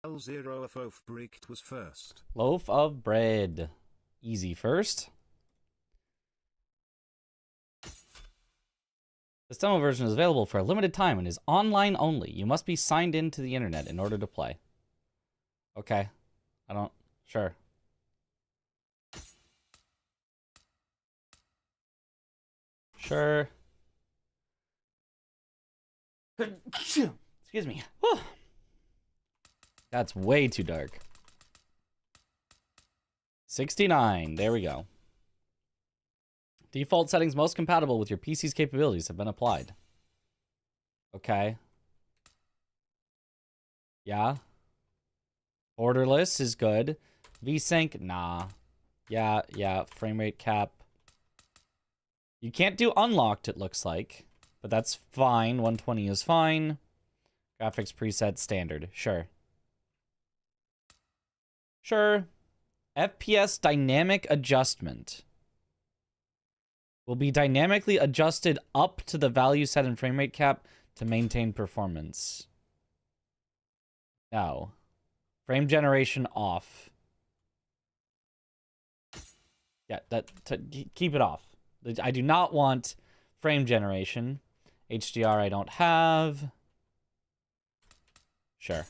L0 of oaf bricked was first. Loaf of bread. Easy first. This demo version is available for a limited time and is online only. You must be signed in to the internet in order to play. Okay. Sure. Sure. Excuse me. Whew. That's way too dark. 69. There we go. Default settings most compatible with your PC's capabilities have been applied. Okay. Yeah. Borderless is good. VSync, nah. Yeah. Frame rate cap. You can't do unlocked, it looks like. But that's fine. 120 is fine. Graphics preset standard. Sure. Sure. FPS dynamic adjustment will be dynamically adjusted up to the value set in frame rate cap to maintain performance. No. Frame generation off. Yeah, keep it off. I do not want frame generation. HDR I don't have. Sure.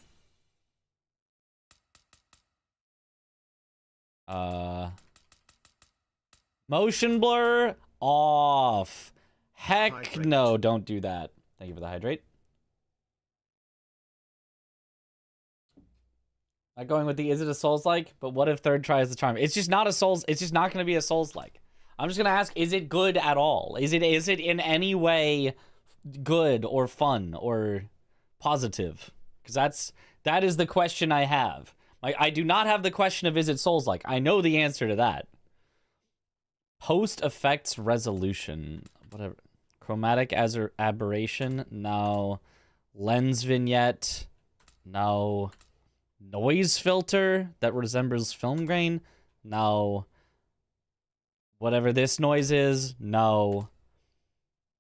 Motion blur off. Heck Hydrate. no, don't do that. Thank you for the hydrate. Not going with the is it a Souls-like, but what if third try is the charm? It's just not a Souls, it's just not going to be a Souls-like. I'm just going to ask, is it good at all? Is it in any way good or fun or positive? Because that is the question I have. Like, I do not have the question of is it Souls-like. I know the answer to that. Post effects resolution, whatever. Chromatic aberration, no. Lens vignette, no. Noise filter that resembles film grain, no. Whatever this noise is, no.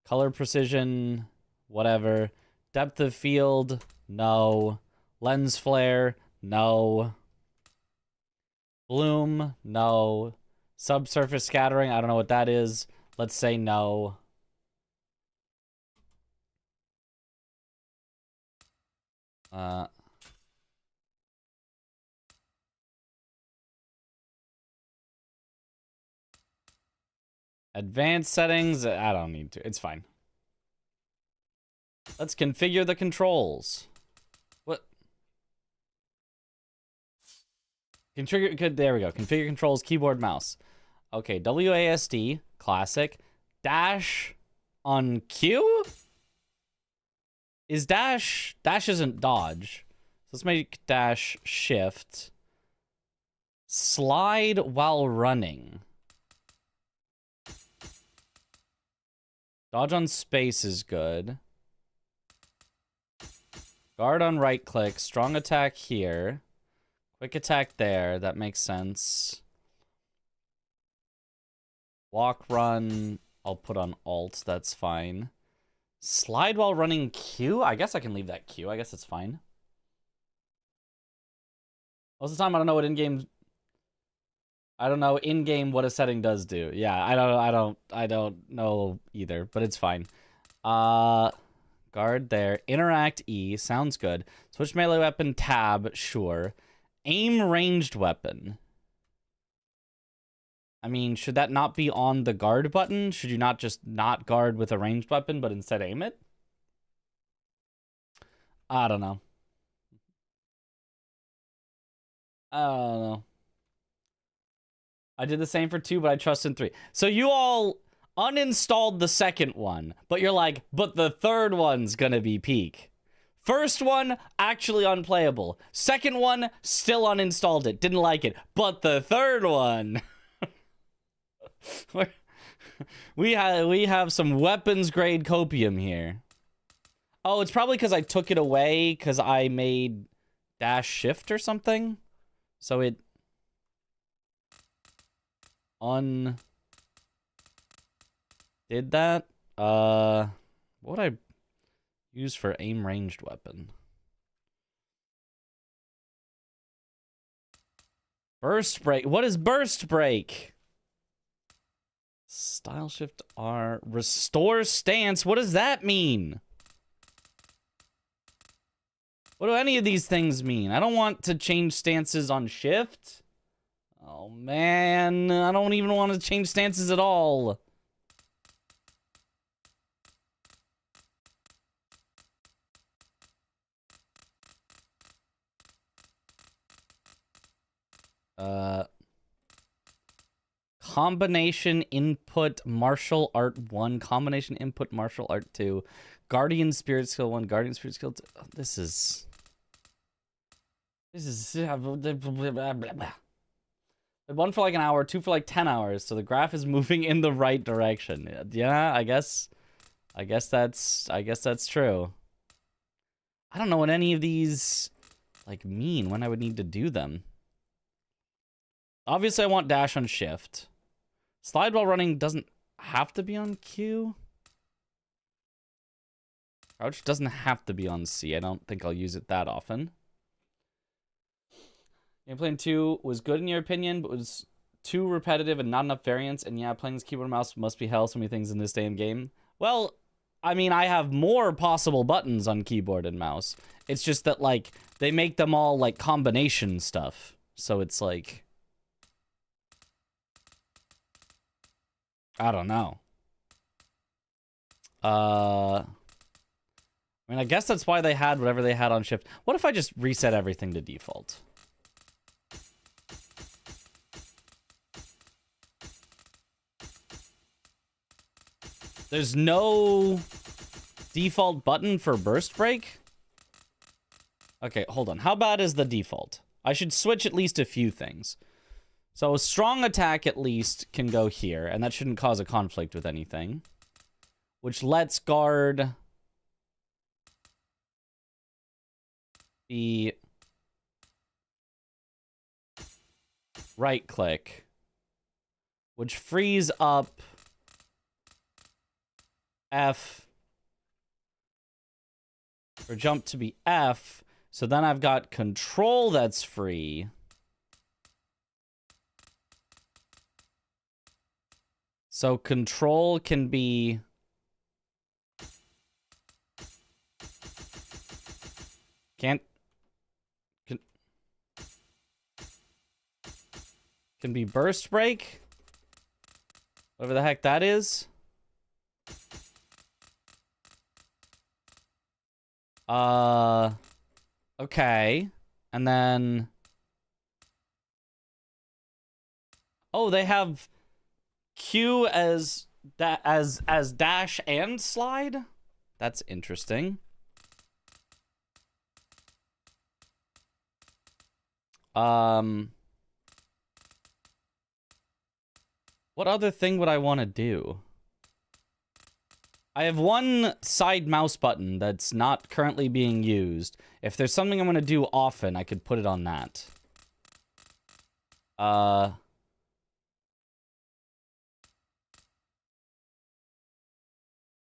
Color precision, whatever. Depth of field, no. Lens flare, no. Bloom, no. Subsurface scattering, I don't know what that is. Let's say no. Advanced settings, I don't need to. It's fine. Let's configure the controls. What? Configure, there we go. Configure controls, keyboard, mouse. Okay, WASD, classic. Dash on Q? Is dash isn't dodge. So let's make dash shift. Slide while running. Dodge on space is good. Guard on right click. Strong attack here. Quick attack there. That makes sense. Walk, run. I'll put on alt. That's fine. Slide while running Q? I guess I can leave that Q. I guess it's fine. Most of the time, I don't know what in-game... I don't know in-game what a setting does do. Yeah, I don't know either, but it's fine. Guard there. Interact E. Sounds good. Switch melee weapon tab. Sure. Aim ranged weapon. I mean, should that not be on the guard button? Should you not just not guard with a ranged weapon, but instead aim it? I don't know. I don't know. I did the same for 2, but I trust in 3. So you all uninstalled the second one, but you're like, but the third one's gonna be peak. First one, actually unplayable. Second one, still uninstalled it. Didn't like it. But the third one... we have some weapons grade copium here. Oh, it's probably because I took it away because I made dash shift or something. So it did that. What would I use for aim ranged weapon? Burst break. What is burst break? Style shift R. Restore stance. What does that mean? What do any of these things mean? I don't want to change stances on shift. Oh, man. I don't even want to change stances at all. Combination input martial art 1. Combination input martial art 2. Guardian spirit skill 1. Guardian spirit skill 2. Oh, this is... One for like an hour, 2 for like 10 hours, so the graph is moving in the right direction. Yeah, I guess that's true. I don't know what any of these like mean, when I would need to do them. Obviously, I want dash on shift. Slide while running doesn't have to be on Q. Crouch doesn't have to be on C. I don't think I'll use it that often. Gameplay in 2 was good in your opinion, but was too repetitive and not enough variance. And yeah, playing this keyboard and mouse must be hell. So many things in this damn game. Well, I mean, I have more possible buttons on keyboard and mouse. It's just that, like, they make them all, like, combination stuff. So it's like... I don't know. I mean, I guess that's why they had whatever they had on shift. What if I just reset everything to default? There's no default button for burst break? Okay, hold on. How bad is the default? I should switch at least a few things. So a strong attack at least can go here, and that shouldn't cause a conflict with anything. Which lets guard be right click. Which frees up F for jump to be F. So then I've got control that's free. So control can be... Can be burst break? Whatever the heck that is. Okay. And then... Oh, they have... Q as dash and slide? That's interesting. What other thing would I want to do? I have one side mouse button that's not currently being used. If there's something I'm going to do often, I could put it on that.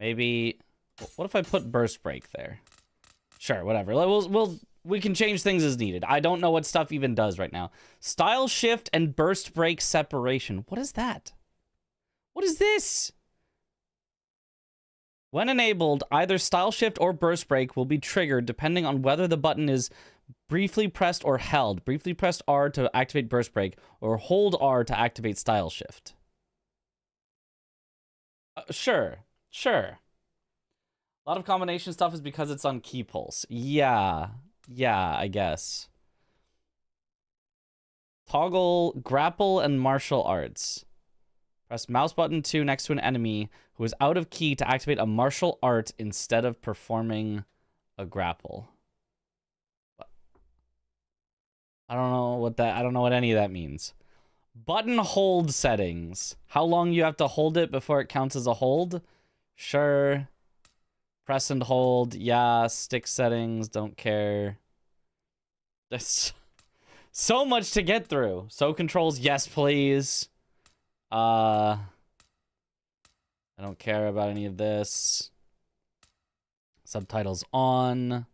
Maybe, what if I put burst break there? Sure, whatever. We can change things as needed. I don't know what stuff even does right now. Style shift and burst break separation. What is that? What is this? When enabled, either style shift or burst break will be triggered depending on whether the button is briefly pressed or held. Briefly pressed R to activate burst break, or hold R to activate style shift. Sure. A lot of combination stuff is because it's on key pulse. Yeah, I guess. Toggle grapple and martial arts. Press mouse button 2 next to an enemy who is out of key to activate a martial art instead of performing a grapple. I don't know what any of that means. Button hold settings. How long you have to hold it before it counts as a hold? Sure. Press and hold. Yeah. Stick settings. Don't care. There's so much to get through. So controls. Yes, please. I don't care about any of this. Subtitles on.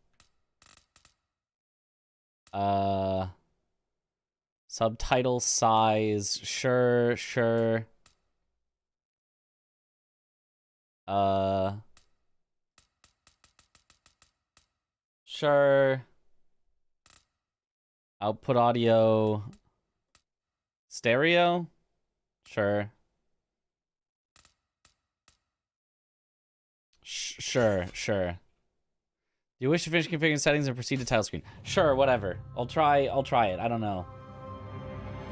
Subtitle size. Sure, sure. Sure. Output audio. Stereo? Sure. Sure, sure. Do you wish to finish configuring settings and proceed to title screen? Sure, whatever. I'll try it. I don't know.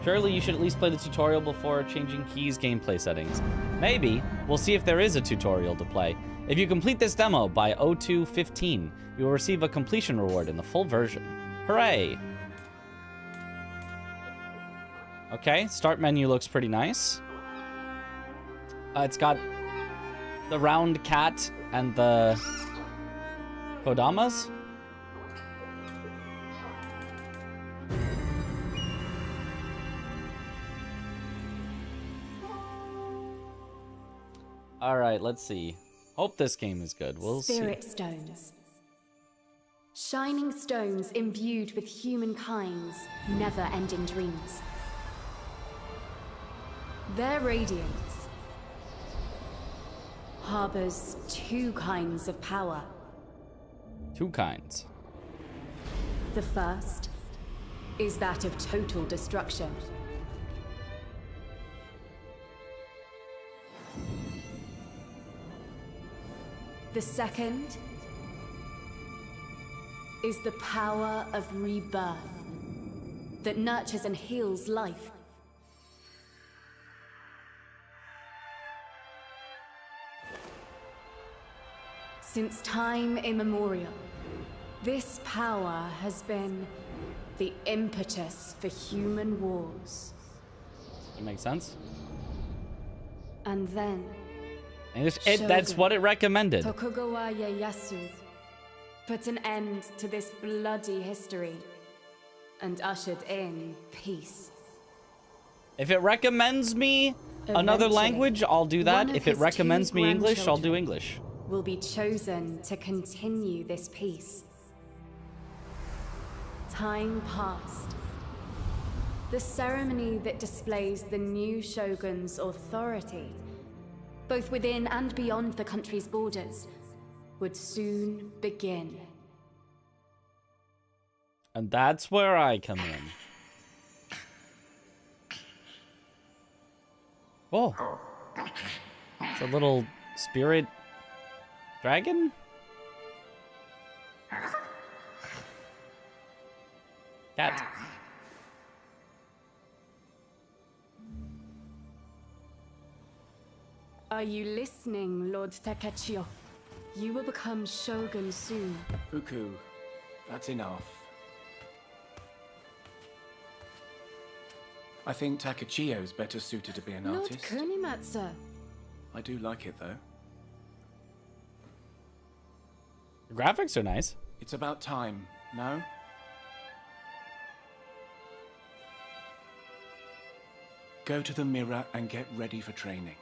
Surely you should at least play the tutorial before changing keys gameplay settings. Maybe. We'll see if there is a tutorial to play. If you complete this demo by 02:15, you will receive a completion reward in the full version. Hooray! Okay, start menu looks pretty nice. It's got the round cat and the kodamas. All right, let's see. Hope this game is good. We'll see. Spirit stones. Shining stones imbued with humankind's never-ending dreams. Their radiance harbors two kinds of power. Two kinds. The first is that of total destruction. The second is the power of rebirth that nurtures and heals life. Since time immemorial, this power has been the impetus for human wars. That makes sense. And then That's what it recommended. Tokugawa Ieyasu put an end to this bloody history and ushered in peace. If it recommends me another language, I'll do that. If it recommends me English, I'll do English. Will be chosen to continue this peace. Time passed. The ceremony that displays the new shogun's authority, both within and beyond the country's borders, would soon begin. And that's where I come in. Oh. It's a little spirit dragon? Cat. Are you listening, Lord Takechio? You will become shogun soon. Fuku, that's enough. I think Takechio's better suited to be an Lord artist. Kunimatsu. I do like it, though. The graphics are nice. It's about time, no? Go to the mirror and get ready for training.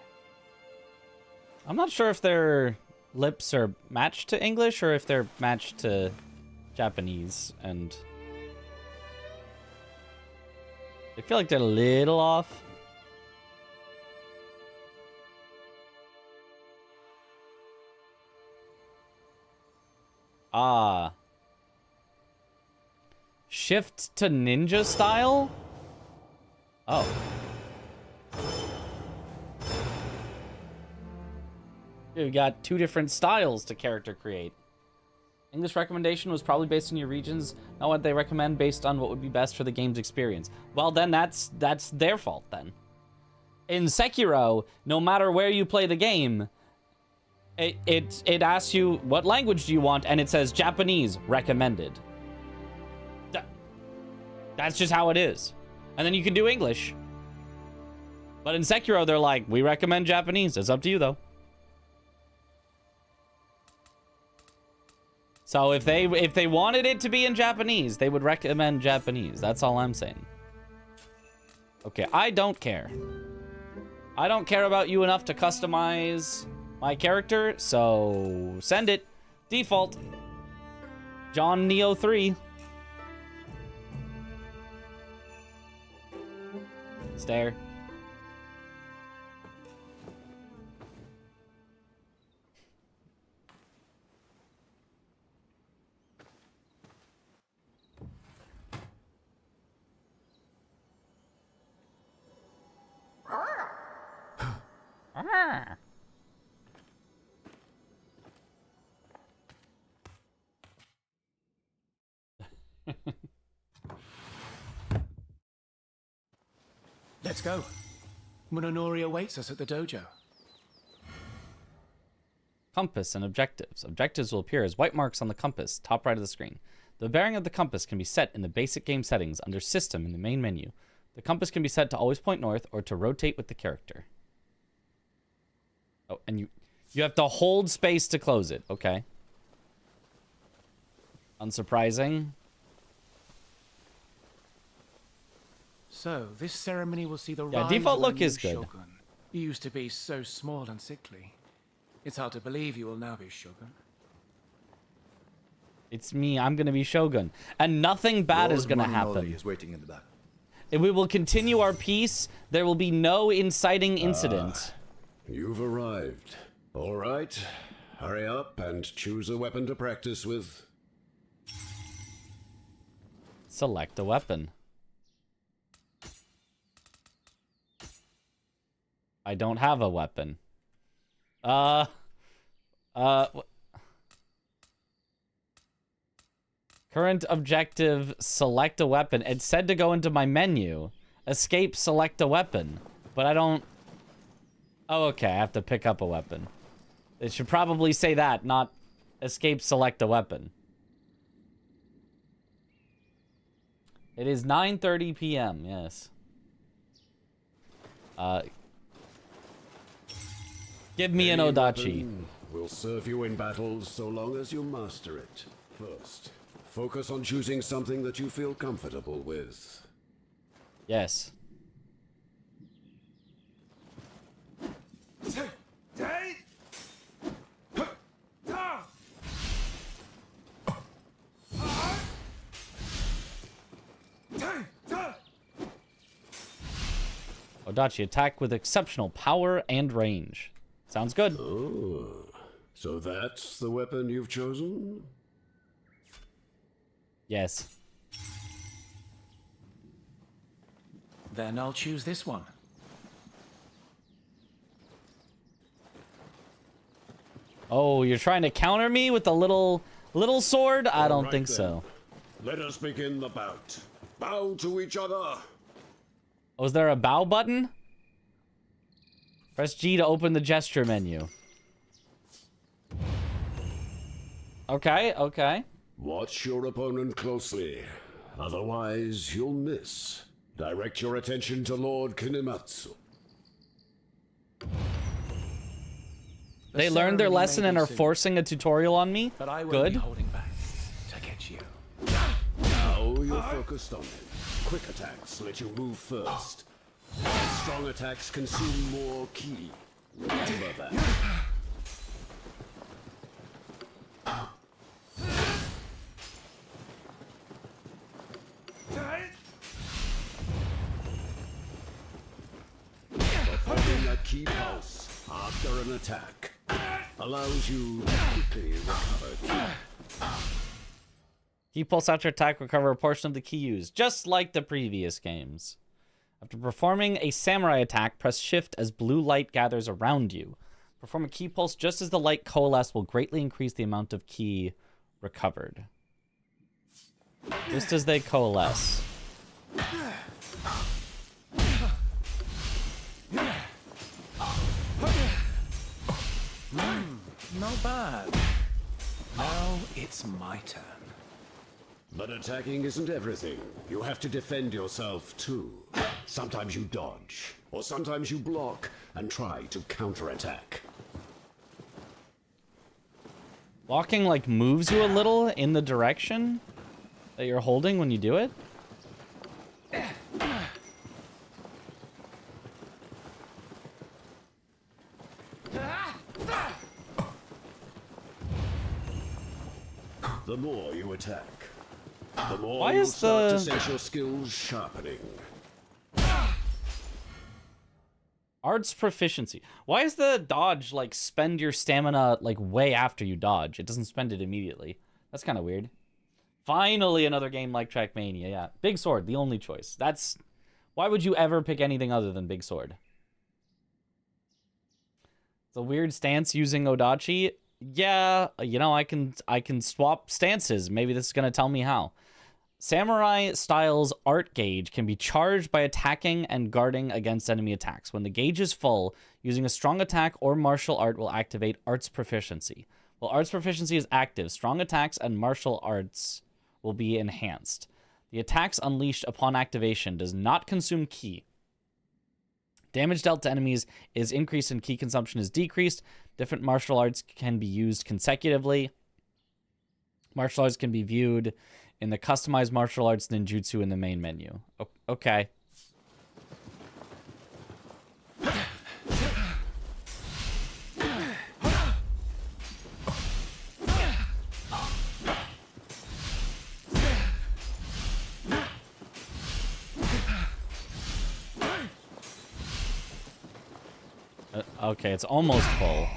I'm not sure if their lips are matched to English or if they're matched to Japanese, and I feel like they're a little off. Ah. Shift to ninja style? Oh. We got two different styles to character create. English recommendation was probably based on your regions, not what they recommend based on what would be best for the game's experience. Well, then that's their fault then. In Sekiro, no matter where you play the game, it asks you what language do you want, and it says Japanese recommended. That's just how it is. And then you can do English. But in Sekiro, they're like, we recommend Japanese. It's up to you though. So if they wanted it to be in Japanese, they would recommend Japanese. That's all I'm saying. Okay, I don't care. I don't care about you enough to customize my character, so send it. Default. John Nioh 3. Stare. Let's go. Munonori awaits us at the dojo. Compass and objectives. Objectives will appear as white marks on the compass, top right of the screen. The bearing of the compass can be set in the basic game settings under System in the main menu. The compass can be set to always point north or to rotate with the character. Oh, and you have to hold space to close it. Okay. Unsurprising. So, this ceremony will see the Yeah, rise default of a look new is good. shogun. You used to be so small and sickly. It's hard to believe you will now be shogun. It's me. I'm going to be Shogun. And nothing bad is going to happen. Is waiting in the back. If we will continue our peace. There will be no inciting incident. You've arrived. All right. Hurry up and choose a weapon to practice with. Select a weapon. I don't have a weapon. Current objective, select a weapon. It said to go into my menu. Escape, select a weapon. But I don't... Oh, okay. I have to pick up a weapon. It should probably say that, not escape, select a weapon. It is 9:30 p.m., yes. Give me an Odachi. Will serve you in battles so long as you master it. First, focus on choosing something that you feel comfortable with. Yes. Odachi, attack with exceptional power and range. Sounds good. Oh, so that's the weapon you've chosen? Yes. Then I'll choose this one. Oh, you're trying to counter me with a little sword? I don't Right think then. so. Let us begin the bout. Bow to each other. Oh, is there a bow button? Press G to open the gesture menu. Okay, okay. Watch your opponent closely. Otherwise, you'll miss. Direct your attention to Lord Kinematsu. They learned their ceremony lesson may and be are soon, forcing a tutorial on me? But I won't Good. be holding back to get you. Now you're focused on him. Quick attacks let you move first. Strong attacks consume more ki. Remember that. Performing a ki pulse after an attack allows you to quickly recover ki. Key pulse after attack, recover a portion of the key used, just like the previous games. After performing a samurai attack, press shift as blue light gathers around you. Perform a key pulse just as the light coalesce will greatly increase the amount of key recovered. Just as they coalesce. Not bad. Now it's my turn. But attacking isn't everything. You have to defend yourself, too. Sometimes you dodge, or sometimes you block and try to counterattack. Blocking, like, moves you a little in the direction that you're holding when you do it? The more you attack, the more Why you'll is start the- to sense your skills sharpening. Arts proficiency. Why is the dodge, like, spend your stamina, like, way after you dodge? It doesn't spend it immediately. That's kind of weird. Finally, another game like Trackmania, yeah. Big Sword, the only choice. That's... Why would you ever pick anything other than Big Sword? It's a weird stance using Odachi. Yeah, you know, I can swap stances. Maybe this is going to tell me how. Samurai Style's art gauge can be charged by attacking and guarding against enemy attacks. When the gauge is full, using a strong attack or martial art will activate arts proficiency. While arts proficiency is active, strong attacks and martial arts will be enhanced. The attacks unleashed upon activation does not consume ki. Damage dealt to enemies is increased and ki consumption is decreased. Different martial arts can be used consecutively. Martial arts can be viewed in the customized martial arts ninjutsu in the main menu. Okay. Okay, it's almost full.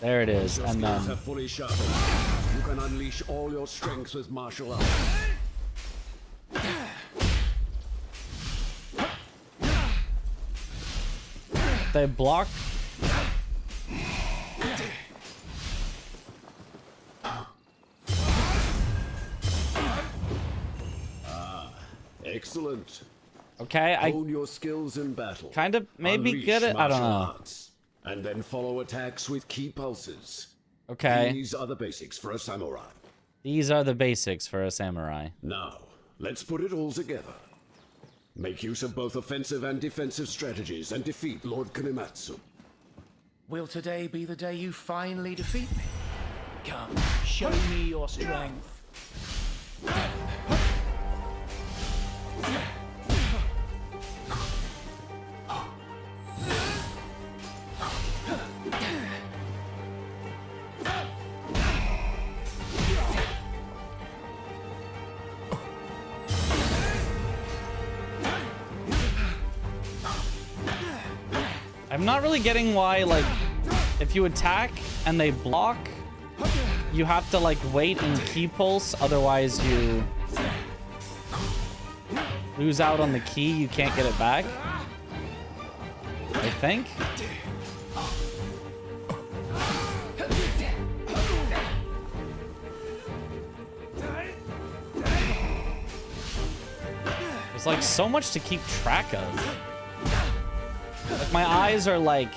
There it is, and then... Have fully sharpened. You can unleash all your strength with martial arts. They block. Excellent. Okay, Hone your skills in battle. kind of maybe Unleash get it. I don't martial know. arts, and then follow attacks with key pulses. Okay, These are the basics for a samurai. these are the basics for a samurai. Now, let's put it all together. Make use of both offensive and defensive strategies and defeat Lord Kanematsu. Will today be the day you finally defeat me? Come, show me your strength. I'm not really getting why, like, if you attack and they block, you have to, like, wait and key pulse, otherwise you lose out on the key, you can't get it back. I think. There's, like, so much to keep track of. Like, my eyes are like,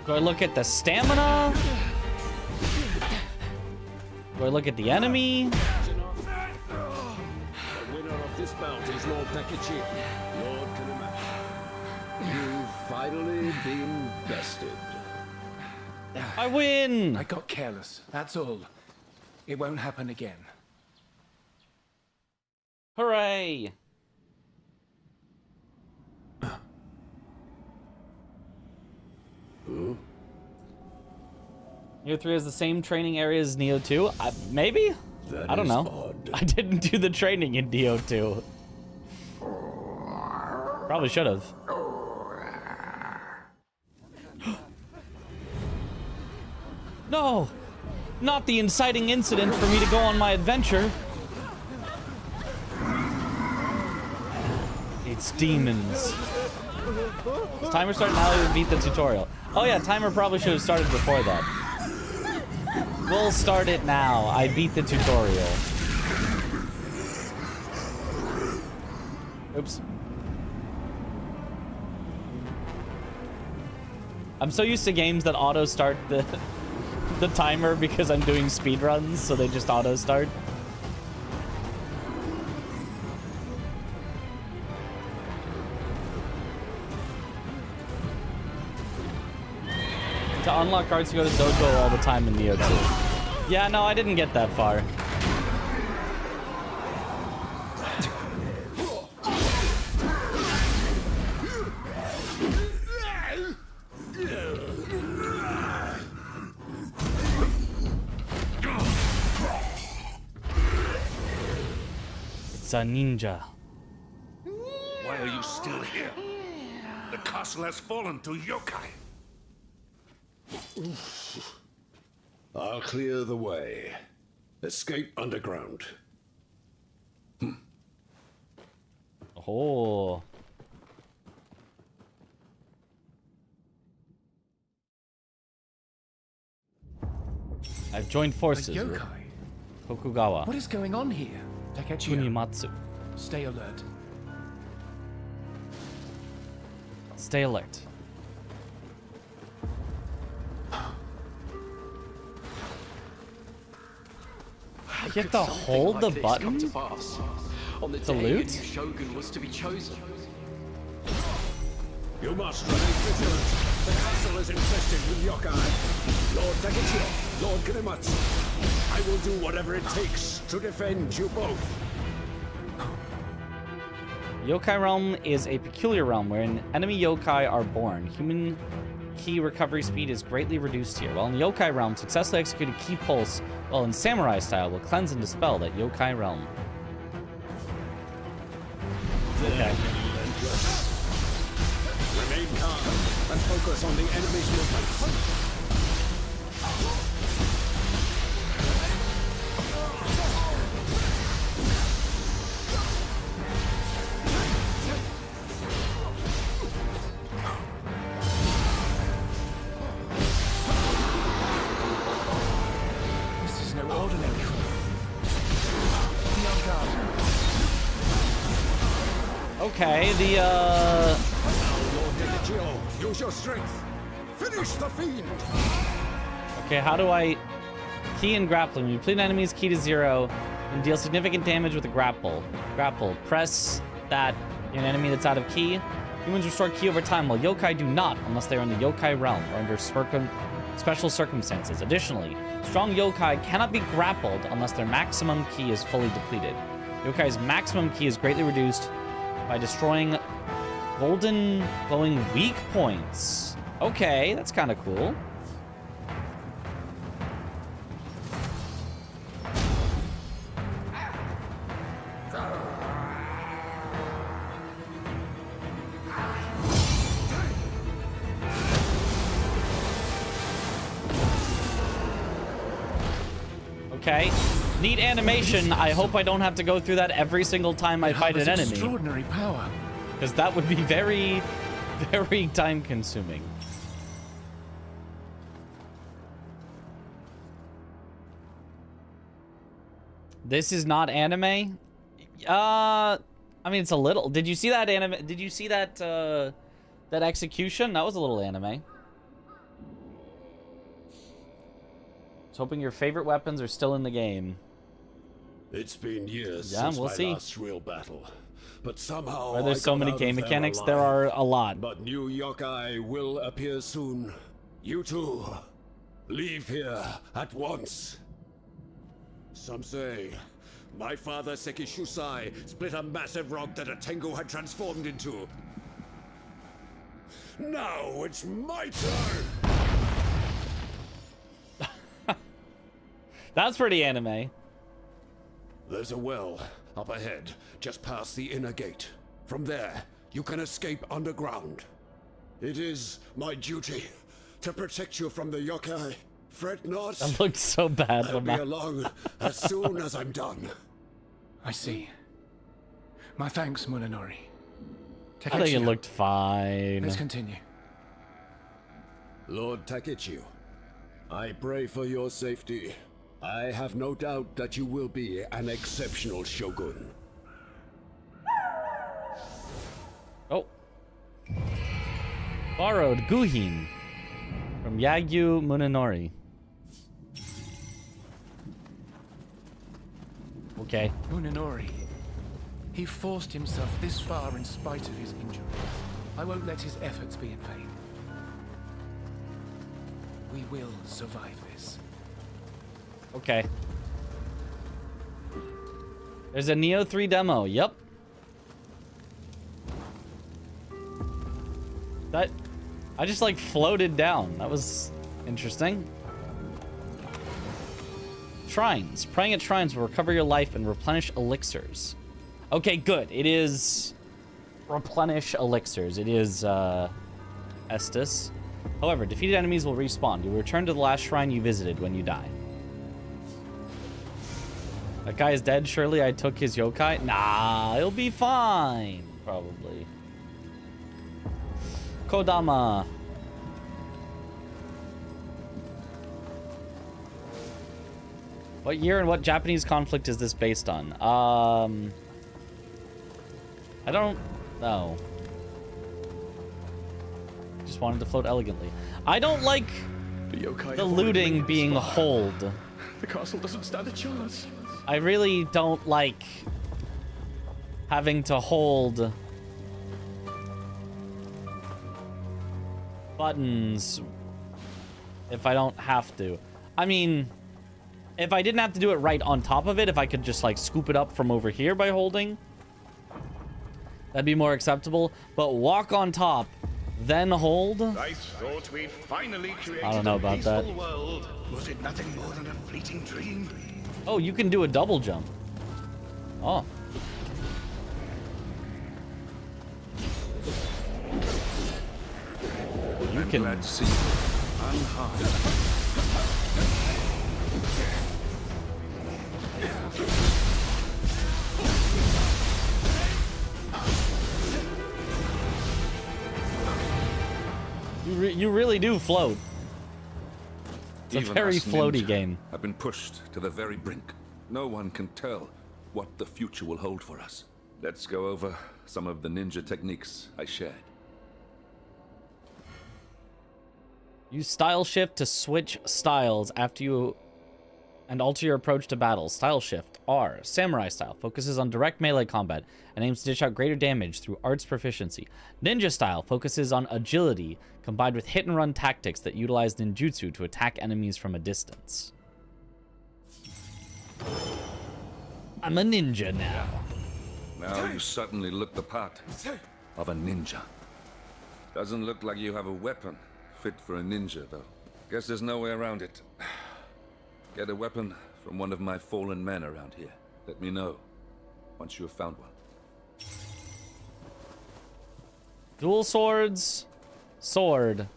do I look at the stamina? Do I look at the enemy? The winner of this bout is Lord Takechi, Lord Kanematsu. You've finally been bested. I win! I got careless, that's all. It won't happen again. Hooray! Nioh 3 has the same training area as Nioh 2? Maybe? That I don't is know. odd. I didn't do the training in Nioh 2. Probably should have. No! Not the inciting incident for me to go on my adventure. It's demons. Is timer started now? We beat the tutorial. Oh yeah, timer probably should have started before that. We'll start it now. I beat the tutorial. Oops. I'm so used to games that auto start the timer because I'm doing speedruns, so they just auto start. To unlock cards, you go to Dojo all the time in Nioh 2. Yeah, no, I didn't get that far. It's a ninja. Why are you still here? The castle has fallen to yokai. I'll clear the way. Escape underground. Oh. I've joined A forces with yokai? Tokugawa What is going on here? Takechi, Kunimatsu. stay alert. Stay alert. I get to hold the button to loot? Shogun was to be chosen. You must remain vigilant. The castle is infested with yokai. Lord Takechi, Lord Kunimatsu, I will do whatever it takes to defend you both. Yokai Realm is a peculiar realm wherein enemy yokai are born. Human key recovery speed is greatly reduced here. While in the Yokai Realm, successfully executed key pulse, while in samurai style, will cleanse and dispel that Yokai Realm. Okay. Remain calm and focus on the enemy's movements. This is no ordinary foe. Be on guard. Okay, the Lord Takechi, use your strength. Finish the fiend. okay, how do I key and grappling? When you complete an enemy's key to 0 and deal significant damage with a grapple. Grapple. Press that in an enemy that's out of key. Humans restore key over time, while yokai do not, unless they are in the yokai realm or under special circumstances. Additionally, strong yokai cannot be grappled unless their maximum key is fully depleted. Yokai's maximum key is greatly reduced by destroying golden glowing weak points. Okay, that's kind of cool. Okay. Neat animation. I hope I don't have to go through that every single time I fight an enemy. Extraordinary power. Because that would be very, very time consuming. This is not anime? I mean, it's a little. Did you see that anime? Did you see that, that execution? That was a little anime. I was hoping your favorite weapons are still in the game. It's been years Yeah, since we'll my see. last real battle, but somehow Where there's I so got many out game of there mechanics, alive. there are a lot. But new yokai will appear soon. You two, leave here at once. Some say my father Sekishusai split a massive rock that a Tengu had transformed into. Now it's my turn. That's pretty anime. There's a well up ahead, just past the inner gate. From there, you can escape underground. It is my duty to protect you from the yokai. Fret not. That looks so bad, I'll be Lamar. along as soon as I'm done. I see. My thanks, Munenori. I think it Takechi, looked fine. let's continue. Lord Takechi, I pray for your safety. I have no doubt that you will be an exceptional shogun. Oh. Borrowed Guhin from Yagyu Munenori. Okay. Munenori. He forced himself this far in spite of his injuries. I won't let his efforts be in vain. We will survive this. Okay. There's a Nioh 3 demo. Yep. That... I just, like, floated down. That was interesting. Shrines. Praying at shrines will recover your life and replenish elixirs. Okay, good. It is replenish elixirs. It is Estus. However, defeated enemies will respawn. You will return to the last shrine you visited when you die. That guy is dead. Surely I took his yokai. Nah, he'll be fine. Probably. Kodama. What year and what Japanese conflict is this based on? I don't know. Just wanted to float elegantly. I don't like the looting being hold. The castle doesn't stand a chance. I really don't like having to hold buttons if I don't have to. I mean, if I didn't have to do it right on top of it, if I could just like scoop it up from over here by holding, that'd be more acceptable. But walk on top, then hold. I thought we'd finally created I don't know about that. world. Was it nothing more than a fleeting dream? Oh, you can do a double jump. Oh. You can. Glad to see you unharmed. You really do float. It's a Even very us floaty ninja game. have been pushed to the very brink. No one can tell what the future will hold for us. Let's go over some of the ninja techniques I shared. Use style shift to switch styles after you and alter your approach to battle. Style shift R. Samurai style focuses on direct melee combat and aims to dish out greater damage through arts proficiency. Ninja style focuses on agility combined with hit and run tactics that utilize ninjutsu to attack enemies from a distance. I'm a ninja now. Now you certainly look the part of a ninja. Doesn't look like you have a weapon fit for a ninja, though. Guess there's no way around it. Get a weapon from one of my fallen men around here. Let me know once you have found one. Dual swords, sword,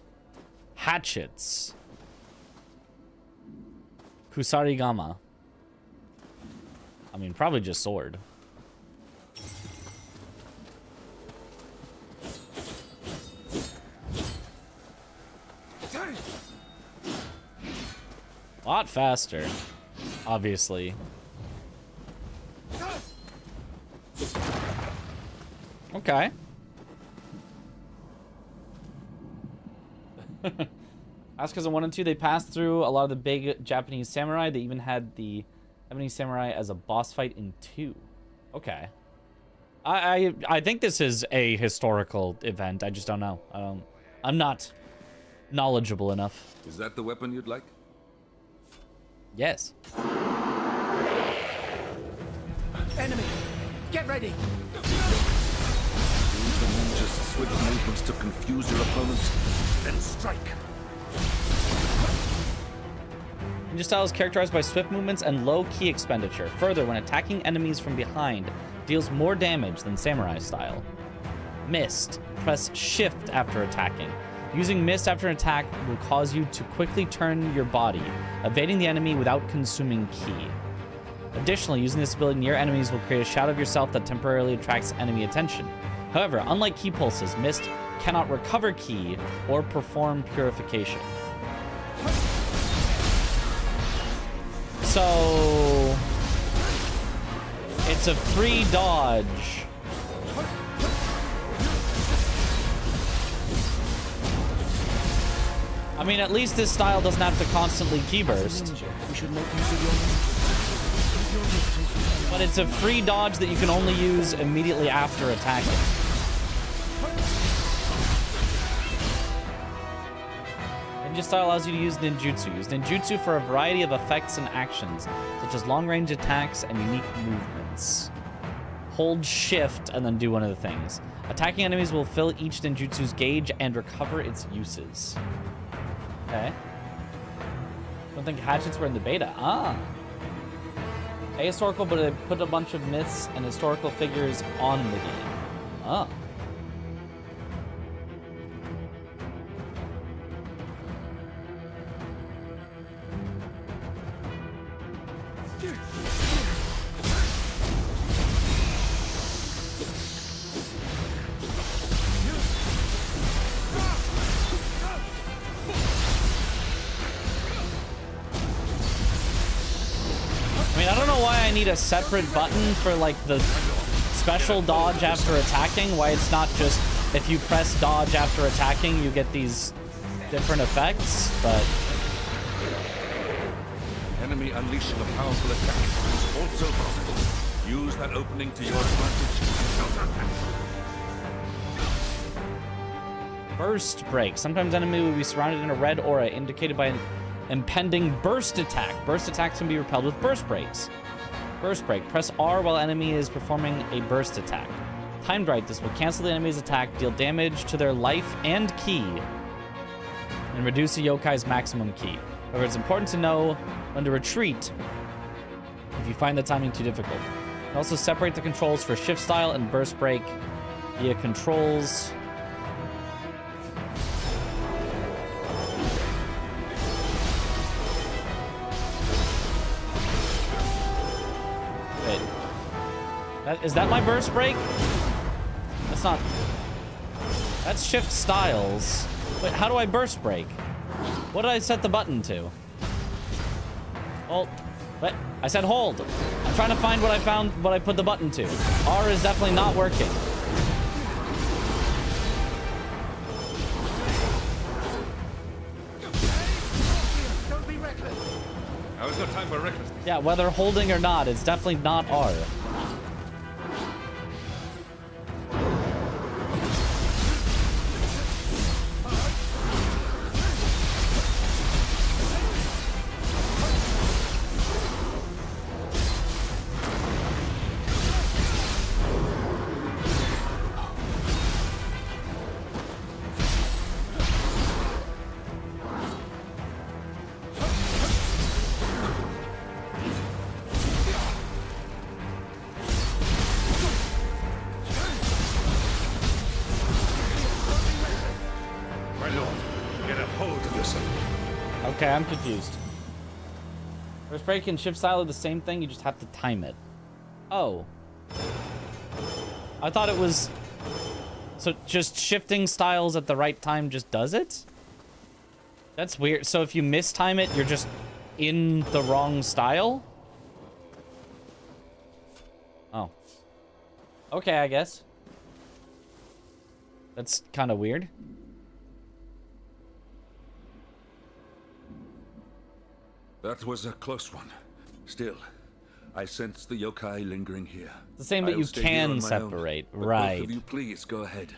hatchets, kusarigama. I mean, probably just sword. A lot faster, obviously. Okay. That's because in 1 and 2 they passed through a lot of the big Japanese samurai. They even had the Japanese samurai as a boss fight in 2. Okay. I think this is a historical event. I just don't know. I'm not knowledgeable enough. Is that the weapon you'd like? Yes. Enemy! Get ready! Use the ninja's swift movements to confuse your opponent, then strike. Ninja style is characterized by swift movements and low ki expenditure. Further, when attacking enemies from behind, deals more damage than samurai style. Mist. Press shift after attacking. Using mist after an attack will cause you to quickly turn your body, evading the enemy without consuming ki. Additionally, using this ability near enemies will create a shadow of yourself that temporarily attracts enemy attention. However, unlike ki pulses, mist cannot recover ki or perform purification. So it's a free dodge. I mean, at least this style doesn't have to constantly ki burst. But it's a free dodge that you can only use immediately after attacking. Ninja style allows you to use ninjutsu. Use ninjutsu for a variety of effects and actions, such as long-range attacks and unique movements. Hold shift and then do one of the things. Attacking enemies will fill each ninjutsu's gauge and recover its uses. Okay. Don't think hatchets were in the beta. Ah. Ahistorical, but it put a bunch of myths and historical figures on the game. Ah. I need a separate button for like the special dodge after attacking. Why it's not just if you press dodge after attacking, you get these different effects, but... Enemy unleashing a powerful attack. Also vulnerable. Use that opening to your advantage. Burst break. Sometimes enemy will be surrounded in a red aura indicated by an impending burst attack. Burst attacks can be repelled with burst breaks. Burst break. Press R while enemy is performing a burst attack. Timed right, this will cancel the enemy's attack, deal damage to their life and ki, and reduce the yokai's maximum ki. However, it's important to know when to retreat if you find the timing too difficult. You can also separate the controls for shift style and burst break via controls. Wait. Is that my burst break? That's not... That's shift styles. Wait, how do I burst break? What did I set the button to? Hold. What? I said hold. I'm trying to find what I found, what I put the button to. R is definitely not working. Don't be reckless. Now is no time for recklessness. Yeah, whether holding or not, it's definitely not R. Okay, I'm confused. Burst break and shift style are the same thing, you just have to time it. Oh. I thought it was... So just shifting styles at the right time just does it? That's weird. So if you mistime it, you're just in the wrong style? Oh. Okay, I guess. That's kind of weird. That was a close one. Still, I sense the yokai lingering here. The same, but I'll you stay here can on my own, separate, but right? Both of you, please go ahead.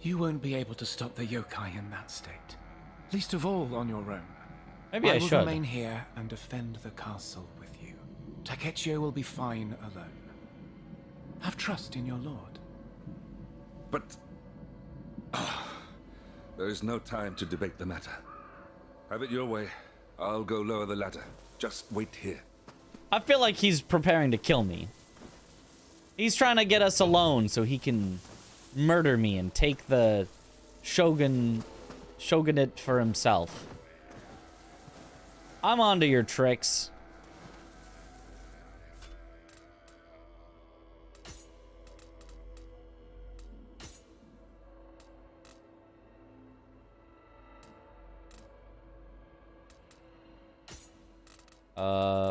You won't be able to stop the yokai in that state. Least of all on your own. Maybe I will should. remain here and defend the castle with you. Takechio will be fine alone. Have trust in your lord. But... there is no time to debate the matter. Have it your way. I'll go lower the ladder. Just wait here. I feel like he's preparing to kill me. He's trying to get us alone so he can murder me and take the shogunate for himself. I'm onto your tricks.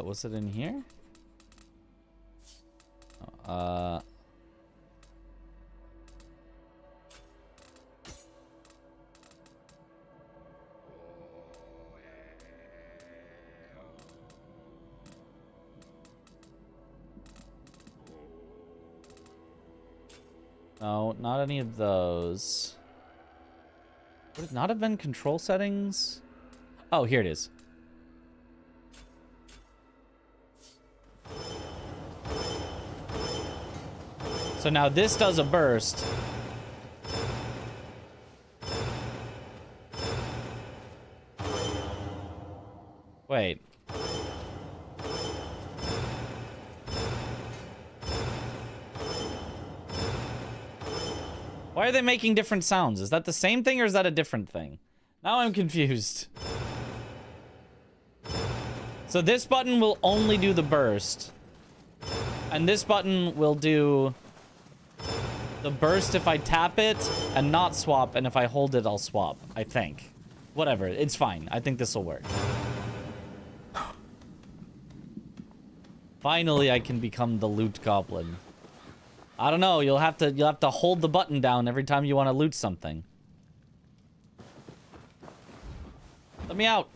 Was it in here? No, not any of those. Would it not have been control settings? Oh, here it is. So now this does a burst. Wait. Why are they making different sounds? Is that the same thing or is that a different thing? Now I'm confused. So this button will only do the burst. And this button will do the burst if I tap it and not swap, and if I hold it, I'll swap, I think. Whatever, it's fine. I think this will work. Finally, I can become the loot goblin. I don't know. You'll have to hold the button down every time you want to loot something. Let me out.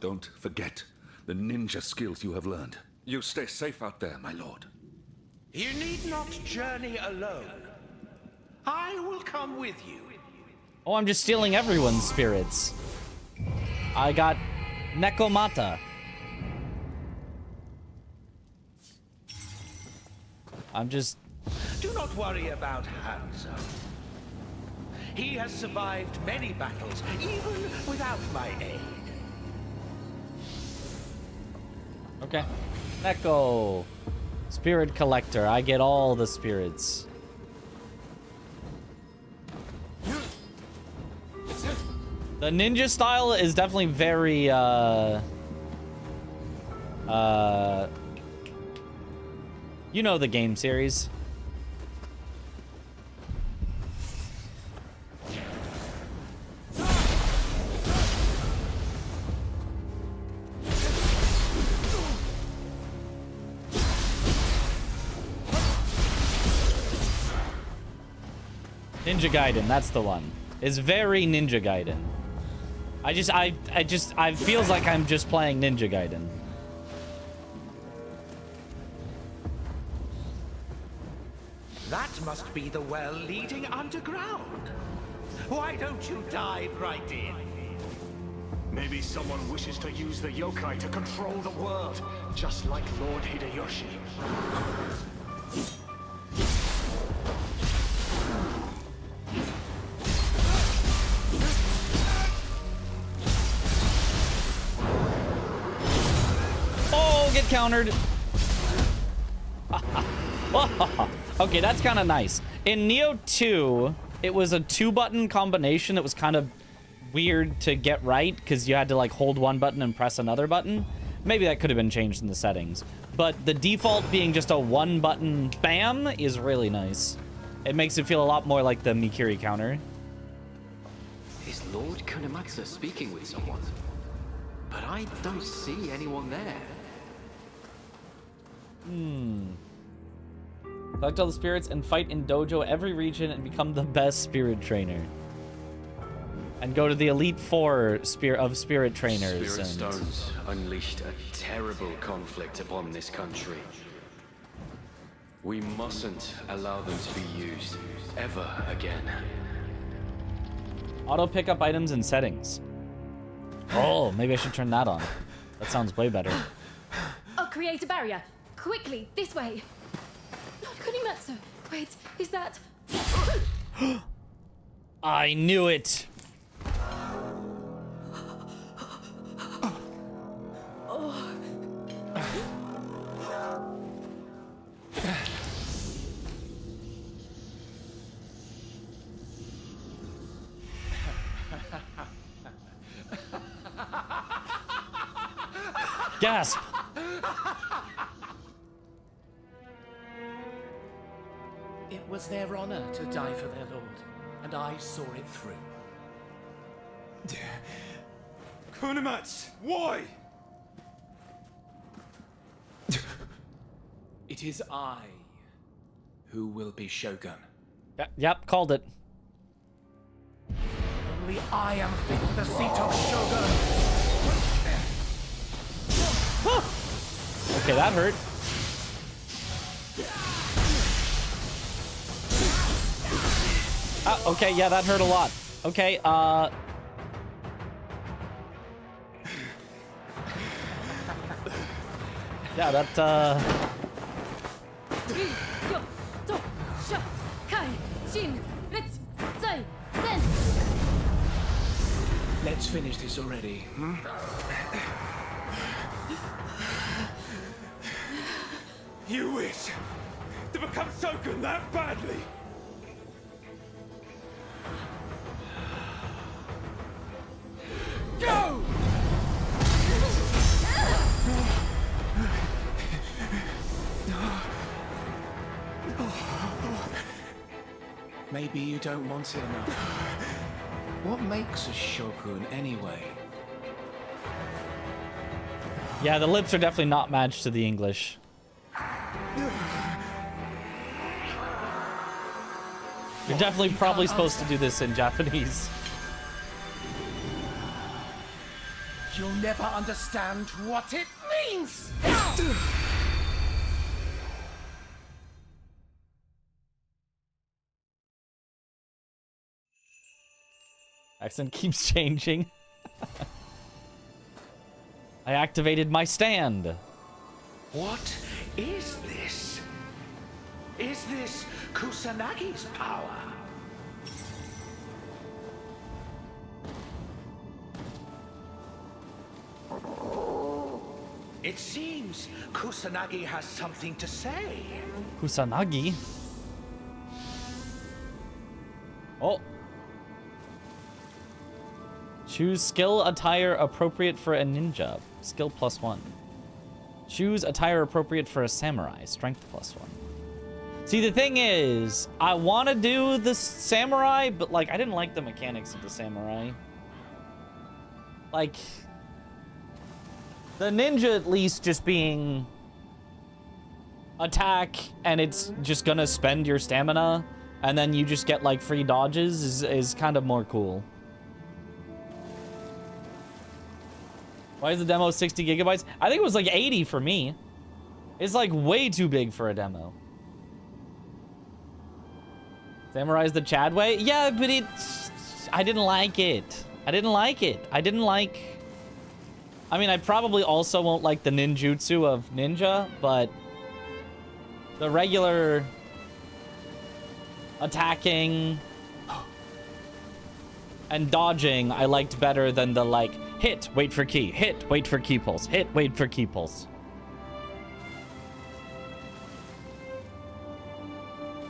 Don't forget the ninja skills you have learned. You stay safe out there, my lord. You need not journey alone. I will come with you. Oh, I'm just stealing everyone's spirits. I got Nekomata. I'm just... Do not worry about Hanzo. He has survived many battles, even without my aid. Okay. Neko. Spirit collector. I get all the spirits. The ninja style is definitely very, you know the game series. Ninja Gaiden, that's the one. It's very Ninja Gaiden. I feels like I'm just playing Ninja Gaiden. That must be the well leading underground. Why don't you dive right in? Maybe someone wishes to use the yokai to control the world, just like Lord Hideyoshi. Oh, get countered. Okay, that's kind of nice. In Nioh 2, it was a 2-button combination that was kind of weird to get right because you had to like hold one button and press another button. Maybe that could have been changed in the settings. But the default being just a 1-button bam is really nice. It makes it feel a lot more like the Mikiri counter. Is Lord Kunamatsu speaking with someone? But I don't see anyone there. Collect all the spirits and fight in dojo every region and become the best spirit trainer. And go to the Elite Four spirit trainers. Spirit stones unleashed a terrible conflict upon this country. We mustn't allow them to be used ever again. Auto pick up items and settings. Oh, maybe I should turn that on. That sounds way better. I'll create a barrier. Quickly, this way. Not Kunimatsu. Wait, is that... I knew it. Gasp. It was their honor to die for their lord, and I saw it through. Kunamatsu, why? It is I who will be Shogun. Yep, called it. Only I am fit for the seat of Shogun. Okay, that hurt. Okay, yeah, that hurt a lot. Okay, yeah, that, Let's finish this already, hmm? You wish to become Shogun that badly? Go! Maybe you don't want it enough. What makes a Shogun anyway? yeah, the lips are definitely not matched to the English. You're definitely probably supposed to do this in Japanese. You'll never understand what it means! Accent keeps changing. I activated my stand. What is this? Is this Kusanagi's power? It seems Kusanagi has something to say. Kusanagi? Oh. Choose skill attire appropriate for a ninja. Skill +1. Choose attire appropriate for a samurai. Strength +1. See, the thing is, I want to do the samurai, but, like, I didn't like the mechanics of the samurai. Like, the ninja at least just being attack, and it's just gonna spend your stamina, and then you just get, like, free dodges is kind of more cool. Why is the demo 60 gigabytes? I think it was like 80 for me. It's like way too big for a demo. Samurai's the Chad way? Yeah, but I didn't like it. I didn't like it. I mean, I probably also won't like the ninjutsu of ninja, but the regular attacking and dodging I liked better than the, like, hit, wait for key, hit, wait for key pulse, hit, wait for key pulse.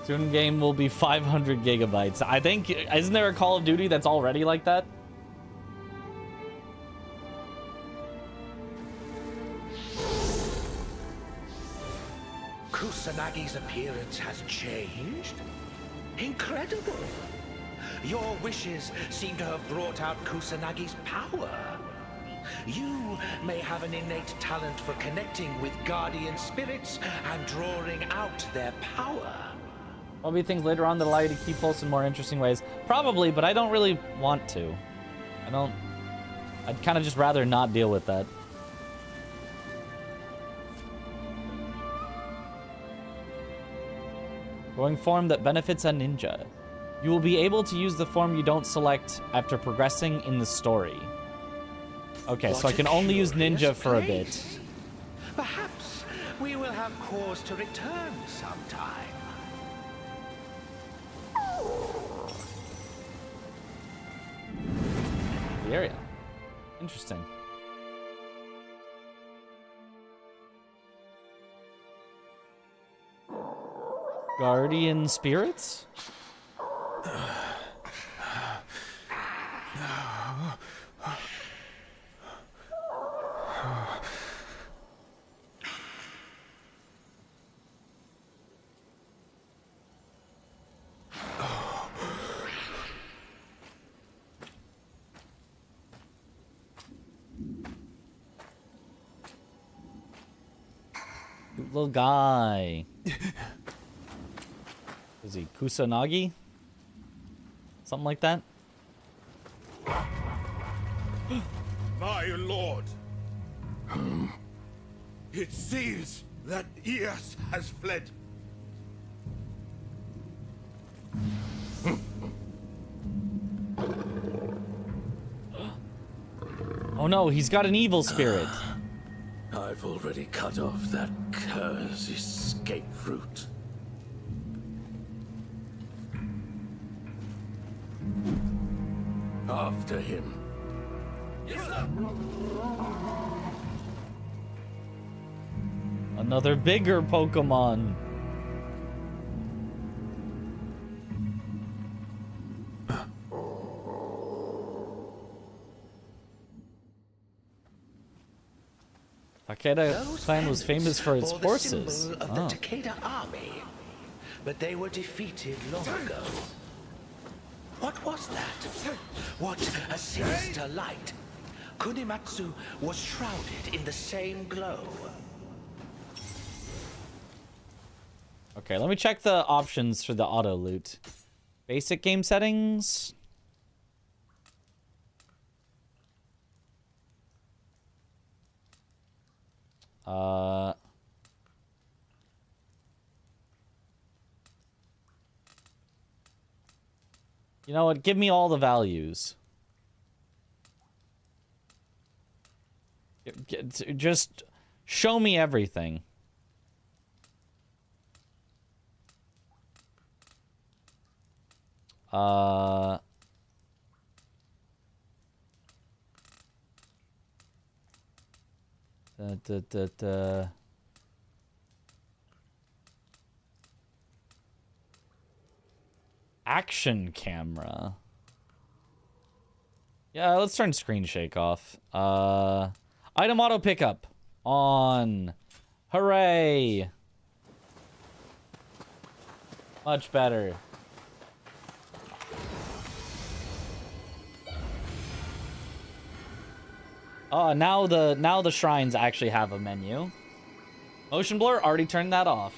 Soon game will be 500 gigabytes. I think, isn't there a Call of Duty that's already like that? Kusanagi's appearance has changed? Incredible! Your wishes seem to have brought out Kusanagi's power. You may have an innate talent for connecting with guardian spirits and drawing out their power. There'll be things later on that allow you to keep pulse in more interesting ways. Probably, but I don't really want to. I'd kind of just rather not deal with that. Growing form that benefits a ninja. You will be able to use the form you don't select after progressing in the story. Okay, so I can only use ninja for a bit. Perhaps we will have cause to return sometime. The area. Interesting. Guardian spirits? Little guy. Is he Kusanagi? Something like that? My lord! It seems that Ias has fled. Oh no, he's got an evil spirit. I've already cut off that cursed escape route. After him. Another bigger Pokemon. Takeda clan was famous for its horses. Of the Takeda army, but they were defeated long ago. What was that? What a sinister light! Kunimatsu was shrouded in the same glow. Okay, let me check the options for the auto loot. Basic game settings. You know what? Give me all the values. Just show me everything. Action camera. Yeah, let's turn screen shake off. Item auto pickup on. Hooray. Much better. Now the shrines actually have a menu. Motion blur, already turned that off.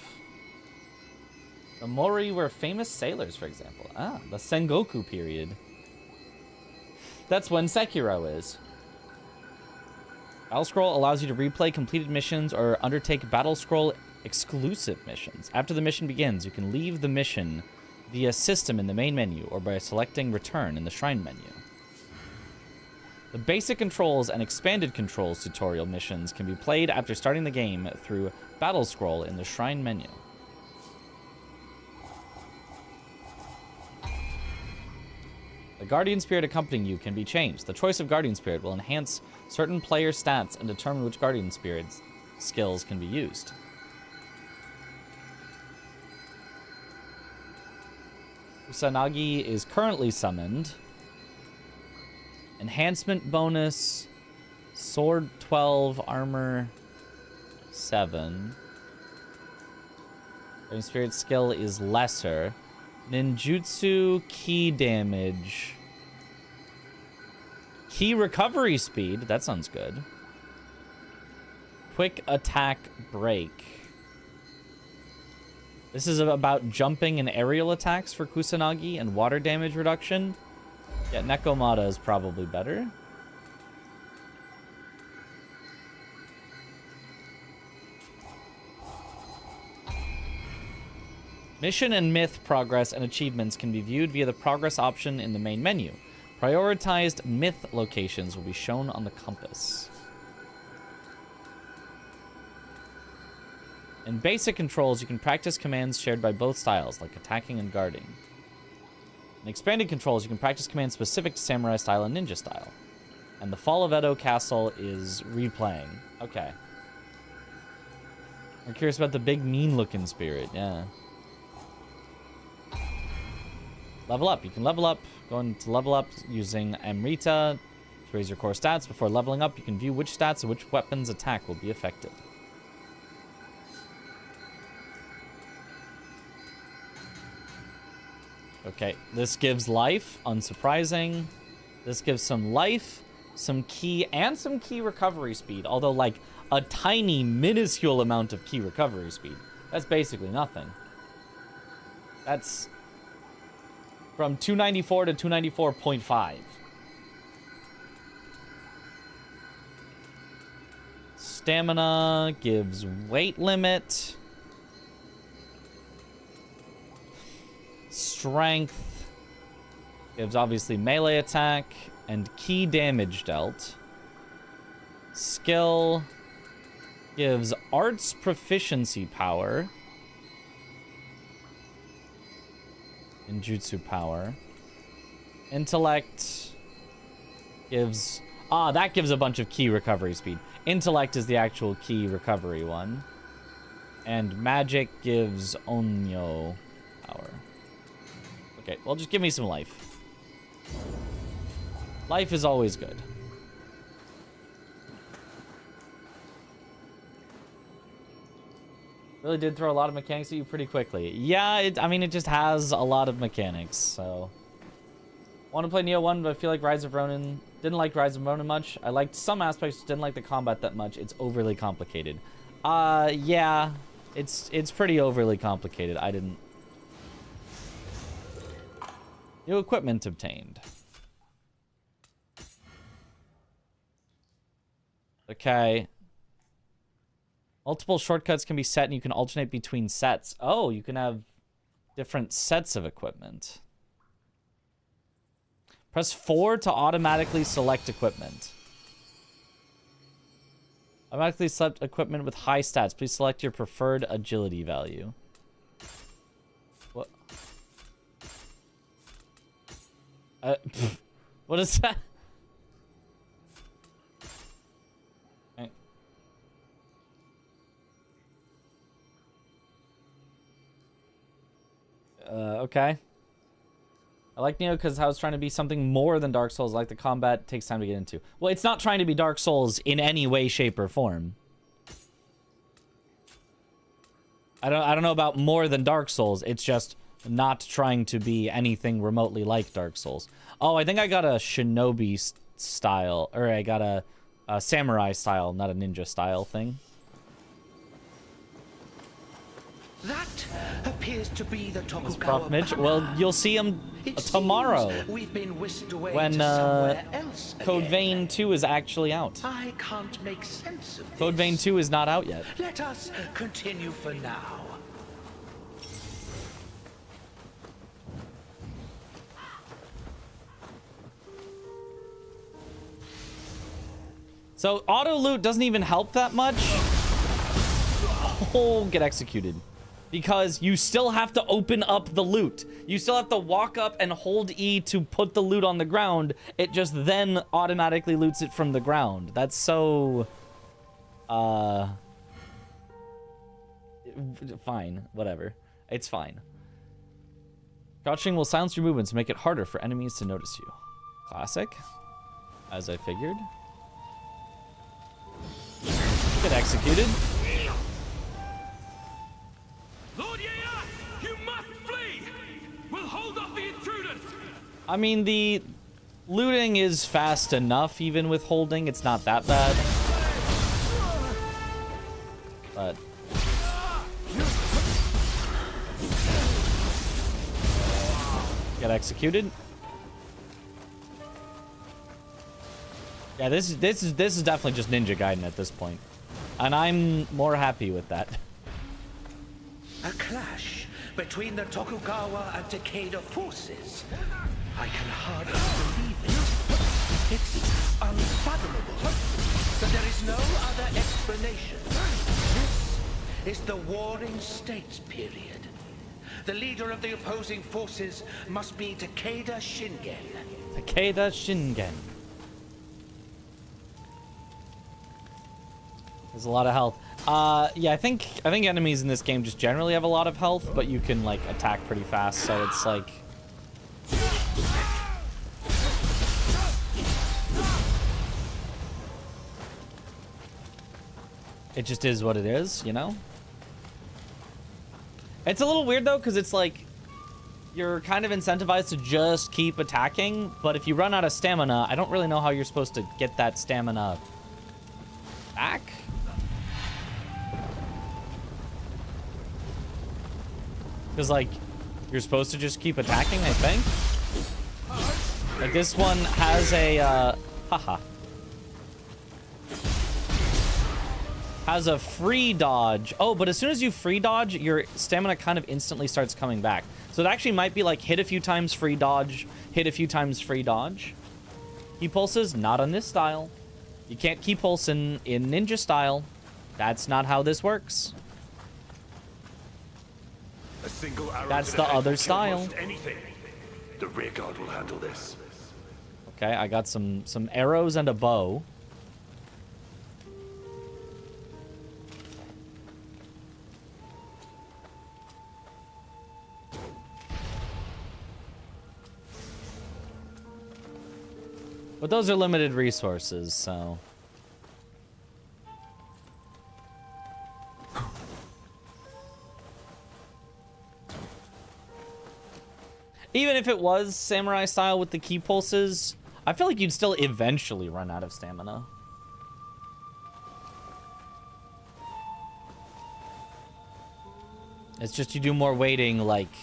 The Mori were famous sailors, for example. Ah, the Sengoku period. That's when Sekiro is. Battle Scroll allows you to replay completed missions or undertake Battle Scroll exclusive missions. After the mission begins, you can leave the mission via system in the main menu or by selecting return in the shrine menu. The basic controls and expanded controls tutorial missions can be played after starting the game through Battle Scroll in the shrine menu. The Guardian Spirit accompanying you can be changed. The choice of Guardian Spirit will enhance certain player stats and determine which Guardian Spirit's skills can be used. Kusanagi is currently summoned. Enhancement bonus, sword 12, armor 7. Guardian Spirit skill is lesser. Ninjutsu key damage. Key recovery speed, that sounds good. Quick attack break. This is about jumping and aerial attacks for Kusanagi and water damage reduction. Yeah, Nekomata is probably better. Mission and myth progress and achievements can be viewed via the progress option in the main menu. Prioritized myth locations will be shown on the compass. In basic controls, you can practice commands shared by both styles, like attacking and guarding. In expanded controls, you can practice commands specific to samurai style and ninja style. And the Fall of Edo Castle is replaying. Okay. We're curious about the big mean-looking spirit, yeah. Level up. You can level up. Going to level up using Amrita to raise your core stats. Before leveling up, you can view which stats and which weapons attack will be affected. Okay, this gives life, unsurprising. This gives some life, some key, and some key recovery speed. Although, like, a tiny, minuscule amount of key recovery speed. That's basically nothing. That's from 294 to 294.5. Stamina gives weight limit. Strength gives obviously melee attack and key damage dealt. Skill gives arts proficiency power. And jutsu power. Intellect gives... that gives a bunch of key recovery speed. Intellect is the actual key recovery one. And magic gives onyo power. Okay, well, just give me some life. Life is always good. Really did throw a lot of mechanics at you pretty quickly. Yeah, I mean, it just has a lot of mechanics, so... Want to play Nioh 1, but I feel like Rise of Ronin... Didn't like Rise of Ronin much. I liked some aspects, didn't like the combat that much. It's overly complicated. Yeah. It's pretty overly complicated. I didn't... New equipment obtained. Okay. Multiple shortcuts can be set and you can alternate between sets. Oh, you can have different sets of equipment. Press 4 to automatically select equipment. Automatically select equipment with high stats. Please select your preferred agility value. What? What is that? Okay. I like Nioh because how it's trying to be something more than Dark Souls. Like the combat takes time to get into. Well, it's not trying to be Dark Souls in any way, shape, or form. I don't know about more than Dark Souls. It's just not trying to be anything remotely like Dark Souls. Oh, I think I got a shinobi style, or I got a samurai style, not a ninja style thing. That appears to be the Prof. Tokugawa Mitch. banner. Well, you'll see him It tomorrow seems we've been whisked away when to somewhere else Code again. Vein 2 is actually out. I can't make sense of this. Code Vein 2 is not out yet. Let us continue for now. So auto loot doesn't even help that much. Oh, get executed. Because you still have to open up the loot. You still have to walk up and hold E to put the loot on the ground. It just then automatically loots it from the ground. That's so... Fine. Whatever. It's fine. Crouching will silence your movements and make it harder for enemies to notice you. Classic. As I figured. Get executed. Lord Nioh, you must flee! We'll hold off the intruders! I mean, the looting is fast enough, even with holding. It's not that bad. But... Get executed. Yeah, this is definitely just Ninja Gaiden at this point. And I'm more happy with that. A clash between the Tokugawa and Takeda forces. I can hardly believe it. It's unfathomable. But there is no other explanation. This is the Warring States period. The leader of the opposing forces must be Takeda Shingen. Takeda Shingen. There's a lot of health. Yeah, I think enemies in this game just generally have a lot of health, but you can like attack pretty fast, so it's like it just is what it is, you know? It's a little weird though, because it's like you're kind of incentivized to just keep attacking, but if you run out of stamina, I don't really know how you're supposed to get that stamina back. Because, like, you're supposed to just keep attacking, I think. Like, this one has a, haha. Has a free dodge. Oh, but as soon as you free dodge, your stamina kind of instantly starts coming back. So it actually might be like hit a few times, free dodge, hit a few times, free dodge. Key pulses, not on this style. You can't key pulse in ninja style. That's not how this works. A single arrow That's to the head will other kill style. most anything. The rear guard will handle this. Okay, I got some arrows and a bow. But those are limited resources, so... Even if it was samurai style with the key pulses, I feel like you'd still eventually run out of stamina. It's just you do more waiting, like...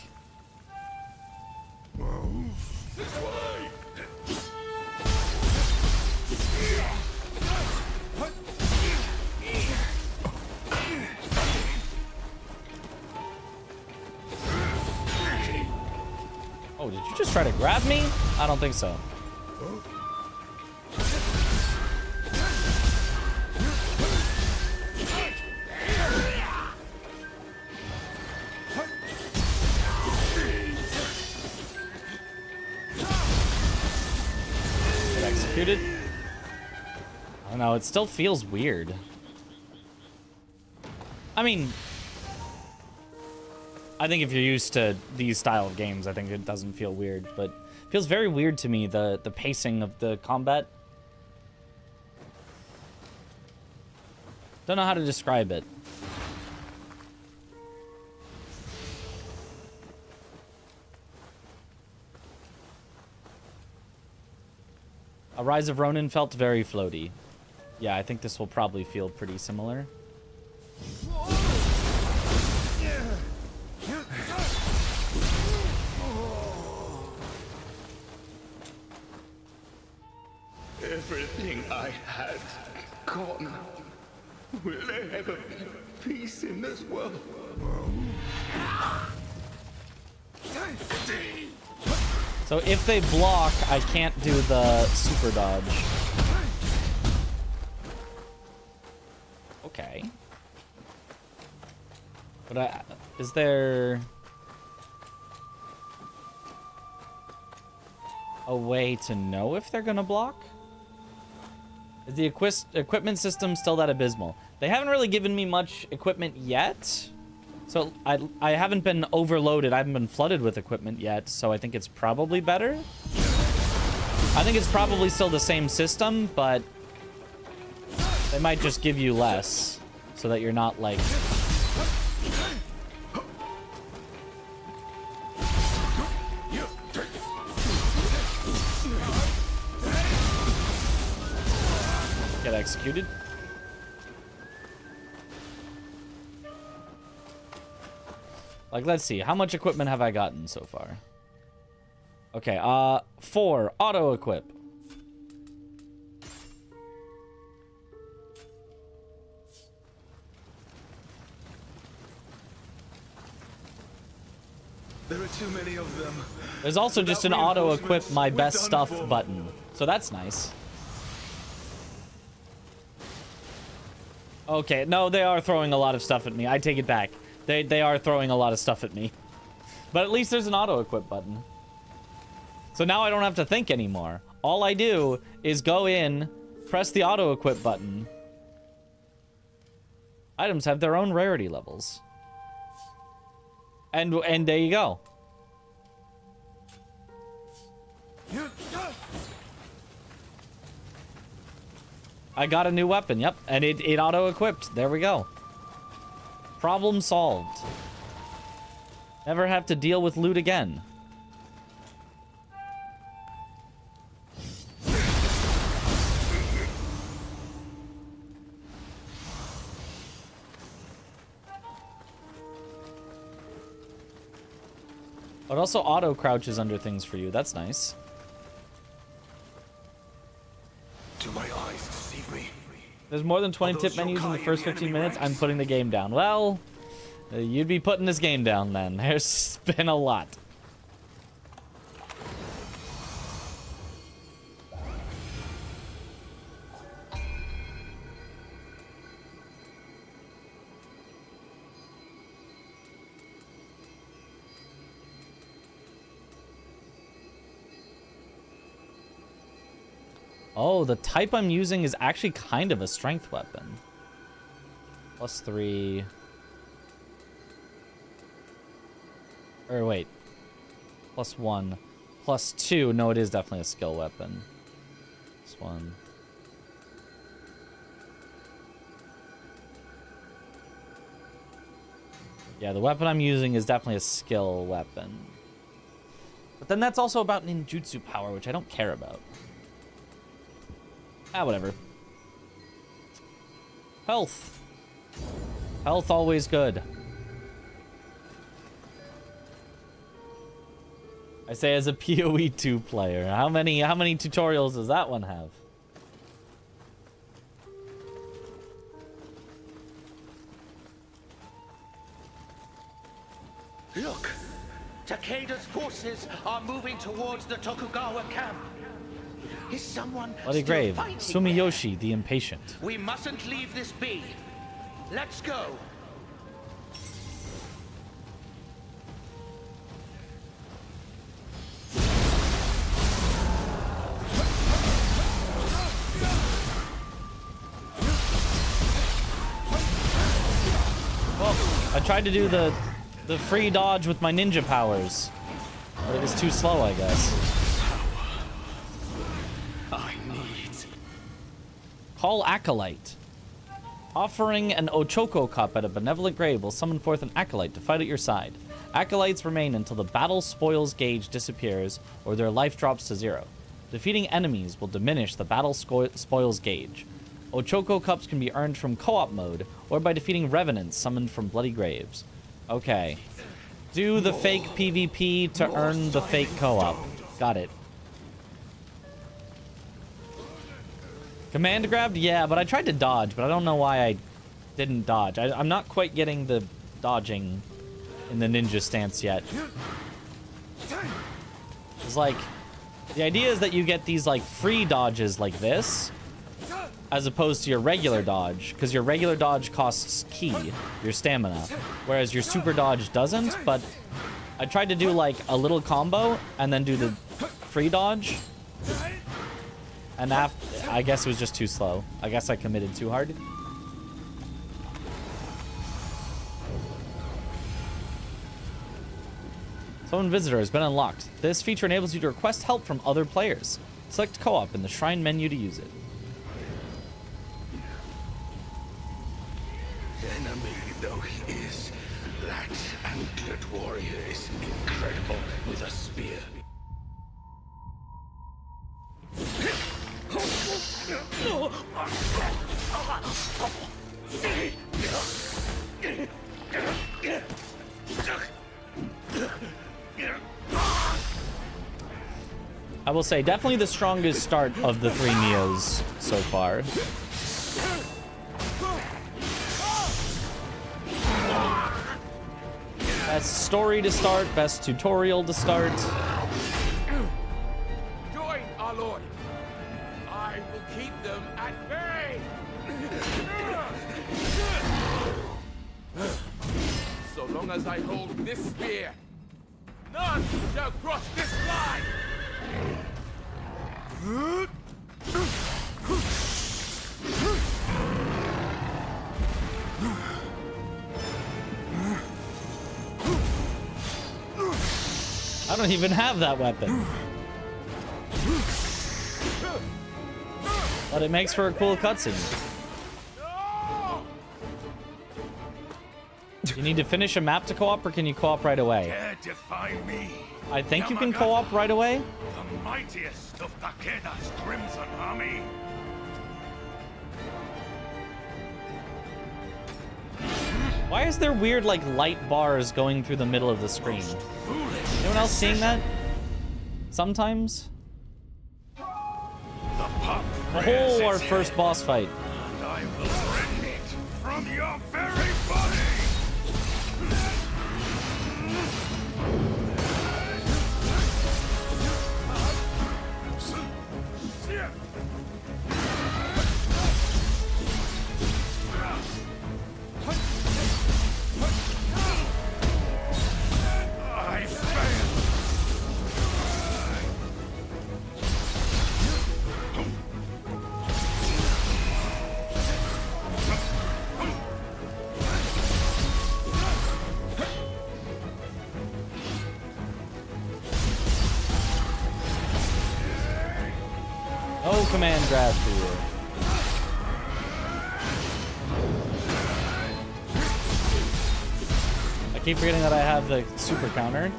you just try to grab me? I don't think so. Get executed. I don't know, it still feels weird. I mean, I think if you're used to these style of games, I think it doesn't feel weird, but it feels very weird to me, the pacing of the combat. Don't know how to describe it. A Rise of Ronin felt very floaty. Yeah, I think this will probably feel pretty similar. Everything I had gone. Will there ever be peace in this world? So if they block, I can't do the super dodge. Okay. But is there a way to know if they're gonna block? Is the equipment system still that abysmal? They haven't really given me much equipment yet. So I haven't been overloaded. I haven't been flooded with equipment yet. So I think it's probably better. I think it's probably still the same system, but they might just give you less so that you're not like... Get executed. Like, let's see. How much equipment have I gotten so far? Okay, 4. Auto-equip. There are too many of them. There's also just an auto-equip my best stuff button. So that's nice. Okay, no, they are throwing a lot of stuff at me. I take it back. They are throwing a lot of stuff at me. But at least there's an auto-equip button. So now I don't have to think anymore. All I do is go in, press the auto-equip button. Items have their own rarity levels. And there you go. I got a new weapon, yep. And it auto-equipped. There we go. Problem solved. Never have to deal with loot again. It also auto crouches under things for you. That's nice. Do my eyes deceive me? There's more than 20 tip menus in the first 15 minutes. I'm putting the game down. Well, you'd be putting this game down then. There's been a lot. Oh, the type I'm using is actually kind of a strength weapon. +3. Or wait. +1. +2. No, it is definitely a skill weapon. +1. Yeah, the weapon I'm using is definitely a skill weapon. But then that's also about ninjutsu power, which I don't care about. Ah, whatever. Health. Health always good. I say as a PoE 2 player. How many tutorials does that one have? Look, Takeda's forces are moving towards the Tokugawa camp. Is someone Bloody still Grave. fighting Sumiyoshi, the Impatient. there? We mustn't leave this be. Let's go. Well, I tried to do the free dodge with my ninja powers, but it was too slow, I guess. I need. Call Acolyte. Offering an Ochoko cup at a benevolent grave will summon forth an Acolyte to fight at your side. Acolytes remain until the battle spoils gauge disappears or their life drops to 0. Defeating enemies will diminish the battle spoils gauge. Ochoko cups can be earned from co-op mode or by defeating revenants summoned from bloody graves. Okay. Do the fake PvP to earn the fake co-op. Got it. Command grabbed? Yeah, but I tried to dodge, but I don't know why I didn't dodge. I'm not quite getting the dodging in the ninja stance yet. It's like, the idea is that you get these like free dodges like this, as opposed to your regular dodge, because your regular dodge costs ki, your stamina, whereas your super dodge doesn't. But I tried to do like a little combo and then do the free dodge, and after, I guess it was just too slow. I guess I committed too hard. Summon Visitor has been unlocked. This feature enables you to request help from other players. Select co-op in the Shrine menu to use it. Enemy though he is, that anklet warrior is incredible with a spear. I will say, definitely the strongest start of the 3 Niohs so far. Best story to start, best tutorial to start. Join our Lord. I will keep them at bay. So long as I hold this spear, none shall cross this line. I don't even have that weapon. But it makes for a cool cutscene. You need to finish a map to co-op, or can you co-op right away? Dare defy me. I think you can co-op right away. The mightiest of Takeda's Crimson Army. Why is there weird, like, light bars going through the middle of the screen? Anyone else seeing that? Sometimes? Oh, our first boss fight. And I will rend it from your very body. I failed. No command grab for you. I keep forgetting that I have the super counter.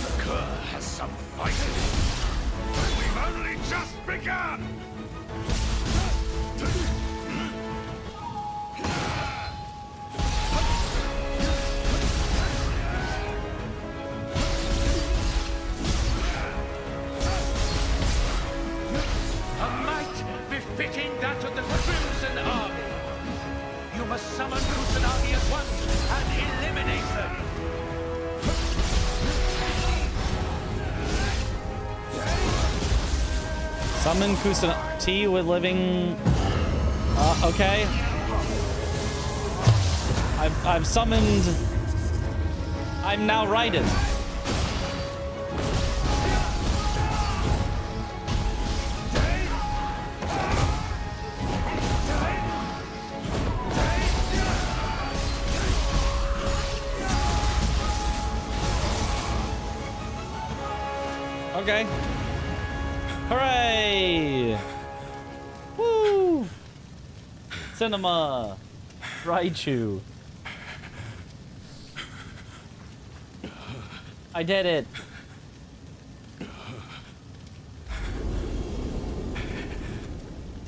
The Cur has some fighting. But we've only just begun. A might befitting that of the Crimson Army. You must summon Kusanagi at once and Summon Kusanagi with living... okay. I've summoned... I'm now Raiden. Okay. Hooray! Woo! Cinema! Raichu. I did it!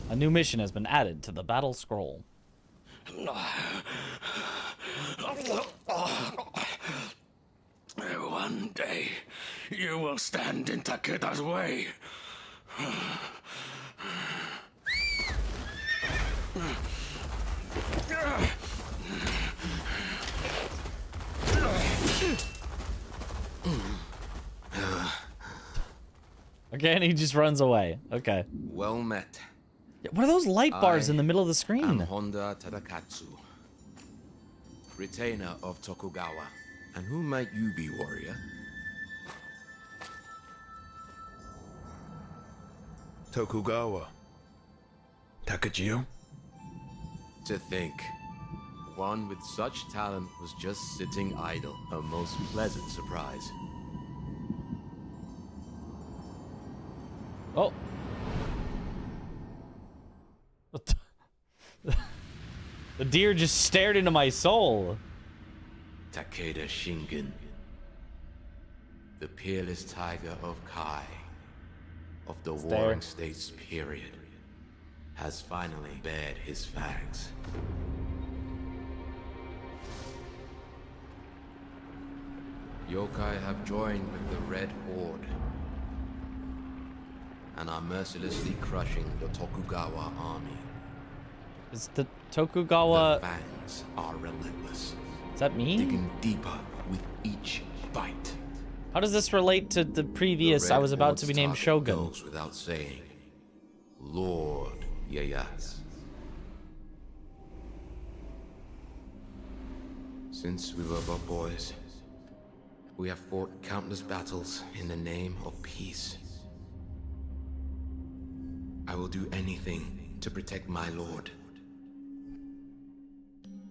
A new mission has been added to the battle scroll. One day, you will stand in Takeda's way. Okay, and he just runs away. Okay. Well met. What are those light bars in the middle of the screen? I'm Honda Tadakatsu, retainer of Tokugawa. And who might you be, warrior? Tokugawa. Takajio? To think, one with such talent was just sitting idle. A most pleasant surprise. Oh. The deer just stared into my soul. Takeda Shingen, the peerless tiger of Kai, of the Warring States period, has finally bared his fangs. Yokai have joined with the Red Horde and are mercilessly crushing the Tokugawa army. Is the Tokugawa... The fangs are relentless. Is that me? Digging deeper with each bite. How does this relate to the previous I was about to be named Shogun? Goes without saying, Lord Ieyasu. Since we were but boys, we have fought countless battles in the name of peace. I will do anything to protect my lord.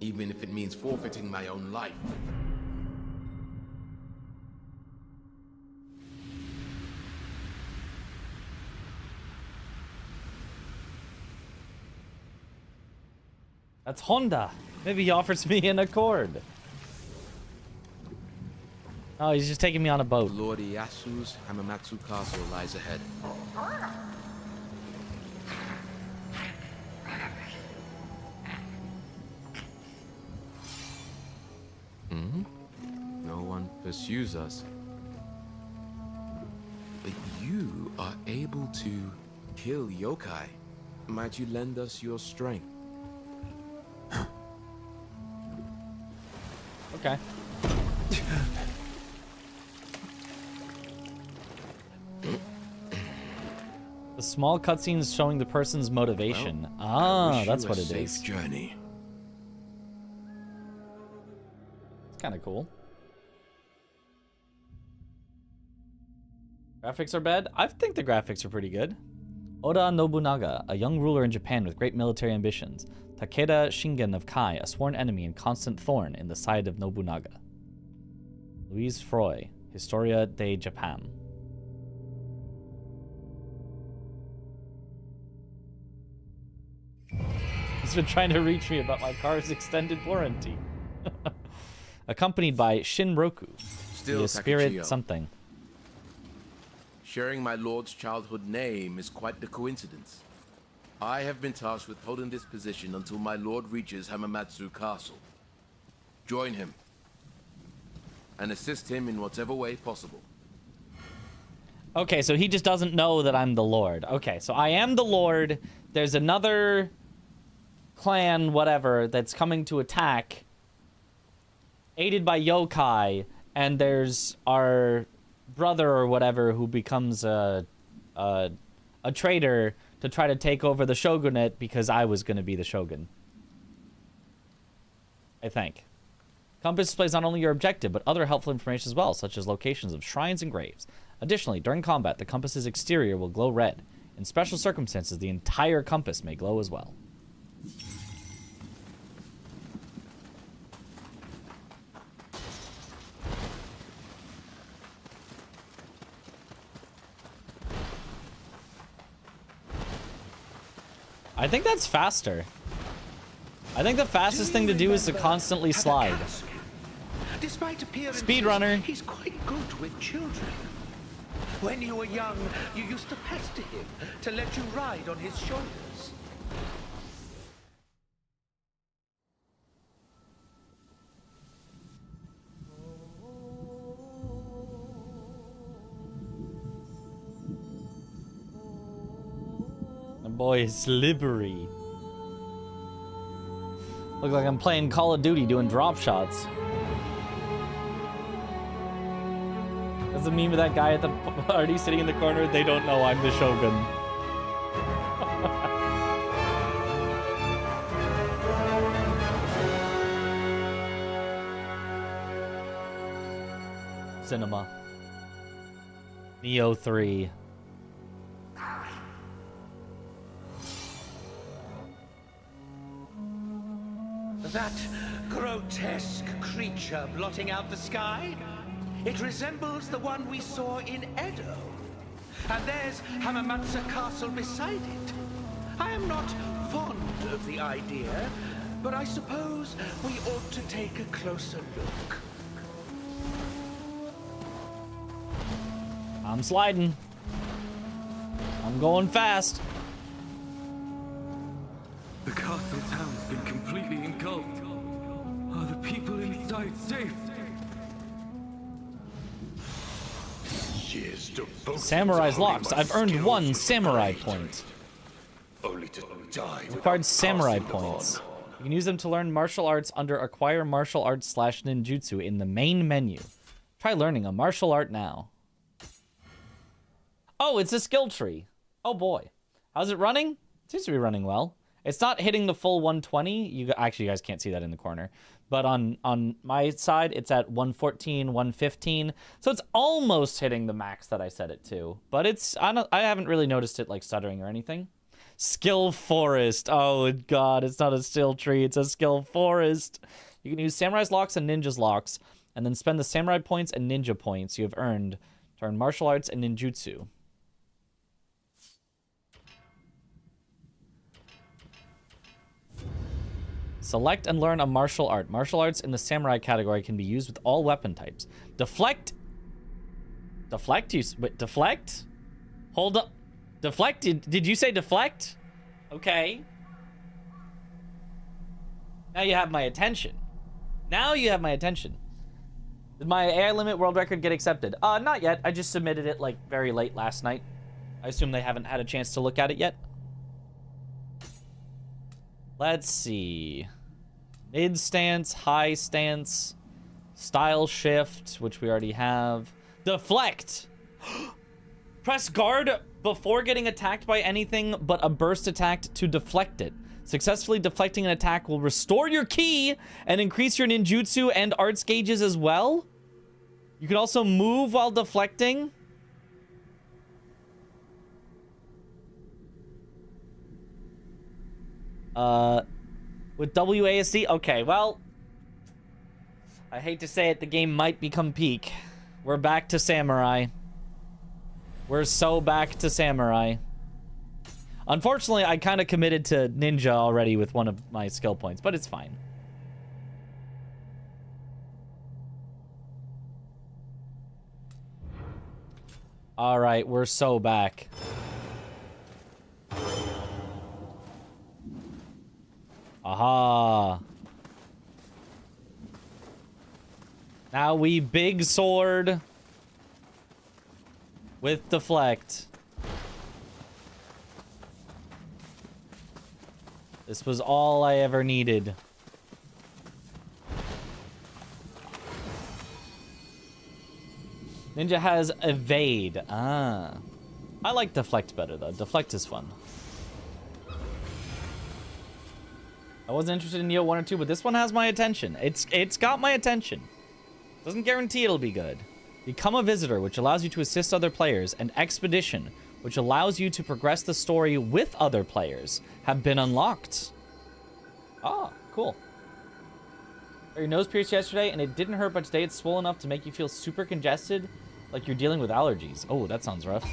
Even if it means forfeiting my own life. That's Honda. Maybe he offers me an accord. Oh, he's just taking me on a boat. Lord Ieyasu's Hamamatsu Castle lies ahead. No one pursues us. But you are able to kill yokai. Might you lend us your strength? Okay. The small cutscenes showing the person's motivation. Well, that's what it safe is. Journey. It's kind of cool. Graphics are bad? I think the graphics are pretty good. Oda Nobunaga, a young ruler in Japan with great military ambitions. Takeda Shingen of Kai, a sworn enemy and constant thorn in the side of Nobunaga. Louise Froy, Historia de Japan. He's been trying to reach me about my car's extended warranty. Accompanied by Shinroku, Still the spirit Takachio. something. Sharing my lord's childhood name is quite the coincidence. I have been tasked with holding this position until my lord reaches Hamamatsu Castle. Join him, and assist him in whatever way possible. Okay, so he just doesn't know that I'm the Lord. Okay, so I am the Lord. There's another clan, whatever, that's coming to attack, aided by yokai, and there's our brother or whatever who becomes a a traitor to try to take over the shogunate because I was going to be the shogun. I think. Compass displays not only your objective, but other helpful information as well, such as locations of shrines and graves. Additionally, during combat, the compass's exterior will glow red. In special circumstances, the entire compass may glow as well. I think that's faster. I think the fastest thing to do is to constantly slide. Despite appearances, Speedrunner. He's quite good with children. When you were young, you used to pester him to let you ride on his shoulders. The boy is slippery. Look like I'm playing Call of Duty doing drop shots. That's the meme of that guy at the party sitting in the corner. They don't know I'm the Shogun. Cinema. Nioh 3. That grotesque creature blotting out the sky? It resembles the one we saw in Edo. And there's Hamamatsu Castle beside it. I am not fond of the idea, but I suppose we ought to take a closer look. I'm sliding. I'm going fast. The castle town's been completely engulfed. Are the people inside safe? Samurai's locks. I've earned 1 samurai point. Only to die. Required samurai points. You can use them to learn martial arts under acquire martial arts / ninjutsu in the main menu. Try learning a martial art now. Oh, it's a skill tree. Oh boy. How's it running? It seems to be running well. It's not hitting the full 120. You guys can't see that in the corner. But on my side, it's at 114, 115. So it's almost hitting the max that I set it to. But I haven't really noticed it like stuttering or anything. Skill forest. Oh god, it's not a skill tree, it's a skill forest. You can use Samurai's locks and Ninja's locks, and then spend the samurai points and ninja points you have earned to earn martial arts and ninjutsu. Select and learn a martial art. Martial arts in the samurai category can be used with all weapon types. Deflect? Deflect? Wait, deflect? Hold up. Deflect? Did you say deflect? Okay. Now you have my attention. Now you have my attention. Did my AI limit world record get accepted? Not yet. I just submitted it like very late last night. I assume they haven't had a chance to look at it yet. Let's see. Mid stance, high stance, style shift, which we already have. Deflect. Press guard before getting attacked by anything but a burst attack to deflect it. Successfully deflecting an attack will restore your ki and increase your ninjutsu and arts gauges as well. You can also move while deflecting. With WASD? Okay, well, I hate to say it, the game might become peak. We're back to samurai. We're so back to samurai. Unfortunately, I kind of committed to ninja already with one of my skill points, but it's fine. All right, we're so back. Aha. Now we big sword with deflect. This was all I ever needed. Ninja has evade. Ah. I like deflect better though. Deflect is fun. I wasn't interested in Nioh 1 or 2, but this one has my attention. It's got my attention. Doesn't guarantee it'll be good. Become a visitor, which allows you to assist other players, and expedition, which allows you to progress the story with other players, have been unlocked. Ah, cool. Your nose pierced yesterday, and it didn't hurt, but today it's swollen enough to make you feel super congested, like you're dealing with allergies. Oh, that sounds rough.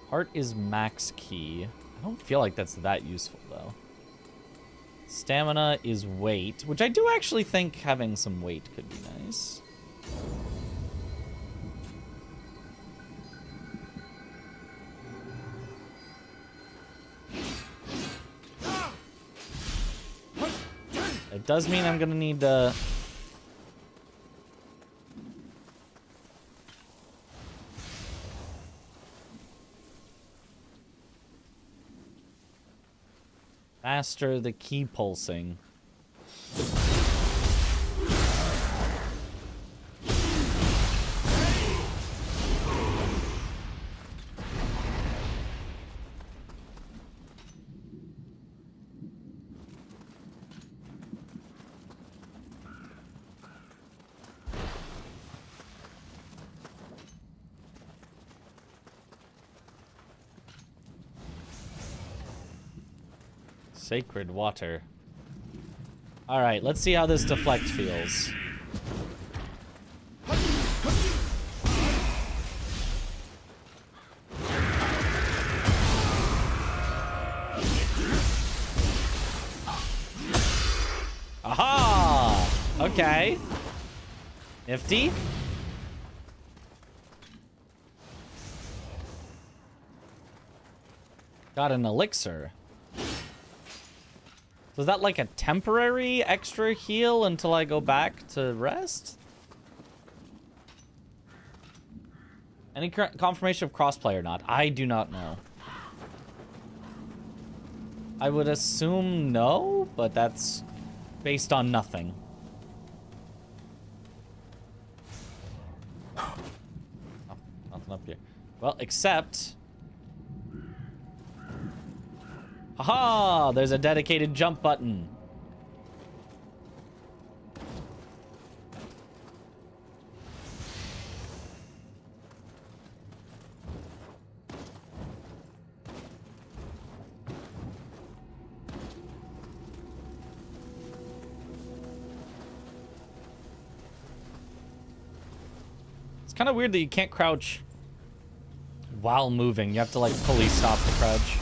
Heart is max key. I don't feel like that's that useful, though. Stamina is weight, which I do actually think having some weight could be nice. It does mean I'm gonna need to... Master the key pulsing. Sacred water. All right, let's see how this deflect feels. Aha! Okay. Nifty. Got an elixir. So is that like a temporary extra heal until I go back to rest? Any confirmation of crossplay or not? I do not know. I would assume no, but that's based on nothing. Oh, nothing up here. Well, except... Haha! There's a dedicated jump button. It's kind of weird that you can't crouch while moving. You have to like fully stop the crouch.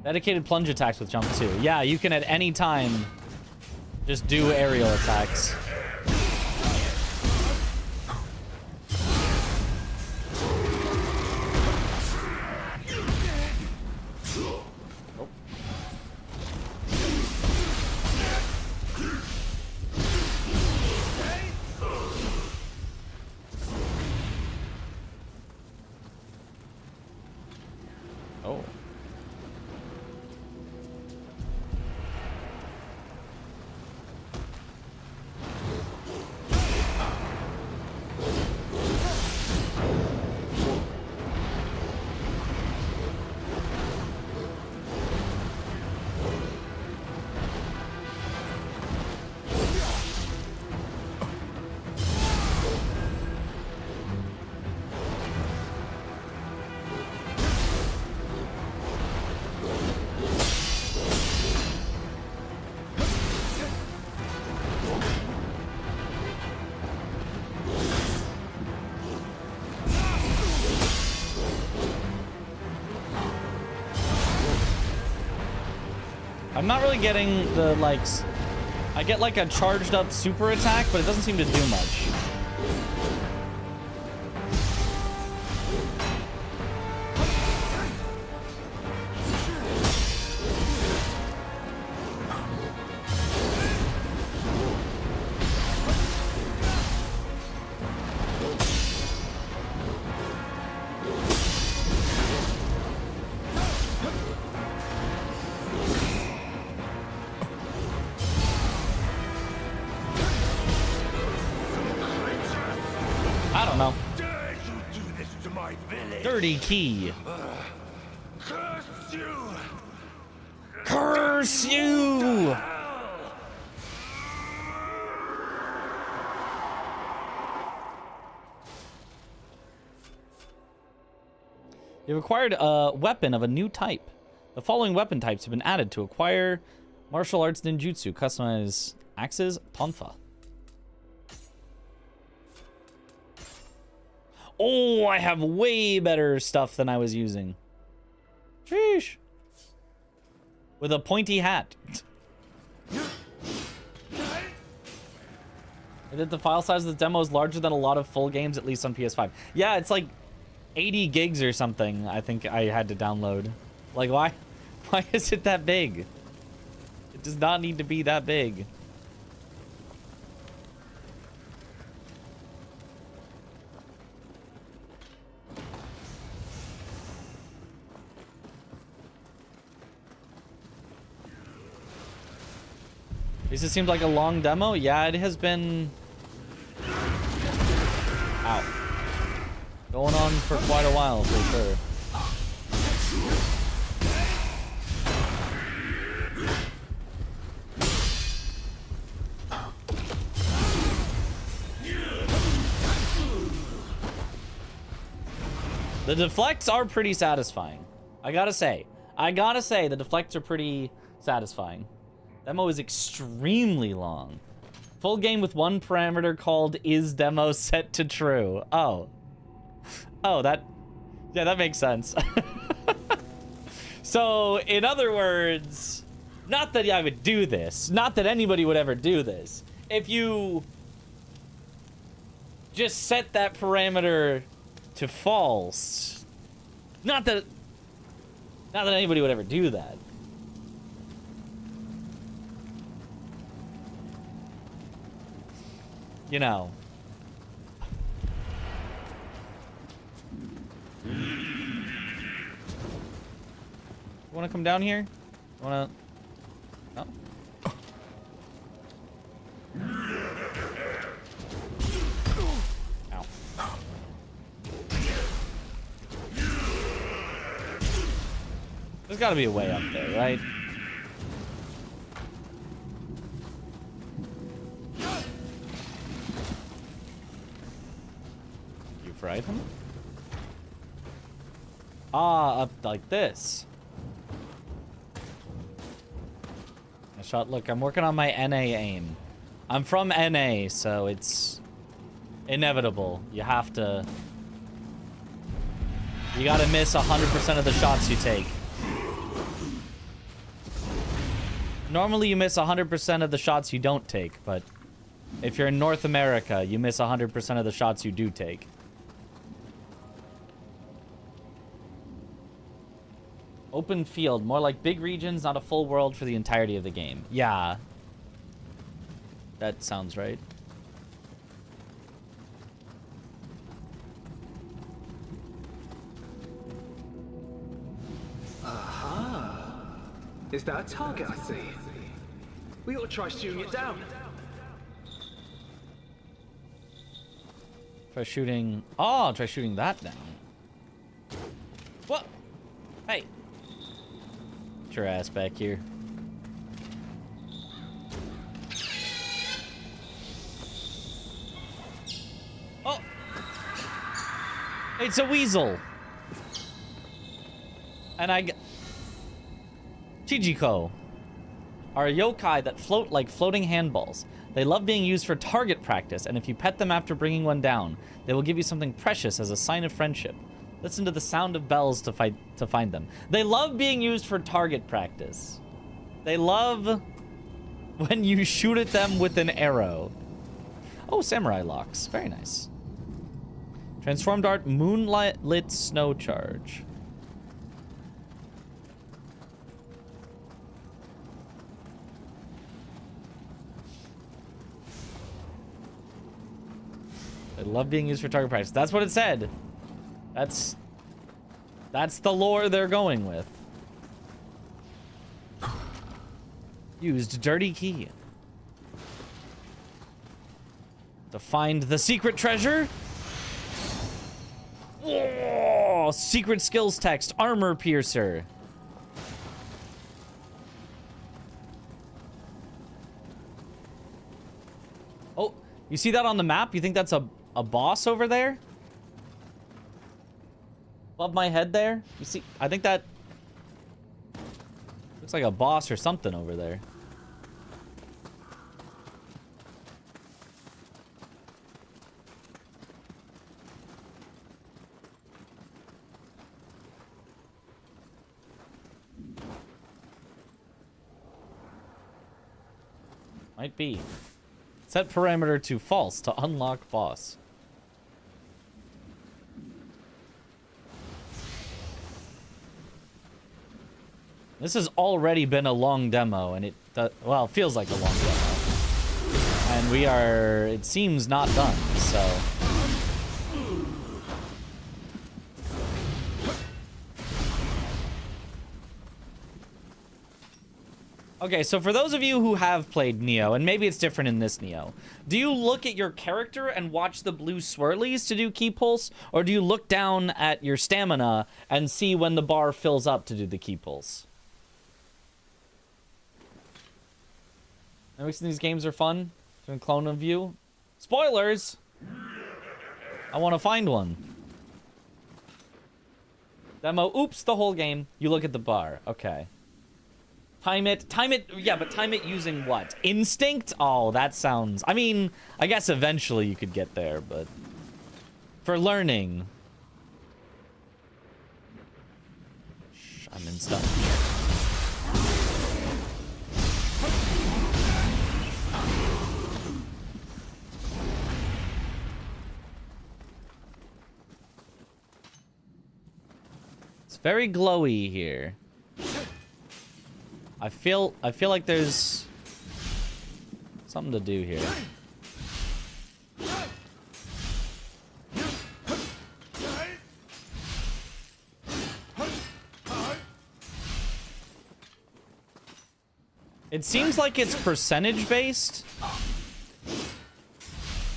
Dedicated plunge attacks with jump too. Yeah, you can at any time just do aerial attacks. I'm not really getting the, like... I get, like, a charged up super attack, but it doesn't seem to do much. demo. Dare you do this to my village? Dirty key. Curse you! Curse you! You've acquired a weapon of a new type. The following weapon types have been added to acquire martial arts ninjutsu. Customize axes, tonfa. Oh, I have way better stuff than I was using. Sheesh. With a pointy hat. And that the file size of the demo is larger than a lot of full games, at least on PS5. Yeah, it's like 80 gigs or something, I think I had to download. Like, why is it that big? It does not need to be that big. This seems like a long demo. Yeah, it has been... Ow. Going on for quite a while, for sure. The deflects are pretty satisfying. I gotta say, the deflects are pretty satisfying. Demo is extremely long. Full game with one parameter called is demo set to true. Oh, that makes sense. So, in other words, not that I would do this, not that anybody would ever do this. If you just set that parameter to false, not that anybody would ever do that. You know. You want to come down here? You want to... Oh. Ow. There's got to be a way up there, right? Right him? Ah, up like this. I shot. Look, I'm working on my NA aim. I'm from NA, so it's inevitable. You have to. You gotta miss 100% of the shots you take. Normally, you miss 100% of the shots you don't take, but if you're in North America, you miss 100% of the shots you do take. Open field, more like big regions, not a full world for the entirety of the game. Yeah. That sounds right. Aha. Is that a target I see? We ought to try shooting it down. Try shooting... Oh, try shooting that down. What? Hey. Get your ass back here. Oh! It's a weasel! And Chijiko are yokai that float like floating handballs. They love being used for target practice, and if you pet them after bringing one down, they will give you something precious as a sign of friendship. Listen to the sound of bells to find them. They love being used for target practice. They love when you shoot at them with an arrow. Oh, samurai locks. Very nice. Transformed art, moonlight lit snow charge. They love being used for target practice. That's what it said. That's the lore they're going with. Used dirty key. To find the secret treasure. Oh, secret skills text. Armor piercer. Oh, you see that on the map? You think that's a boss over there? Above my head there? You see? I think that looks like a boss or something over there. Might be. Set parameter to false to unlock boss. This has already been a long demo, and it, well, feels like a long demo. And we are, it seems, not done, so. Okay, so for those of you who have played Nioh, and maybe it's different in this Nioh, do you look at your character and watch the blue swirlies to do key pulse, or do you look down at your stamina and see when the bar fills up to do the key pulse? Noticing these games are fun? Doing Clone of You? Spoilers! I want to find one. Demo, oops, the whole game. You look at the bar. Okay. Time it, yeah, but time it using what? Instinct? Oh, that sounds... I mean, I guess eventually you could get there, but... For learning... Shh, I'm in stuff. It's very glowy here. I feel like there's something to do here. It seems like it's percentage based.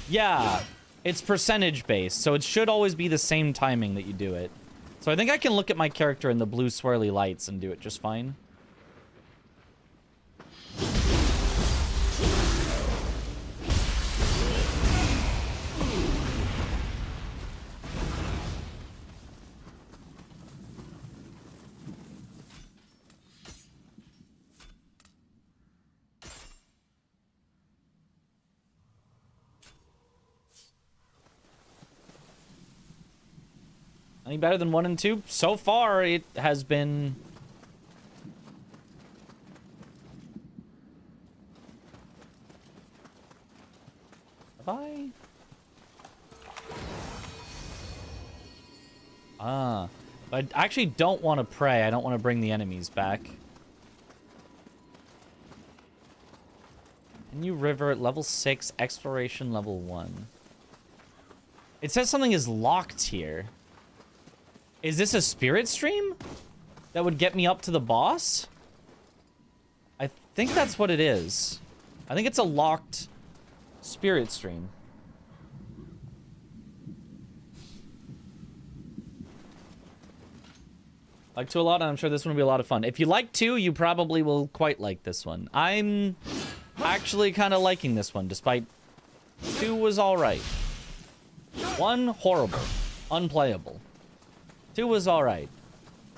Yeah, it's percentage based, so it should always be the same timing that you do it. So I think I can look at my character in the blue swirly lights and do it just fine. Any better than 1 and 2? So far, it has been... Have I? Ah. But I actually don't want to pray. I don't want to bring the enemies back. New river, level 6, exploration level 1. It says something is locked here. Is this a spirit stream that would get me up to the boss? I think that's what it is. I think it's a locked spirit stream. Like 2 a lot, and I'm sure this one will be a lot of fun. If you like 2, you probably will quite like this one. I'm actually kind of liking this one, despite 2 was alright. 1, horrible. Unplayable. 2 was alright.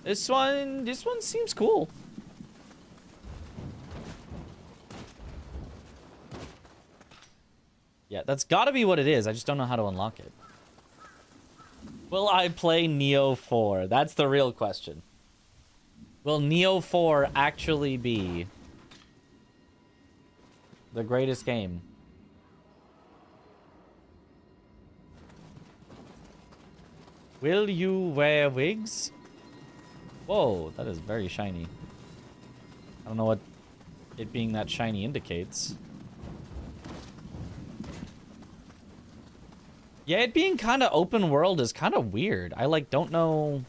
This one seems cool. Yeah, that's gotta be what it is. I just don't know how to unlock it. Will I play Nioh 4? That's the real question. Will Nioh 4 actually be the greatest game? Will you wear wigs? Whoa, that is very shiny. I don't know what it being that shiny indicates. Yeah, it being kind of open world is kind of weird. I, like, don't know...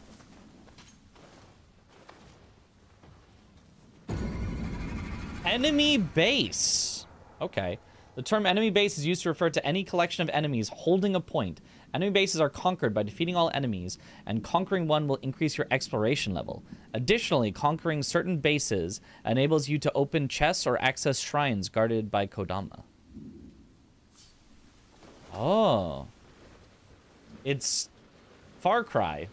Enemy base. Okay. The term enemy base is used to refer to any collection of enemies holding a point. Enemy bases are conquered by defeating all enemies, and conquering one will increase your exploration level. Additionally, conquering certain bases enables you to open chests or access shrines guarded by Kodama. Oh. It's Far Cry.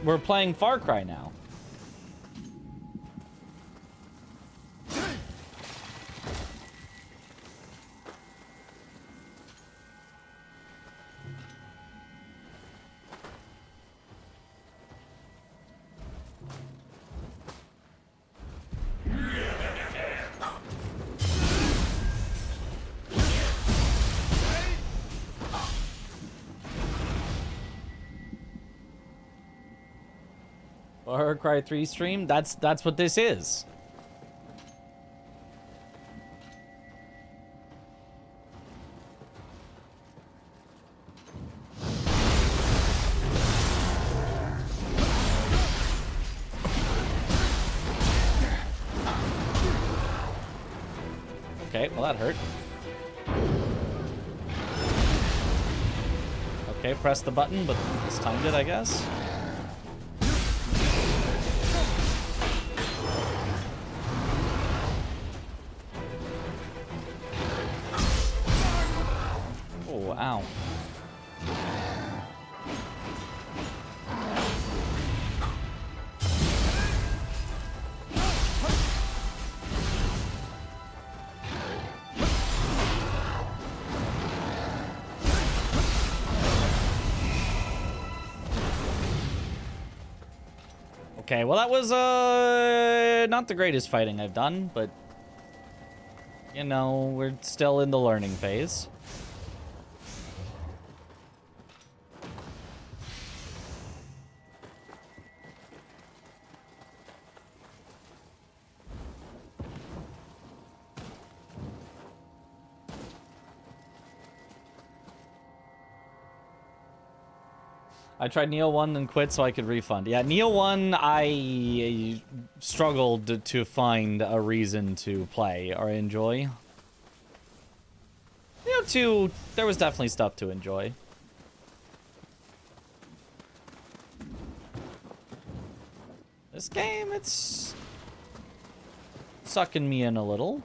We're playing Far Cry now. Far Cry 3 stream? That's what this is. Okay, well that hurt. Okay, press the button, but this timed it, I guess. Oh, ow. Okay, well that was not the greatest fighting I've done, but you know, we're still in the learning phase. I tried Nioh 1 and quit so I could refund. Yeah, Nioh 1, I struggled to find a reason to play or enjoy. Nioh 2, there was definitely stuff to enjoy. This game, it's sucking me in a little.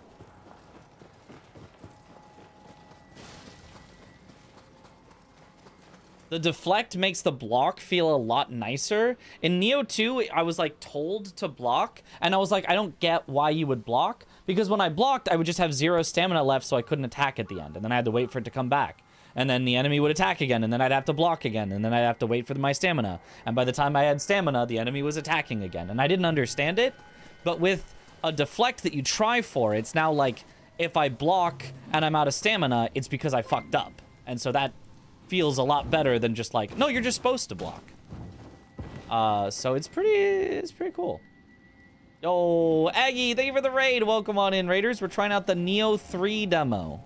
The deflect makes the block feel a lot nicer. In Nioh 2, I was like told to block, and I was like, I don't get why you would block, because when I blocked, I would just have 0 stamina left, so I couldn't attack at the end, and then I had to wait for it to come back. And then the enemy would attack again, and then I'd have to block again, and then I'd have to wait for my stamina. And by the time I had stamina, the enemy was attacking again, and I didn't understand it. But with a deflect that you try for, it's now like, if I block and I'm out of stamina, it's because I fucked up. And so that feels a lot better than just like, no, you're just supposed to block. So it's pretty cool. Yo, Aggie, thank you for the raid. Welcome on in, Raiders. We're trying out the Nioh 3 demo.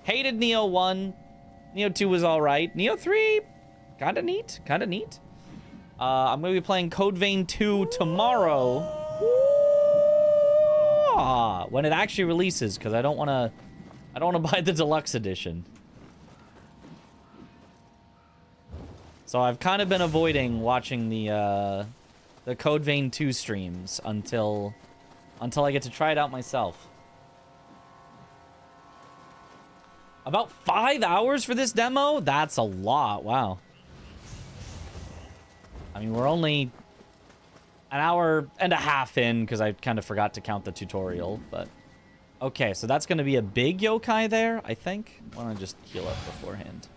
Hated Nioh 1. Nioh 2 was all right. Nioh 3, kind of neat. I'm going to be playing Code Vein 2 tomorrow. When it actually releases, because I don't want to buy the deluxe edition. So I've kind of been avoiding watching the Code Vein 2 streams until I get to try it out myself. About 5 hours for this demo? That's a lot. Wow. I mean, we're only an hour and a half in because I kind of forgot to count the tutorial, but okay, so that's going to be a big yokai there, I think. Why don't I just heal up beforehand?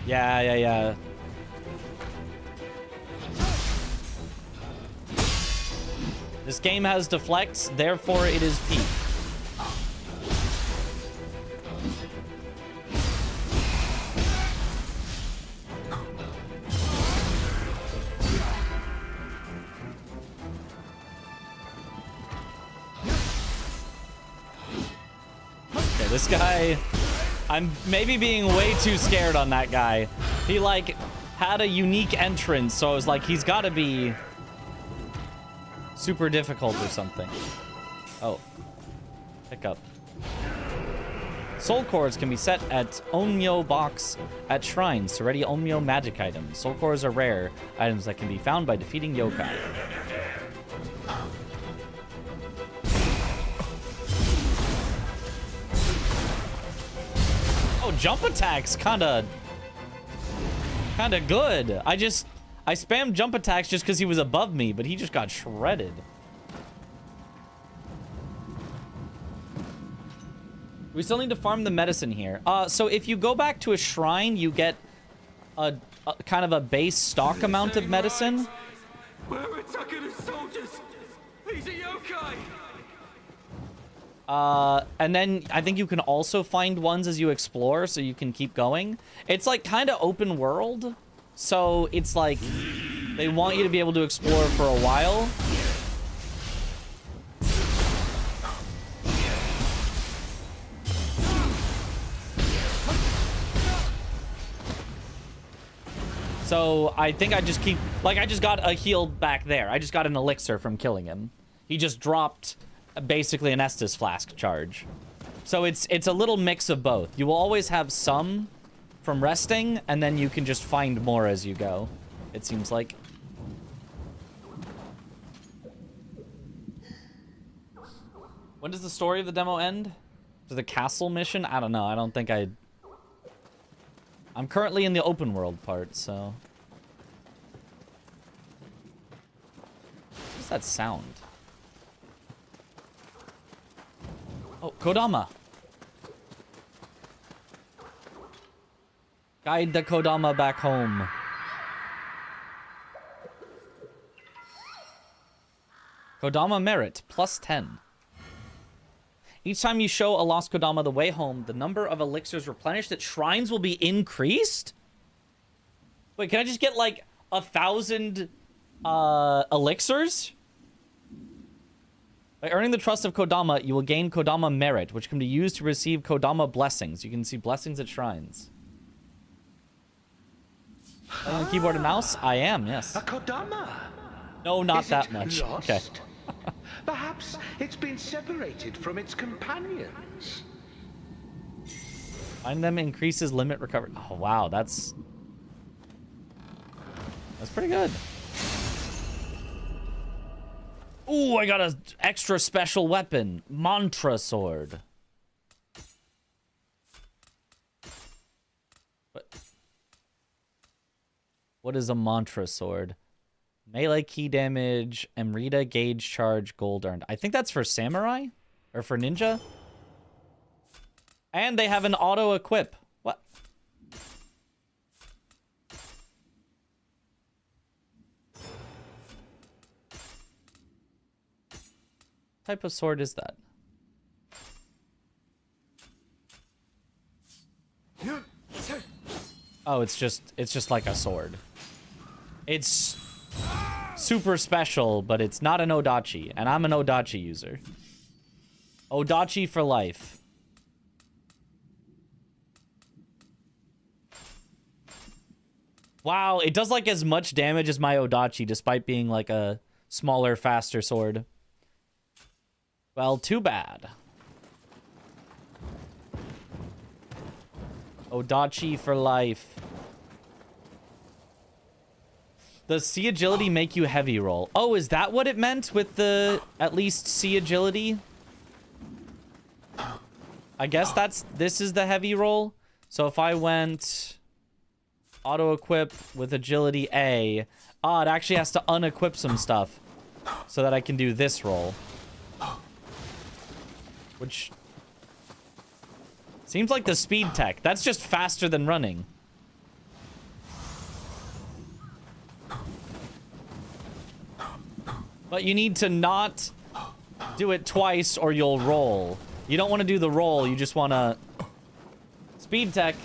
Yeah. This game has deflects, therefore it is peak. Okay, this guy I'm maybe being way too scared on that guy. He, like, had a unique entrance, so I was like, he's gotta be super difficult or something. Oh. Pick up. Soul cores can be set at Onmyo box at shrines to ready Onmyo magic items. Soul cores are rare items that can be found by defeating yokai. Oh, jump attacks kinda good. I spammed jump attacks just because he was above me, but he just got shredded. We still need to farm the medicine here. So if you go back to a shrine, you get a kind of a base stock amount of medicine. We're attacking his soldiers. He's a yokai. And then I think you can also find ones as you explore, so you can keep going. It's like kind of open world, so it's like they want you to be able to explore for a while. So I think I just keep, like, I just got a heal back there. I just got an elixir from killing him. He just dropped basically an Estus flask charge. So it's a little mix of both. You will always have some from resting, and then you can just find more as you go, it seems like. When does the story of the demo end? To the castle mission? I don't know. I don't think I'm currently in the open world part, so... What's that sound? Oh, Kodama! Guide the Kodama back home. Kodama merit, plus 10. Each time you show a lost Kodama the way home, the number of elixirs replenished at shrines will be increased? Wait, can I just get, like, 1,000 elixirs? By earning the trust of Kodama, you will gain Kodama merit, which can be used to receive Kodama blessings. You can see blessings at shrines. On keyboard and mouse? I am, yes. A Kodama? No, not Is that it much. Lost? Okay. Perhaps it's been separated from its companions. Find them increases limit recovery. Oh, wow, that's pretty good. Ooh, I got an extra special weapon. Mantra sword. What is a mantra sword? Melee key damage, Amrita gauge charge, gold earned. I think that's for samurai? Or for ninja? And they have an auto equip. What? Type of sword is that? Oh, it's just like a sword. It's super special, but it's not an Odachi, and I'm an Odachi user. Odachi for life. Wow, it does like as much damage as my Odachi, despite being like a smaller, faster sword. Well, too bad. Odachi for life. Does C agility make you heavy roll? Oh, is that what it meant with the at least C agility? I guess this is the heavy roll. So if I went auto equip with agility A, it actually has to unequip some stuff so that I can do this roll. Which seems like the speed tech. That's just faster than running. But you need to not do it twice or you'll roll. You don't want to do the roll, you just want to... Speed tech.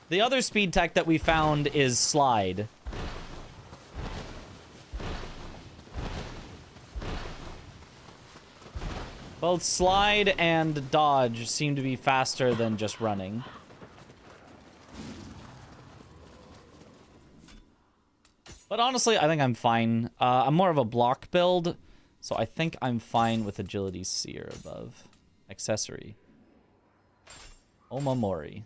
The other speed tech that we found is slide. Both slide and dodge seem to be faster than just running. But honestly, I think I'm fine. I'm more of a block build, so I think I'm fine with agility C or above. Accessory. Omamori.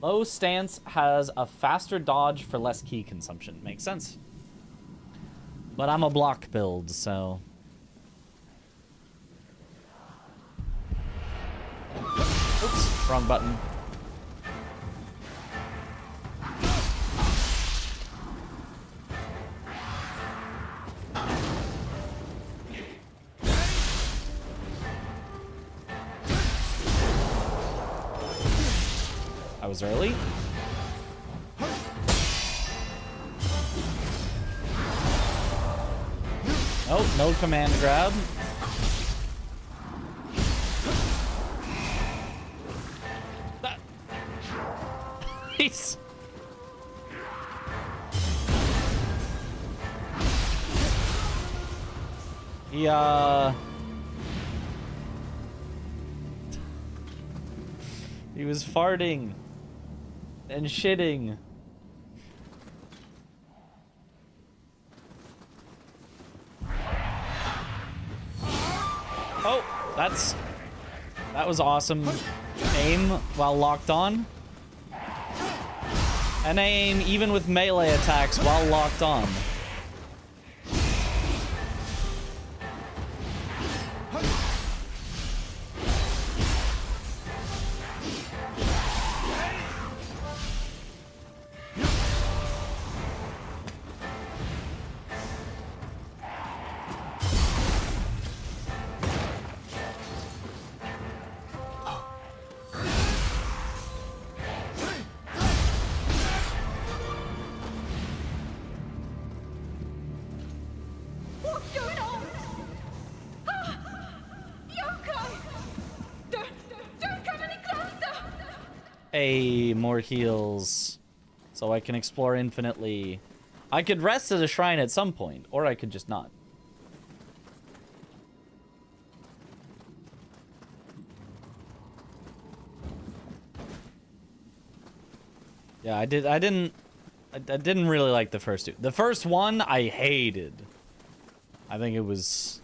Low stance has a faster dodge for less key consumption. Makes sense. But I'm a block build, so... Oops, wrong button. I was early. Oh, no command grab. Nice. He was farting and shitting. Oh, that was awesome. Aim while locked on. And aim even with melee attacks while locked on. Hey, more heals. So I can explore infinitely. I could rest at a shrine at some point, or I could just not. Yeah, I didn't really like the first two. The first one I hated. I think it was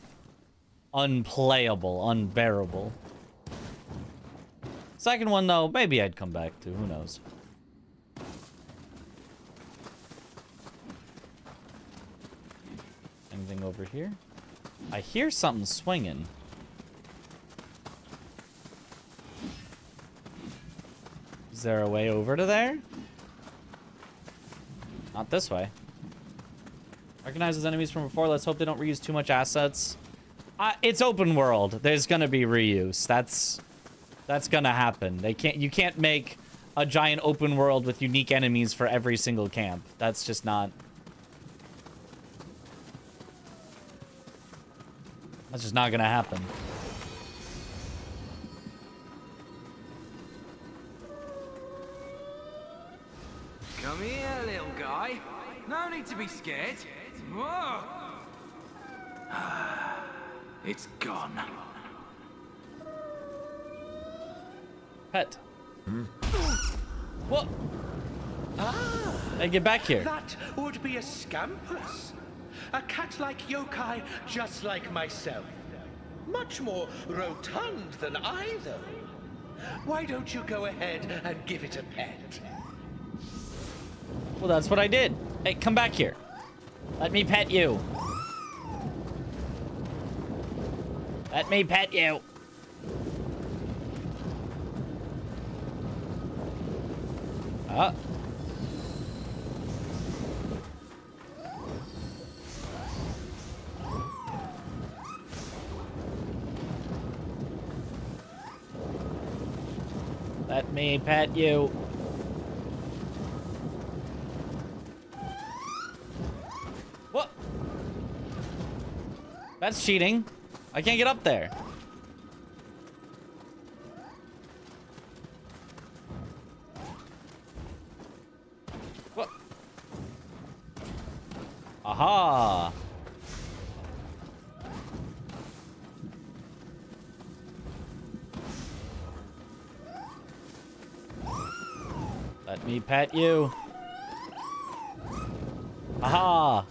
unplayable, unbearable. Second one, though, maybe I'd come back to. Who knows? Anything over here? I hear something swinging. Is there a way over to there? Not this way. Recognizes enemies from before. Let's hope they don't reuse too much assets. It's open world. There's gonna be reuse. That's gonna happen. You can't make a giant open world with unique enemies for every single camp. That's just not... That's just not gonna happen. Come here, little guy. No need to be scared. Whoa. It's gone. Pet. What? Hey, get back here. That would be a scampus. A cat-like yokai just like myself. Much more rotund than I, though. Why don't you go ahead and give it a pet? Well, that's what I did. Hey, come back here. Let me pet you. Let me pet you. Let me pet you. What? That's cheating. I can't get up there. Aha! Let me pet you. Aha!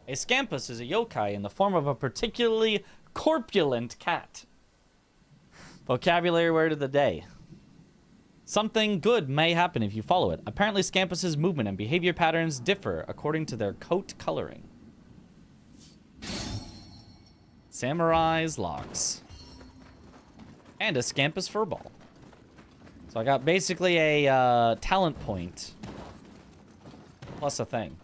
A scampus is a yokai in the form of a particularly corpulent cat. Vocabulary word of the day. Something good may happen if you follow it. Apparently, Scampus's movement and behavior patterns differ according to their coat coloring. Samurai's locks. And a Scampus furball. So I got basically a talent point. Plus a thing.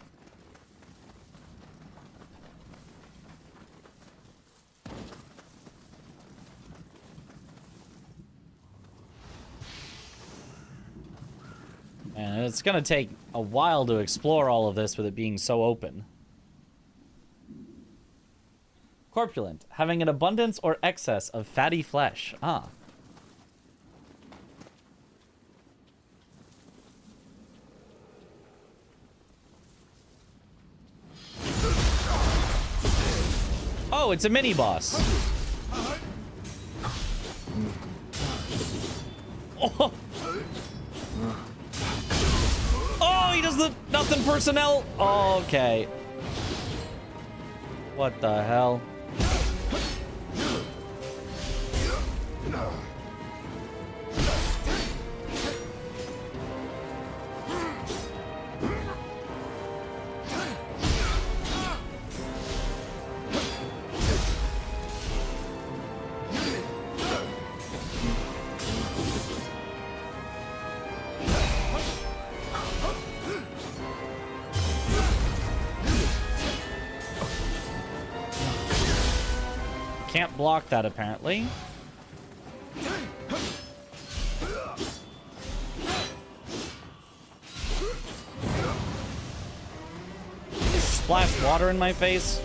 And it's gonna take a while to explore all of this with it being so open. Corpulent, having an abundance or excess of fatty flesh. Ah. Oh, it's a mini boss. Oh. Oh, he does the nothing personnel. Oh, okay. What the hell? Can't block that, apparently. Splash water in my face.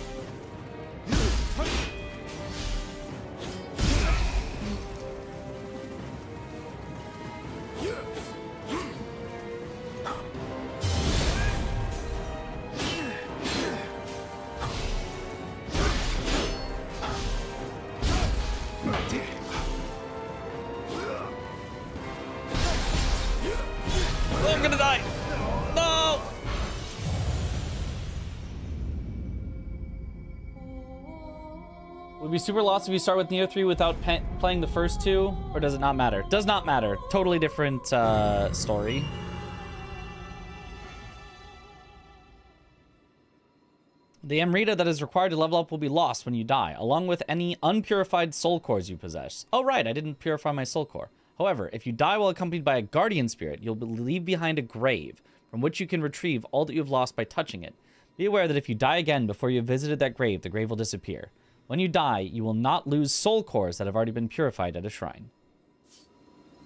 I'm gonna die. No. Would be super lost if you start with Nioh 3 without playing the first two, or does it not matter? Does not matter. Totally different story. The Amrita that is required to level up will be lost when you die, along with any unpurified soul cores you possess. Oh right, I didn't purify my soul core. However, if you die while accompanied by a guardian spirit, you'll leave behind a grave, from which you can retrieve all that you have lost by touching it. Be aware that if you die again before you have visited that grave, the grave will disappear. When you die, you will not lose soul cores that have already been purified at a shrine.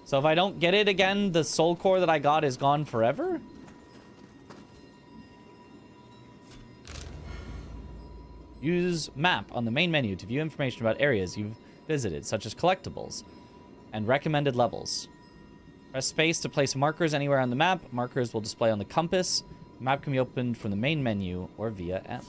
So if I don't get it again, the soul core that I got is gone forever? Use map on the main menu to view information about areas you've visited, such as collectibles and recommended levels. Press space to place markers anywhere on the map. Markers will display on the compass. The map can be opened from the main menu or via M.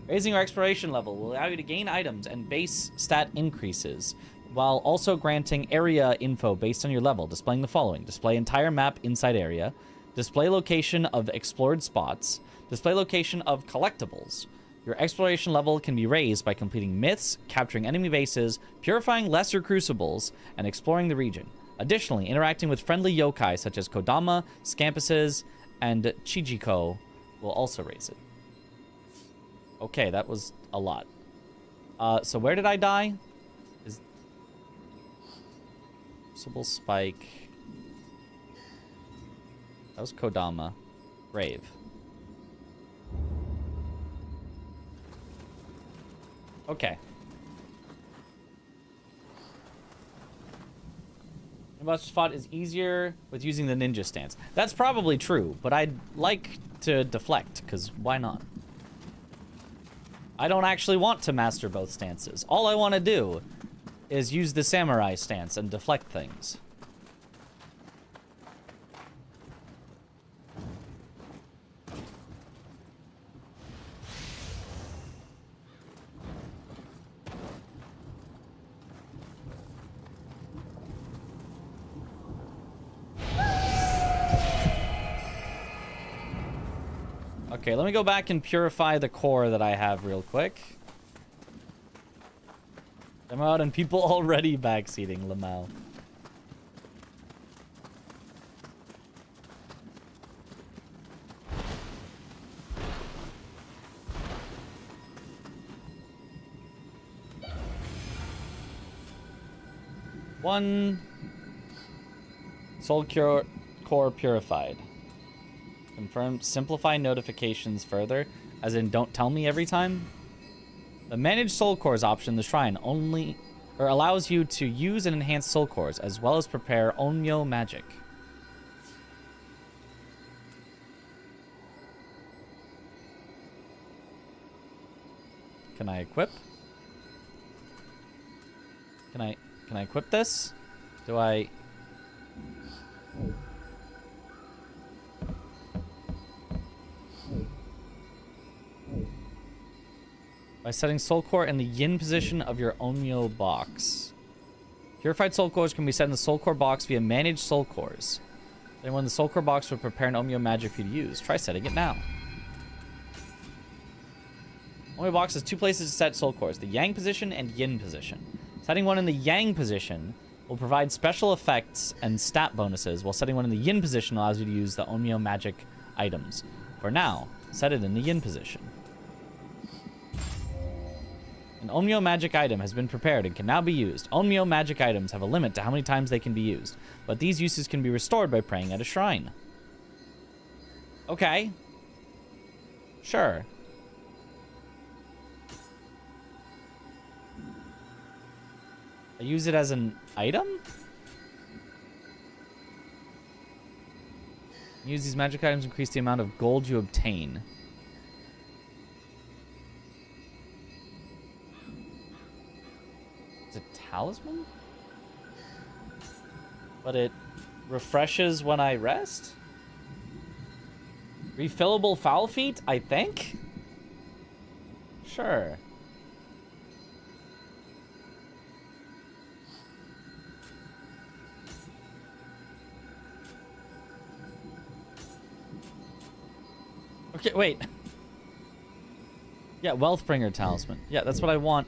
Raising your exploration level will allow you to gain items and base stat increases, while also granting area info based on your level, displaying the following. Display entire map inside area. Display location of explored spots. Display location of collectibles. Your exploration level can be raised by completing myths, capturing enemy bases, purifying lesser crucibles, and exploring the region. Additionally, interacting with friendly yokai such as Kodama, Scampuses, and Chijiko will also raise it. Okay, that was a lot. So where did I die? Crucible Spike. That was Kodama. Grave. Okay. Boss spot is easier with using the ninja stance. That's probably true, but I'd like to deflect, because why not? I don't actually want to master both stances. All I want to do is use the samurai stance and deflect things. Okay, let me go back and purify the core that I have real quick. I'm out and people already backseating Lamau. One core purified. Confirm. Simplify notifications further, as in don't tell me every time. The manage soul cores option in the shrine only allows you to use and enhance soul cores as well as prepare Onmyo magic. Can I equip? Can I equip this? Do I? By setting soul core in the yin position of your Onmyo box. Purified soul cores can be set in the soul core box via manage soul cores. Then when the soul core box will prepare an Onmyo magic for you to use. Try setting it now. Onmyo box has two places to set soul cores, the yang position and yin position. Setting one in the yang position will provide special effects and stat bonuses, while setting one in the yin position allows you to use the Onmyo magic items. For now, set it in the yin position. An Onmyo magic item has been prepared and can now be used. Onmyo magic items have a limit to how many times they can be used, but these uses can be restored by praying at a shrine. Okay. Sure. I use it as an item? Use these magic items to increase the amount of gold you obtain. It's a talisman? But it refreshes when I rest? Refillable foul feet, I think? Sure. Okay, wait. Yeah, Wealthbringer talisman. Yeah, that's what I want.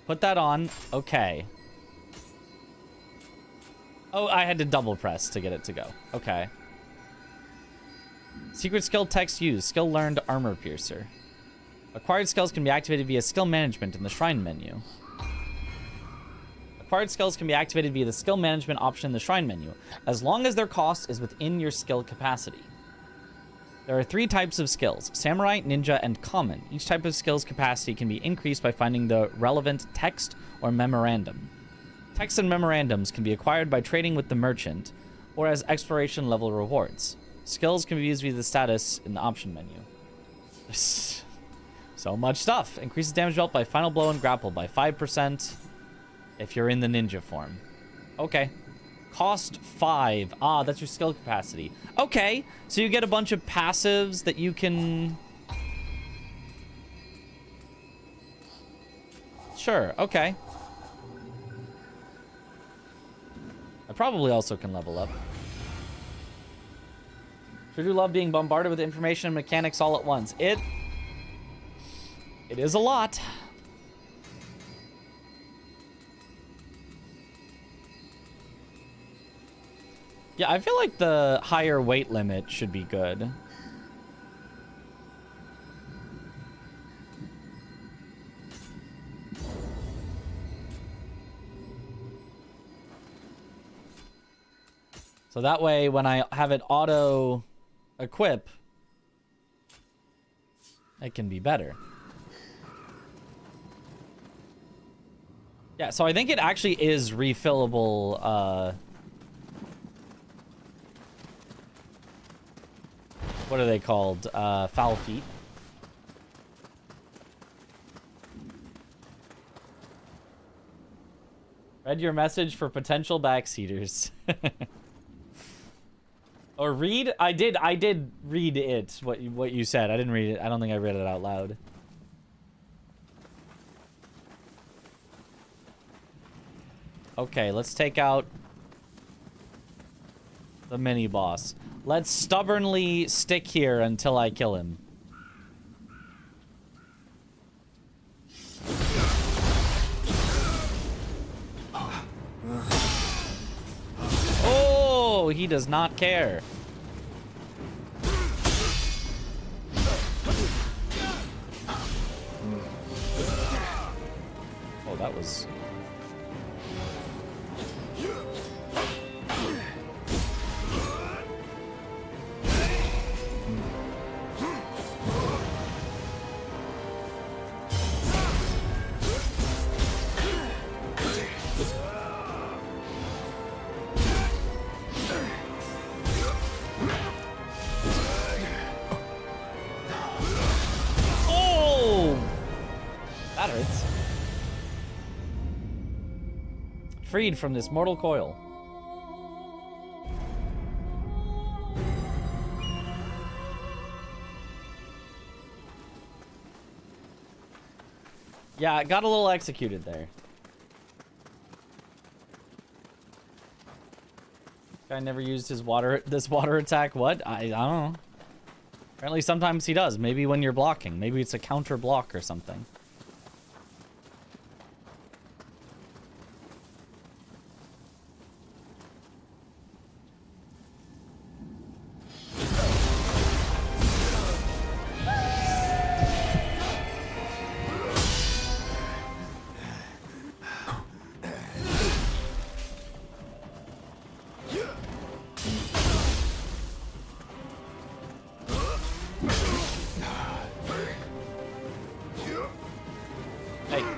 Put that on. Okay. Oh, I had to double press to get it to go. Okay. Secret skill text used. Skill learned armor piercer. Acquired skills can be activated via skill management in the shrine menu. Acquired skills can be activated via the skill management option in the shrine menu, as long as their cost is within your skill capacity. There are 3 types of skills: Samurai, Ninja, and Common. Each type of skill's capacity can be increased by finding the relevant text or memorandum. Text and memorandums can be acquired by trading with the merchant or as exploration level rewards. Skills can be used via the status in the option menu. So much stuff. Increases damage dealt by final blow and grapple by 5% if you're in the ninja form. Okay. Cost 5. Ah, that's your skill capacity. Okay, so you get a bunch of passives that you can... Sure, okay. I probably also can level up. Sure do love being bombarded with information and mechanics all at once. It is a lot. Yeah, I feel like the higher weight limit should be good. So that way, when I have it auto equip, it can be better. Yeah, so I think it actually is refillable, what are they called? Foul feet. Read your message for potential backseaters. Or read? I did read it, what you said. I didn't read it. I don't think I read it out loud. Okay, let's take out The mini boss. Let's stubbornly stick here until I kill him. Oh, he does not care. Oh, that was... Freed from this mortal coil. Yeah, it got a little executed there. Guy never used his this water attack. What? I don't know. Apparently sometimes he does. Maybe when you're blocking. Maybe it's a counter block or something.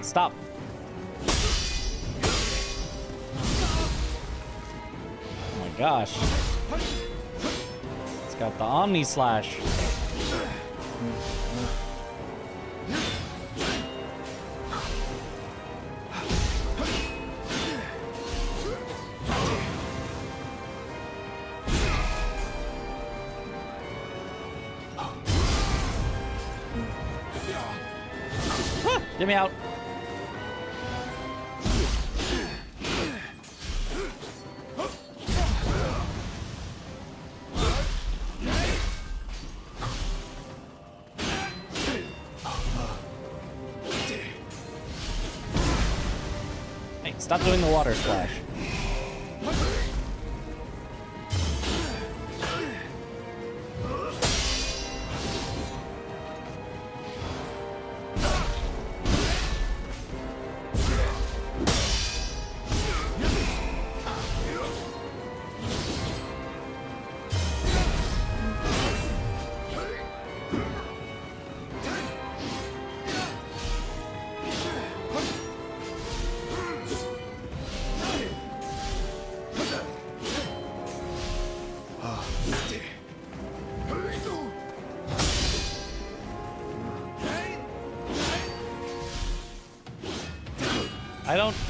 Stop. Oh my gosh. It's got the Omni Slash. Get me out. Stop doing the water splash.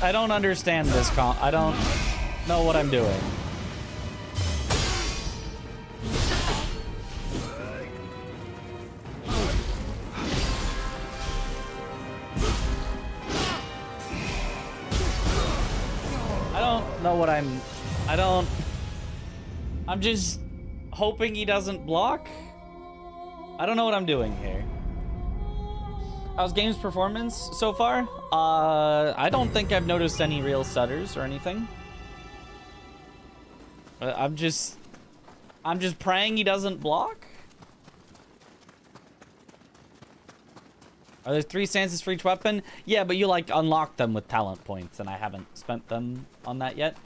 I don't understand this I don't know what I'm doing. I don't know what I'm just hoping he doesn't block. I don't know what I'm doing here. How's game's performance so far? I don't think I've noticed any real stutters or anything. I'm just praying he doesn't block. Are there 3 stances for each weapon? Yeah, but you like unlock them with talent points, and I haven't spent them on that yet.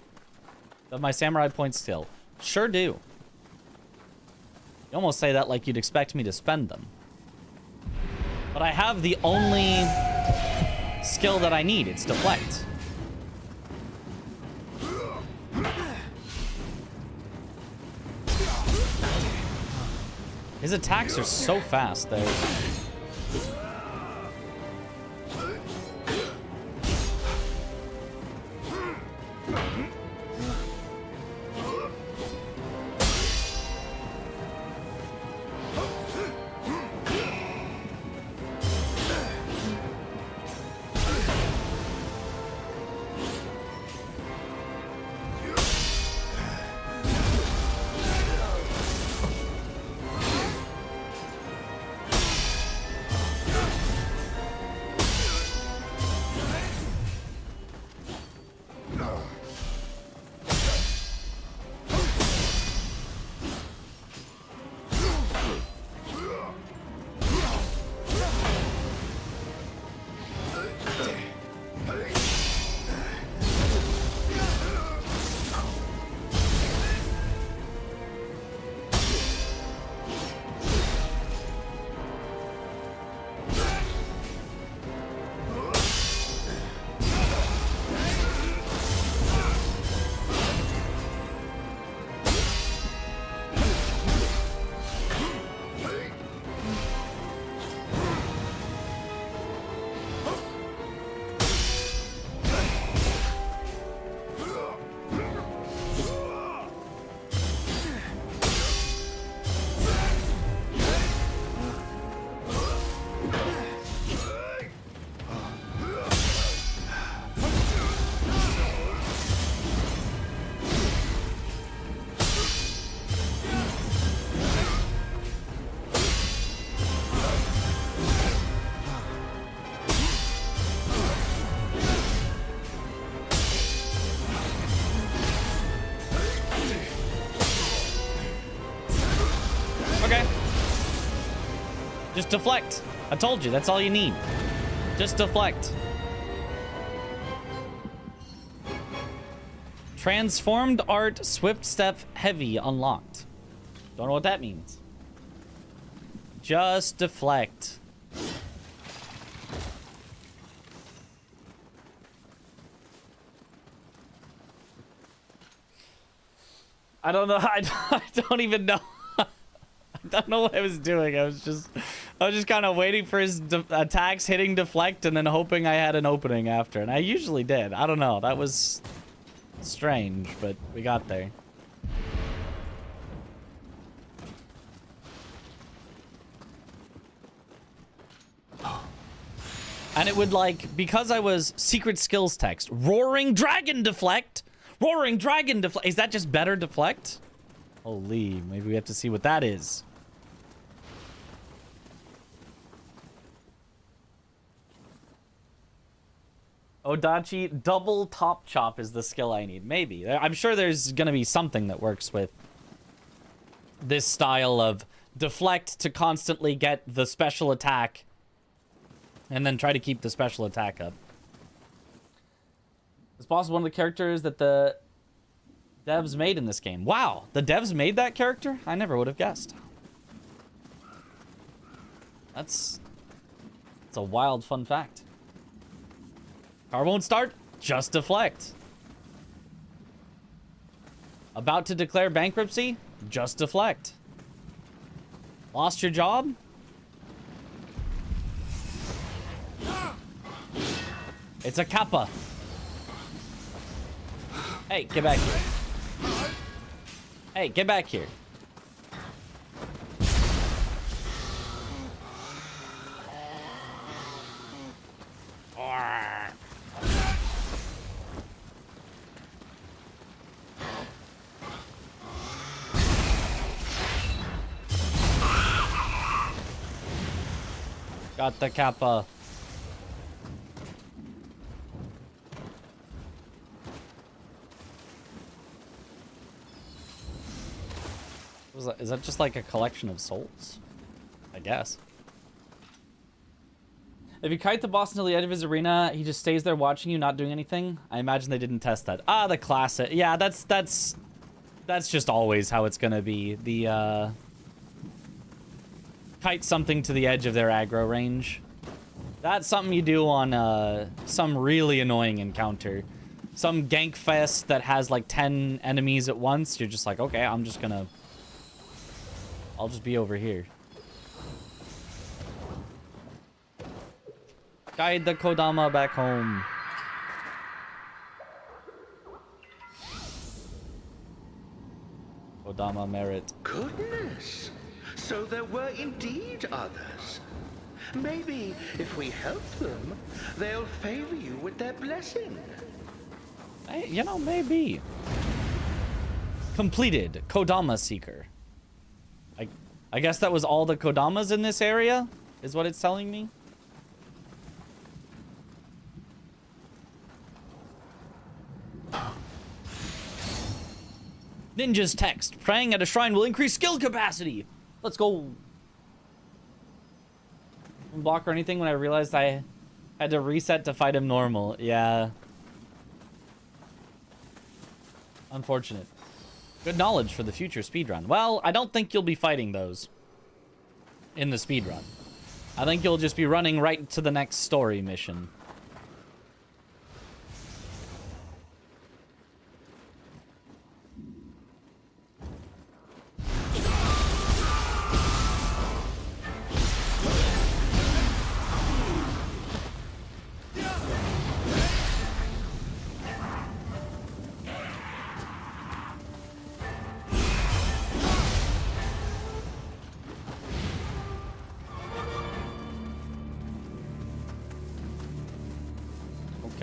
Have my samurai points still? Sure do. You almost say that like you'd expect me to spend them. But I have the only skill that I need. It's deflect. His attacks are so fast, though. Okay. Just deflect. I told you, that's all you need. Just deflect. Transformed art, swift step, heavy, unlocked. Don't know what that means. Just deflect. I don't know. I don't even know. I don't know what I was doing. I was just kind of waiting for his attacks hitting deflect and then hoping I had an opening after. And I usually did. I don't know. That was strange, but we got there. And it would, like, because I was secret skills text, roaring dragon deflect. Roaring dragon deflect. Is that just better deflect? Holy, maybe we have to see what that is. Odachi, double top chop is the skill I need. Maybe. I'm sure there's going to be something that works with this style of deflect to constantly get the special attack and then try to keep the special attack up. It's possible one of the characters that the devs made in this game. Wow, the devs made that character? I never would have guessed. That's a wild fun fact. Car won't start, just deflect. About to declare bankruptcy, just deflect. Lost your job? It's a kappa. Hey, get back here. Hey, get back here. Got the kappa. Is that just like a collection of souls? I guess. If you kite the boss until the edge of his arena, he just stays there watching you, not doing anything. I imagine they didn't test that. Ah, the classic. Yeah, that's just always how it's gonna be. The kite something to the edge of their aggro range. That's something you do on some really annoying encounter. Some gank fest that has like 10 enemies at once. You're just like, okay, I'll just be over here. Guide the Kodama back home. Kodama merit. Goodness. So there were indeed others. Maybe if we help them, they'll favor you with their blessing. Hey, you know, maybe. Completed. Kodama Seeker. I guess that was all the Kodamas in this area, is what it's telling me. Ninja's text. Praying at a shrine will increase skill capacity. Let's go. Block or anything when I realized I had to reset to fight him normal. Yeah. Unfortunate. Good knowledge for the future speedrun. Well, I don't think you'll be fighting those in the speedrun. I think you'll just be running right to the next story mission.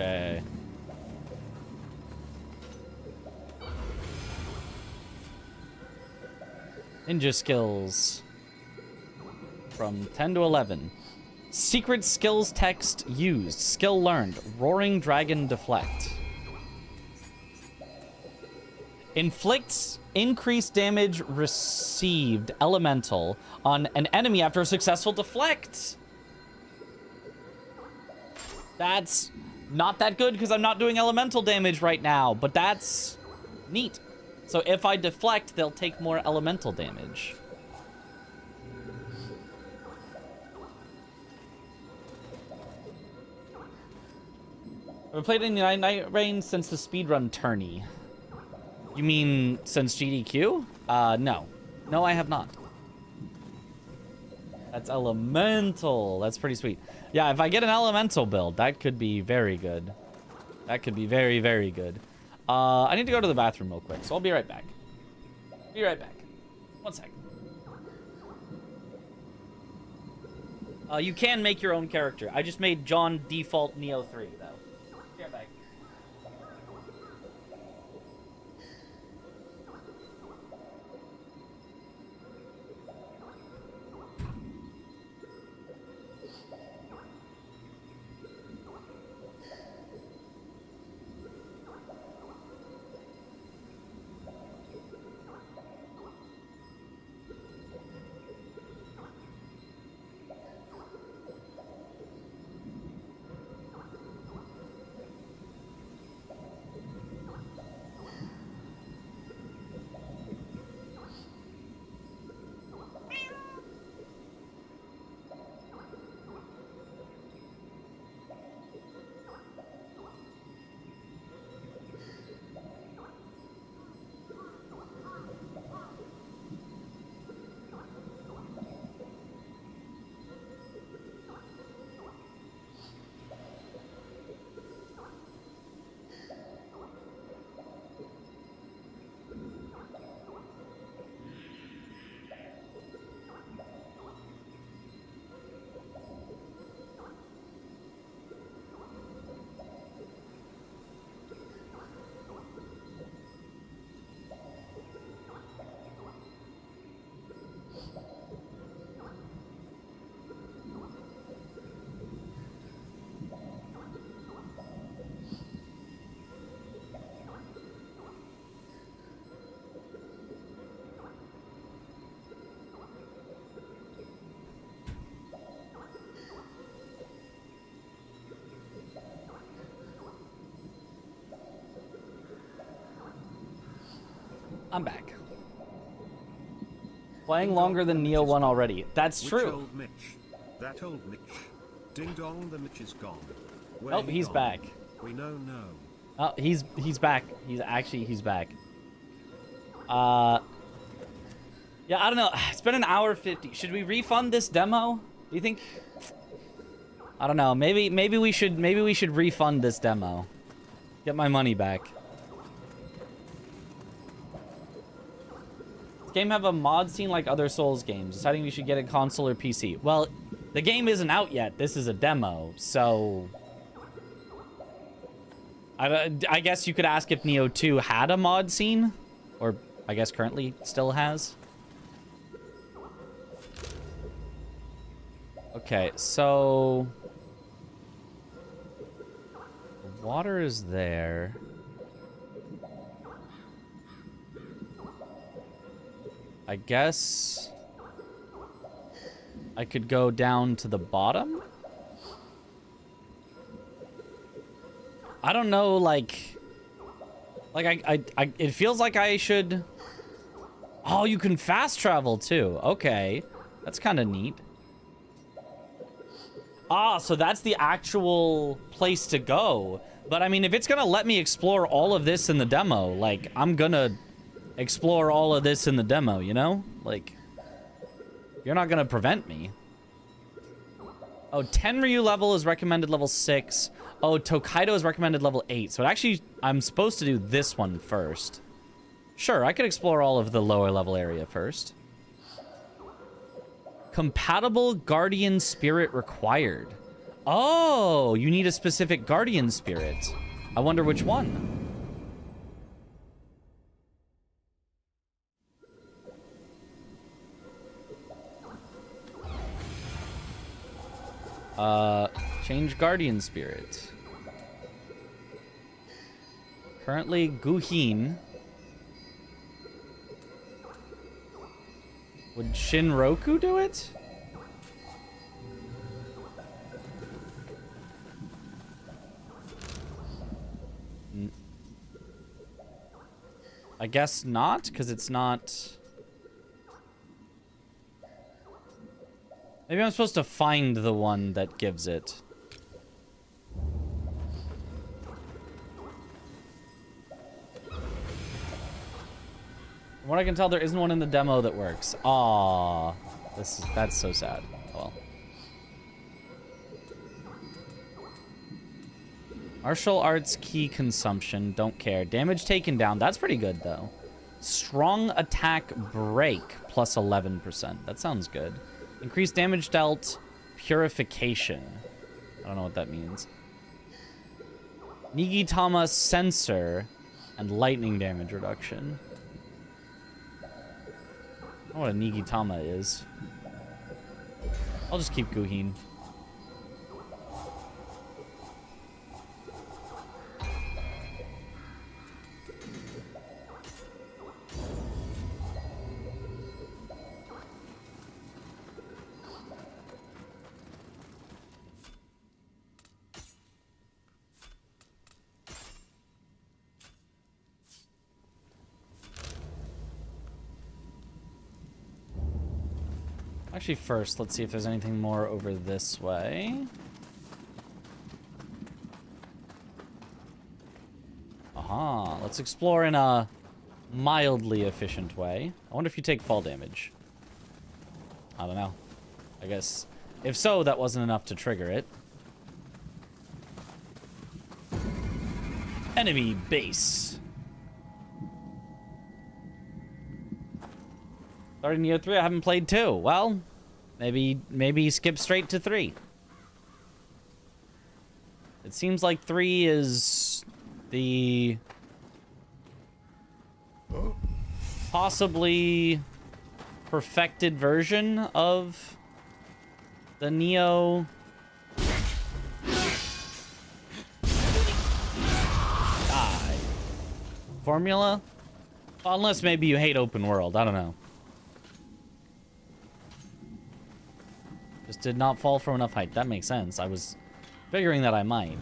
Okay. Ninja skills. From 10 to 11. Secret skills text used. Skill learned. Roaring Dragon Deflect. Inflicts increased damage received elemental on an enemy after a successful deflect. That's not that good because I'm not doing elemental damage right now, but that's neat. So if I deflect, they'll take more elemental damage. I've played in the Night Rain since the speedrun tourney. You mean since GDQ? No. No, I have not. That's elemental. That's pretty sweet. Yeah, if I get an elemental build, that could be very good. That could be very, very good. I need to go to the bathroom real quick, so I'll be right back. Be right back. 1 sec. You can make your own character. I just made John default Nioh 3, though. Be right back. I'm back. Playing longer than Nioh 1 already. That's true. Old Mitch? That old Mitch. Ding dong, the Mitch is gone. Oh, he's gone? back. We know no. Oh, he's back. He's back. Yeah, I don't know. It's been an hour 50. Should we refund this demo? Do you think? I don't know. Maybe we should refund this demo. Get my money back. This game have a mod scene like other Souls games. Deciding we should get a console or PC. Well, the game isn't out yet. This is a demo, so I guess you could ask if Nioh 2 had a mod scene, or I guess currently still has. Okay, so the water is there. I guess I could go down to the bottom. I don't know, like I it feels like I should. Oh, you can fast travel too. Okay, that's kind of neat. Ah, so that's the actual place to go. But I mean, if it's gonna let me explore all of this in the demo, like, I'm gonna explore all of this in the demo, you know? Like, you're not gonna prevent me. Oh, Tenryu level is recommended level 6. Oh, Tokaido is recommended level 8. So it actually, I'm supposed to do this one first. Sure, I could explore all of the lower level area first. Compatible guardian spirit required. Oh, you need a specific guardian spirit. I wonder which one. Change guardian spirit. Currently Guhin. Would Shinroku do it? I guess not, because it's not... Maybe I'm supposed to find the one that gives it. From what I can tell, there isn't one in the demo that works. Aww. That's so sad. Well. Martial arts key consumption. Don't care. Damage taken down. That's pretty good, though. Strong attack break. Plus 11%. That sounds good. Increased damage dealt. Purification. I don't know what that means. Nigitama sensor. And lightning damage reduction. I don't know what a Nigitama is. I'll just keep Guhin. Actually, first, let's see if there's anything more over this way. Aha, let's explore in a mildly efficient way. I wonder if you take fall damage. I don't know. I guess, if so, that wasn't enough to trigger it. Enemy base. Starting Nioh 3, I haven't played 2. Well, maybe skip straight to 3. It seems like 3 is the possibly perfected version of the Nioh formula. Well, unless maybe you hate open world. I don't know. Just did not fall from enough height. That makes sense. I was figuring that I might.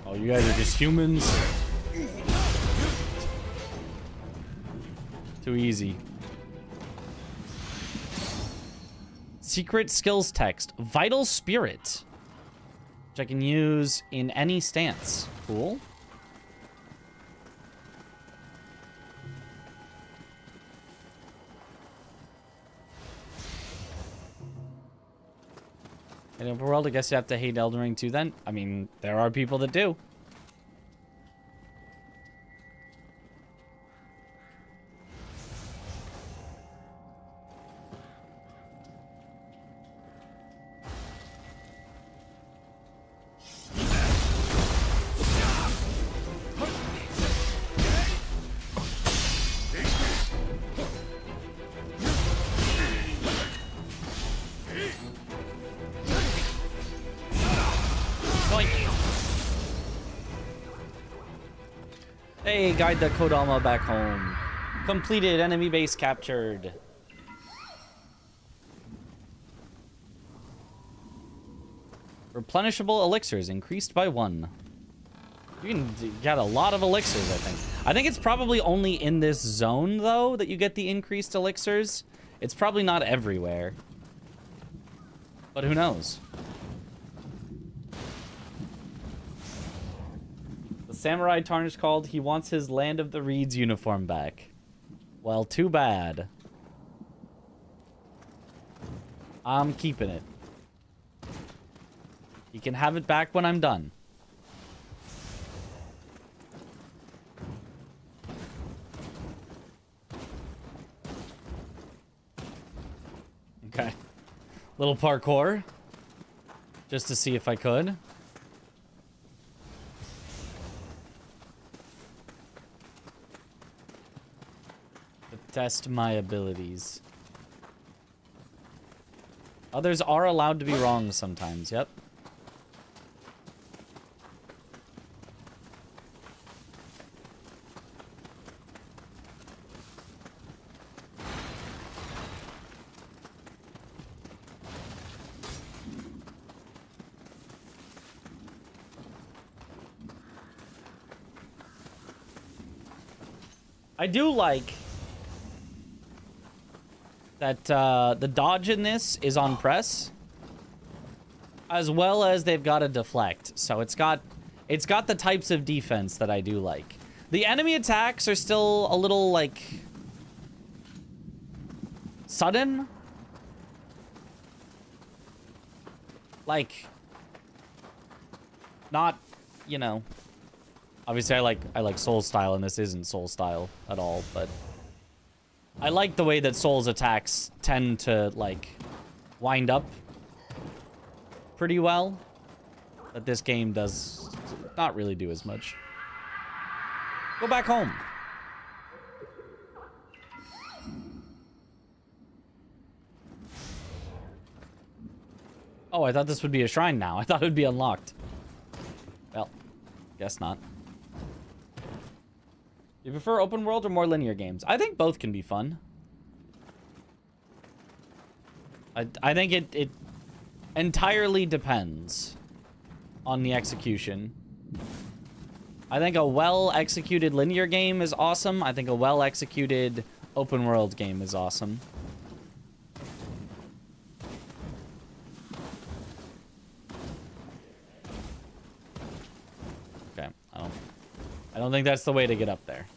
Oh, you guys are just humans? Too easy. Secret skills text. Vital spirit. Which I can use in any stance. Cool. In open world, I guess you have to hate Elden Ring too then. I mean, there are people that do. Hey, guide the Kodama back home. Completed, enemy base captured. Replenishable elixirs increased by 1. You can get a lot of elixirs, I think. I think it's probably only in this zone, though, that you get the increased elixirs. It's probably not everywhere. But who knows? Samurai Tarnish called. He wants his Land of the Reeds uniform back. Well, too bad. I'm keeping it. He can have it back when I'm done. Okay. Little parkour. Just to see if I could. Test my abilities. Others are allowed to be wrong sometimes, yep. I do like that the dodge in this is on press, as well as they've got a deflect. So it's got the types of defense that I do like. The enemy attacks are still a little like sudden. Like not, you know, obviously I like Soul style, and this isn't Soul style at all, but I like the way that Soul's attacks tend to like wind up pretty well, but this game does not really do as much. Go back home. Oh, I thought this would be a shrine now. I thought it would be unlocked. Well, guess not. Do you prefer open world or more linear games? I think both can be fun. I think it entirely depends on the execution. I think a well-executed linear game is awesome. I think a well-executed open world game is awesome. Okay, I don't think that's the way to get up there.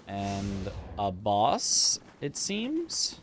And a boss, it seems.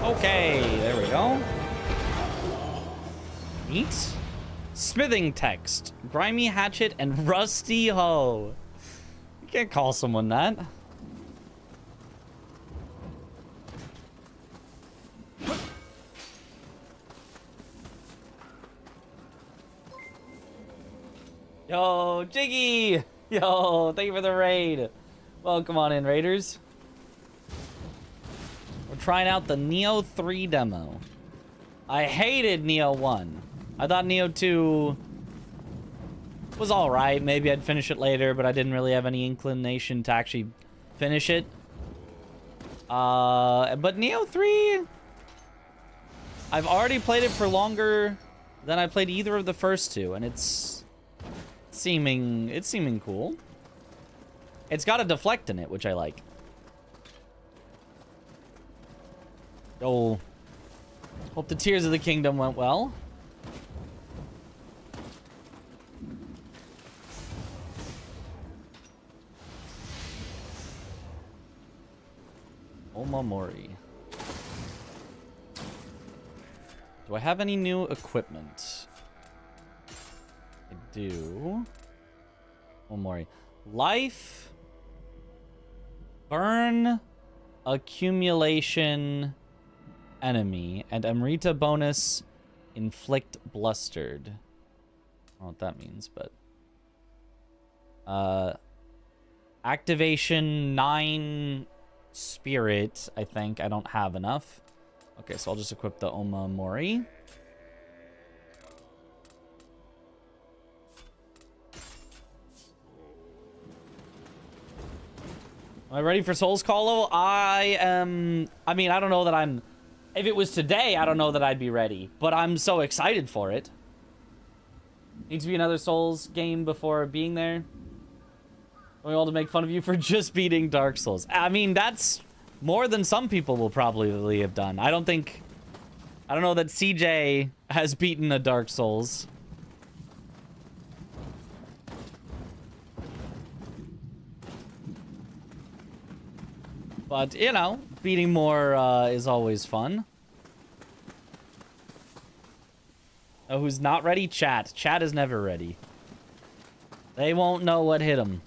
Okay, there we go. Neat. Smithing text. Grimy hatchet and rusty hoe. You can't call someone that. Yo, Jiggy! Yo, thank you for the raid. Welcome on in, Raiders. We're trying out the Nioh 3 demo. I hated Nioh 1. I thought Nioh 2 was alright. Maybe I'd finish it later, but I didn't really have any inclination to actually finish it. But Nioh 3... I've already played it for longer than I played either of the first two, and it's seeming cool. It's got a deflect in it, which I like. Oh, hope the Tears of the Kingdom went well. Omamori. Do I have any new equipment? I do. Omamori. Life. Burn. Accumulation. Enemy. And Amrita bonus. Inflict blustered. I don't know what that means, but... Activation 9 spirit, I think. I don't have enough. Okay, so I'll just equip the Oma Mori. Am I ready for Souls Call? I am... I mean, I don't know that I'm... If it was today, I don't know that I'd be ready. But I'm so excited for it. Needs to be another Souls game before being there. We all to make fun of you for just beating Dark Souls. I mean, that's more than some people will probably have done. I don't know that CJ has beaten a Dark Souls. But, you know, beating more is always fun. Oh, who's not ready? Chat. Chat is never ready. They won't know what hit them.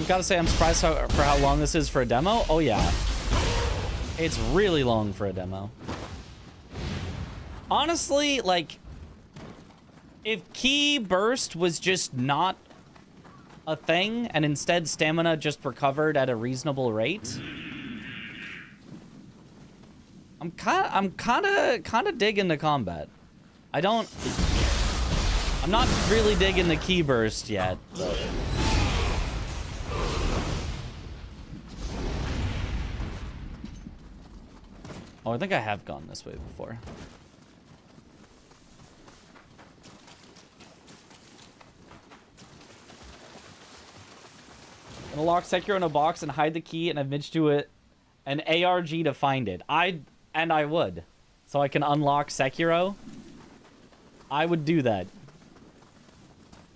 Gotta say, I'm surprised for how long this is for a demo. Oh, yeah. It's really long for a demo. Honestly, like, if Ki Burst was just not a thing, and instead stamina just recovered at a reasonable rate, I'm kind of digging the combat. I'm not really digging the Ki Burst yet. But. Oh, I think I have gone this way before. I'm gonna lock Sekiro in a box and hide the key and admit to it an ARG to find it. I would. So I can unlock Sekiro. I would do that.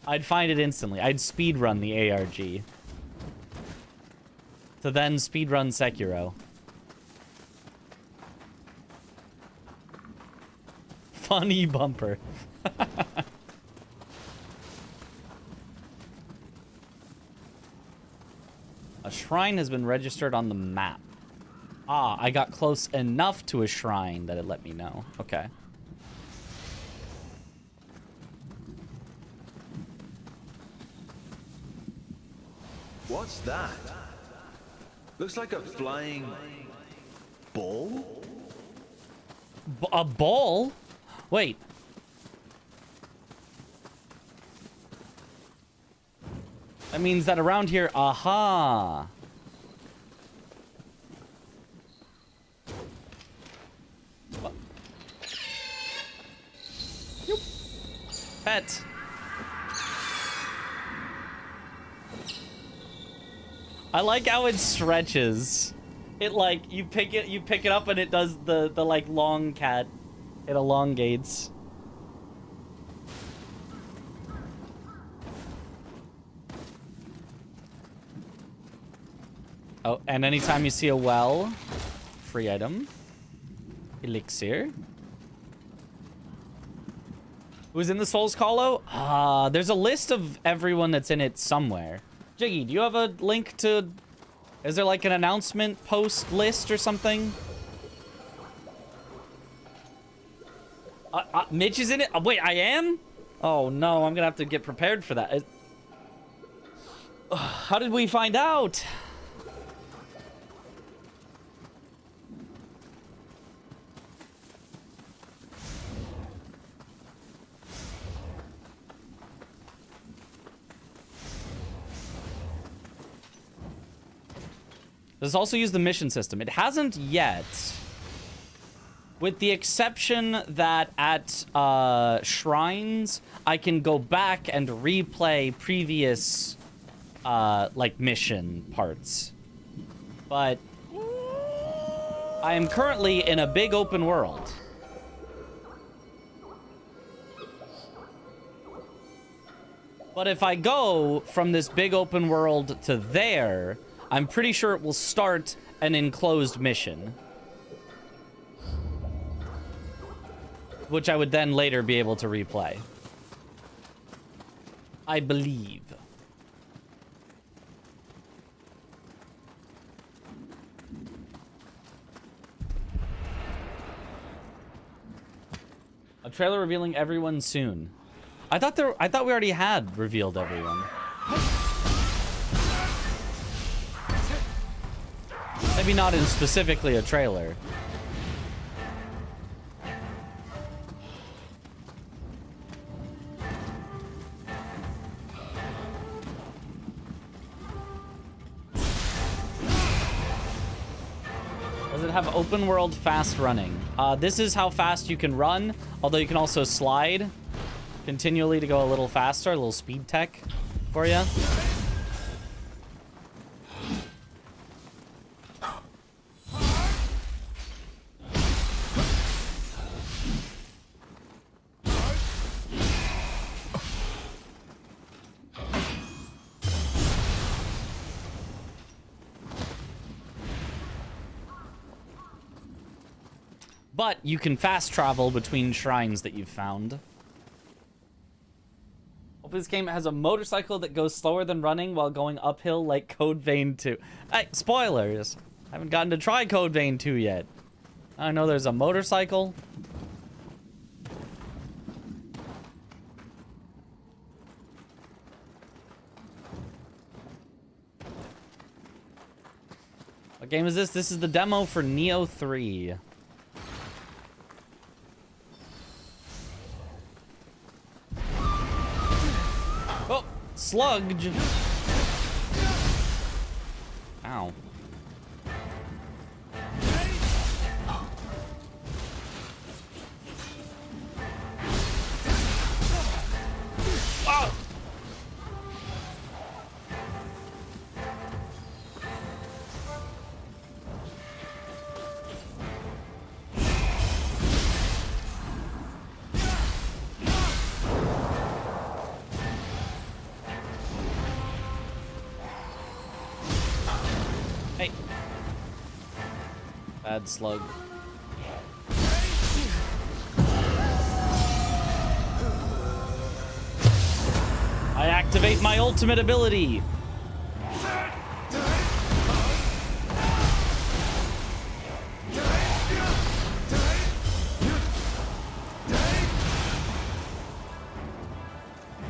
I'd find it instantly. I'd speedrun the ARG. To then speedrun Sekiro. Funny bumper. A shrine has been registered on the map. Ah, I got close enough to a shrine that it let me know. Okay. What's that? Looks like a flying ball? A ball? Wait. That means that around here, aha. Yoop. Pet. I like how it stretches. It like you pick it up and it does the like long cat. It elongates. Oh, and anytime you see a well, free item. Elixir. Who's in the Souls Hollow? There's a list of everyone that's in it somewhere. Jiggy, do you have a link to... Is there like an announcement post list or something? Mitch is in it? Wait, I am? Oh no, I'm gonna have to get prepared for that. How did we find out? Let's also use the mission system. It hasn't yet. With the exception that at shrines, I can go back and replay previous, like, mission parts. But I am currently in a big open world. But if I go from this big open world to there, I'm pretty sure it will start an enclosed mission. Which I would then later be able to replay. I believe. A trailer revealing everyone soon. I thought we already had revealed everyone. Maybe not in specifically a trailer. Does it have open world fast running? This is how fast you can run, although you can also slide continually to go a little faster, a little speed tech for you. But you can fast travel between shrines that you've found. Hopefully this game has a motorcycle that goes slower than running while going uphill like Code Vein 2. Hey, spoilers! I haven't gotten to try Code Vein 2 yet. I know there's a motorcycle. What game is this? This is the demo for Nioh 3. Oh, sludge. Ow. Oh. Hey. Bad slug. I activate my ultimate ability.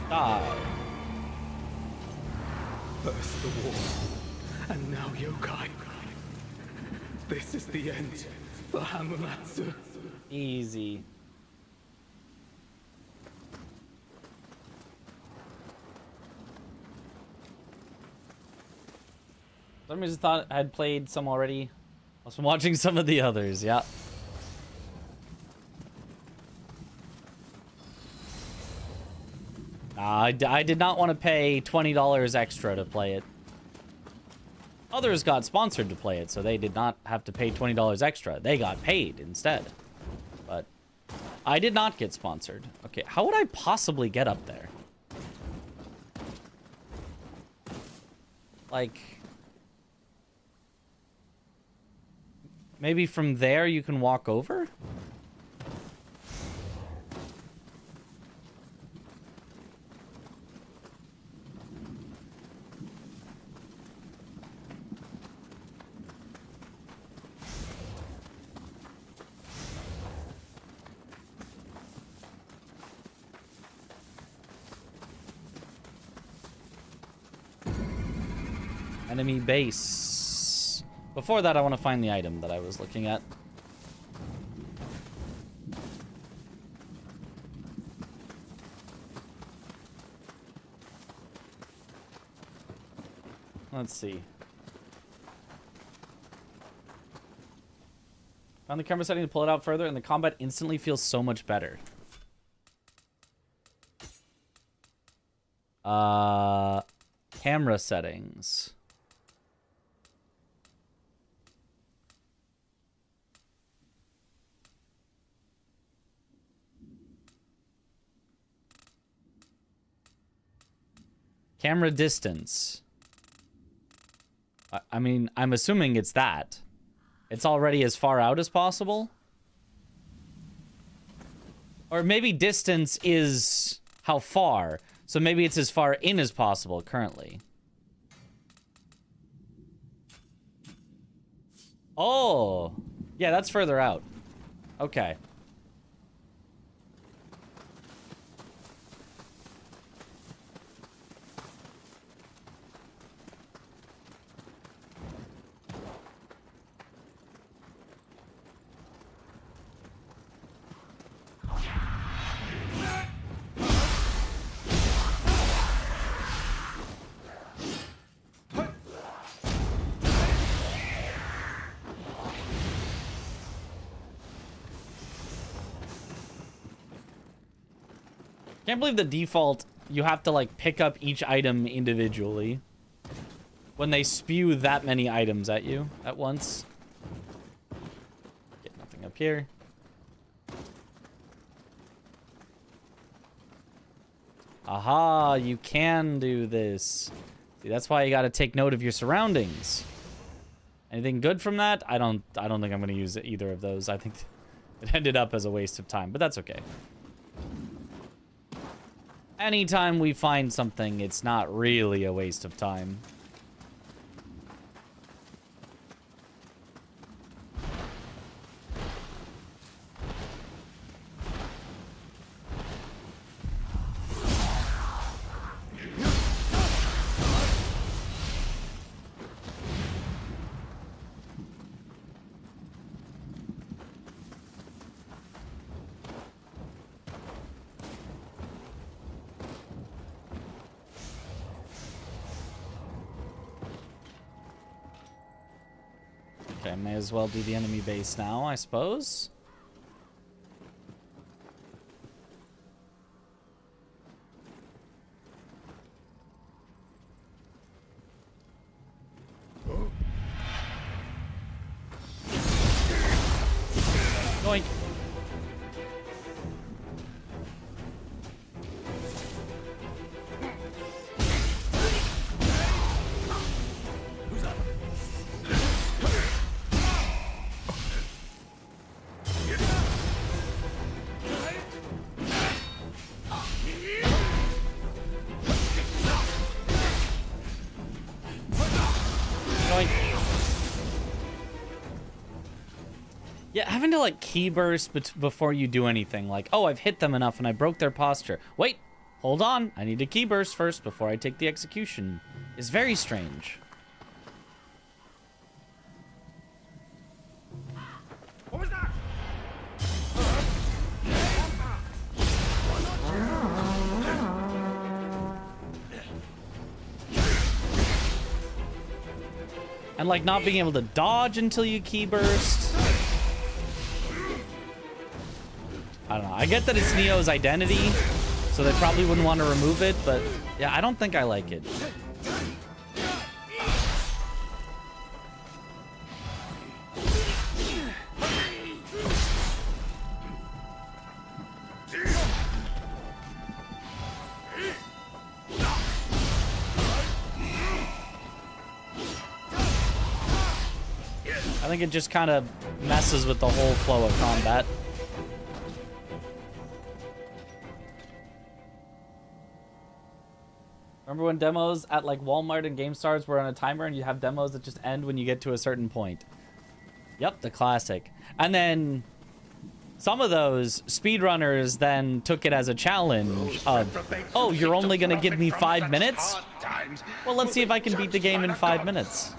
Die. First the war, and now yokai. This is the end for Hamamatsu. Easy. For some reason thought I had played some already. I was watching some of the others, yeah. I did not want to pay $20 extra to play it. Others got sponsored to play it, so they did not have to pay $20 extra. They got paid instead. But I did not get sponsored. Okay, how would I possibly get up there? Like, maybe from there you can walk over? Enemy base. Before that, I want to find the item that I was looking at. Let's see. Found the camera setting to pull it out further, and the combat instantly feels so much better. Camera settings. Camera distance. I mean, I'm assuming it's that. It's already as far out as possible. Or maybe distance is how far. So maybe it's as far in as possible currently. Oh. Yeah, that's further out. Okay. Can't believe the default, you have to like pick up each item individually when they spew that many items at you at once. Get nothing up here. Aha, you can do this. See, that's why you got to take note of your surroundings. Anything good from that? I don't think I'm going to use either of those. I think it ended up as a waste of time, but that's okay. Anytime we find something, it's not really a waste of time. Okay, may as well do the enemy base now, I suppose. Yoink. Yeah, having to like key burst before you do anything, like, oh, I've hit them enough and I broke their posture. Wait, hold on, I need to key burst first before I take the execution, is very strange. What was that? And like not being able to dodge until you key burst. I don't know. I get that it's Nioh's identity, so they probably wouldn't want to remove it, but yeah, I don't think I like it. I think it just kind of messes with the whole flow of combat. Remember when demos at like Walmart and GameStars were on a timer and you have demos that just end when you get to a certain point? Yep, the classic. And then some of those speedrunners then took it as a challenge of, oh, you're only going to give me 5 minutes? Well, let's see if I can beat the game in 5 minutes.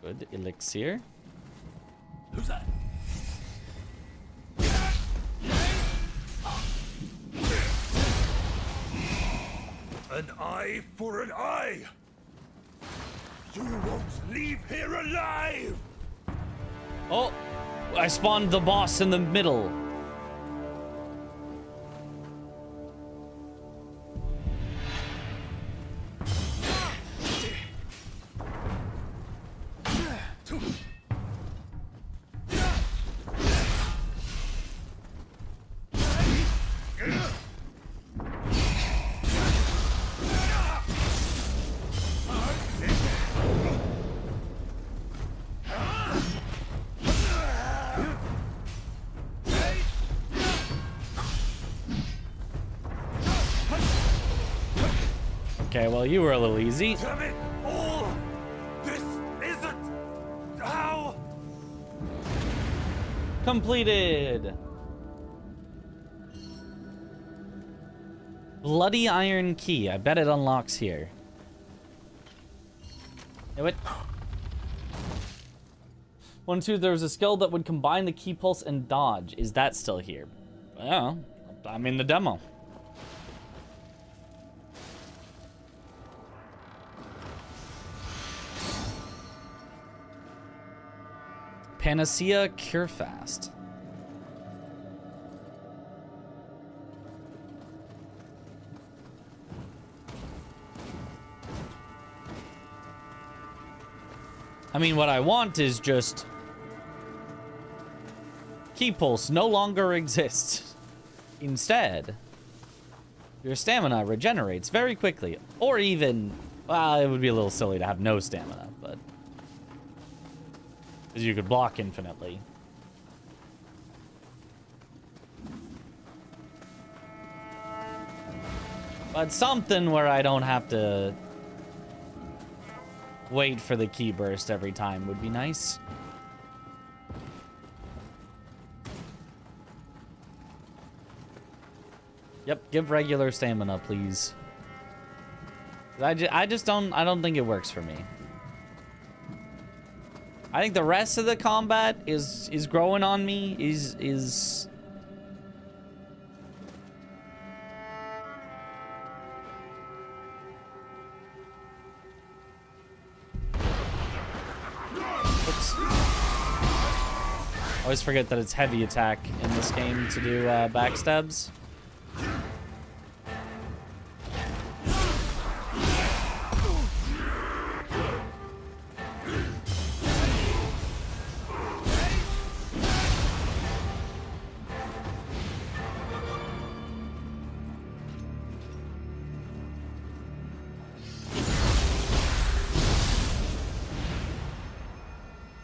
Good elixir. Who's that? An eye for an eye! You won't leave here alive! Oh, I spawned the boss in the middle. Okay, well, you were a little easy. Damn it all! This isn't how. Completed. Bloody Iron Key. I bet it unlocks here. Knew it. 1, 2, there was a skill that would combine the key pulse and dodge. Is that still here? Well, I'm in the demo. Panacea Cure Fast. I mean, what I want is just... Key Pulse no longer exists. Instead, your stamina regenerates very quickly. Or even... Well, it would be a little silly to have no stamina, but... Because you could block infinitely. But something where I don't have to... wait for the key burst every time would be nice. Yep, give regular stamina, please. I don't think it works for me. I think the rest of the combat is growing on me, is Oops. I always forget that it's heavy attack in this game to do backstabs.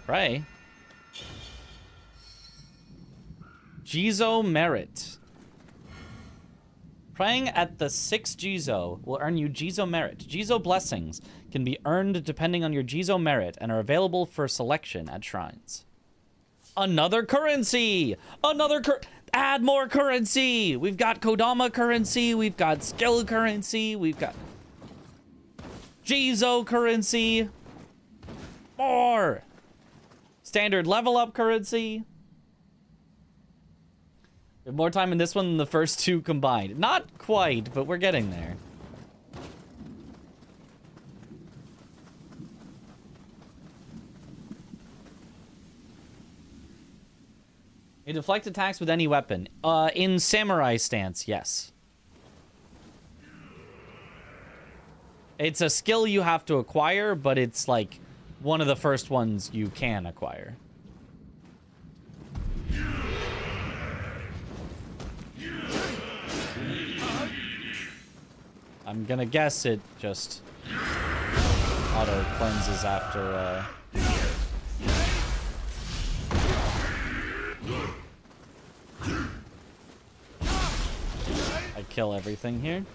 Pray. Jizo Merit. Praying at the 6 Jizo will earn you Jizo Merit. Jizo Blessings can be earned depending on your Jizo Merit and are available for selection at shrines. Another currency! Add more currency! We've got Kodama currency, we've got skill currency, we've got Jizo currency. More! Standard level up currency. We have more time in this one than the first two combined. Not quite, but we're getting there. You deflect attacks with any weapon. In samurai stance, yes. It's a skill you have to acquire, but it's like one of the first ones you can acquire. I'm gonna guess it just auto cleanses after I kill everything here.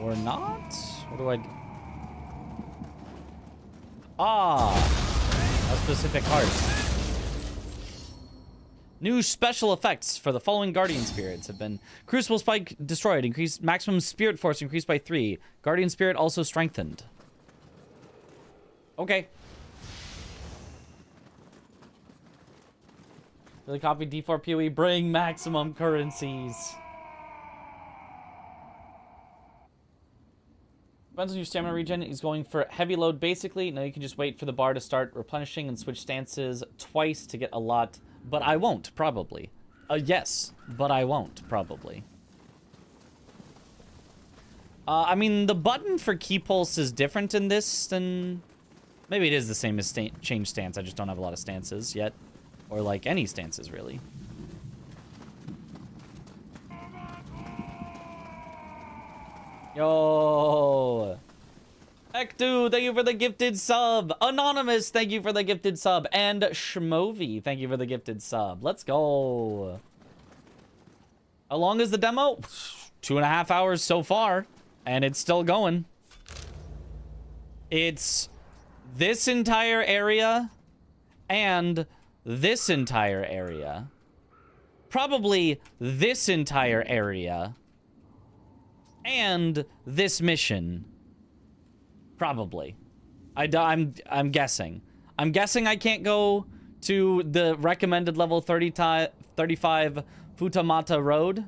Or not? What do I do? Ah! A specific heart. New special effects for the following Guardian Spirits have been: Crucible Spike destroyed, increased maximum Spirit Force increased by 3. Guardian Spirit also strengthened. Okay. Really copy D4 PoE, bring maximum currencies. Depends on your stamina regen. He's going for heavy load basically. Now you can just wait for the bar to start replenishing and switch stances twice to get a lot. But I won't, probably. Yes, but I won't, probably. I mean, the button for key pulse is different in this than... Maybe it is the same as change stance. I just don't have a lot of stances yet. Or, like, any stances, really. Yo! Ektu, thank you for the gifted sub. Anonymous, thank you for the gifted sub. And Shmovi, thank you for the gifted sub. Let's go. How long is the demo? 2.5 hours so far. And it's still going. It's this entire area and this entire area. Probably this entire area and this mission. Probably. I'm guessing. I'm guessing I can't go to the recommended level 35 Futamata Road,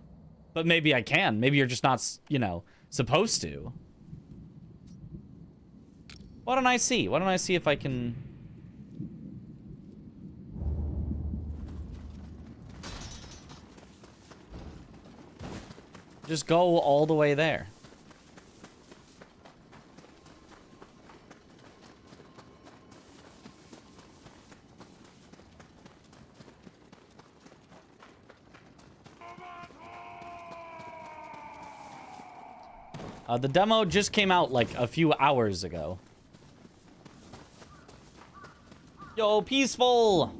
but maybe I can. Maybe you're just not, you know, supposed to. Why don't I see? Why don't I see if I can... just go all the way there. The demo just came out like a few hours ago. Yo, Peaceful!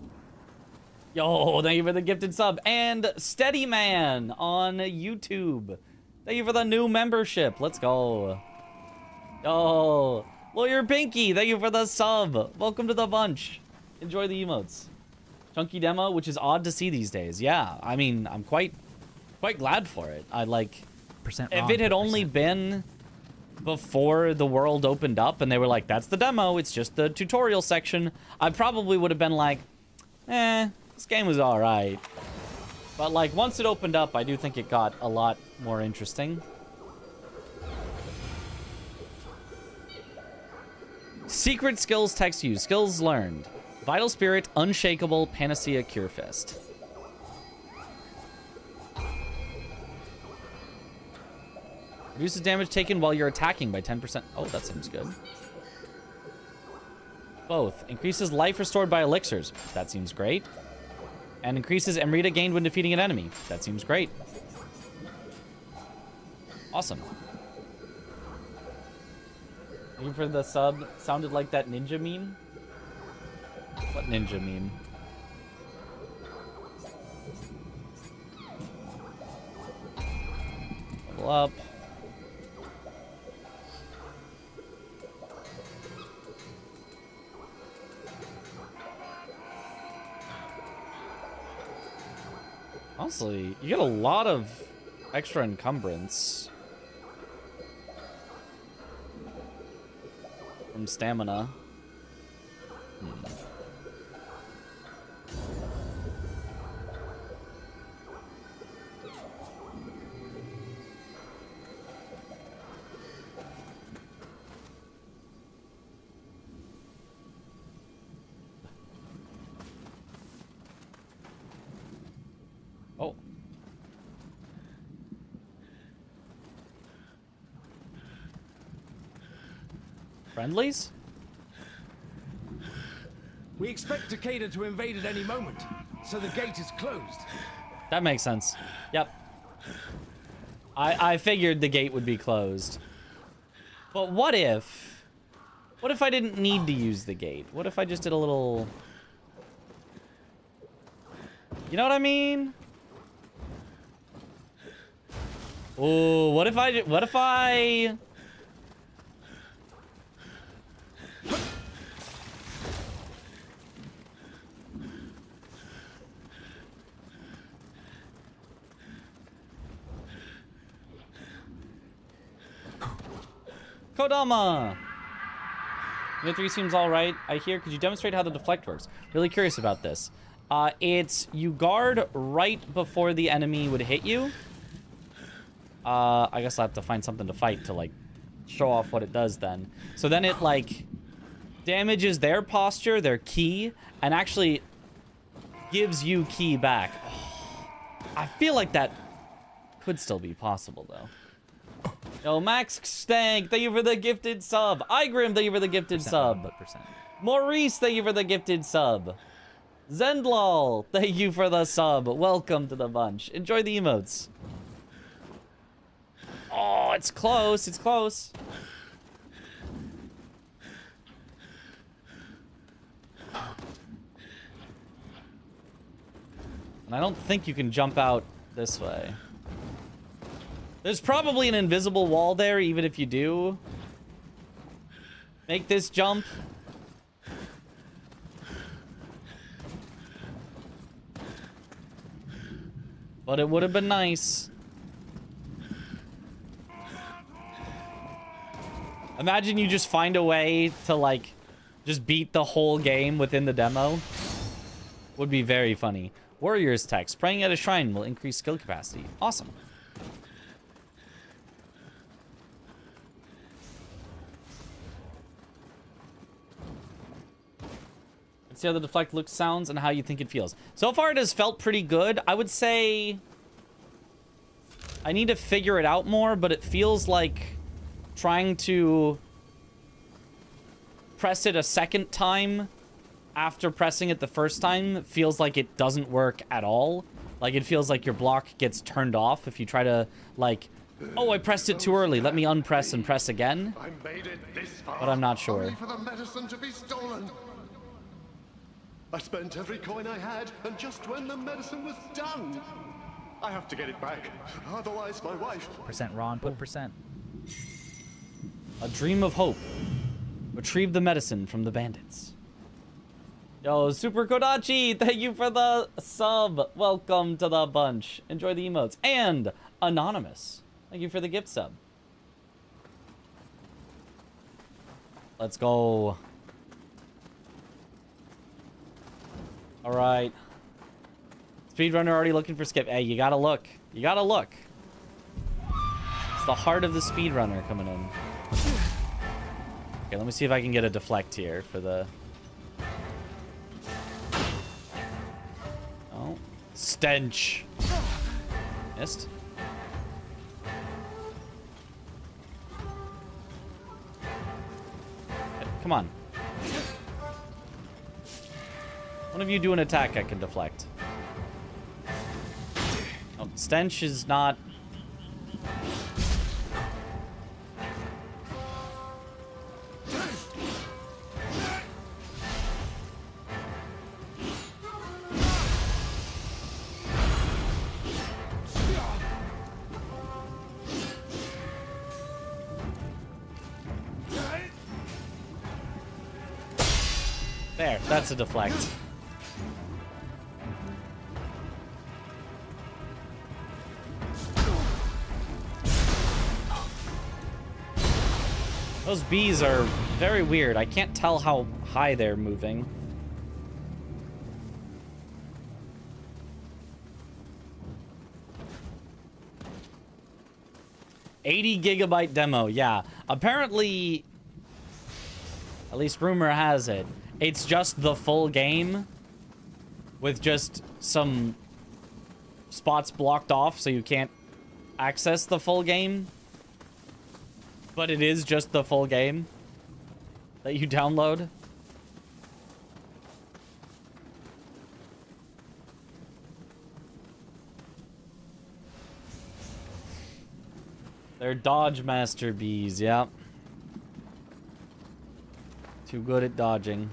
Yo, thank you for the gifted sub. And Steady Man on YouTube. Thank you for the new membership. Let's go. Yo, Lawyer Pinky, thank you for the sub. Welcome to the bunch. Enjoy the emotes. Chunky demo, which is odd to see these days. Yeah, I mean, I'm quite glad for it. I like... If it had only been before the world opened up and they were like, that's the demo, it's just the tutorial section, I probably would have been like, this game was alright. But like, once it opened up, I do think it got a lot more interesting. Secret skills text used. Skills learned. Vital Spirit, Unshakable, Panacea, Cure Fist. Reduces damage taken while you're attacking by 10%. Oh, that seems good. Both. Increases life restored by elixirs. That seems great. And increases Amrita gained when defeating an enemy. That seems great. Awesome. Thank you for the sub. Sounded like that ninja meme. What ninja meme? Level up. Honestly, you get a lot of extra encumbrance from stamina. Oh. Friendlies? We expect Takeda to invade at any moment, so the gate is closed. That makes sense. Yep. I figured the gate would be closed. But what if I didn't need to use the gate? What if I just did a little... You know what I mean? Oh, what if I... Kodama! Nioh 3 seems alright. I hear, could you demonstrate how the deflect works? Really curious about this. It's you guard right before the enemy would hit you. I guess I'll have to find something to fight to, like, show off what it does then. So then it, like, damages their posture, their ki, and actually gives you ki back. I feel like that could still be possible, though. Yo, Max Stank, thank you for the gifted sub. Igrim, thank you for the gifted sub. Maurice, thank you for the gifted sub. Zendlol, thank you for the sub. Welcome to the bunch. Enjoy the emotes. Oh, it's close. It's close. And I don't think you can jump out this way. There's probably an invisible wall there, even if you do. make this jump. But it would have been nice. Imagine you just find a way to, like, just beat the whole game within the demo. Would be very funny. Warriors text. Praying at a shrine will increase skill capacity. Awesome. Let's see how the deflect looks, sounds, and how you think it feels. So far, it has felt pretty good. I would say I need to figure it out more, but it feels like trying to press it a second time after pressing it the first time feels like it doesn't work at all. Like, it feels like your block gets turned off if you try to, like, oh, I pressed it too early. Let me unpress and press again. I made it this far, but I'm not sure. only for the medicine to be stolen. I spent every coin I had, and just when the medicine was done, I have to get it back. Otherwise, my wife... Percent Ron, put percent. A dream of hope. Retrieve the medicine from the bandits. Yo, Super Kodachi, thank you for the sub. Welcome to the bunch. Enjoy the emotes. And Anonymous, thank you for the gift sub. Let's go. All right. Speedrunner already looking for skip. Hey, you gotta look. You gotta look. It's the heart of the speedrunner coming in. Okay, let me see if I can get a deflect here for the... Oh. Stench. Missed. Okay, come on. One of you do an attack I can deflect. Oh, stench is not... There, that's a deflect. Those bees are very weird. I can't tell how high they're moving. $80 GB demo, yeah. Apparently, at least rumor has it, it's just the full game with just some spots blocked off so you can't access the full game. But it is just the full game that you download. They're Dodge Master Bees, yeah. Too good at dodging.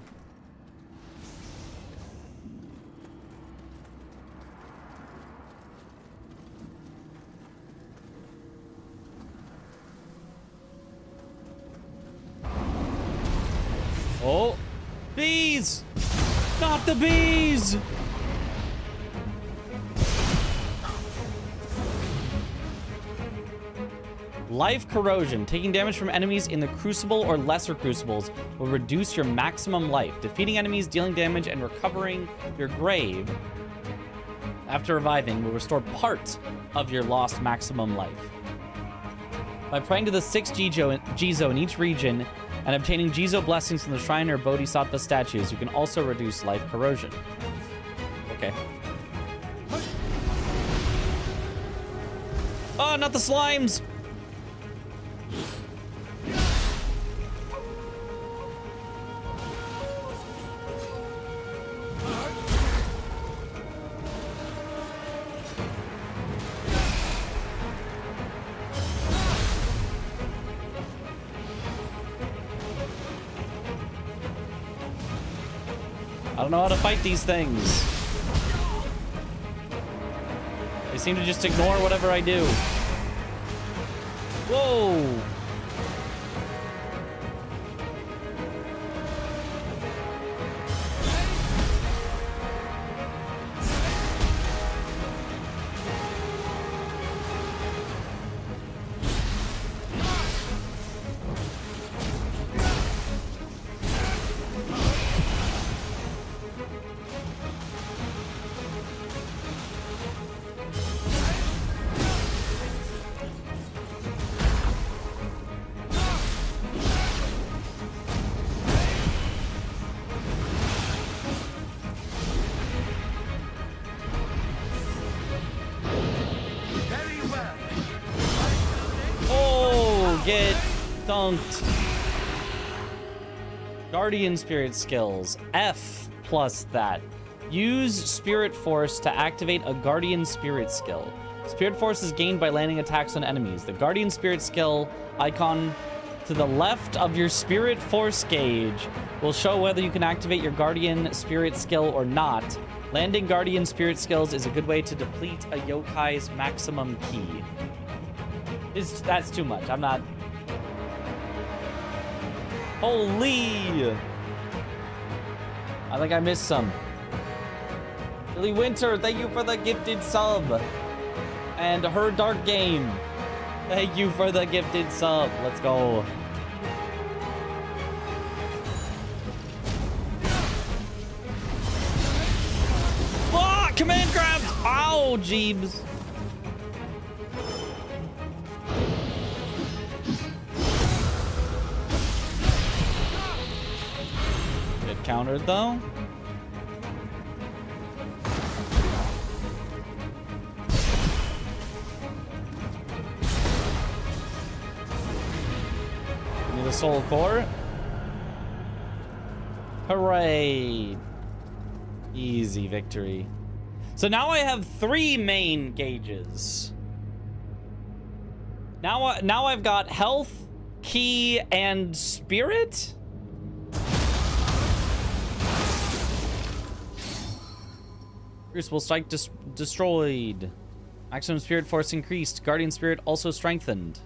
Oh, bees! Not the bees! Life corrosion. Taking damage from enemies in the crucible or lesser crucibles will reduce your maximum life. Defeating enemies, dealing damage, and recovering your grave after reviving will restore part of your lost maximum life. By praying to the 6 Jizo in each region and obtaining Jizo blessings from the Shrine or Bodhisattva statues, you can also reduce life corrosion. Okay. Oh, not the slimes! I don't know how to fight these things. They seem to just ignore whatever I do. Whoa! Dunked. Guardian Spirit skills. F plus that. Use Spirit Force to activate a Guardian Spirit skill. Spirit Force is gained by landing attacks on enemies. The Guardian Spirit skill icon to the left of your Spirit Force gauge will show whether you can activate your Guardian Spirit skill or not. Landing Guardian Spirit skills is a good way to deplete a yokai's maximum ki. That's too much. I'm not... Holy! I think I missed some. Billy Winter, thank you for the gifted sub. And Her Dark Game, thank you for the gifted sub. Let's go. Ah, command grab! Ow, Jeebs. Get countered though. Need a soul core. Hooray! Easy victory. So now I have 3 main gauges. Now I've got health, ki, and spirit. Crucible strike destroyed. Maximum spirit force increased. Guardian spirit also strengthened.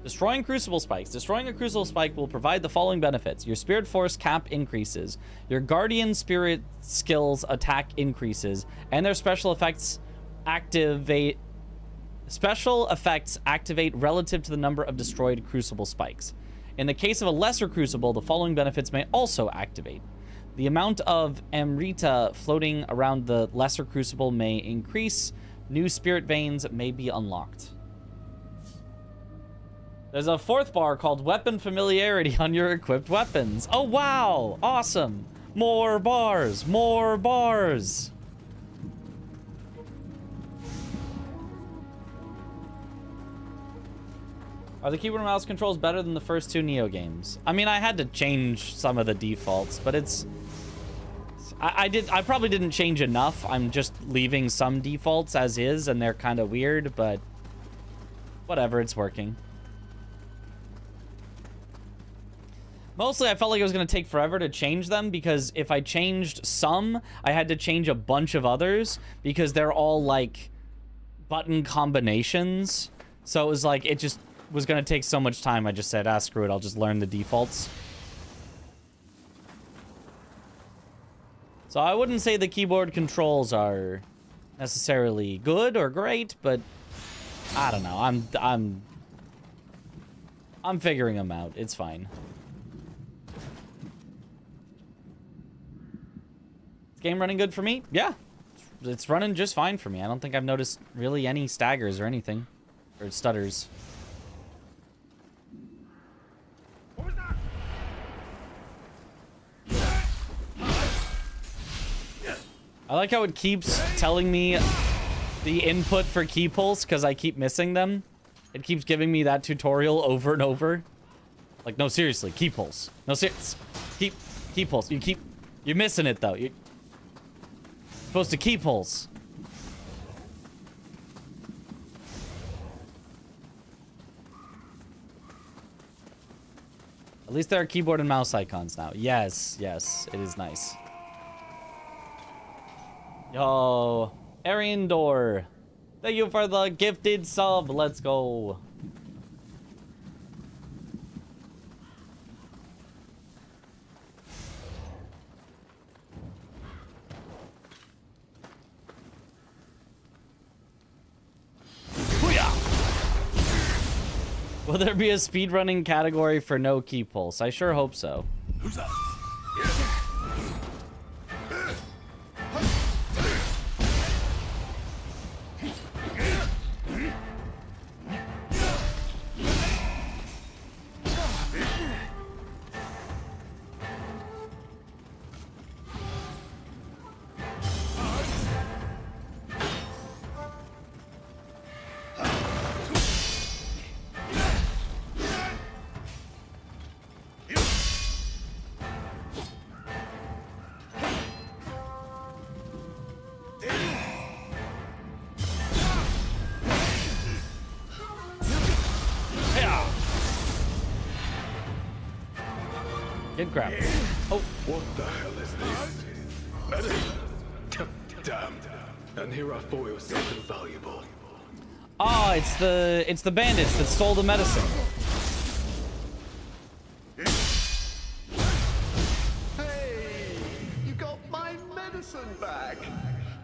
Destroying crucible spikes. Destroying a crucible spike will provide the following benefits. Your spirit force cap increases. Your guardian spirit skills attack increases. And their special effects activate relative to the number of destroyed crucible spikes. In the case of a lesser crucible, the following benefits may also activate. The amount of Amrita floating around the lesser crucible may increase. New spirit veins may be unlocked. There's a 4th bar called Weapon Familiarity on your equipped weapons. Oh, wow. Awesome. More bars. More bars. Are the keyboard and mouse controls better than the first 2 Nioh games? I mean, I had to change some of the defaults, but it's... I probably didn't change enough. I'm just leaving some defaults as is, and they're kind of weird, but... whatever, it's working. Mostly, I felt like it was going to take forever to change them, because if I changed some, I had to change a bunch of others, because they're all, like, button combinations. So it was like, it just was going to take so much time, I just said, ah, screw it, I'll just learn the defaults. So I wouldn't say the keyboard controls are necessarily good or great, but I don't know. I'm figuring them out. It's fine. Game running good for me? Yeah. It's running just fine for me. I don't think I've noticed really any staggers or anything. Or stutters. I like how it keeps telling me the input for key pulse because I keep missing them. It keeps giving me that tutorial over and over. Like, no, seriously, key pulse. No, serious. Key pulse. You're missing it though. You're supposed to key pulse. At least there are keyboard and mouse icons now. Yes, yes, it is nice. Yo, Arian Door. Thank you for the gifted sub. Let's go. Will there be a speedrunning category for no key pulse? I sure hope so. Who's that? did grab it. Oh. What the hell is this? Medicine? Damn. And here I thought it was something valuable. Oh, it's the bandits that stole the medicine. Hey, you got my medicine back.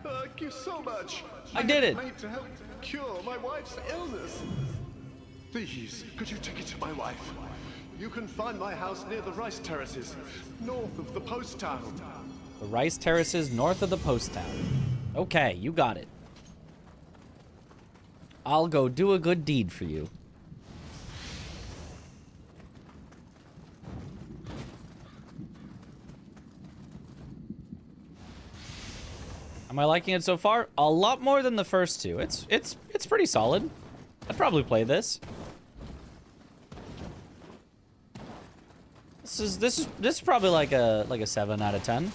Thank you so much. I did it. Made to help cure my wife's illness. Please, could you take it to my wife? You can find my house near the rice terraces, north of the post town. The rice terraces north of the post town. Okay, you got it. I'll go do a good deed for you. Am I liking it so far? A lot more than the first two. It's pretty solid. I'd probably play this. This is probably like a 7 out of 10.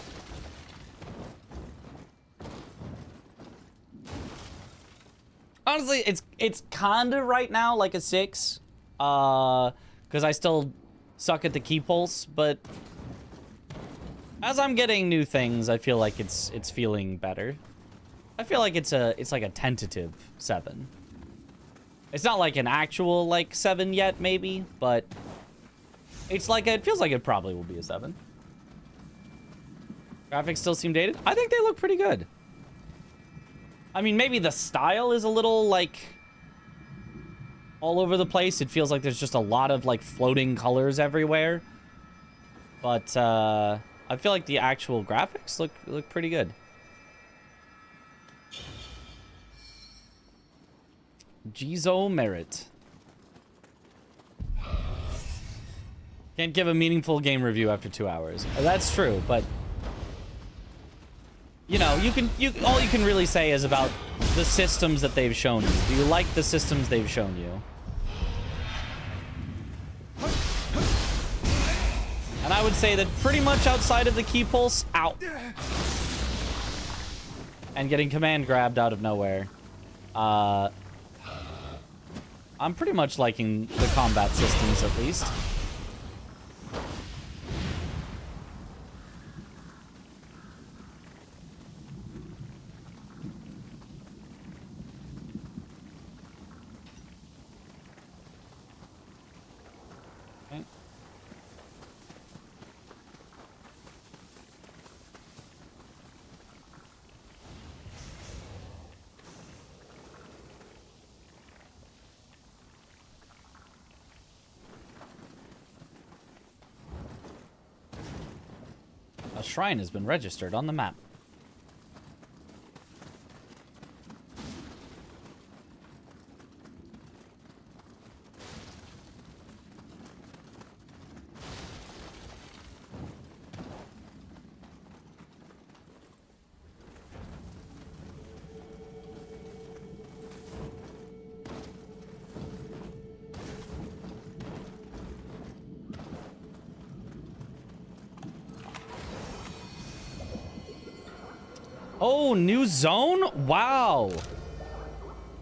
Honestly, it's kinda right now like a 6. Because I still suck at the key pulse, but as I'm getting new things, I feel like it's feeling better. I feel like it's like a tentative 7. It's not like an actual like 7 yet, maybe, but it's like it feels like it probably will be a 7. Graphics still seem dated. I think they look pretty good. I mean, maybe the style is a little like all over the place. It feels like there's just a lot of like floating colors everywhere. But I feel like the actual graphics look pretty good. Jizo Merit. Can't give a meaningful game review after 2 hours. That's true, but you know, all you can really say is about the systems that they've shown you. Do you like the systems they've shown you? And I would say that pretty much outside of the key pulse, out. And getting command grabbed out of nowhere. I'm pretty much liking the combat systems at least. A shrine has been registered on the map. Oh, new zone? Wow.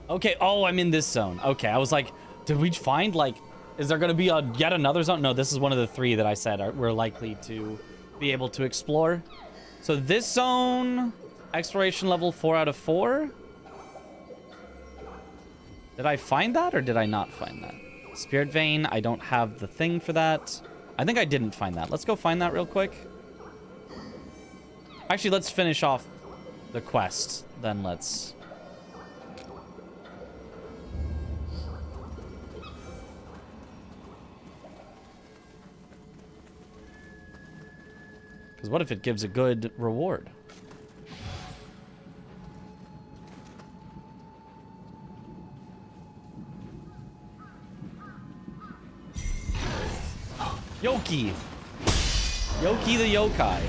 Okay, oh, I'm in this zone. Okay, I was like, did we find, like, is there gonna be yet another zone? No, this is one of the 3 that I said we're likely to be able to explore. So this zone, exploration level 4 out of 4. Did I find that or did I not find that? Spirit Vein, I don't have the thing for that. I think I didn't find that. Let's go find that real quick. Actually, let's finish off the quest, then let's... Because what if it gives a good reward? Yoki! Yoki the yokai.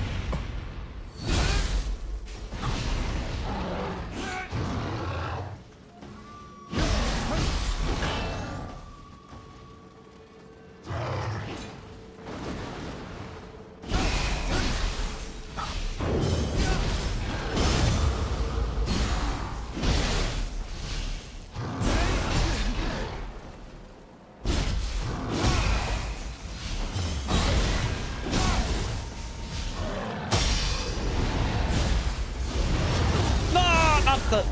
Stop the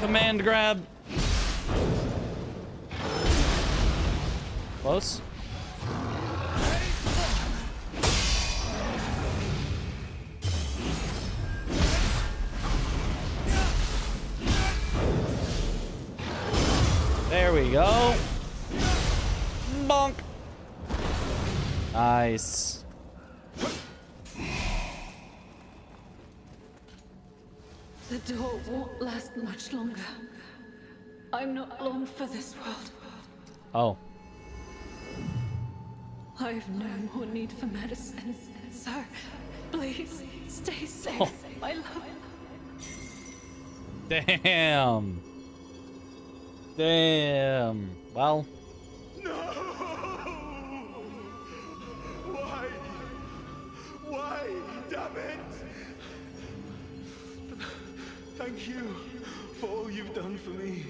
command grab. Close. There we go. Bonk. Nice. The door won't last much longer. I'm not long for this world. Oh. I've no more need for medicine. Sir, please stay safe. Oh. I love you. Damn. Damn. Well. Why? Why? Damn it! Thank you for all you've done for me.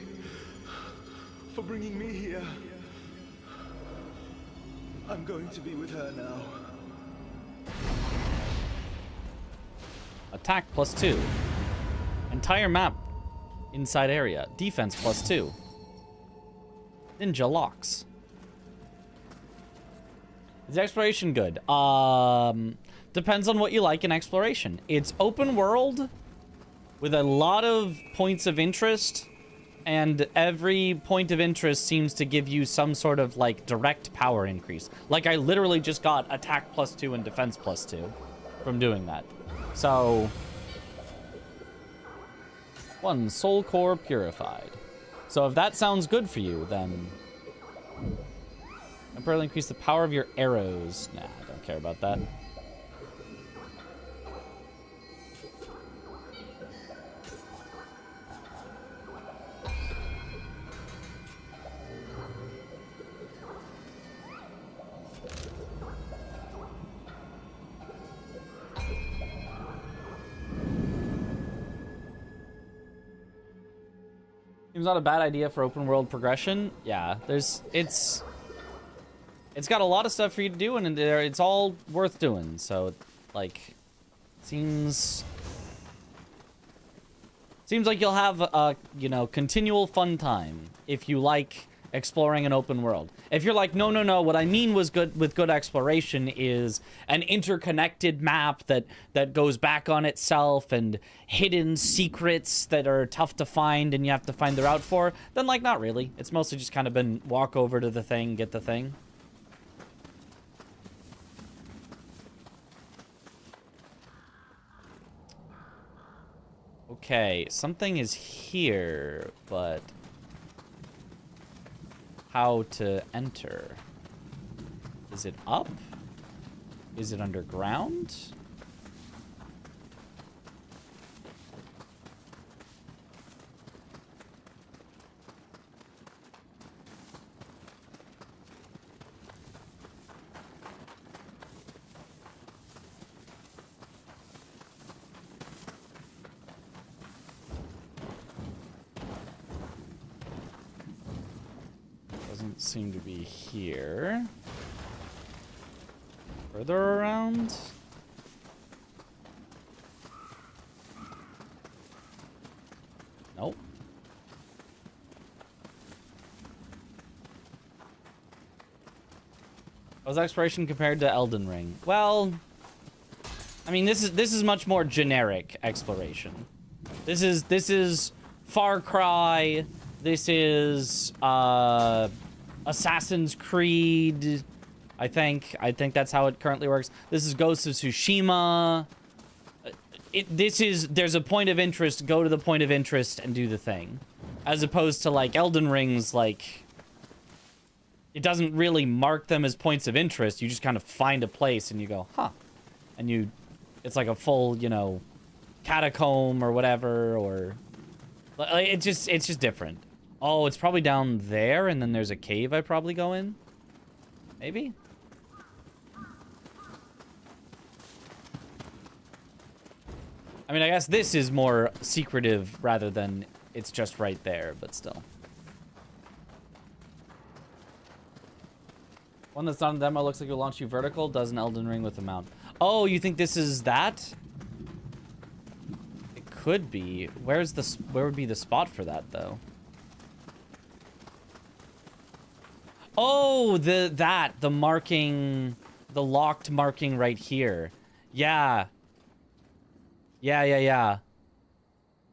For bringing me here. I'm going to be with her now. Attack +2. Entire map. Inside area. Defense +2. Ninja locks. Is exploration good? Depends on what you like in exploration. It's open world with a lot of points of interest, and every point of interest seems to give you some sort of like direct power increase. Like I literally just got attack +2 and defense +2 from doing that. So 1 soul core purified. So if that sounds good for you, then temporarily increase the power of your arrows. Nah, I don't care about that. Seems not a bad idea for open world progression. Yeah, it's got a lot of stuff for you to do, and it's all worth doing. So, like, seems like you'll have a, you know, continual fun time if you like exploring an open world. If you're like, no, what I mean was good with good exploration is an interconnected map that goes back on itself and hidden secrets that are tough to find and you have to find the route for, then like not really. It's mostly just kind of been walk over to the thing, get the thing. Okay, something is here, but how to enter? Is it up? Is it underground? Doesn't seem to be here. Further around? Nope. How's exploration compared to Elden Ring? Well, I mean, this is much more generic exploration. This is Far Cry. This is Assassin's Creed. I think that's how it currently works. This is Ghost of Tsushima. There's a point of interest, go to the point of interest and do the thing. As opposed to like Elden Ring's, like, it doesn't really mark them as points of interest. You just kind of find a place and you go, huh. And it's like a full, you know, catacomb or whatever, or it's just different. Oh, it's probably down there and then there's a cave I probably go in. Maybe? I mean, I guess this is more secretive rather than it's just right there, but still. One that's not in the demo looks like it'll launch you vertical, does an Elden Ring with a mount. Oh, you think this is that? It could be. Where would be the spot for that though? Oh, the marking, the locked marking right here. Yeah. Yeah.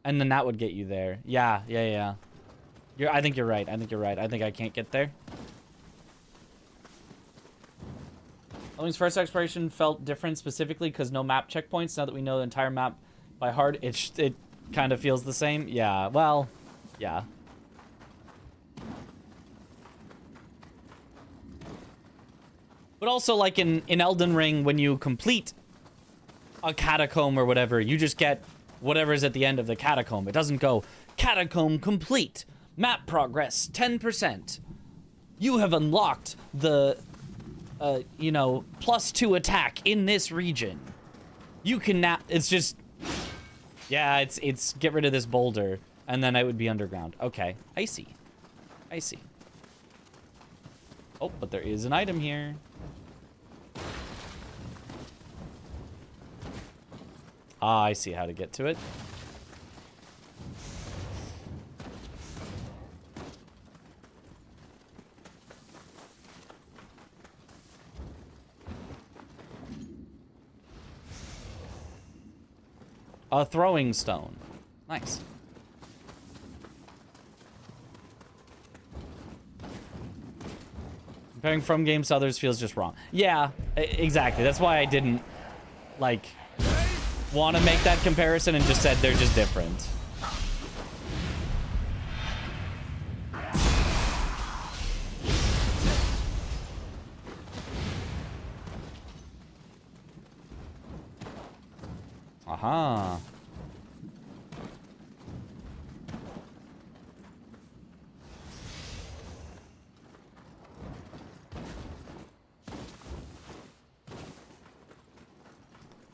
And then that would get you there. Yeah. I think you're right. I think I can't get there. Elden's first exploration felt different specifically because no map checkpoints. Now that we know the entire map by heart, it kind of feels the same. Yeah, well, yeah. But also, like in Elden Ring, when you complete a catacomb or whatever, you just get whatever's at the end of the catacomb. It doesn't go, catacomb complete, map progress 10%. You have unlocked the, you know, +2 attack in this region. You can now, it's just, yeah, it's get rid of this boulder, and then I would be underground. Okay, I see. Oh, but there is an item here. Ah, I see how to get to it. A throwing stone. Nice. Comparing from games to others feels just wrong. Yeah, exactly. That's why I didn't, like, want to make that comparison and just said they're just different. Aha.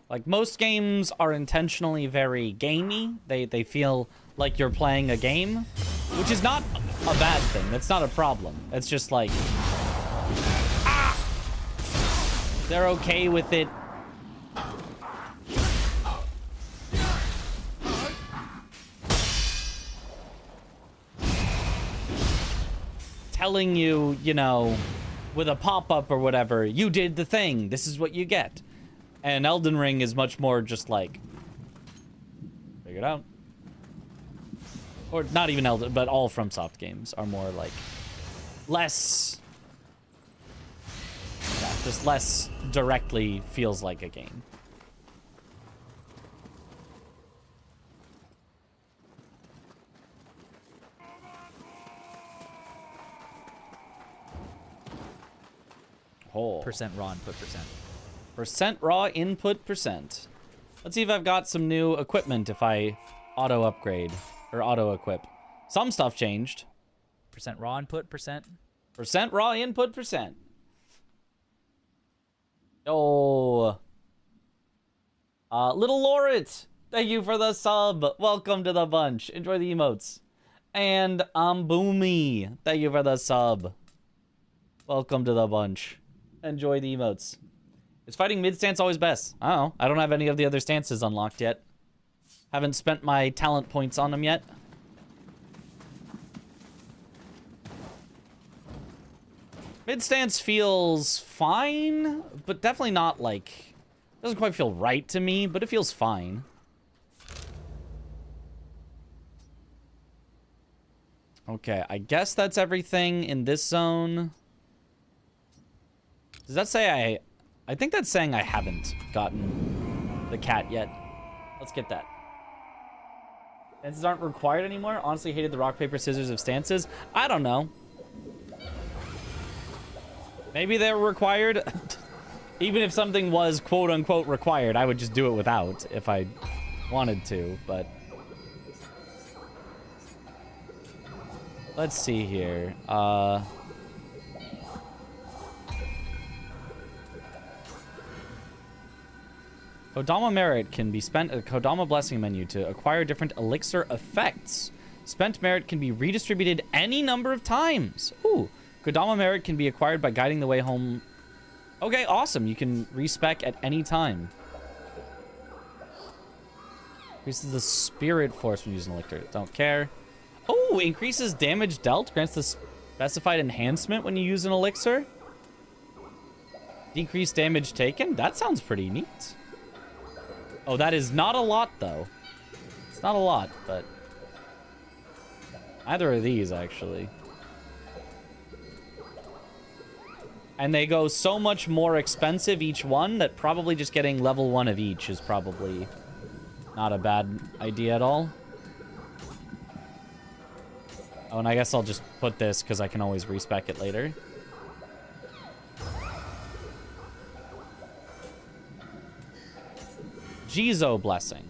Like, most games are intentionally very gamey. They feel like you're playing a game, which is not a bad thing. That's not a problem. It's just like, ah! They're okay with it. Telling you, you know, with a pop-up or whatever, you did the thing. This is what you get. And Elden Ring is much more just like, figure it out. Or not even Elden, but all FromSoft games are more like less, yeah, just less directly feels like a game. Oh. Percent raw input percent. Percent raw input percent. Let's see if I've got some new equipment if I auto upgrade or auto equip. Some stuff changed. Percent raw input percent. Percent raw input percent. Oh. Little Lauret, thank you for the sub. Welcome to the bunch. Enjoy the emotes. And Boomy, thank you for the sub. Welcome to the bunch. Enjoy the emotes. Is fighting mid-stance always best? I don't know. I don't have any of the other stances unlocked yet. Haven't spent my talent points on them yet. Mid-stance feels fine, but definitely not like... Doesn't quite feel right to me, but it feels fine. Okay, I guess that's everything in this zone. Does that say I think that's saying I haven't gotten the cat yet. Let's get that. Stances aren't required anymore? Honestly hated the rock, paper, scissors of stances. I don't know. Maybe they're required. Even if something was quote-unquote required, I would just do it without if I wanted to, but... Let's see here. Kodama merit can be spent at the Kodama blessing menu to acquire different elixir effects. Spent merit can be redistributed any number of times. Ooh. Kodama merit can be acquired by guiding the way home. Okay, awesome. You can respec at any time. Increases the spirit force when using elixir. Don't care. Oh, increases damage dealt. Grants the specified enhancement when you use an elixir. Decrease damage taken. That sounds pretty neat. Oh, that is not a lot, though. It's not a lot, but... Either of these, actually. And they go so much more expensive, each one, that probably just getting level 1 of each is probably not a bad idea at all. Oh, and I guess I'll just put this, because I can always respec it later. Jizo Blessing.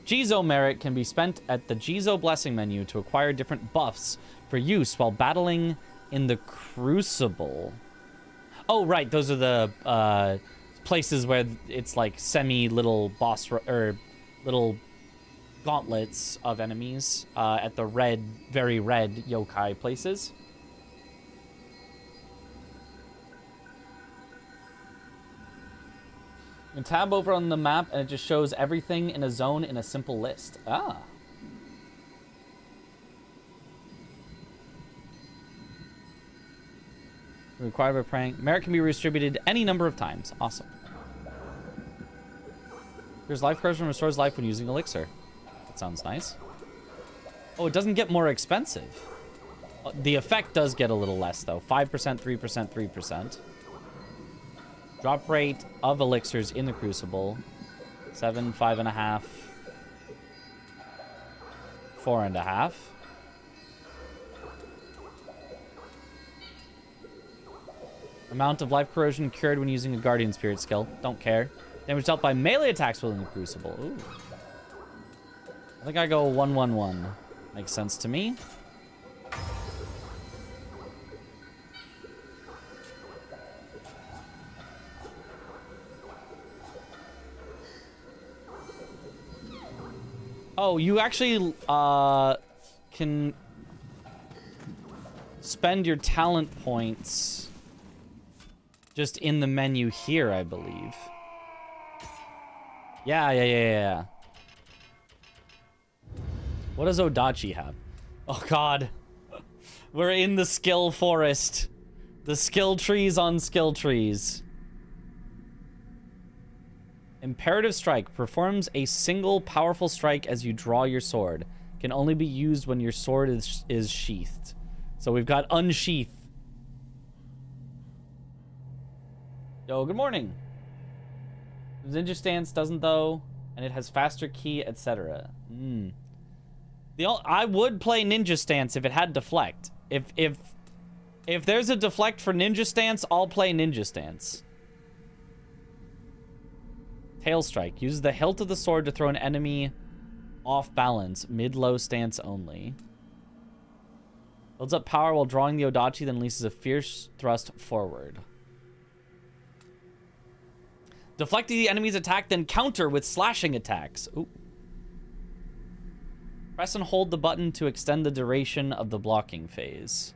Jizo merit can be spent at the Jizo Blessing menu to acquire different buffs for use while battling in the Crucible. Oh, right. Those are the places where it's like semi-little boss or little gauntlets of enemies at the red, very red yokai places. You can tab over on the map and it just shows everything in a zone in a simple list. Ah. Required by praying. Merit can be redistributed any number of times. Awesome. There's life corrosion, restores life when using elixir. That sounds nice. Oh, it doesn't get more expensive. The effect does get a little less, though. 5%, 3%, 3%. Drop rate of elixirs in the Crucible. 7, 5.5. 4.5. Amount of life corrosion cured when using a Guardian Spirit skill. Don't care. Damage dealt by melee attacks within the Crucible. Ooh. I think I go 1-1-1. Makes sense to me. Oh, you actually can spend your talent points just in the menu here, I believe. Yeah. What does Odachi have? Oh, God. We're in the skill forest. The skill trees on skill trees. Imperative Strike performs a single powerful strike as you draw your sword. Can only be used when your sword is sheathed. So we've got Unsheath. Yo, good morning. Ninja Stance doesn't, though, and it has faster key, etc. I would play Ninja Stance if it had Deflect. If there's a Deflect for Ninja Stance, I'll play Ninja Stance. Tail Strike. Uses the hilt of the sword to throw an enemy off balance. Mid-low stance only. Builds up power while drawing the Odachi, then releases a fierce thrust forward. Deflecting the enemy's attack, then counter with slashing attacks. Ooh. Press and hold the button to extend the duration of the blocking phase.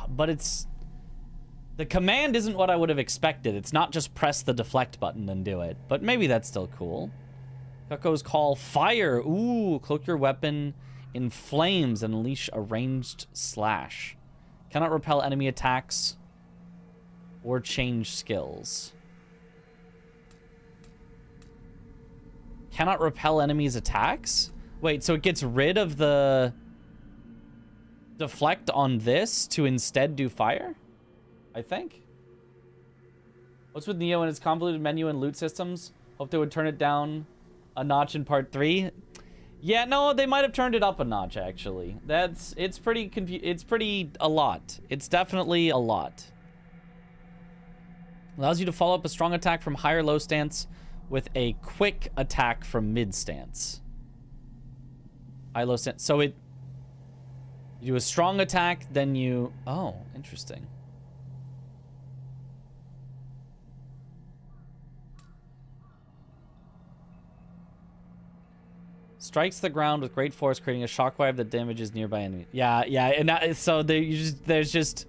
But it's... The command isn't what I would have expected. It's not just press the deflect button and do it. But maybe that's still cool. Kuko's Call. Fire. Ooh. Cloak your weapon in flames and unleash a ranged slash. Cannot repel enemy attacks or change skills. Cannot repel enemies' attacks? Wait, so it gets rid of the deflect on this to instead do fire? I think. What's with Nioh and its convoluted menu and loot systems? Hope they would turn it down a notch in part 3. Yeah, no, they might have turned it up a notch, actually. It's pretty a lot. It's definitely a lot. Allows you to follow up a strong attack from high or low stance with a quick attack from mid stance. High, low stance. So you do a strong attack, then you... Oh, interesting. Strikes the ground with great force, creating a shockwave that damages nearby enemies. Yeah, and so there's just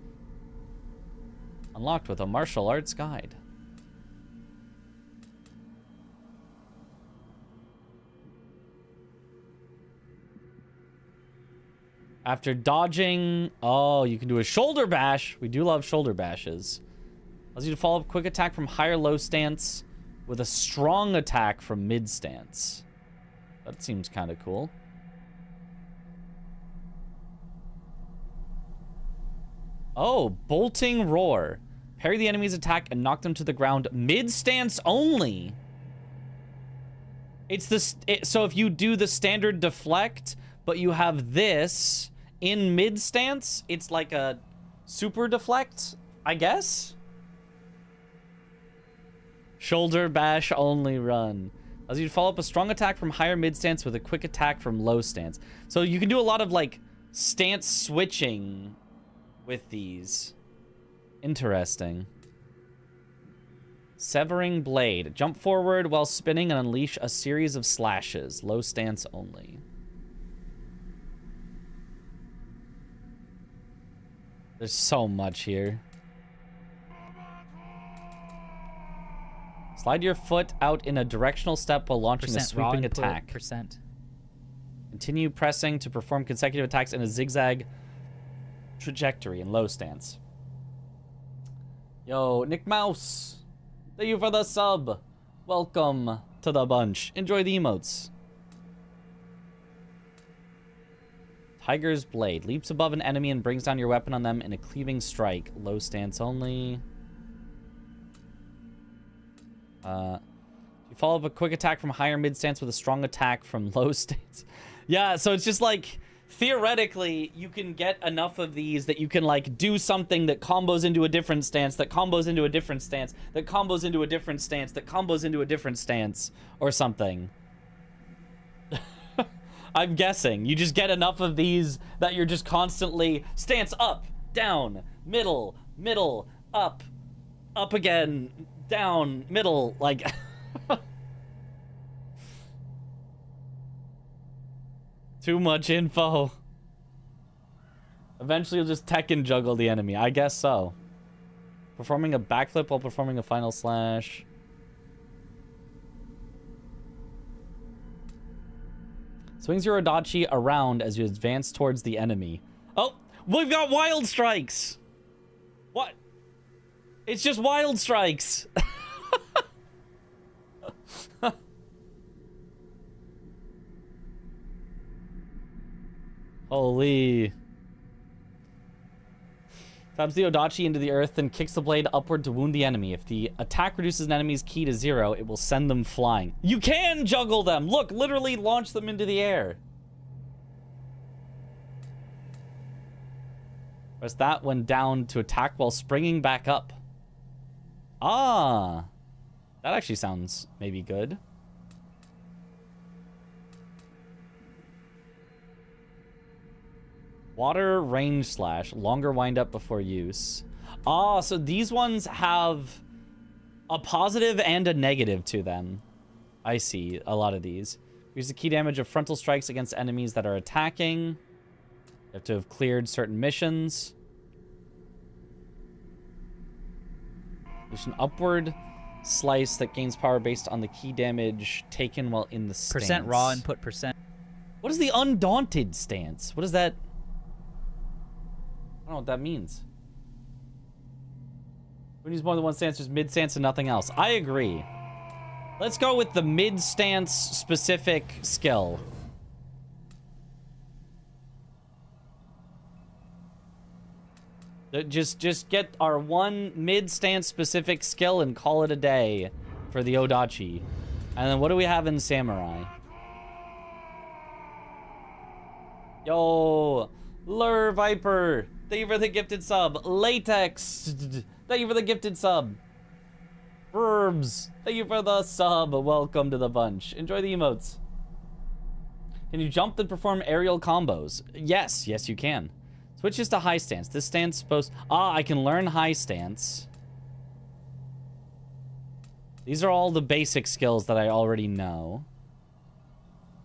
Unlocked with a martial arts guide. After dodging... Oh, you can do a shoulder bash. We do love shoulder bashes. Allows you to follow up quick attack from higher low stance with a strong attack from mid stance. That seems kind of cool. Oh, bolting roar. Parry the enemy's attack and knock them to the ground mid stance only. It's this. So if you do the standard deflect, but you have this in mid stance, it's like a super deflect, I guess. Shoulder bash only run. As you follow up a strong attack from higher mid stance with a quick attack from low stance. So you can do a lot of like stance switching with these. Interesting. Severing blade. Jump forward while spinning and unleash a series of slashes. Low stance only. There's so much here. Slide your foot out in a directional step while launching a sweeping attack. Percent. Continue pressing to perform consecutive attacks in a zigzag trajectory in low stance. Yo, Nick Mouse. Thank you for the sub. Welcome to the bunch. Enjoy the emotes. Tiger's Blade. Leaps above an enemy and brings down your weapon on them in a cleaving strike. Low stance only. You follow up a quick attack from higher mid stance with a strong attack from low stance. Yeah, so it's just like, theoretically, you can get enough of these that you can like do something that combos into a different stance, that combos into a different stance, that combos into a different stance, that combos into a different stance, or something. I'm guessing. You just get enough of these that you're just constantly stance up, down, middle, middle, up again, down, middle, like... Too much info. Eventually you'll just Tekken juggle the enemy. I guess so. Performing a backflip while performing a final slash. Swings your Odachi around as you advance towards the enemy. Oh, we've got wild strikes. What? It's just wild strikes. Holy. Stabs the Odachi into the earth, then kicks the blade upward to wound the enemy. If the attack reduces an enemy's ki to 0, it will send them flying. You can juggle them! Look, literally launch them into the air. Press that one down to attack while springing back up. Ah. That actually sounds maybe good. Water range slash. Longer wind up before use. Ah, so these ones have a positive and a negative to them. I see a lot of these. Use the key damage of frontal strikes against enemies that are attacking. You have to have cleared certain missions. There's an upward slice that gains power based on the key damage taken while in the stance. Percent raw input percent. What is the undaunted stance? What is that? I don't know what that means. We need more than one stance, just mid stance and nothing else. I agree. Let's go with the mid stance specific skill. Just get our one mid stance specific skill and call it a day for the Odachi. And then what do we have in Samurai? Yo, Lure Viper. Thank you for the gifted sub. Latex. Thank you for the gifted sub. Verbs. Thank you for the sub. Welcome to the bunch. Enjoy the emotes. Can you jump and perform aerial combos? Yes. Yes, you can. Switches to high stance. This stance supposed... Ah, I can learn high stance. These are all the basic skills that I already know.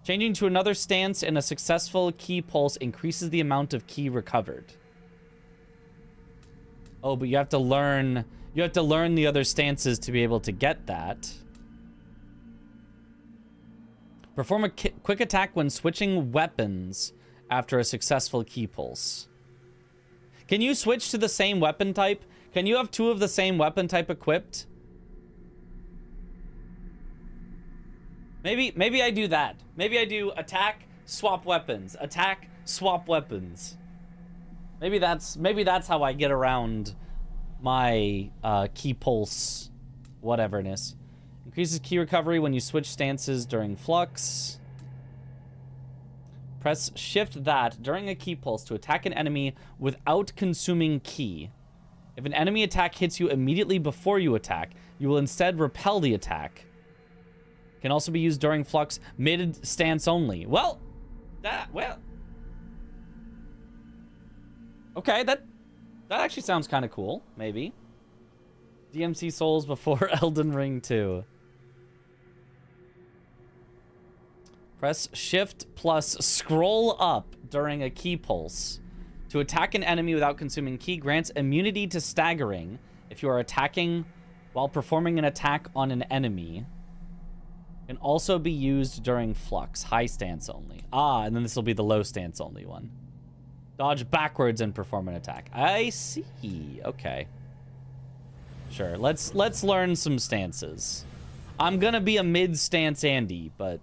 Changing to another stance in a successful key pulse increases the amount of key recovered. Oh, but you have to learn the other stances to be able to get that. Perform a quick attack when switching weapons after a successful key pulse. Can you switch to the same weapon type? Can you have 2 of the same weapon type equipped? Maybe I do that. Maybe I do attack, swap weapons. Attack, swap weapons. Maybe that's how I get around my key pulse whateverness. Increases key recovery when you switch stances during flux. Press shift that during a key pulse to attack an enemy without consuming key. If an enemy attack hits you immediately before you attack, you will instead repel the attack. Can also be used during flux mid stance only. Okay, that actually sounds kind of cool, maybe. DMC Souls before Elden Ring 2. Press shift plus scroll up during a key pulse. To attack an enemy without consuming key grants immunity to staggering if you are attacking while performing an attack on an enemy. Can also be used during flux, high stance only. And then this will be the low stance only one. Dodge backwards and perform an attack. I see. Okay. Sure. Let's learn some stances. I'm gonna be a mid stance Andy, but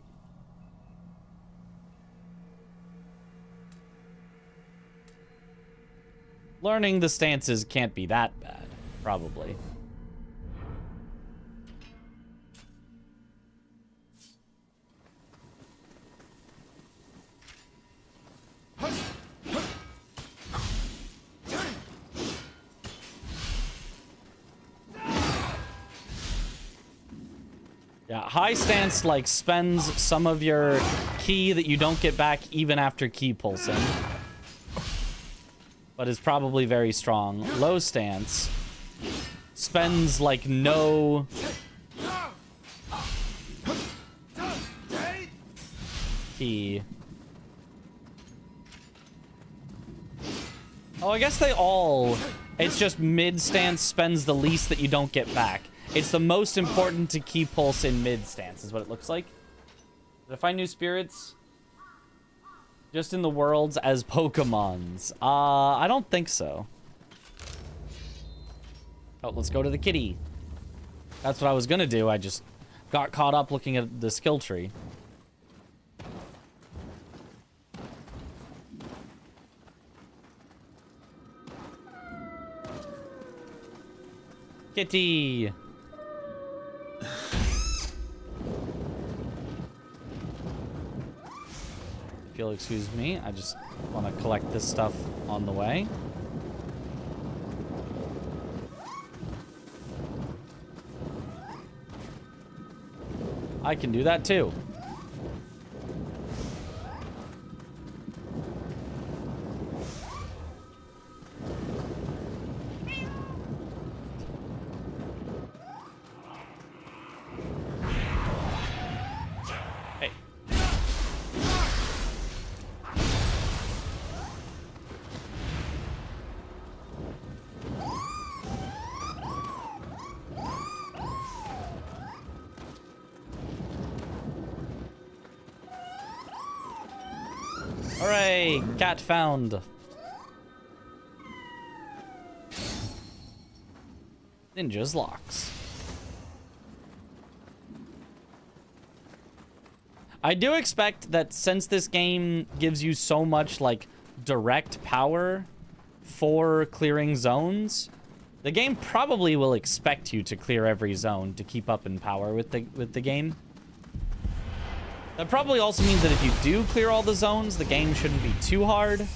learning the stances can't be that bad, probably. Yeah, high stance, like, spends some of your key that you don't get back even after key pulsing. But is probably very strong. Low stance spends, like, no key. Oh, I guess they all... It's just mid stance spends the least that you don't get back. It's the most important to key pulse in mid stance, is what it looks like. Did I find new spirits? Just in the worlds as Pokemons. I don't think so. Oh, let's go to the kitty. That's what I was gonna do. I just got caught up looking at the skill tree. Kitty. If you'll excuse me, I just want to collect this stuff on the way. I can do that too. Hooray! Cat found. Ninja's locks. I do expect that since this game gives you so much, like, direct power for clearing zones, the game probably will expect you to clear every zone to keep up in power with the game. That probably also means that if you do clear all the zones, the game shouldn't be too hard.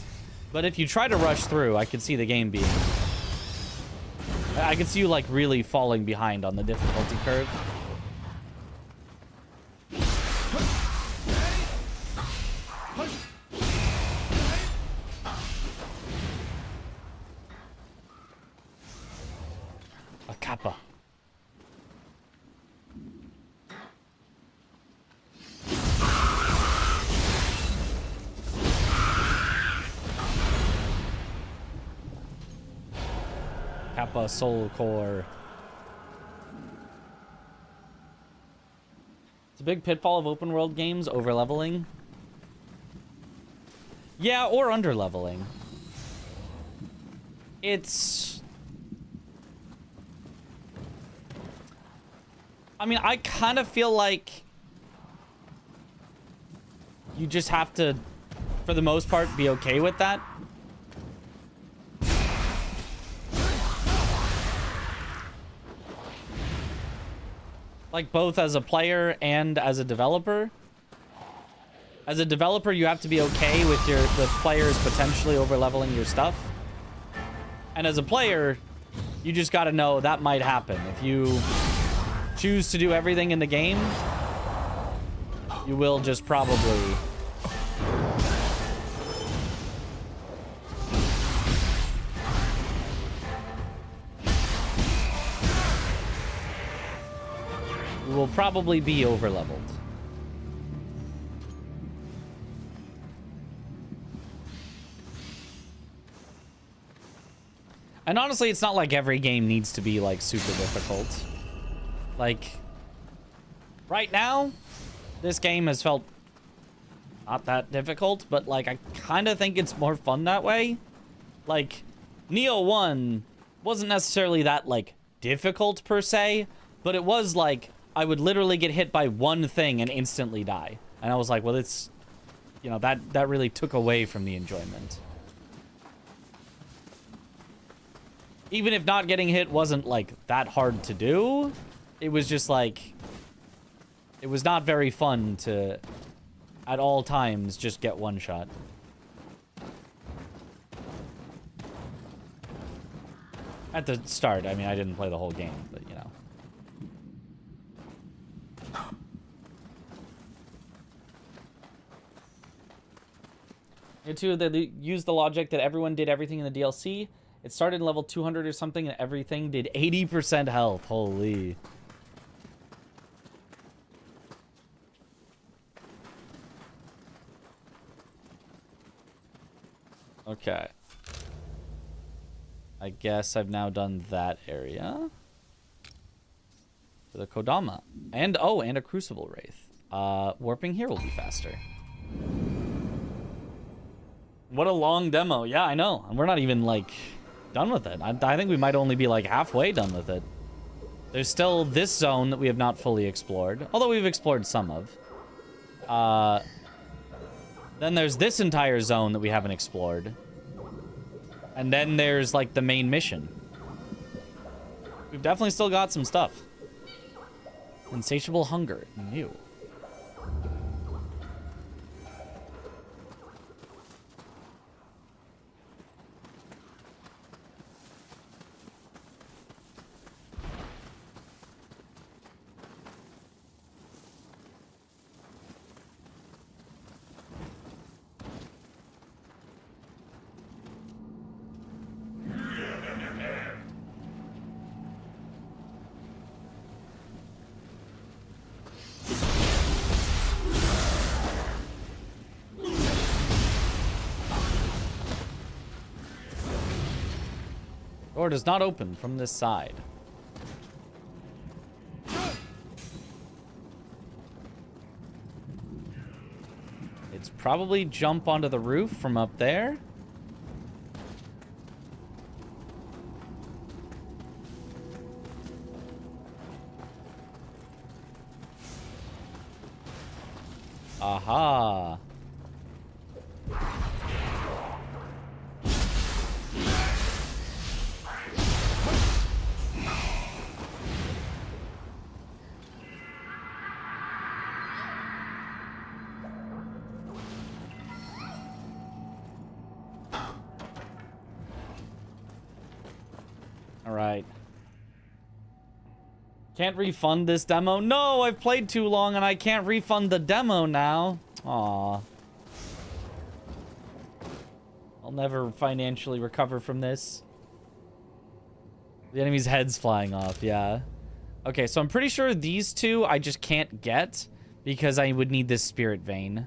But if you try to rush through, I could see the game being... I could see you, like, really falling behind on the difficulty curve. A kappa. Kappa Soul Core. It's a big pitfall of open world games, over-leveling. Yeah, or under-leveling. It's... I mean, I kind of feel like you just have to, for the most part, be okay with that. Like, both as a player and as a developer. As a developer, you have to be okay with the players potentially over-leveling your stuff. And as a player, you just gotta know that might happen. If you choose to do everything in the game, you will just probably... you will probably be over-leveled. And honestly, it's not like every game needs to be, like, super difficult. Like, right now, this game has felt not that difficult, but, like, I kind of think it's more fun that way. Like, Nioh 1 wasn't necessarily that, like, difficult per se, but it was, like, I would literally get hit by one thing and instantly die. And I was like, well, it's, you know, that really took away from the enjoyment. Even if not getting hit wasn't, like, that hard to do, it was just, like, it was not very fun to, at all times, just get one shot. At the start, I mean, I didn't play the whole game, but, you know. Here, too, they used the logic that everyone did everything in the DLC. It started in level 200 or something, and everything did 80% health. Holy. Okay. I guess I've now done that area. For the Kodama. And, oh, and a Crucible Wraith. Warping here will be faster. What a long demo. Yeah, I know. And we're not even, like... done with it. I think we might only be like halfway done with it. There's still this zone that we have not fully explored, although we've explored some of. Then there's this entire zone that we haven't explored. And then there's like the main mission. We've definitely still got some stuff. Insatiable hunger. New. Door does not open from this side. It's probably jump onto the roof from up there. Aha. Alright. Can't refund this demo? No, I've played too long and I can't refund the demo now. Aw. I'll never financially recover from this. The enemy's head's flying off, yeah. Okay, so I'm pretty sure these two I just can't get because I would need this spirit vein.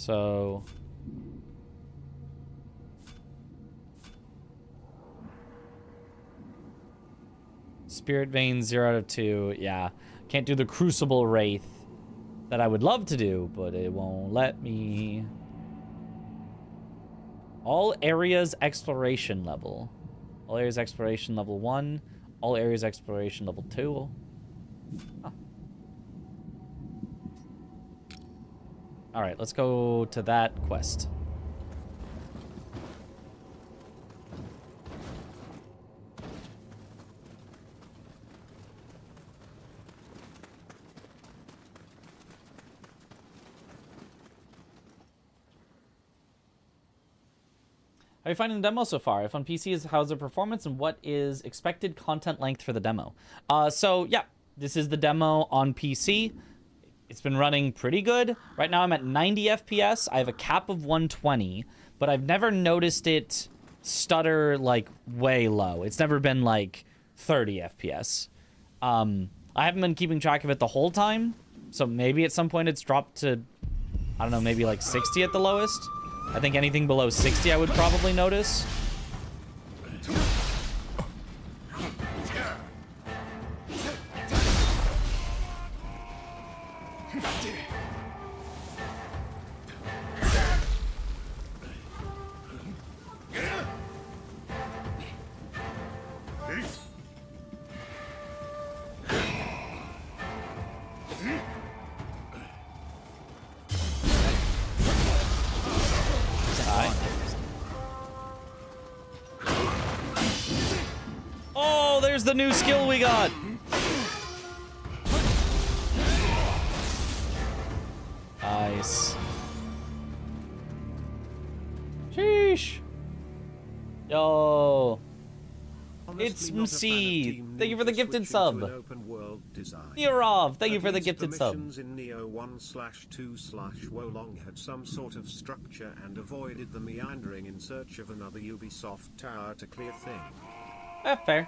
So... Spirit Vein 0 out of 2. Yeah. Can't do the Crucible Wraith that I would love to do, but it won't let me. All areas exploration level. All areas exploration level 1. All areas exploration level 2. Huh. Alright, let's go to that quest. How are you finding the demo so far? If on PC, how's the performance and what is expected content length for the demo? So yeah, this is the demo on PC. It's been running pretty good. Right now I'm at 90 FPS. I have a cap of 120, but I've never noticed it stutter like way low. It's never been like 30 FPS. I haven't been keeping track of it the whole time, so maybe at some point it's dropped to, I don't know, maybe like 60 at the lowest. I think anything below 60 I would probably notice. Oh, there's the new skill we got. Nice. Sheesh. Yo. It's MC. Thank you for the gifted sub. Nioh, thank you for the gifted sub. In Nioh 1/2/Wolong had some sort of structure and avoided the meandering in search of another Ubisoft tower to clear thing. Fair.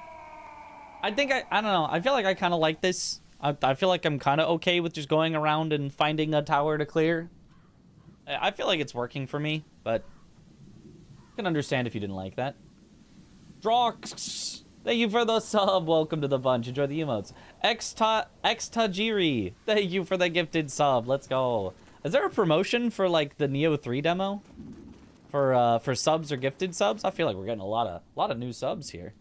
I think I don't know. I feel like I kind of like this. I feel like I'm kind of okay with just going around and finding a tower to clear. I feel like it's working for me, but I can understand if you didn't like that. Drox, thank you for the sub. Welcome to the bunch. Enjoy the emotes. Xtajiri, thank you for the gifted sub. Let's go. Is there a promotion for like the Nioh 3 demo? For subs or gifted subs? I feel like we're getting a lot of new subs here.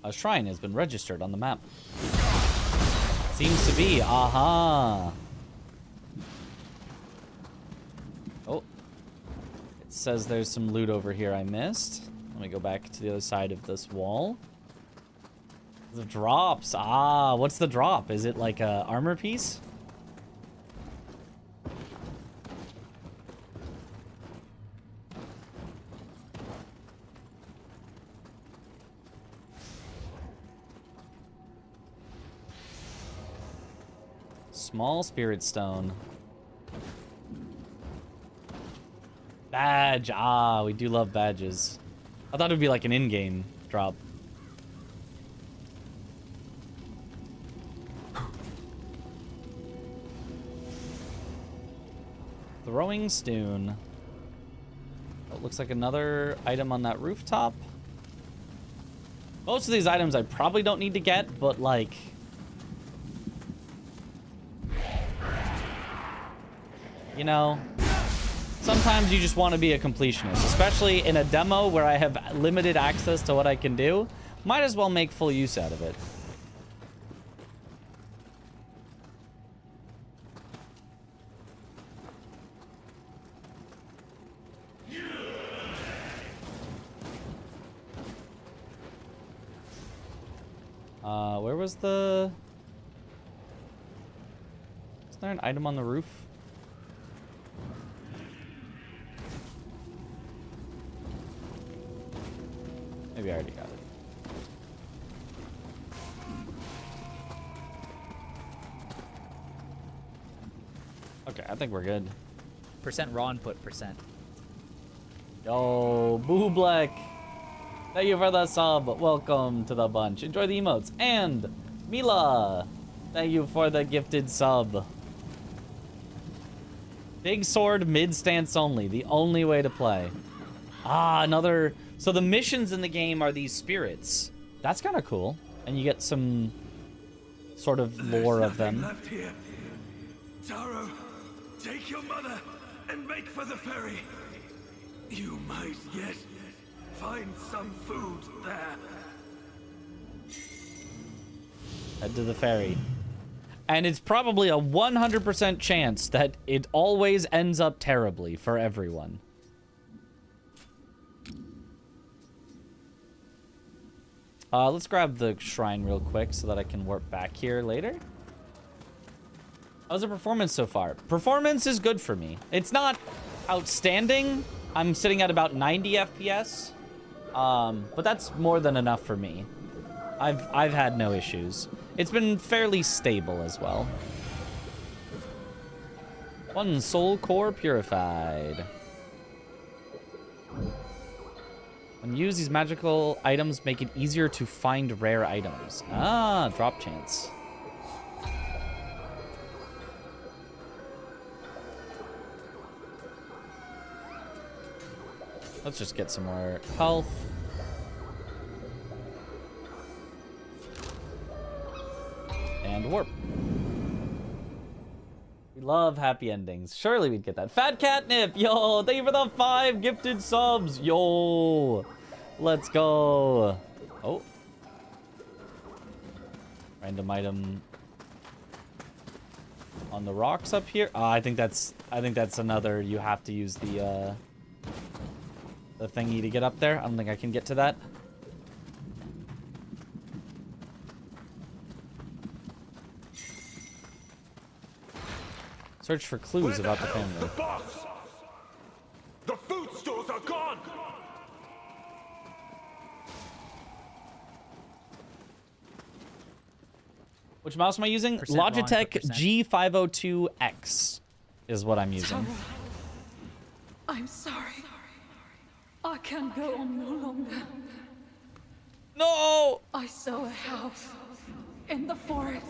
A shrine has been registered on the map. Seems to be. Aha. Oh. It says there's some loot over here I missed. Let me go back to the other side of this wall. The drops. Ah, what's the drop? Is it like a armor piece? Small spirit stone. Badge. Ah, we do love badges. I thought it would be like an in-game drop. Throwing stone. Oh, looks like another item on that rooftop. Most of these items I probably don't need to get, but like... You know, sometimes you just want to be a completionist, especially in a demo where I have limited access to what I can do. Might as well make full use out of it. Where was the... Is there an item on the roof? Maybe I already got it. Okay, I think we're good. Percent raw input, percent. Yo, Boo Black. Thank you for the sub. Welcome to the bunch. Enjoy the emotes. And Mila, thank you for the gifted sub. Big sword, mid stance only. The only way to play. Ah, another. So the missions in the game are these spirits. That's kind of cool. And you get some sort of lore of them. Left here. Taro, take your mother and make for the ferry. You might yet find some food there. Head to the ferry. And it's probably a 100% chance that it always ends up terribly for everyone. Let's grab the shrine real quick so that I can warp back here later. How's the performance so far? Performance is good for me. It's not outstanding. I'm sitting at about 90 FPS. But that's more than enough for me. I've had no issues. It's been fairly stable as well. 1 soul core purified. When used, these magical items make it easier to find rare items. Ah, drop chance. Let's just get some more health. And warp. We love happy endings. Surely we'd get that. Fat Catnip, yo, thank you for the 5 gifted subs. Yo, let's go. Oh. Random item on the rocks up here. I think that's another, you have to use the thingy to get up there. I don't think I can get to that. Search for clues about the family. The boss! The food stores are gone! Which mouse am I using? Percent Logitech wrong, G502X is what I'm using. Taro, I'm sorry. I can't go on no longer. No! I saw a house in the forest.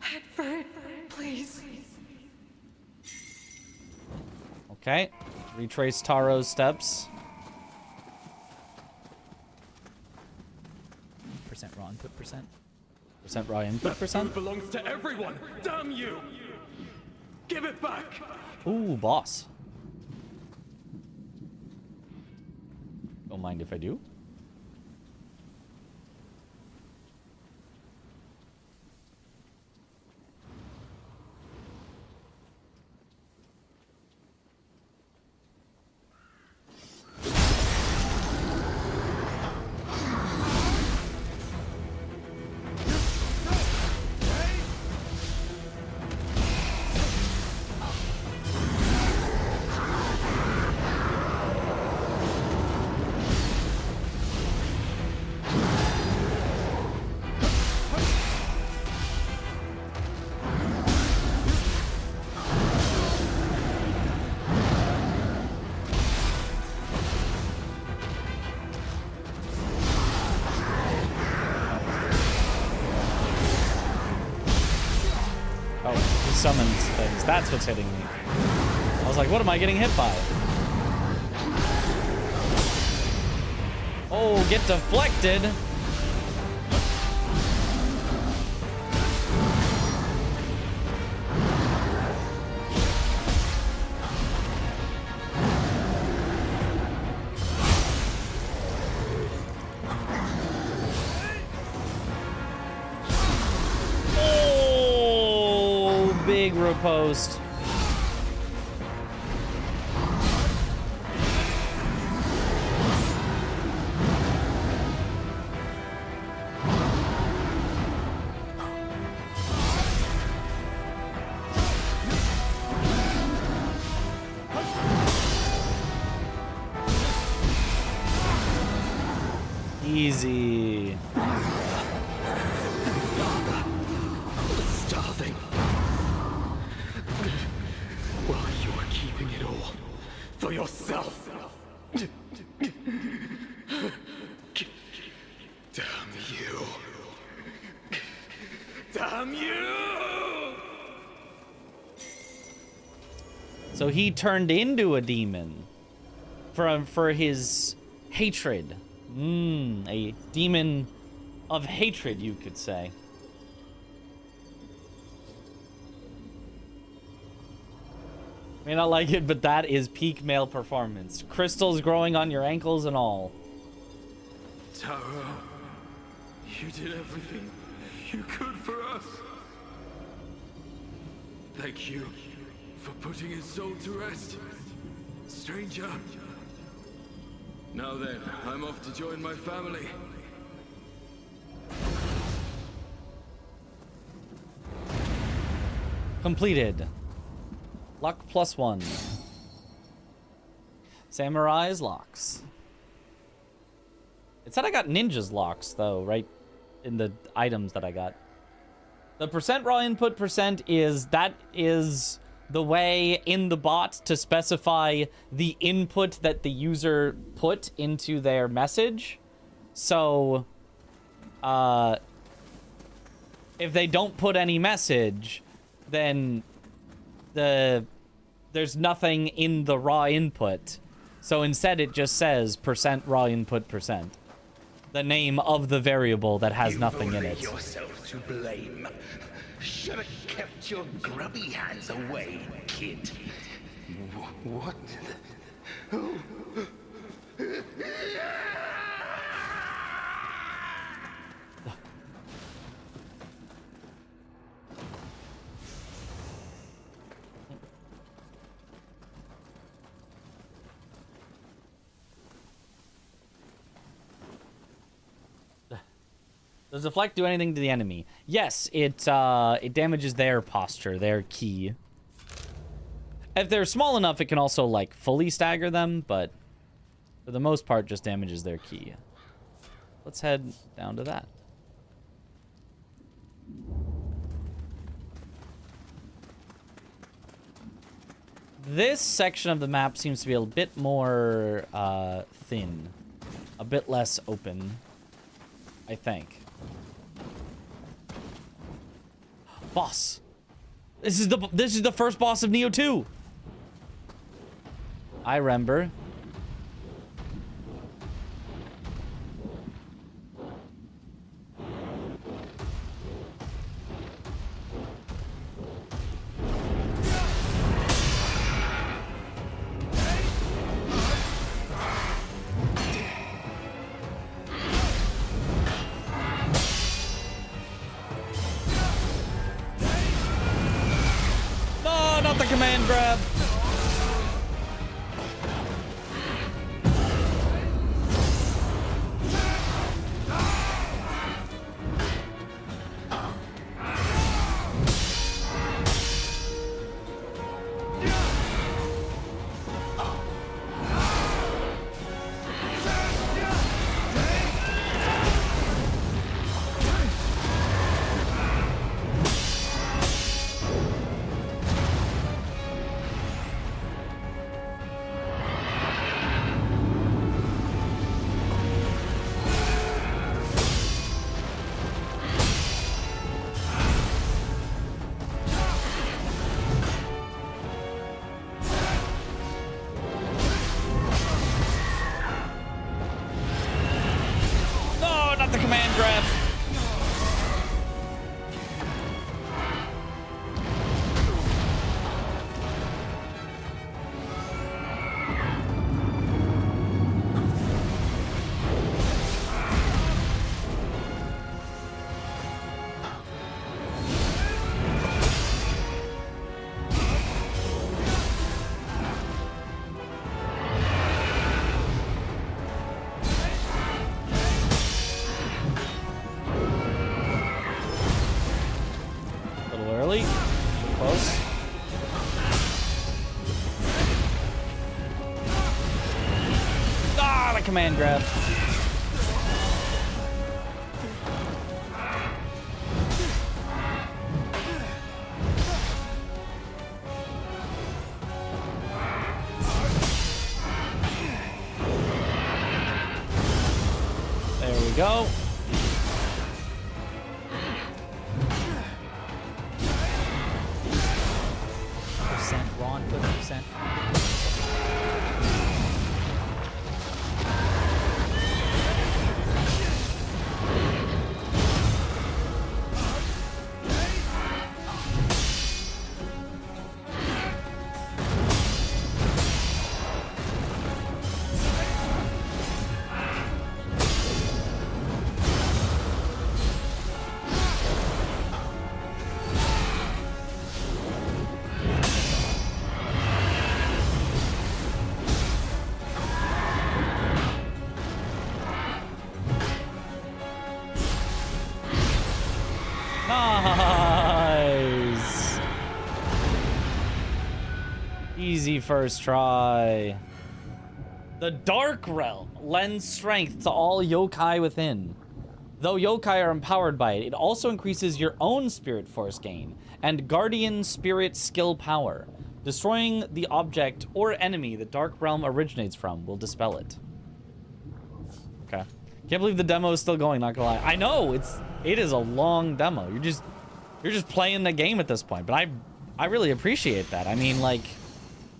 Head for it, please. Okay. Retrace Taro's steps. Percent raw input percent. Percent raw input That percent. food belongs to everyone! Damn you! Give it back! Ooh, boss. Don't mind if I do. Summons things. That's what's hitting me. I was like, what am I getting hit by? Oh, get deflected. Big riposte. Easy. Starving. While you are keeping it all for yourself. Damn you! So he turned into a demon for his hatred. A demon of hatred, you could say. May not like it, but that is peak male performance. Crystals growing on your ankles and all. Taro, you did everything you could for us. Thank you for putting his soul to rest, stranger. Now then, I'm off to join my family. Completed. Luck +1. Samurai's locks. It said I got ninja's locks, though, right in the items that I got. The percent raw input percent is the way in the bot to specify the input that the user put into their message. So, if they don't put any message, then there's nothing in the raw input. So instead it just says percent raw input percent. The name of the variable that has nothing in it. Yourself to blame. Should have kept your grubby hands away, kid. What? Does deflect do anything to the enemy? Yes, it damages their posture, their ki. If they're small enough, it can also like fully stagger them, but for the most part, just damages their ki. Let's head down to that. This section of the map seems to be a bit more thin, a bit less open, I think. Boss. This is the first boss of Nioh 2. I remember. No, not the command grab. No, not the command grab. A little early. Close. Ah, the command grab. There we go. first try. The Dark Realm lends strength to all yokai within. Though yokai are empowered by it, it also increases your own spirit force gain and guardian spirit skill power. Destroying the object or enemy the Dark Realm originates from will dispel it. Okay. Can't believe the demo is still going, not gonna lie. I know, it is a long demo. You're just playing the game at this point, but I really appreciate that. I mean, like,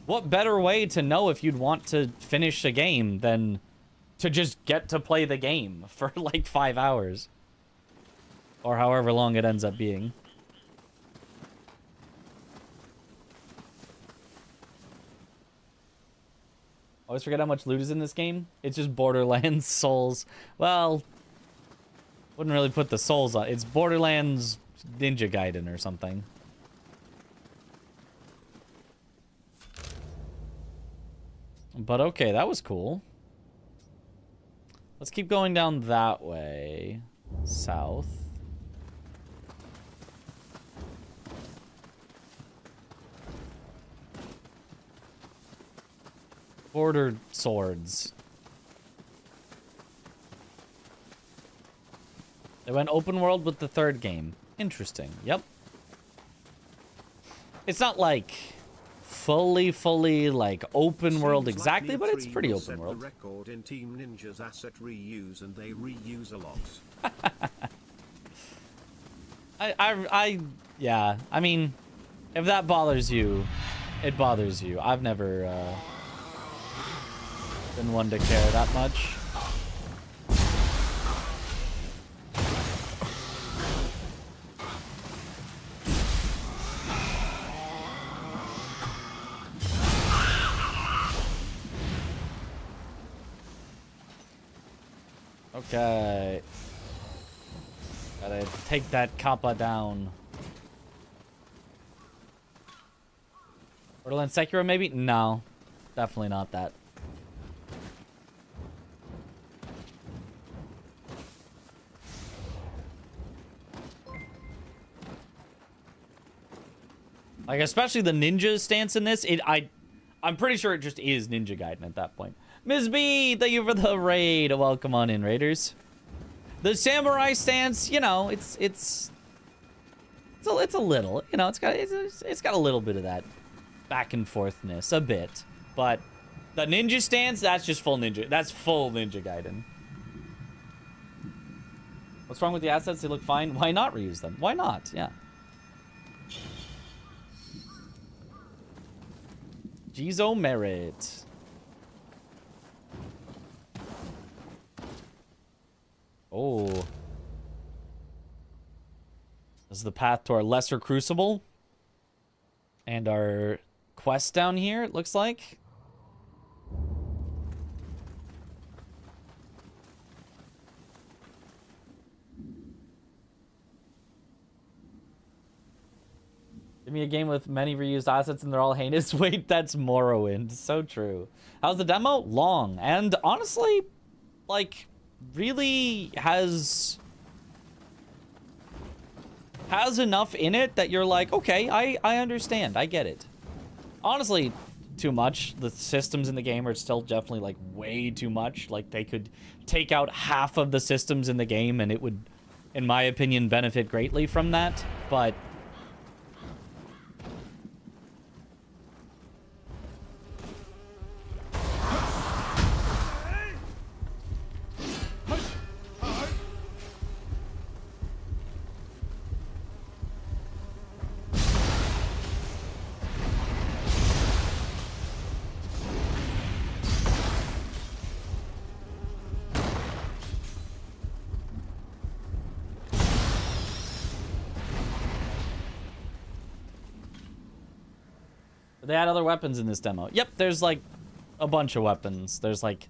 what better way to know if you'd want to finish a game than to just get to play the game for like 5 hours. Or however long it ends up being. Always forget how much loot is in this game. It's just Borderlands Souls. Well, wouldn't really put the Souls on. It's Borderlands Ninja Gaiden or something. But okay, that was cool. Let's keep going down that way. South. Border swords. They went open world with the third game. Interesting. Yep. It's not like fully like open world exactly, but it's pretty open world. The record in Team Ninja's asset reuse, and they reuse a lot. Yeah. I mean, if that bothers you, it bothers you. I've never been one to care that much. Okay. Gotta take that Kappa down. Borderlands Sekiro, maybe? No. Definitely not that. Like, especially the ninja stance in this, I'm pretty sure it just is Ninja Gaiden at that point. Ms. B, thank you for the raid. Welcome on in, Raiders. The samurai stance, you know, it's a little, you know, it's got a little bit of that back and forthness, a bit. But the ninja stance, that's just full ninja. That's full Ninja Gaiden. What's wrong with the assets? They look fine. Why not reuse them? Why not? Yeah. Jizo Merit. Oh. This is the path to our lesser crucible. And our quest down here, it looks like. Give me a game with many reused assets and they're all heinous. Wait, that's Morrowind. So true. How's the demo? Long. And honestly, like, really has enough in it that you're like, okay, I understand. I get it. Honestly, too much. The systems in the game are still definitely, like, way too much. Like, they could take out half of the systems in the game and it would, in my opinion, benefit greatly from that. But they had other weapons in this demo. Yep, there's like a bunch of weapons. There's like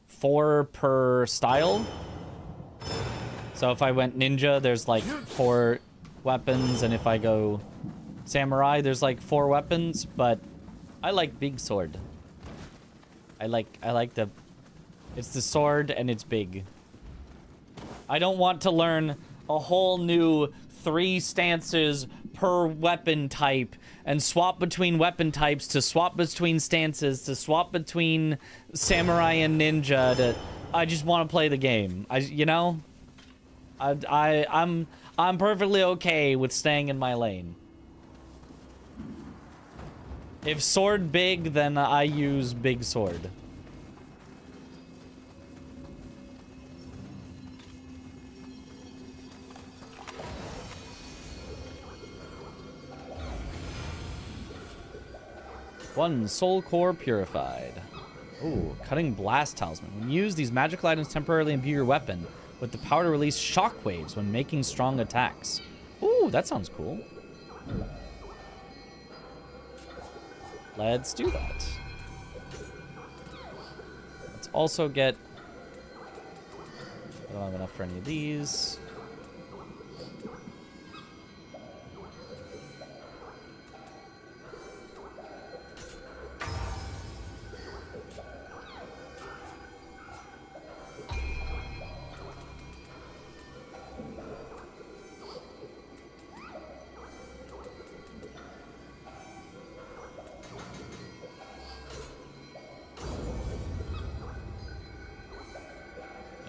4 per style. So if I went ninja, there's like 4 weapons, and if I go samurai, there's like 4 weapons. But I like big sword. I like the, it's the sword and it's big. I don't want to learn a whole new 3 stances per weapon type and swap between weapon types, to swap between stances, to swap between samurai and ninja. I just want to play the game. I'm perfectly okay with staying in my lane. If sword big, then I use big sword. One soul core purified. Ooh, cutting blast talisman. When used, these magical items temporarily imbue your weapon with the power to release shockwaves when making strong attacks. Ooh, that sounds cool. Let's do that. Let's also get... I don't have enough for any of these.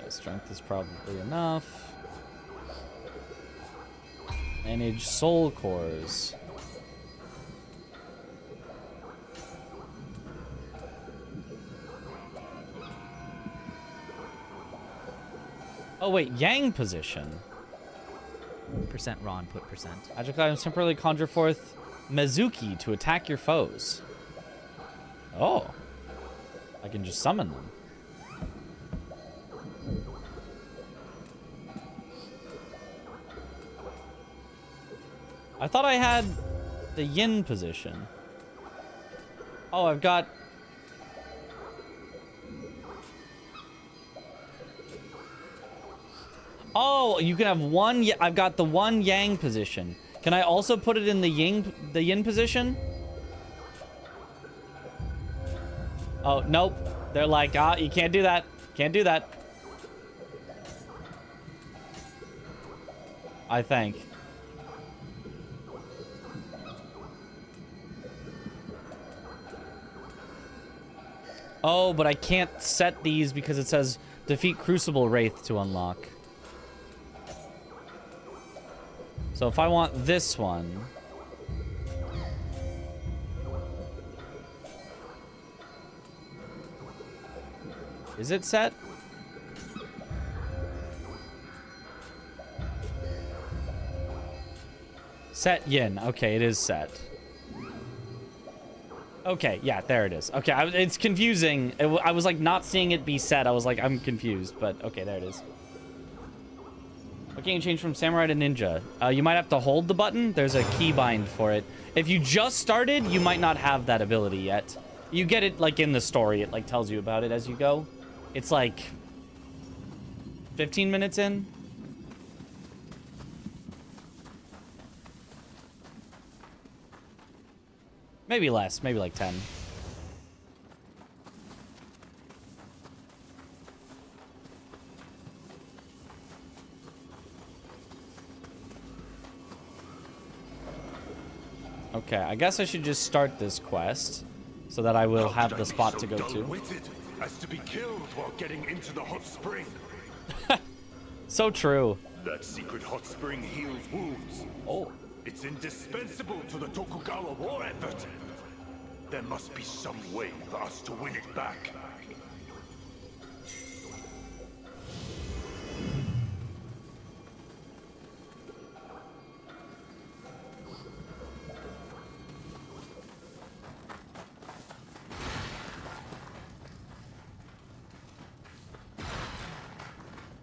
Strength is probably enough. Manage soul cores. Oh wait, Yang position. Percent raw input percent. Magic items temporarily conjure forth Mizuki to attack your foes. Oh. I can just summon them. I thought I had the yin position. Oh, I've got... Oh, you can have one... I've got the one yang position. Can I also put it in the yin position? Oh, nope. They're like, you can't do that. Can't do that. I think. Oh, but I can't set these because it says defeat Crucible Wraith to unlock. So if I want this one... Is it set? Set yin. Okay, it is set. Okay, yeah, there it is. Okay, it's confusing. I was like not seeing it be set. I was like, I'm confused, but okay, there it is. What game changed from samurai to ninja? You might have to hold the button. There's a keybind for it. If you just started, you might not have that ability yet. You get it like in the story. It like tells you about it as you go. It's like 15 minutes in. Maybe less, maybe like 10. Okay, I guess I should just start this quest so that I will have the spot to go to. As to be killed while getting into the hot spring. So true. That secret hot spring heals wounds. Oh. It's indispensable to the Tokugawa war effort. There must be some way for us to win it back.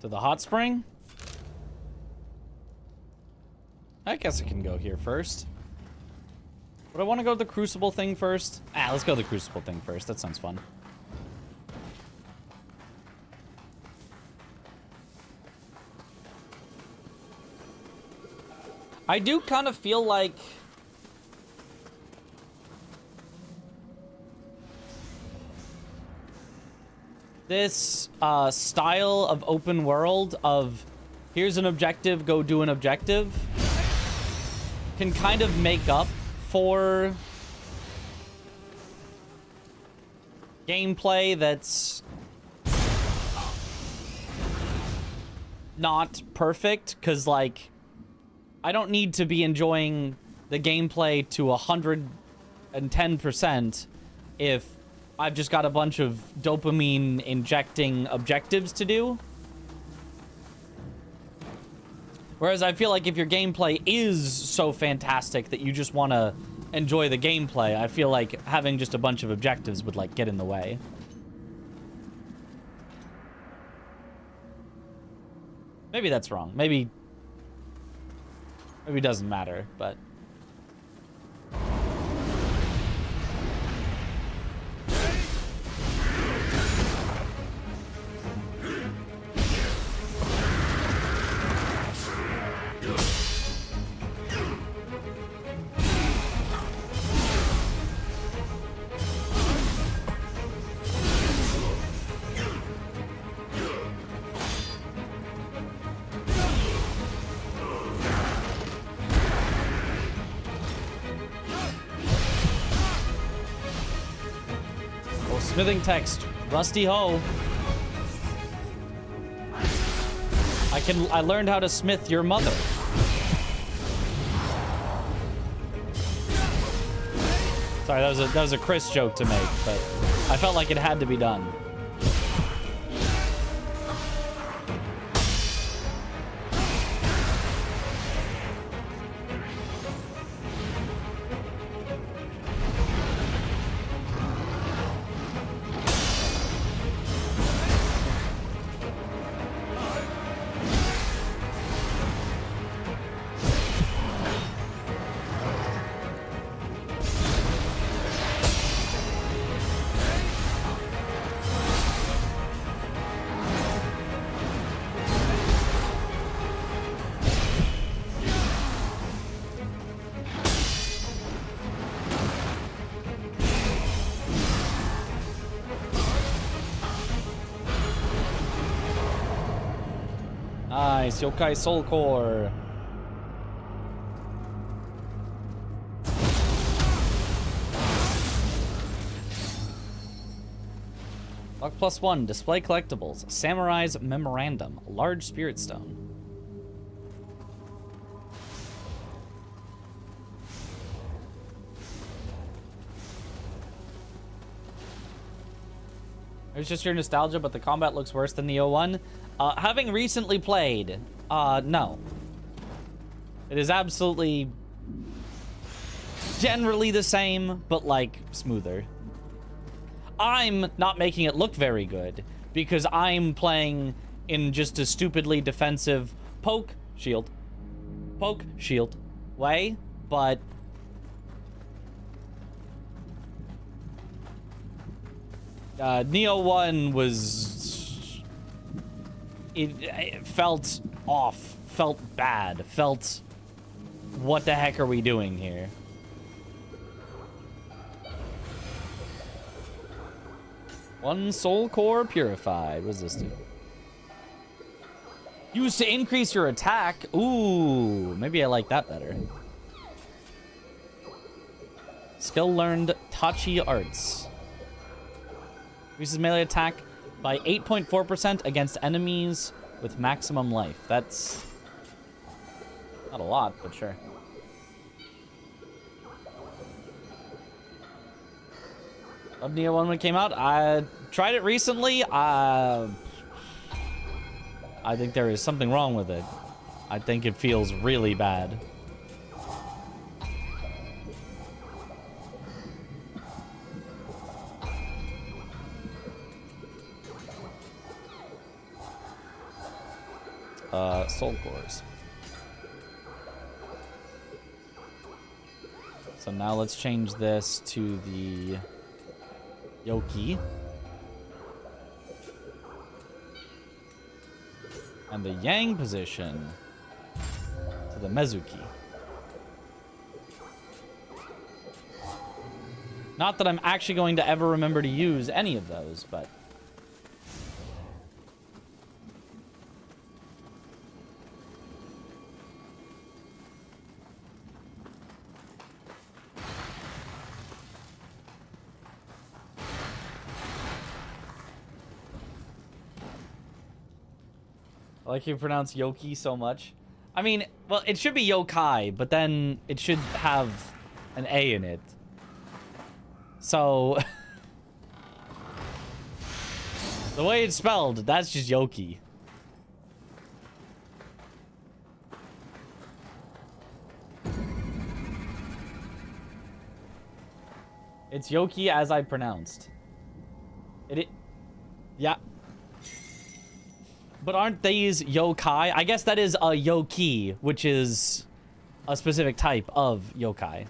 To the hot spring? I guess I can go here first. Would I want to go to the Crucible thing first? Let's go to the Crucible thing first. That sounds fun. I do kind of feel like... this style of open world of here's an objective, go do an objective, can kind of make up for gameplay that's not perfect, because, like, I don't need to be enjoying the gameplay to 110% if I've just got a bunch of dopamine injecting objectives to do. Whereas I feel like if your gameplay is so fantastic that you just want to enjoy the gameplay, I feel like having just a bunch of objectives would, like, get in the way. Maybe that's wrong. Maybe it doesn't matter, but... Smithing text, Rusty Ho. I learned how to smith your mother. Sorry, that was a Chris joke to make, but I felt like it had to be done. Nice, Yokai Soul Core. Luck +1, display collectibles, Samurai's Memorandum, large spirit stone. It's just your nostalgia, but the combat looks worse than Nioh 1. Having recently played, no. It is absolutely generally the same, but, like, smoother. I'm not making it look very good because I'm playing in just a stupidly defensive poke, shield way, but Nioh 1 was... It felt off, felt bad, felt... What the heck are we doing here? One soul core purified. What does this do? Used to increase your attack. Ooh, maybe I like that better. Skill learned Tachi Arts. Increases melee attack by 8.4% against enemies with maximum life. That's not a lot, but sure. Loved Nioh 1 when it came out. I tried it recently. I think there is something wrong with it. I think it feels really bad. Soul cores. So now let's change this to the Yoki. And the Yang position to the Mezuki. Not that I'm actually going to ever remember to use any of those, but... I like you pronounce Yoki so much. I mean, well, it should be yokai, but then it should have an A in it. So, the way it's spelled, that's just Yoki. It's Yoki as I pronounced. Yeah. But aren't these yokai? I guess that is a yoki, which is a specific type of yokai.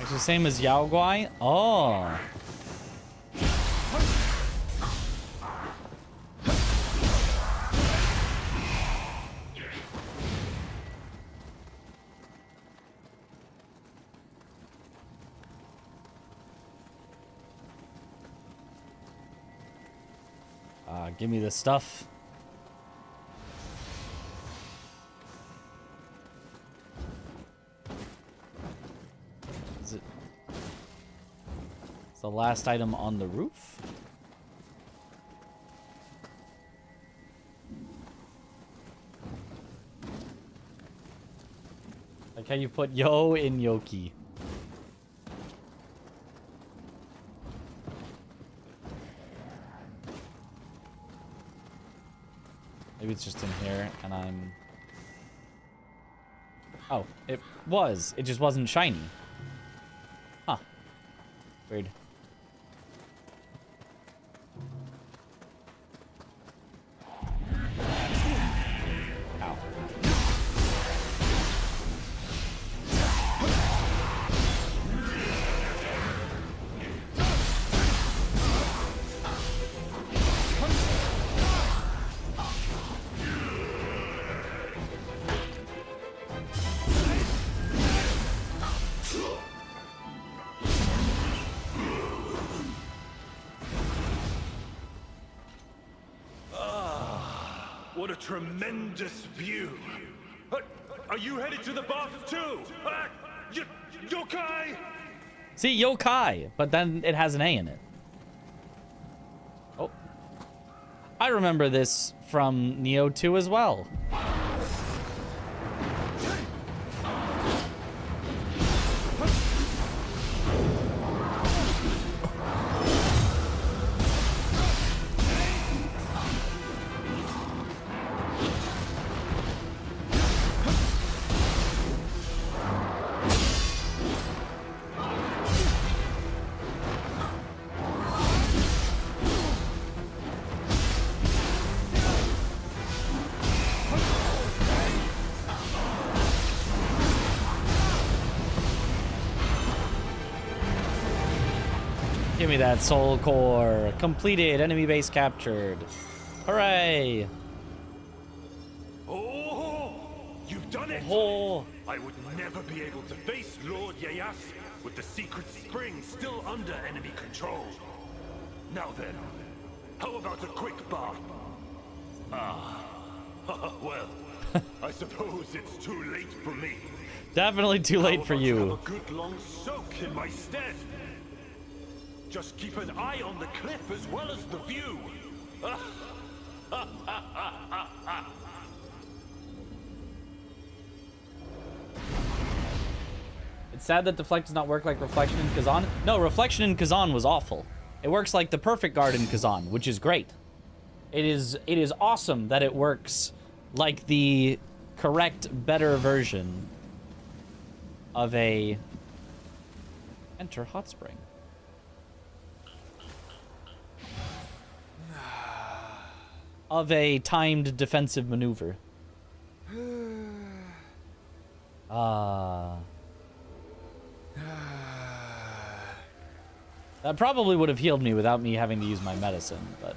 It's the same as Yao Guai? Oh. Give me the stuff. Is it? It's the last item on the roof. Like how you put yo in Yoki. Maybe it's just in here and I'm... Oh, it was. It just wasn't shiny. Huh. Weird. Ow. What a tremendous view! Are you headed to the bath too? Yokai! See, yokai, but then it has an A in it. Oh. I remember this from Nioh 2 as well. Give me that soul core. Completed. Enemy base captured. Hooray. Oh, you've done it! Oh. I would never be able to face Lord Ieyasu with the secret spring still under enemy control. Now then, how about a quick bath? Well, I suppose it's too late for me. Definitely too late for you. Have a good long soak in my stead. Just keep an eye on the cliff as well as the view. It's sad that Deflect does not work like Reflection in Kazan. No, Reflection in Kazan was awful. It works like the perfect guard in Kazan, which is great. It is awesome that it works like the correct, better version of a enter hot spring. Of a timed defensive maneuver. That probably would have healed me without me having to use my medicine, but...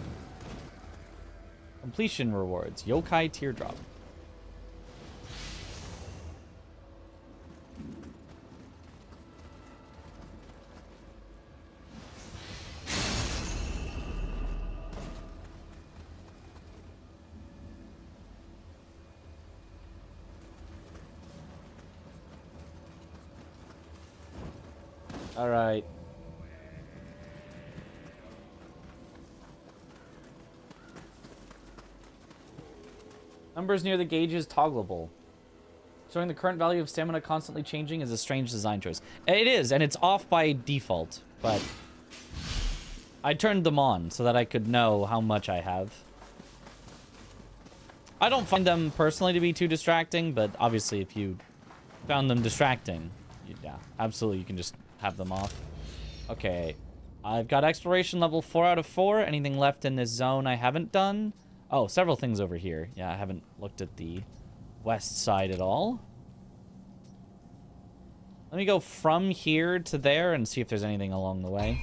Completion rewards. Yokai Teardrop. All right. Numbers near the gauge is toggleable. Showing the current value of stamina constantly changing is a strange design choice. It is, and it's off by default, but I turned them on so that I could know how much I have. I don't find them personally to be too distracting, but obviously if you found them distracting, yeah, absolutely you can just have them off. Okay, I've got exploration level 4 out of 4. Anything left in this zone I haven't done? Oh, several things over here. Yeah, I haven't looked at the west side at all. Let me go from here to there and see if there's anything along the way.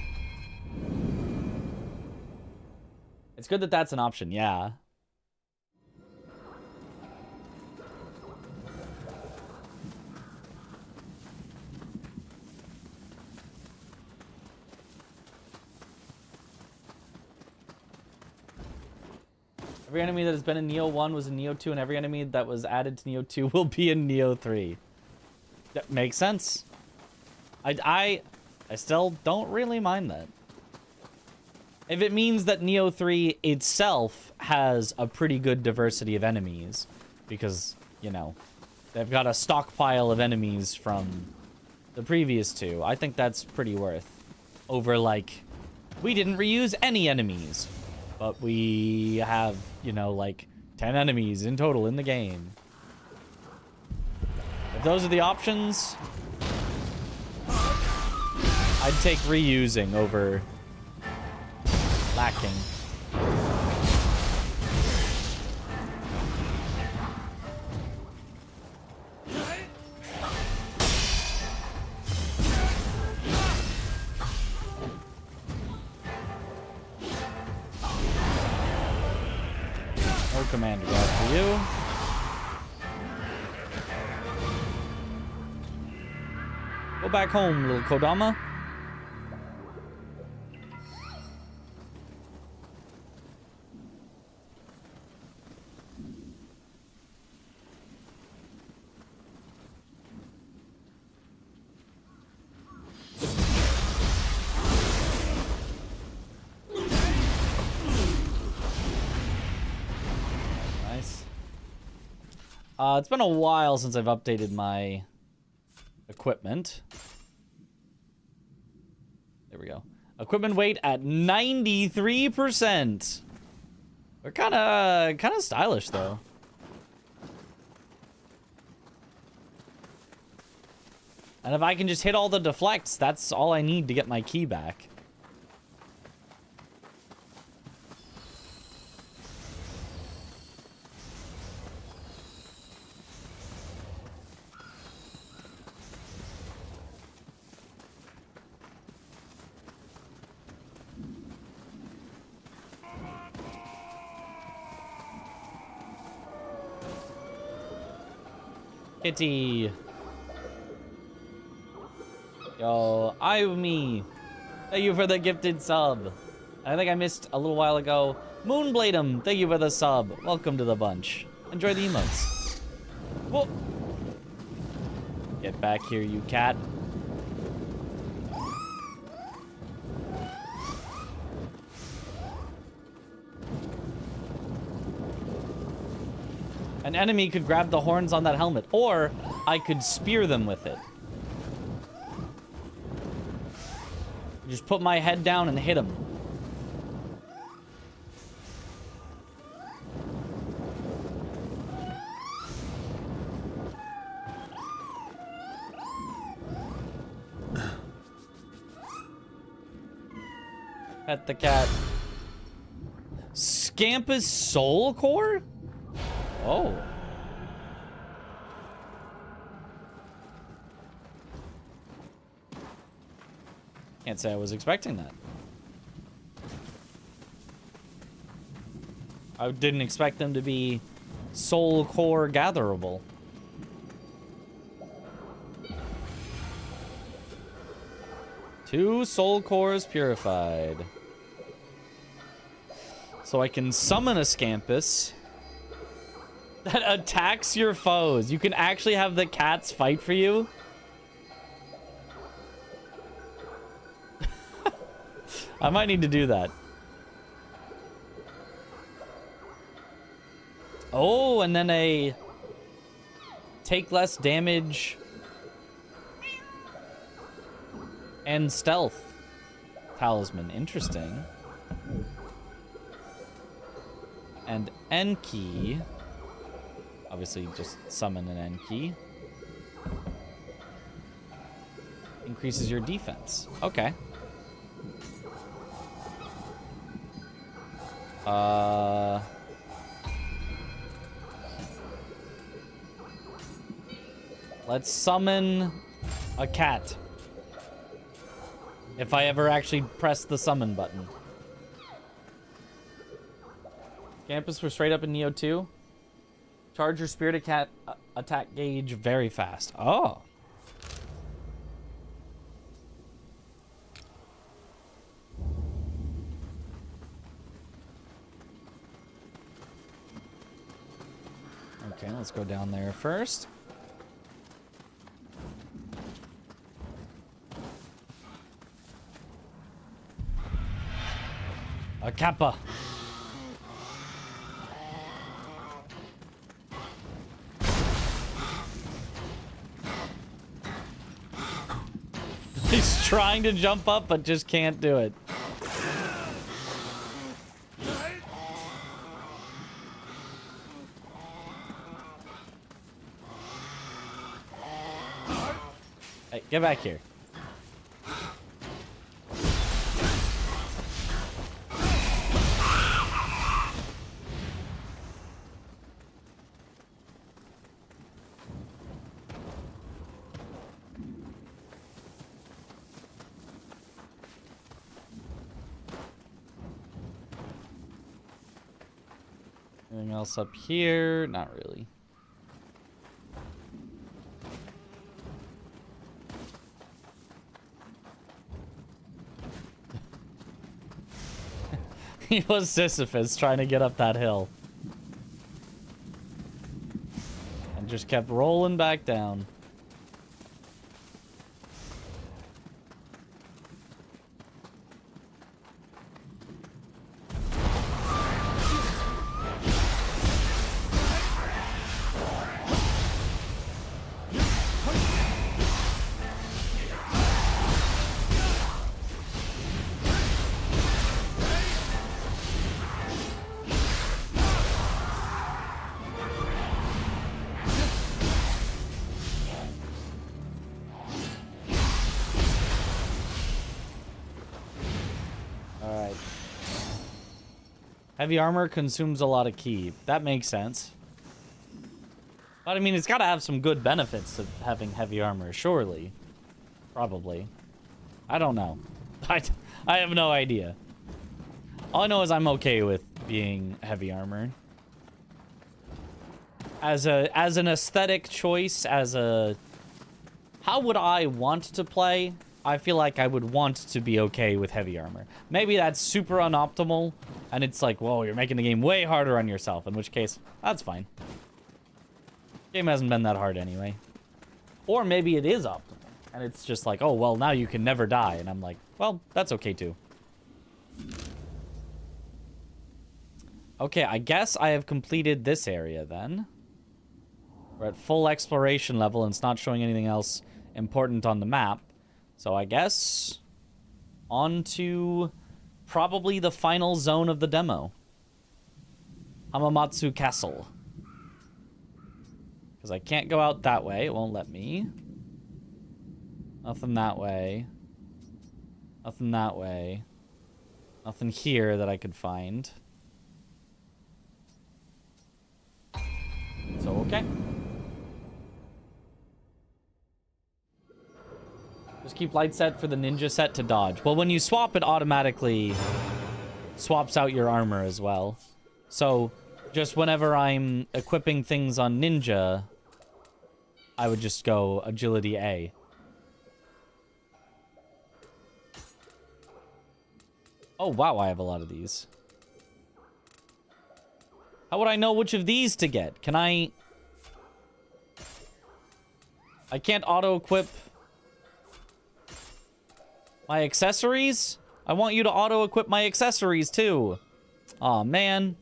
It's good that that's an option, yeah. Every enemy that has been in Nioh 1 was in Nioh 2, and every enemy that was added to Nioh 2 will be in Nioh 3. That makes sense. I still don't really mind that. If it means that Nioh 3 itself has a pretty good diversity of enemies, because, you know, they've got a stockpile of enemies from the previous two, I think that's pretty worth. Over, like, we didn't reuse any enemies, but we have, you know, like, 10 enemies in total in the game. If those are the options, I'd take reusing over lacking. No commander guard for you. Go back home, little Kodama. Nice. It's been a while since I've updated my equipment. There we go. Equipment weight at 93%. We're kind of stylish though. And if I can just hit all the deflects, that's all I need to get my key back. Kitty. Yo, me. Thank you for the gifted sub. I think I missed a little while ago. Moonblade'em, thank you for the sub. Welcome to the bunch. Enjoy the emotes. Whoa. Get back here, you cat. An enemy could grab the horns on that helmet, or I could spear them with it. Just put my head down and hit him. Pet the cat. Scampus Soul Core? Oh. Can't say I was expecting that. I didn't expect them to be soul core gatherable. Two soul cores purified. So I can summon a Scampus that attacks your foes. You can actually have the cats fight for you. I might need to do that. Oh, and then a take less damage and stealth talisman. Interesting. And Enki. Obviously, just summon an Enki. Increases your defense. Okay. Let's summon a cat. If I ever actually press the summon button. Campus for straight up in Nioh 2. Charge your spirit cat attack gauge very fast. Oh. Okay, let's go down there first. A kappa. He's trying to jump up, but just can't do it. Hey, get back here. Anything else up here? Not really. He was Sisyphus trying to get up that hill. And just kept rolling back down. Heavy armor consumes a lot of ki. That makes sense. But I mean, it's got to have some good benefits of having heavy armor, surely. Probably. I don't know. I have no idea. All I know is I'm okay with being heavy armor. As an aesthetic choice, how would I want to play? I feel like I would want to be okay with heavy armor. Maybe that's super unoptimal, and it's like, whoa, you're making the game way harder on yourself, in which case, that's fine. Game hasn't been that hard anyway. Or maybe it is optimal, and it's just like, oh, well, now you can never die, and I'm like, well, that's okay too. Okay, I guess I have completed this area then. We're at full exploration level, and it's not showing anything else important on the map. So I guess on to probably the final zone of the demo. Hamamatsu Castle. Because I can't go out that way. It won't let me. Nothing that way. Nothing that way. Nothing here that I could find. So, okay. Just keep light set for the ninja set to dodge. Well, when you swap, it automatically swaps out your armor as well. So, just whenever I'm equipping things on Ninja, I would just go Agility A. Oh, wow, I have a lot of these. How would I know which of these to get? Can I can't auto-equip my accessories? I want you to auto-equip my accessories, too. Aw, man.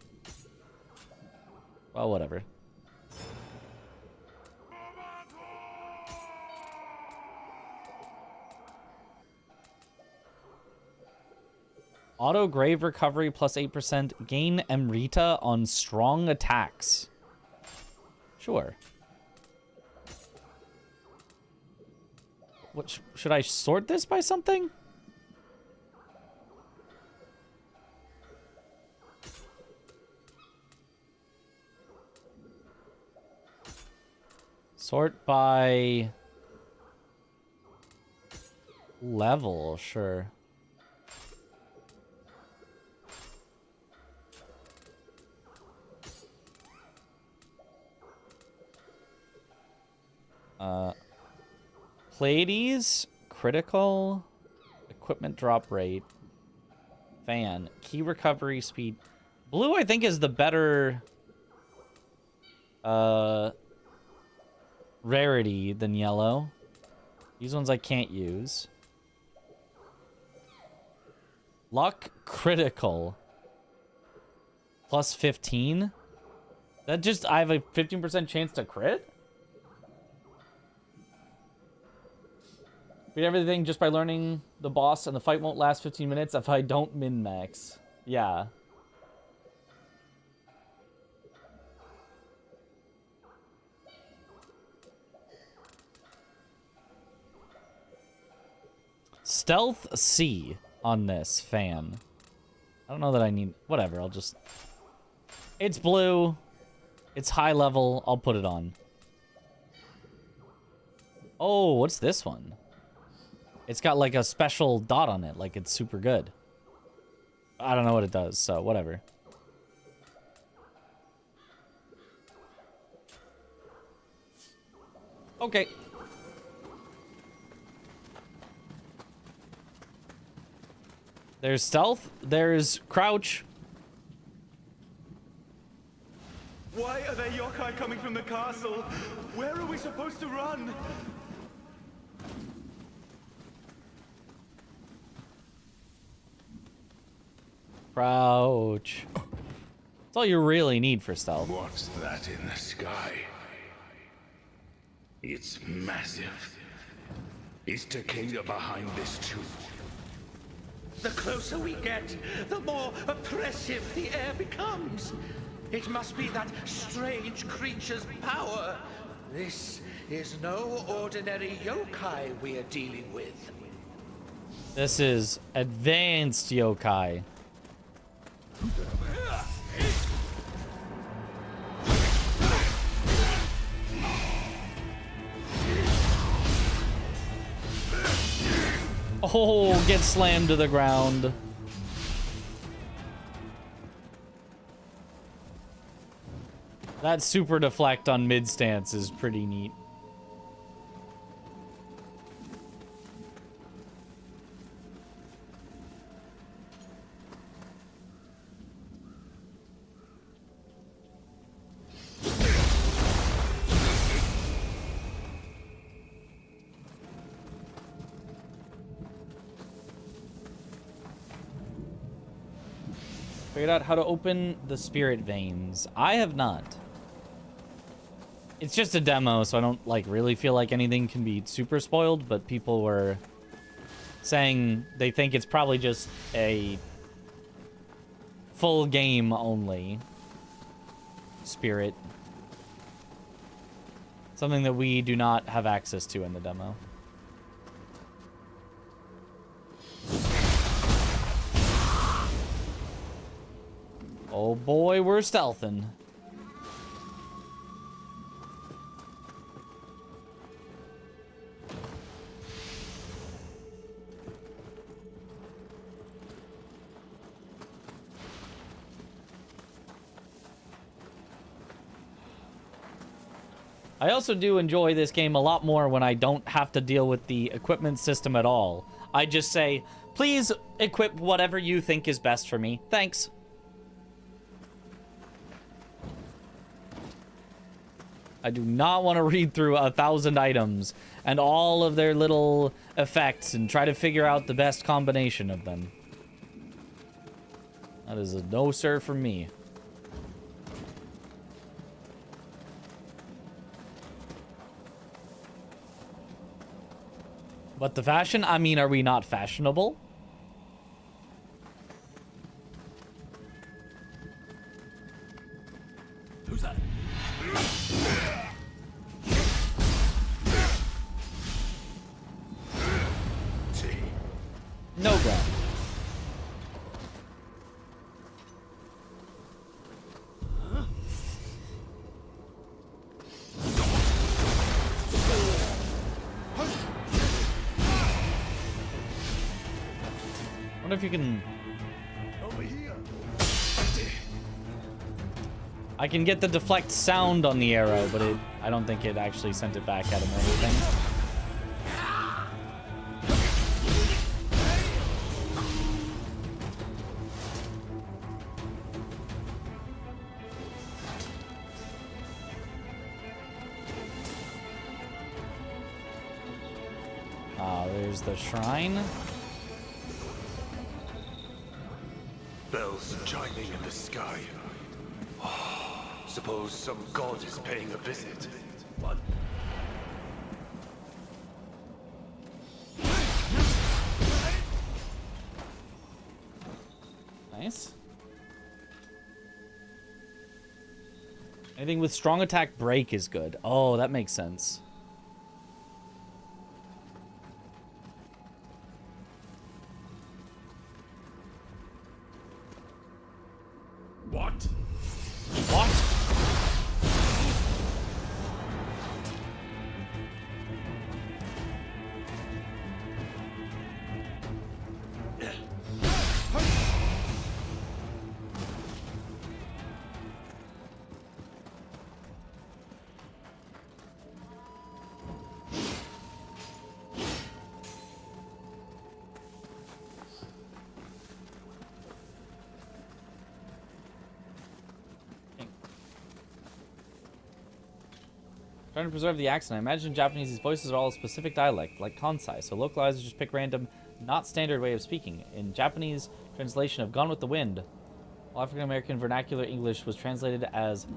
Well, whatever. Auto grave recovery plus 8%. Gain Emrita on strong attacks. Sure. What should I sort this by something? Sort by level, sure. Pleiades, critical, equipment drop rate, fan, key recovery speed. Blue, I think, is the better rarity than yellow. These ones I can't use. Luck, critical, plus 15. That just, I have a 15% chance to crit? Beat everything just by learning the boss, and the fight won't last 15 minutes if I don't min-max. Yeah. Stealth C on this fan. I don't know that I need... Whatever, I'll just... It's blue. It's high level. I'll put it on. Oh, what's this one? It's got like a special dot on it, like it's super good. I don't know what it does, so whatever. Okay. There's stealth, there's crouch. Why are there yokai coming from the castle? Where are we supposed to run? Crouch. That's all you really need for stealth. What's that in the sky? It's massive. Is Takeda behind this too? The closer we get, the more oppressive the air becomes. It must be that strange creature's power. This is no ordinary yokai we're dealing with. This is advanced yokai. Oh, get slammed to the ground. That super deflect on mid stance is pretty neat. Figured out how to open the spirit veins. I have not. It's just a demo, so I don't like really feel like anything can be super spoiled, but people were saying they think it's probably just a full game only spirit. Something that we do not have access to in the demo. Oh boy, we're stealthing. I also do enjoy this game a lot more when I don't have to deal with the equipment system at all. I just say, please equip whatever you think is best for me. Thanks. I do not want to read through 1,000 items and all of their little effects and try to figure out the best combination of them. That is a no sir from me. But the fashion? I mean, are we not fashionable? Who's that? No ground. I wonder if you can... Over here. I can get the deflect sound on the arrow, but I don't think it actually sent it back at him or anything. There's the shrine. Bells chiming in the sky. Suppose some god is paying a visit. What? Nice. Anything with strong attack break is good. Oh, that makes sense. What? What? Trying to preserve the accent. I imagine in Japanese these voices are all a specific dialect, like Kansai, so localizers just pick random, not standard way of speaking. In Japanese translation of Gone with the Wind, African-American vernacular English was translated as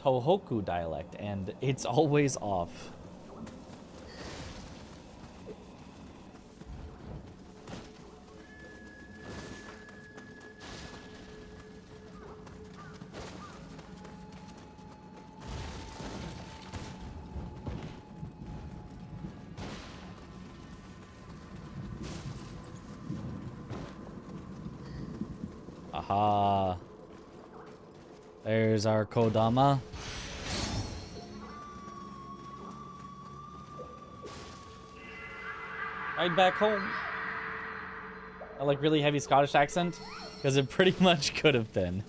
Tohoku dialect, and it's always off. Aha. There's our Kodama. Right back home. I like really heavy Scottish accent, because it pretty much could have been.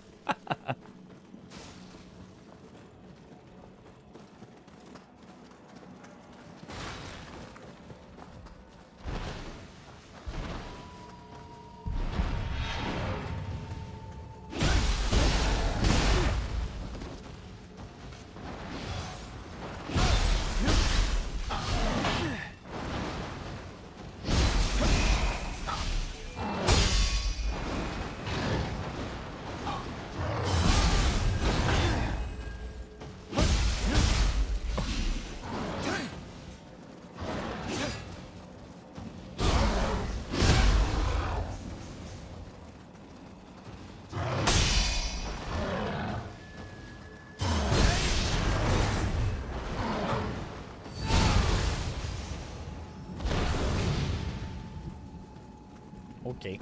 Okay.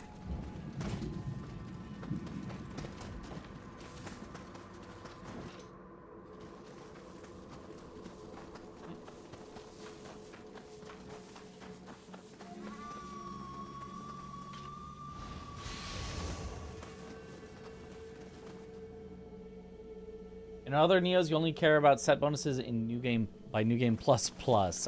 In other Neos, you only care about set bonuses in New Game by New Game Plus Plus.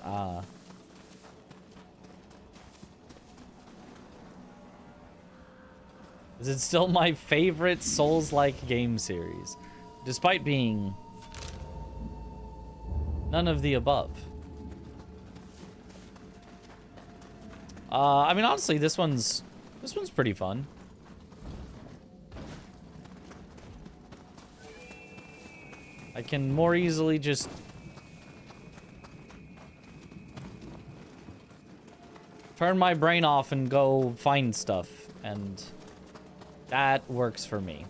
Is it still my favorite Souls-like game series, despite being none of the above? I mean, honestly, this one's pretty fun. I can more easily just turn my brain off and go find stuff, and that works for me.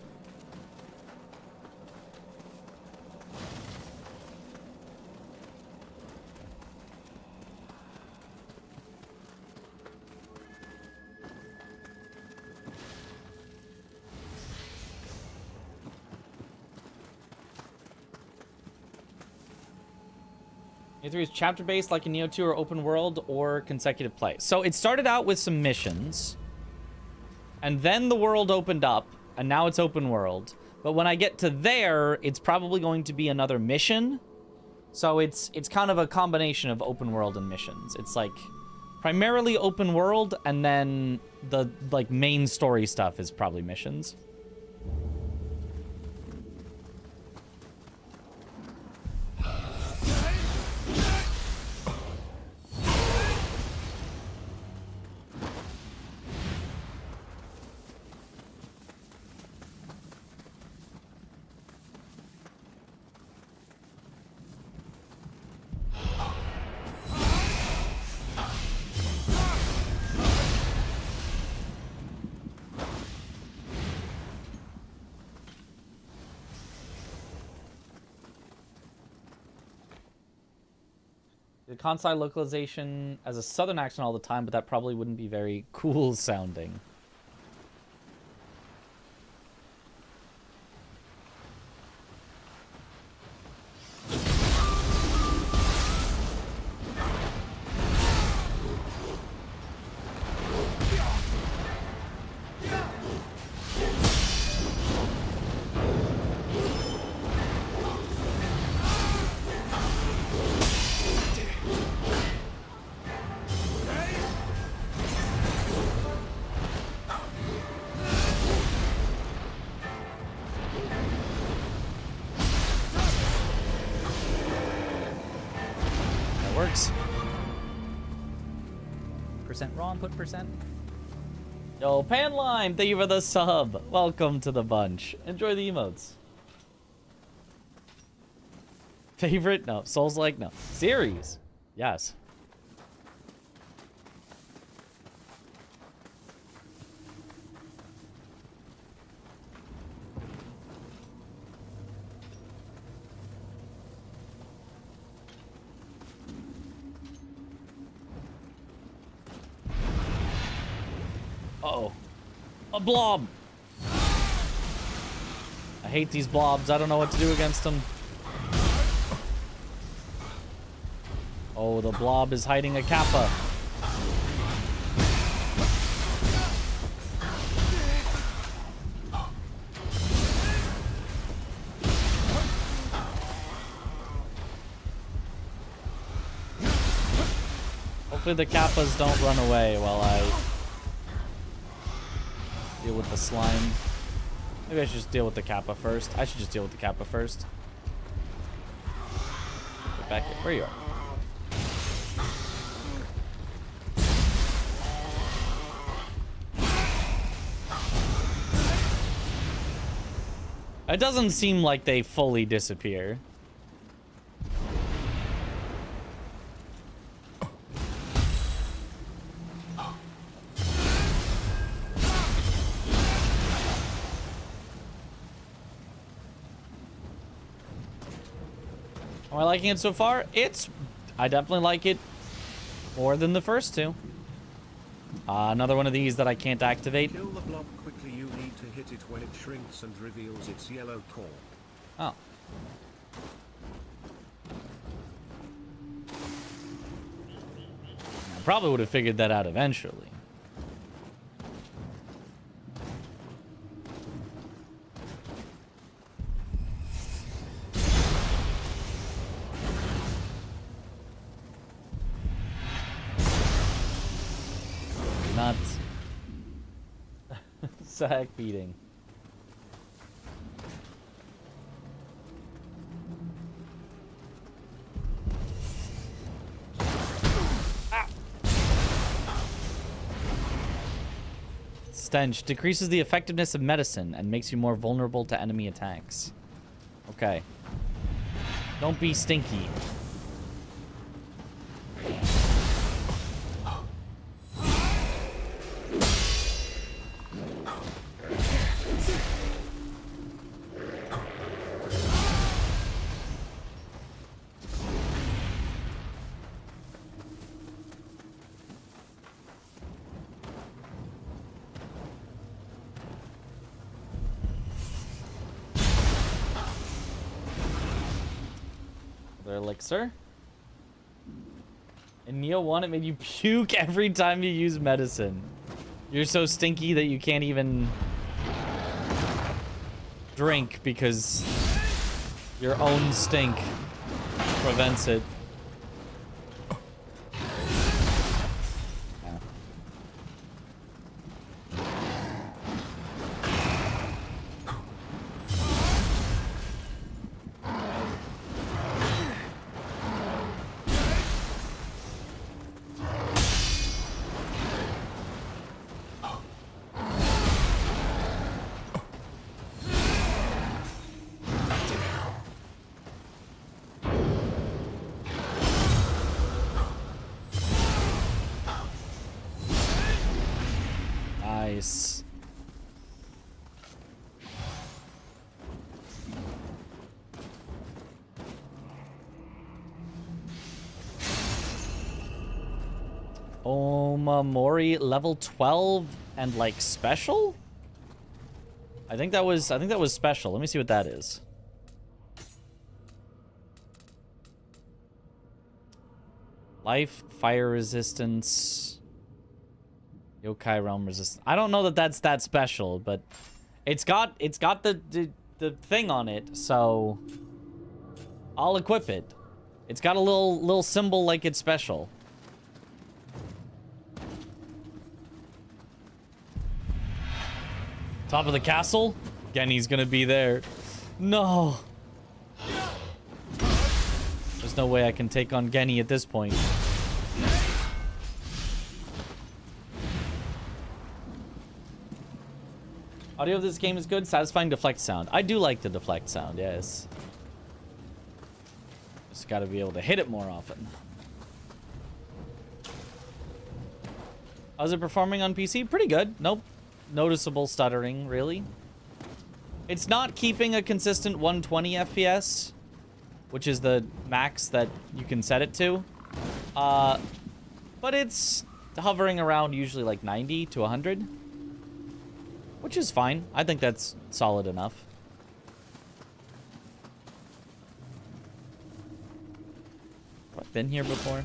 Nioh 3 is chapter-based like in Nioh 2 or open world or consecutive play. So it started out with some missions, and then the world opened up, and now it's open world. But when I get to there, it's probably going to be another mission. So it's kind of a combination of open world and missions. It's like primarily open world, and then the like main story stuff is probably missions. The Kansai localization as a southern accent all the time, but that probably wouldn't be very cool sounding. Put percent. Yo, Panlime, thank you for the sub. Welcome to the bunch. Enjoy the emotes. Favorite? No. Souls-like? No. Series? Yes. Uh-oh. A blob! I hate these blobs. I don't know what to do against them. Oh, the blob is hiding a kappa. Hopefully the kappas don't run away while I deal with the slime. Maybe I should just deal with the kappa first. I should just deal with the kappa first. Get back here. Where you are? It doesn't seem like they fully disappear. Am I liking it so far? I definitely like it more than the first two. Another one of these that I can't activate. Kill the blob quickly. You need to hit it when it shrinks and reveals its yellow core. Oh. I probably would have figured that out eventually. a heck beating. Stench decreases the effectiveness of medicine and makes you more vulnerable to enemy attacks. Okay. Don't be stinky. Elixir. In Nioh 1, it made you puke every time you use medicine. You're so stinky that you can't even drink because your own stink prevents it. Nice. Mori level 12 and like special? I think that was special. Let me see what that is. Life, fire resistance, yokai realm resistance. I don't know that that's that special, but it's got the thing on it, so I'll equip it. It's got a little symbol like it's special. Top of the castle? Genny's gonna be there. No. There's no way I can take on Genny at this point. Audio of this game is good. Satisfying deflect sound. I do like the deflect sound, yes. Just gotta be able to hit it more often. How's it performing on PC? Pretty good. Nope. Noticeable stuttering, really. It's not keeping a consistent 120 FPS, which is the max that you can set it to. But it's hovering around usually like 90 to 100, which is fine. I think that's solid enough. Have I been here before?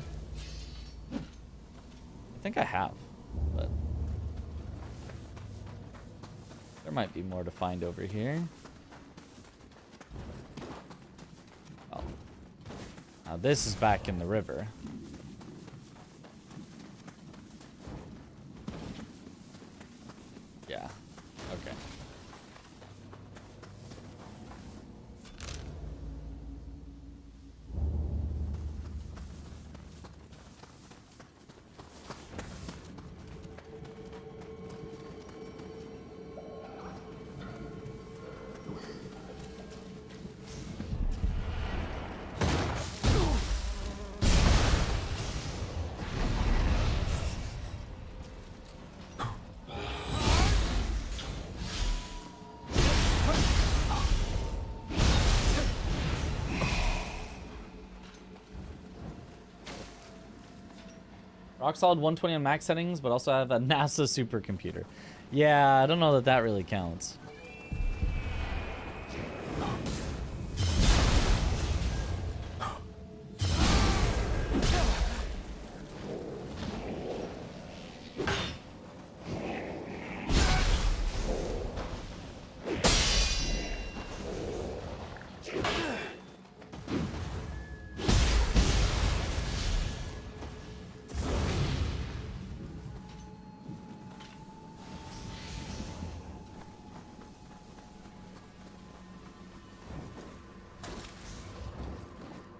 I think I have, but there might be more to find over here. Oh. Now this is back in the river. Yeah. Okay. Rock solid 120 on max settings, but also have a NASA supercomputer. Yeah, I don't know that that really counts.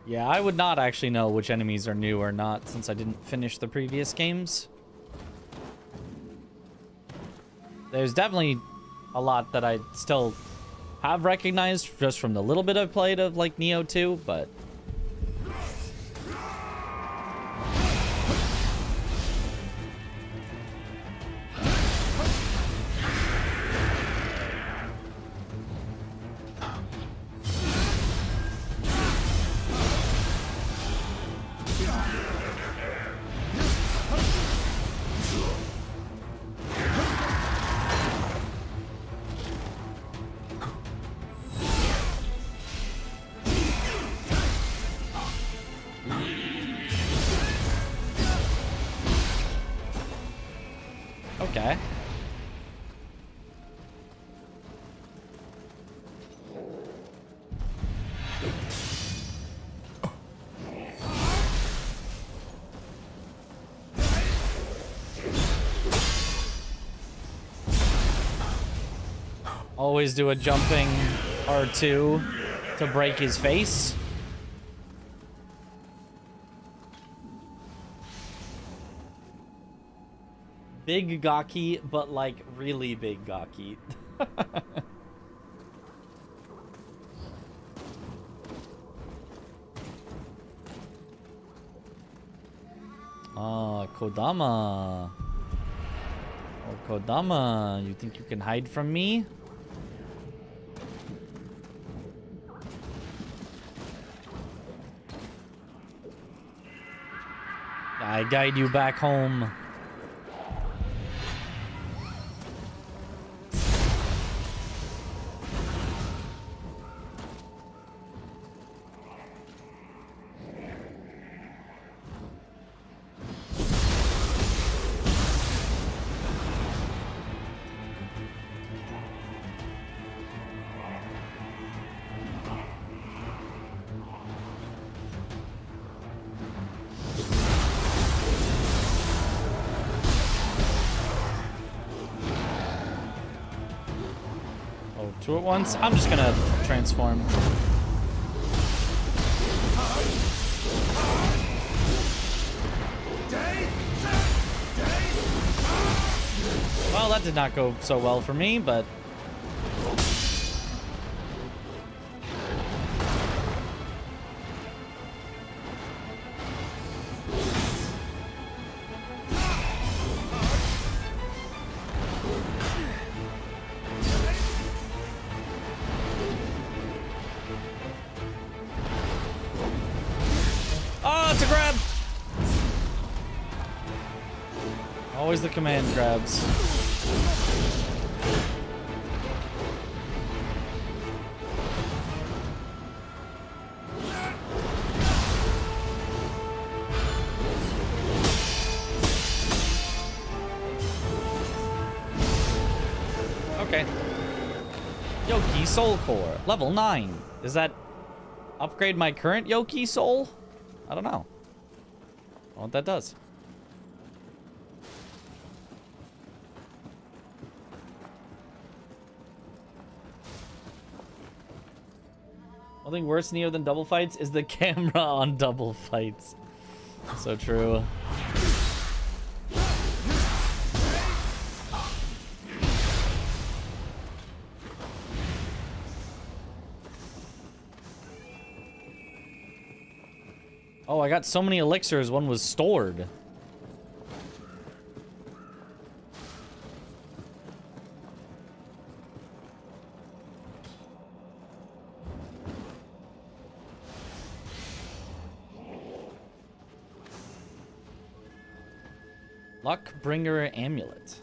Yeah, I would not actually know which enemies are new or not since I didn't finish the previous games. There's definitely a lot that I still have recognized just from the little bit I've played of like Nioh 2, but okay. Always do a jumping R2 to break his face. Big Gaki, but like really big Gaki. Ah, Kodama. Oh, Kodama, you think you can hide from me? I guide you back home. Two at once. I'm just gonna transform. Well, that did not go so well for me, but always the command grabs. Okay. Yoki Soul Core, level 9. Does that upgrade my current Yoki Soul? I don't know. I don't know what that does. One thing worse, Nioh, than double fights is the camera on double fights. So true. Oh, I got so many elixirs, one was stored. Luckbringer Amulet.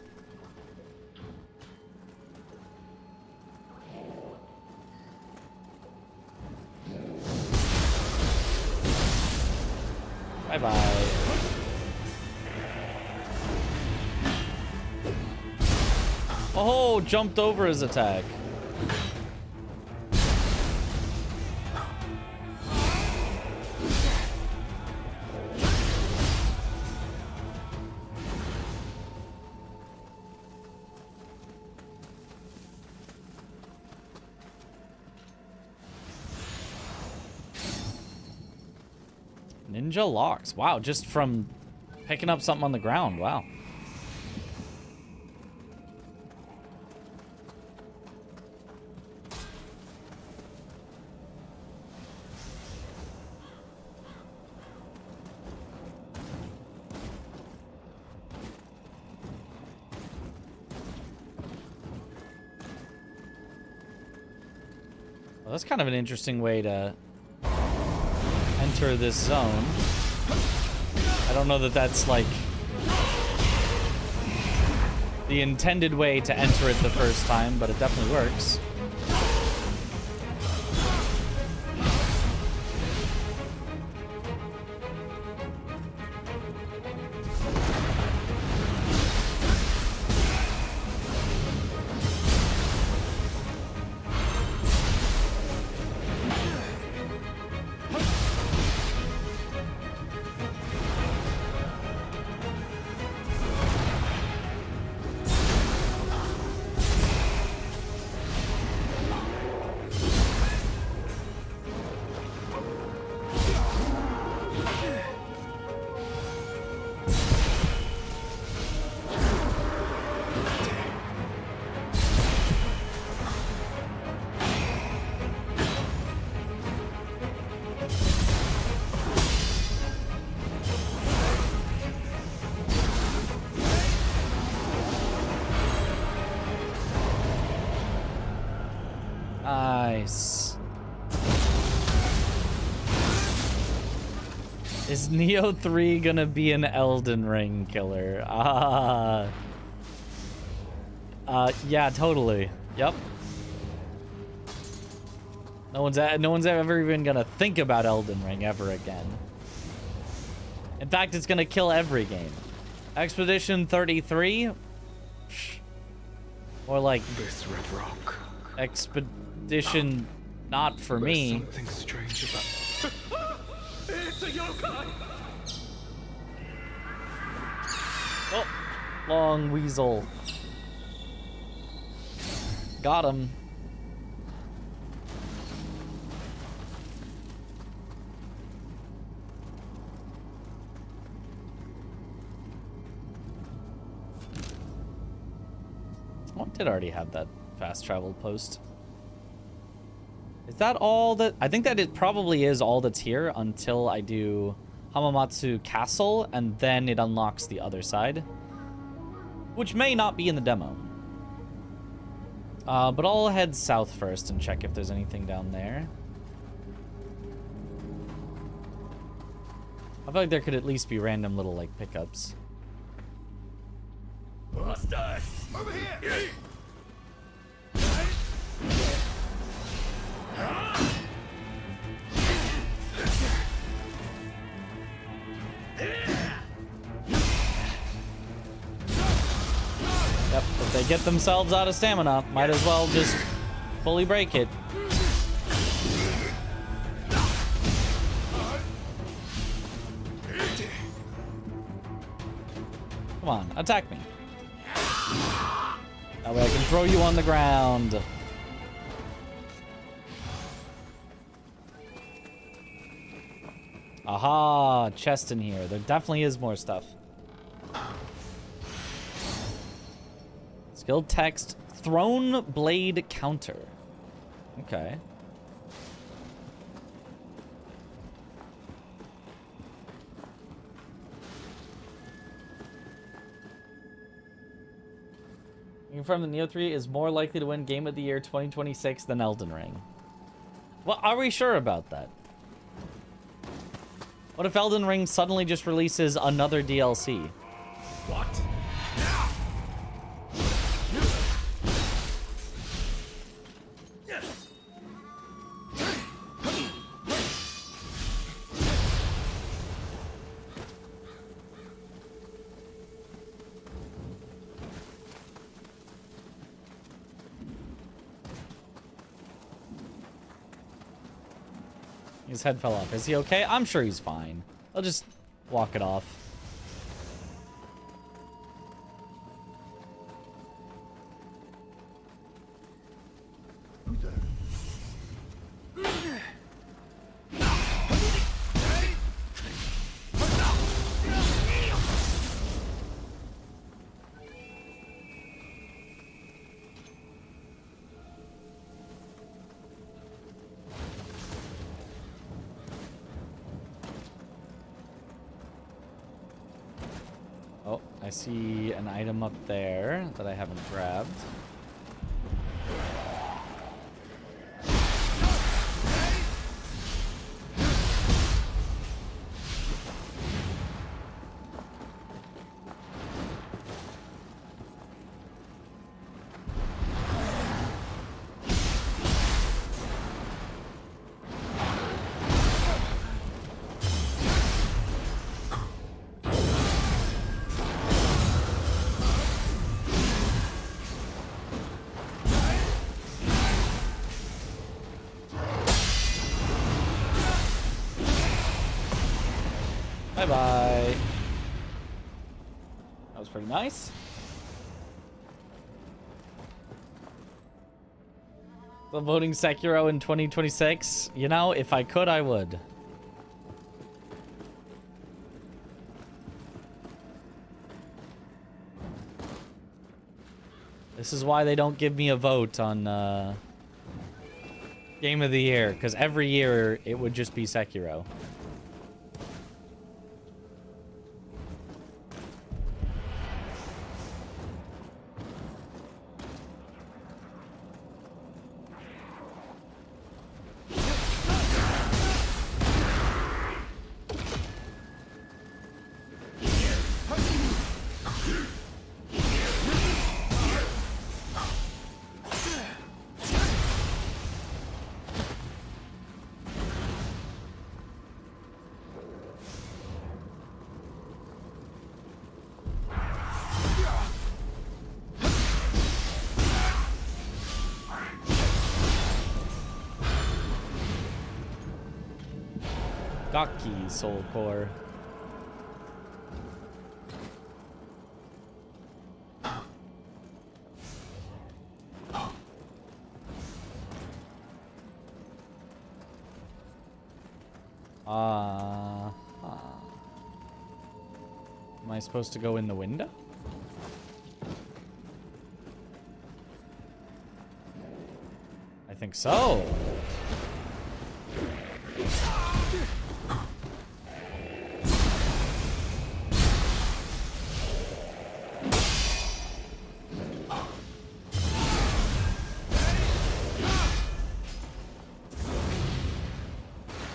Bye-bye. Oh, jumped over his attack. Ninja locks. Wow, just from picking up something on the ground. Wow. Well, that's kind of an interesting way to enter this zone. I don't know that that's like the intended way to enter it the first time, but it definitely works. Nice. Is Nioh 3 gonna be an Elden Ring killer? Yeah, totally. Yep. No one's ever even gonna think about Elden Ring ever again. In fact, it's gonna kill every game. Expedition 33? Or like this red rock. Expedition not for me. Something strange about. It's a yokai! Oh, long weasel. Got him. Oh, I did already have that fast travel post. Is that all that? I think that it probably is all that's here until I do Hamamatsu Castle, and then it unlocks the other side, which may not be in the demo. But I'll head south first and check if there's anything down there. I feel like there could at least be random little, like, pickups. Hostile! Over here! Yep, if they get themselves out of stamina, might as well just fully break it. Come on, attack me. That way I can throw you on the ground. Aha, chest in here. There definitely is more stuff. Skill text, Throne Blade Counter. Okay. Confirm that Nioh 3 is more likely to win Game of the Year 2026 than Elden Ring. Well, are we sure about that? What if Elden Ring suddenly just releases another DLC? What? His head fell off. Is he okay? I'm sure he's fine. I'll just walk it off. I see an item up there that I haven't grabbed. Bye-bye. That was pretty nice. The voting Sekiro in 2026. You know, if I could, I would. This is why they don't give me a vote on Game of the Year, because every year it would just be Sekiro. Gaki Soul Core. Am I supposed to go in the window? I think so.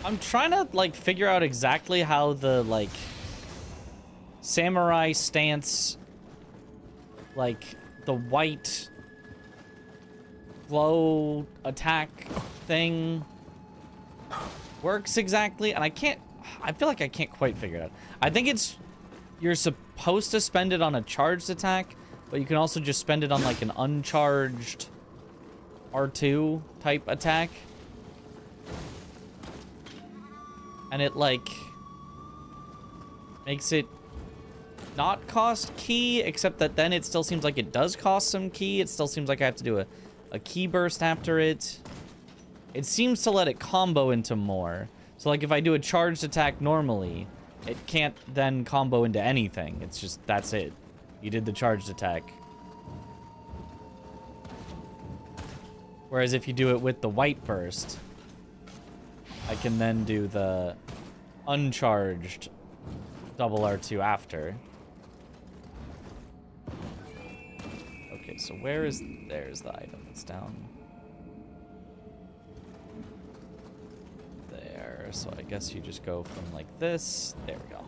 I'm trying to, like, figure out exactly how the, like, samurai stance, like, the white glow attack thing works exactly. And I feel like I can't quite figure it out. I think it's, you're supposed to spend it on a charged attack, but you can also just spend it on, like, an uncharged R2 type attack. And it, like, makes it not cost ki, except that then it still seems like it does cost some ki. It still seems like I have to do a ki burst after it. It seems to let it combo into more. So, like, if I do a charged attack normally, it can't then combo into anything. It's just, that's it. You did the charged attack. Whereas if you do it with the white burst, I can then do the uncharged double R2 after. Okay, so there's the item. It's down there. So I guess you just go from like this. There we go.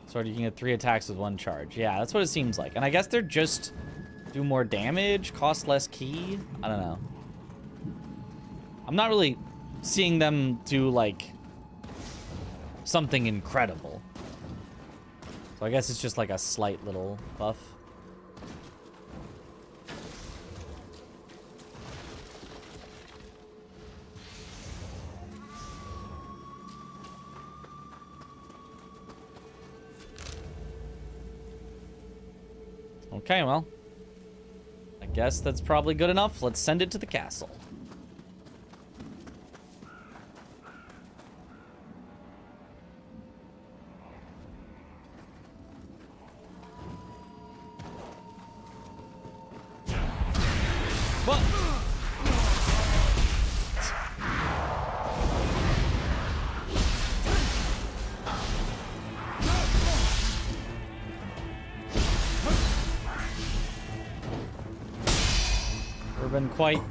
So you can get 3 attacks with 1 charge. Yeah, that's what it seems like. And I guess they're just do more damage, cost less ki. I don't know. I'm not really seeing them do, like, something incredible. So I guess it's just like a slight little buff. Okay, well, I guess that's probably good enough. Let's send it to the castle. What? Never been quite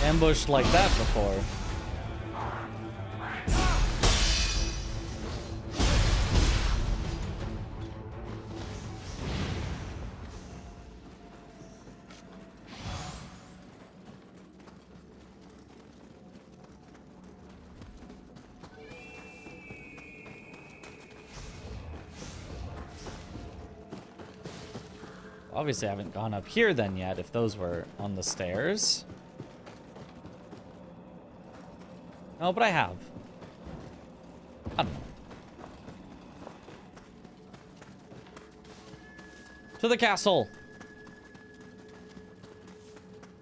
ambushed like that before. Obviously, I haven't gone up here then yet, if those were on the stairs. No, but I have. I don't know. To the castle.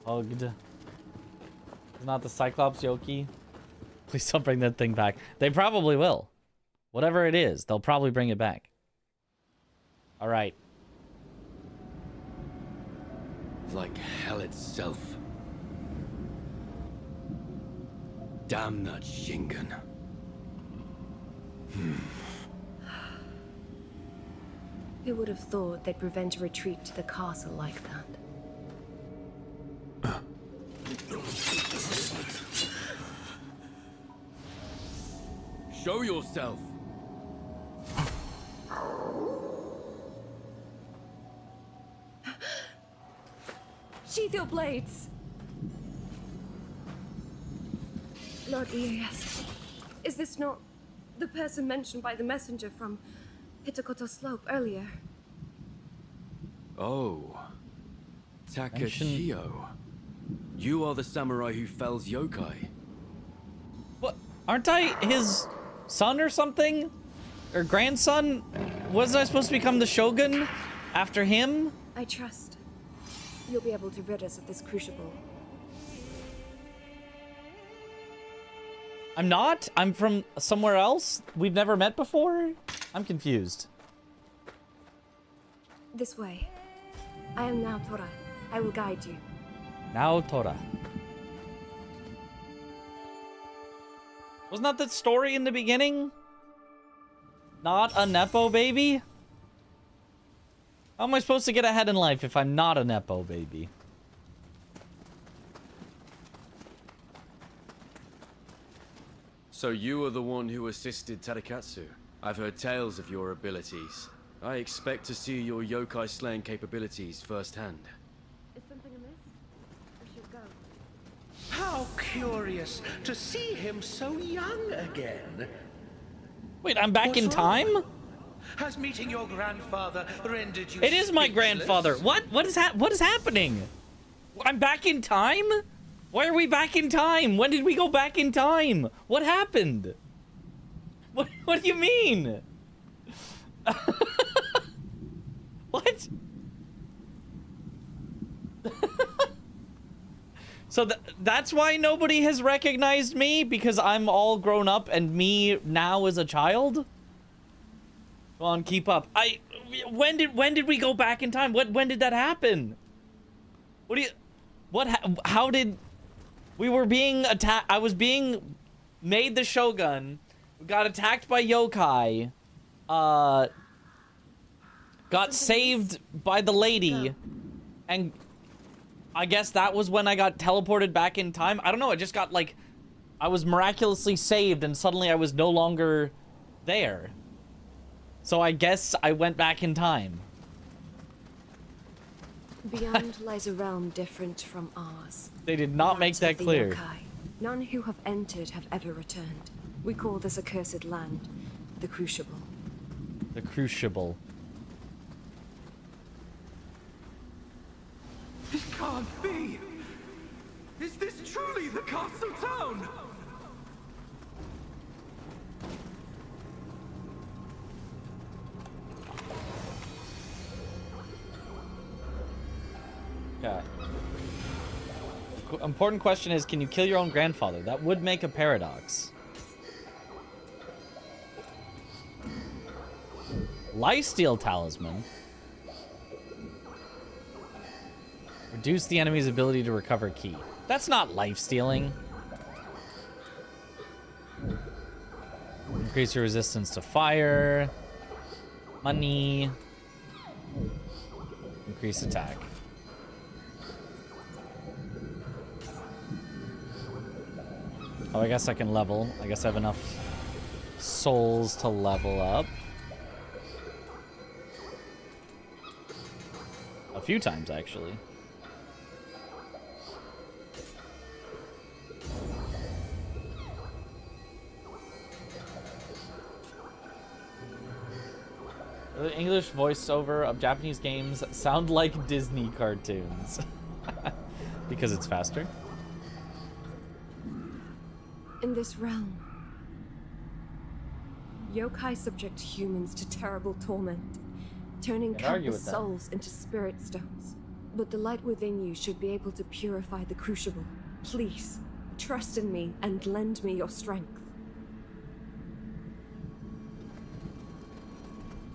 Hugged. It's not the Cyclops Yoki. Please don't bring that thing back. They probably will. Whatever it is, they'll probably bring it back. All right. Like hell itself. Damn that Shingen. Who would have thought they'd prevent a retreat to the castle like that? Show yourself. Sheath your blades! Lord Nioh, is this not the person mentioned by the messenger from Hitakoto Slope earlier? Oh. Takashio. You are the samurai who fells yokai. What? Aren't I his son or something? Or grandson? Wasn't I supposed to become the shogun after him? I trust you'll be able to rid us of this crucible. I'm not? I'm from somewhere else? We've never met before? I'm confused. This way. I am now Tora. I will guide you. Now Tora. Wasn't that the story in the beginning? Not a Nepo baby? How am I supposed to get ahead in life if I'm not a Nepo baby? So you are the one who assisted Tadakatsu. I've heard tales of your abilities. I expect to see your yokai slaying capabilities firsthand. Is something amiss? I should go. How curious to see him so young again. Wait, I'm back in time? Has meeting your grandfather rendered you It is my speechless? grandfather. What is happening? I'm back in time? Why are we back in time? When did we go back in time? What happened? What do you mean? What? So that's why nobody has recognized me, because I'm all grown up and me now is a child? Go on, keep up. When did we go back in time? When did that happen? How did we were being attacked? I was being made the shogun, got attacked by yokai, got saved by the lady, and I guess that was when I got teleported back in time. I don't know, I just got like, I was miraculously saved and suddenly I was no longer there. So I guess I went back in time. Beyond lies a realm different from ours. They did not make that clear. Yokai. None who have entered have ever returned. We call this accursed land the Crucible. The Crucible. It can't be! Is this truly the castle town? Okay. Important question is, can you kill your own grandfather? That would make a paradox. Lifesteal Talisman. Reduce the enemy's ability to recover key. That's not life-stealing. Increase your resistance to fire. Money. increased attack. Oh, I guess I can level. I guess I have enough souls to level up. A few times, actually. The English voiceover of Japanese games sound like Disney cartoons. Because it's faster. In this realm, yokai subject humans to terrible torment, turning Can't argue countless with that. souls into spirit stones. But the light within you should be able to purify the crucible. Please, trust in me and lend me your strength.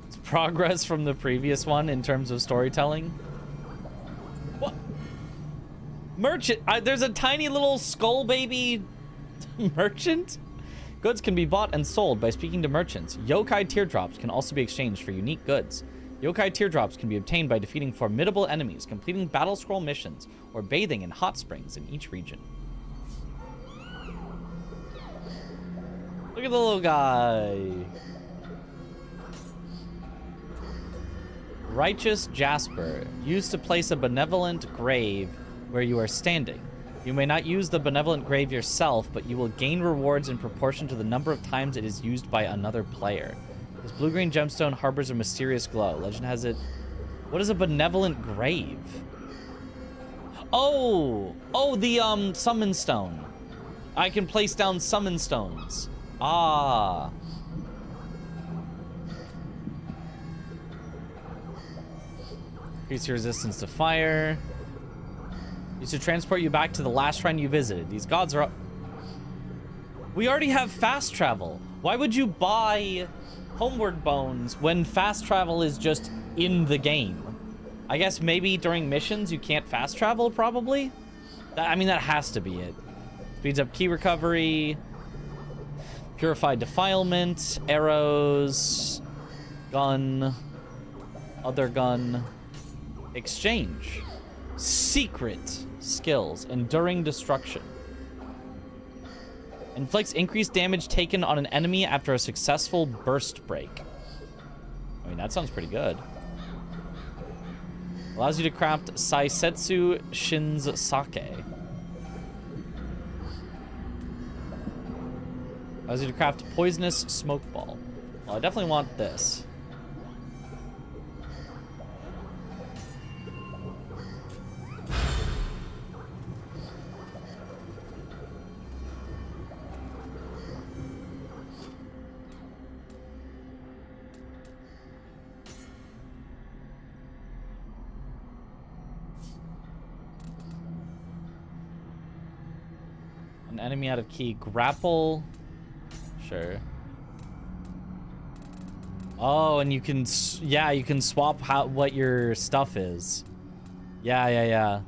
It's progress from the previous one in terms of storytelling. What? Merchant! There's a tiny little skull baby merchant? Goods can be bought and sold by speaking to merchants. Yokai teardrops can also be exchanged for unique goods. Yokai teardrops can be obtained by defeating formidable enemies, completing battle scroll missions, or bathing in hot springs in each region. Look at the little guy. Righteous Jasper. Used to place a benevolent grave where you are standing. You may not use the benevolent grave yourself, but you will gain rewards in proportion to the number of times it is used by another player. This blue-green gemstone harbors a mysterious glow. Legend has it... What is a benevolent grave? Oh! Oh, the, summon stone. I can place down summon stones. Ah. Increase your resistance to fire. Used to transport you back to the last shrine you visited. These gods are... We already have fast travel. Why would you buy homeward bones when fast travel is just in the game? I guess maybe during missions you can't fast travel, probably? I mean, that has to be it. Speeds up key recovery. Purified defilement. Arrows. Gun. Other gun. Exchange. Secret skills. Enduring destruction. Inflicts increased damage taken on an enemy after a successful burst break. I mean, that sounds pretty good. Allows you to craft Saisetsu Shin's Sake. Allows you to craft Poisonous Smoke Ball. Well, I definitely want this. An enemy out of key. Grapple. Sure. Oh, and you can, yeah, you can swap what your stuff is. Yeah.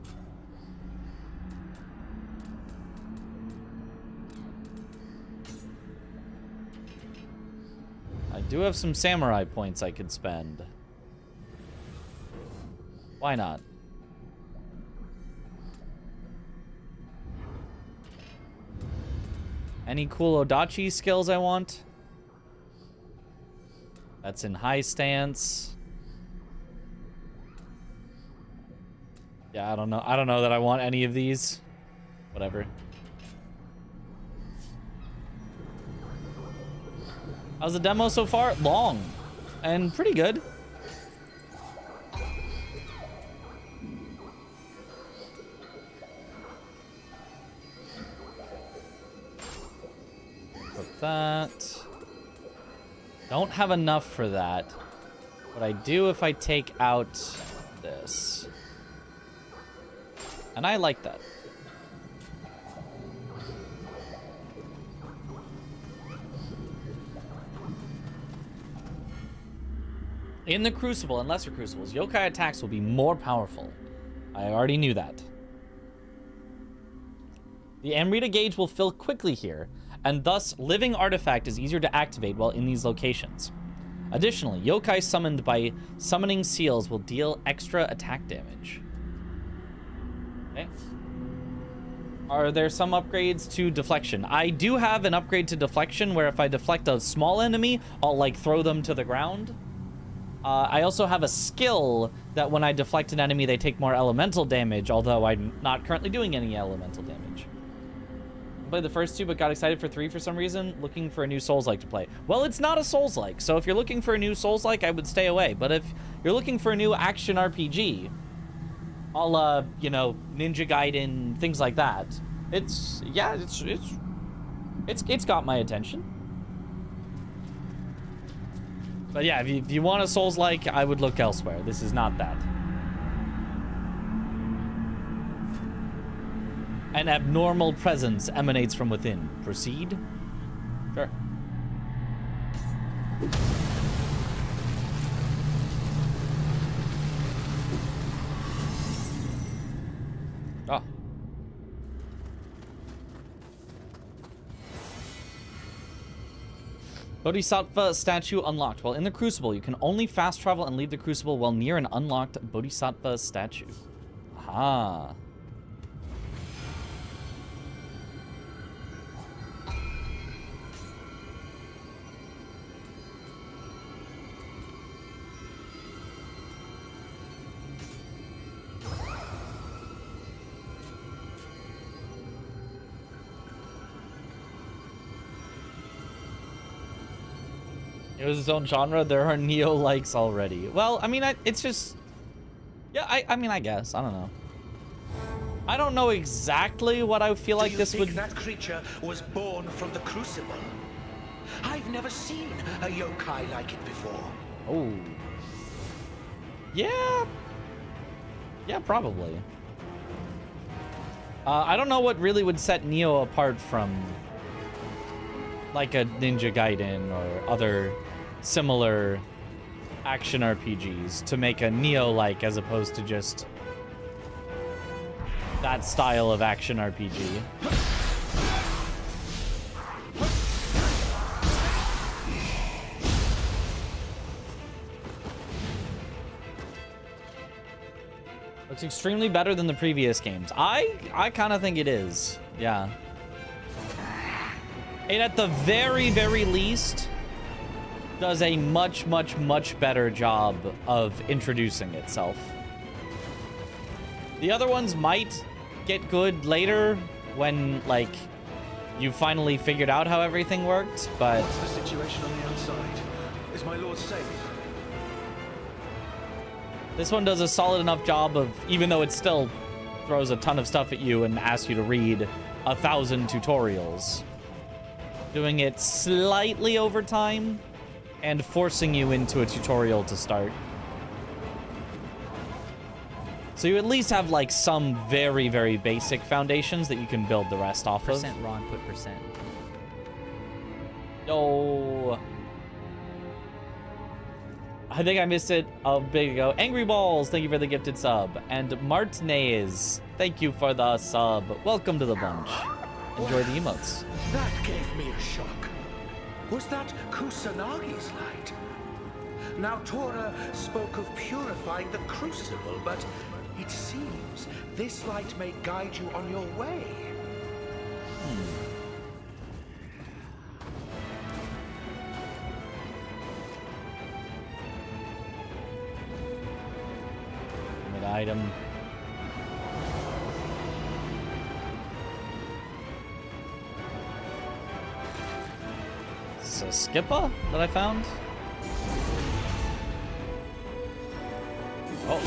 I do have some samurai points I could spend. Why not? Any cool Odachi skills I want? That's in high stance. Yeah, I don't know. I don't know that I want any of these. Whatever. How's the demo so far? Long. And pretty good. Put that. Don't have enough for that. But I do if I take out this. And I like that. In the Crucible and lesser Crucibles, yokai attacks will be more powerful. I already knew that. The Amrita gauge will fill quickly here, and thus Living Artifact is easier to activate while in these locations. Additionally, yokai summoned by summoning seals will deal extra attack damage. Okay. Are there some upgrades to deflection? I do have an upgrade to deflection where if I deflect a small enemy, I'll like throw them to the ground. I also have a skill that when I deflect an enemy, they take more elemental damage, although I'm not currently doing any elemental damage. I played the first 2, but got excited for 3 for some reason, looking for a new Souls-like to play. Well, it's not a Souls-like, so if you're looking for a new Souls-like, I would stay away. But if you're looking for a new action RPG, all you know, Ninja Gaiden, things like that. It's got my attention. But yeah, if you want a Souls-like, I would look elsewhere. This is not that. An abnormal presence emanates from within. Proceed? Sure. Oh. Bodhisattva statue unlocked. While in the Crucible, you can only fast travel and leave the Crucible while near an unlocked Bodhisattva statue. Aha. It was its own genre. There are Nioh likes already. Well, I mean, it's just... Yeah, I mean, I guess. I don't know. I don't know exactly what I feel like this would... that creature was born from the Crucible? I've never seen a yokai like it before. Oh. Yeah. Yeah, probably. I don't know what really would set Nioh apart from... like a Ninja Gaiden or other similar action RPGs to make a Nioh-like as opposed to just that style of action RPG. Looks extremely better than the previous games. I kind of think it is. Yeah. It at the very, very least does a much, much, much better job of introducing itself. The other ones might get good later when, like, you finally figured out how everything worked, but... What's the situation on the outside? Is my lord safe? This one does a solid enough job of, even though it still throws a ton of stuff at you and asks you to read 1,000 tutorials, doing it slightly over time and forcing you into a tutorial to start. So you at least have like some very, very basic foundations that you can build the rest off of. Percent Ron put percent. Yo. I think I missed it a bit ago. Angry Balls, thank you for the gifted sub. And Martinez, thank you for the sub. Welcome to the bunch. Enjoy the emotes. That gave me a shock. Was that Kusanagi's light? Now Tora spoke of purifying the Crucible, but it seems this light may guide you on your way. Item. Is this a skipper that I found? Oh.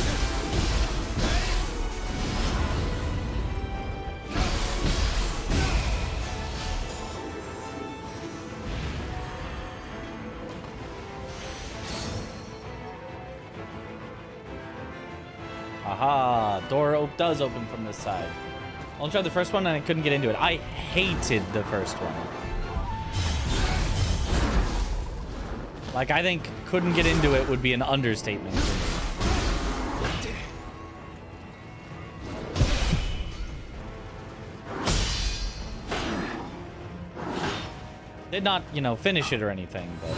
Aha, door does open from this side. I only tried the first one and I couldn't get into it. I hated the first one. Like, I think couldn't get into it would be an understatement for me. Did not, you know, finish it or anything, but...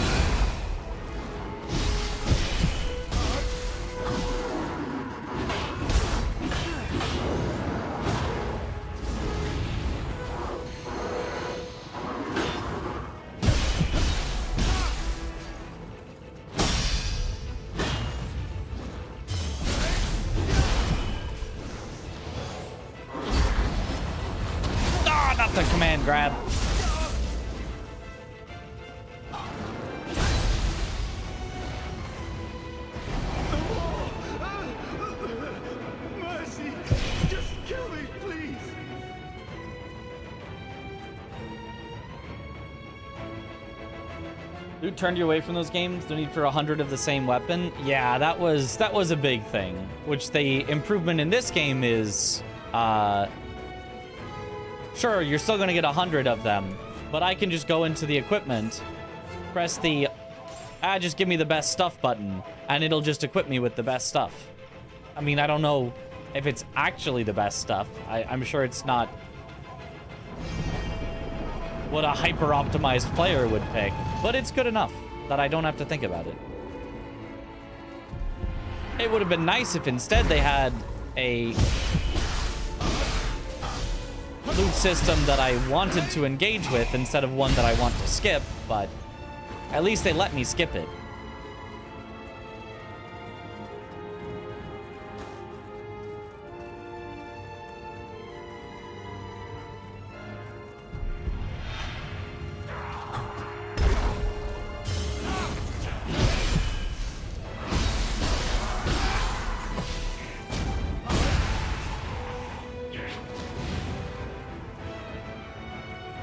the command grab. Mercy! Just kill me, please! Who turned you away from those games? No need for 100 of the same weapon? Yeah, that was a big thing. Which the improvement in this game is, sure, you're still gonna get 100 of them, but I can just go into the equipment, press the, just give me the best stuff button, and it'll just equip me with the best stuff. I mean, I don't know if it's actually the best stuff. I'm sure it's not what a hyper-optimized player would pick, but it's good enough that I don't have to think about it. It would have been nice if instead they had a loot system that I wanted to engage with instead of one that I want to skip, but at least they let me skip it.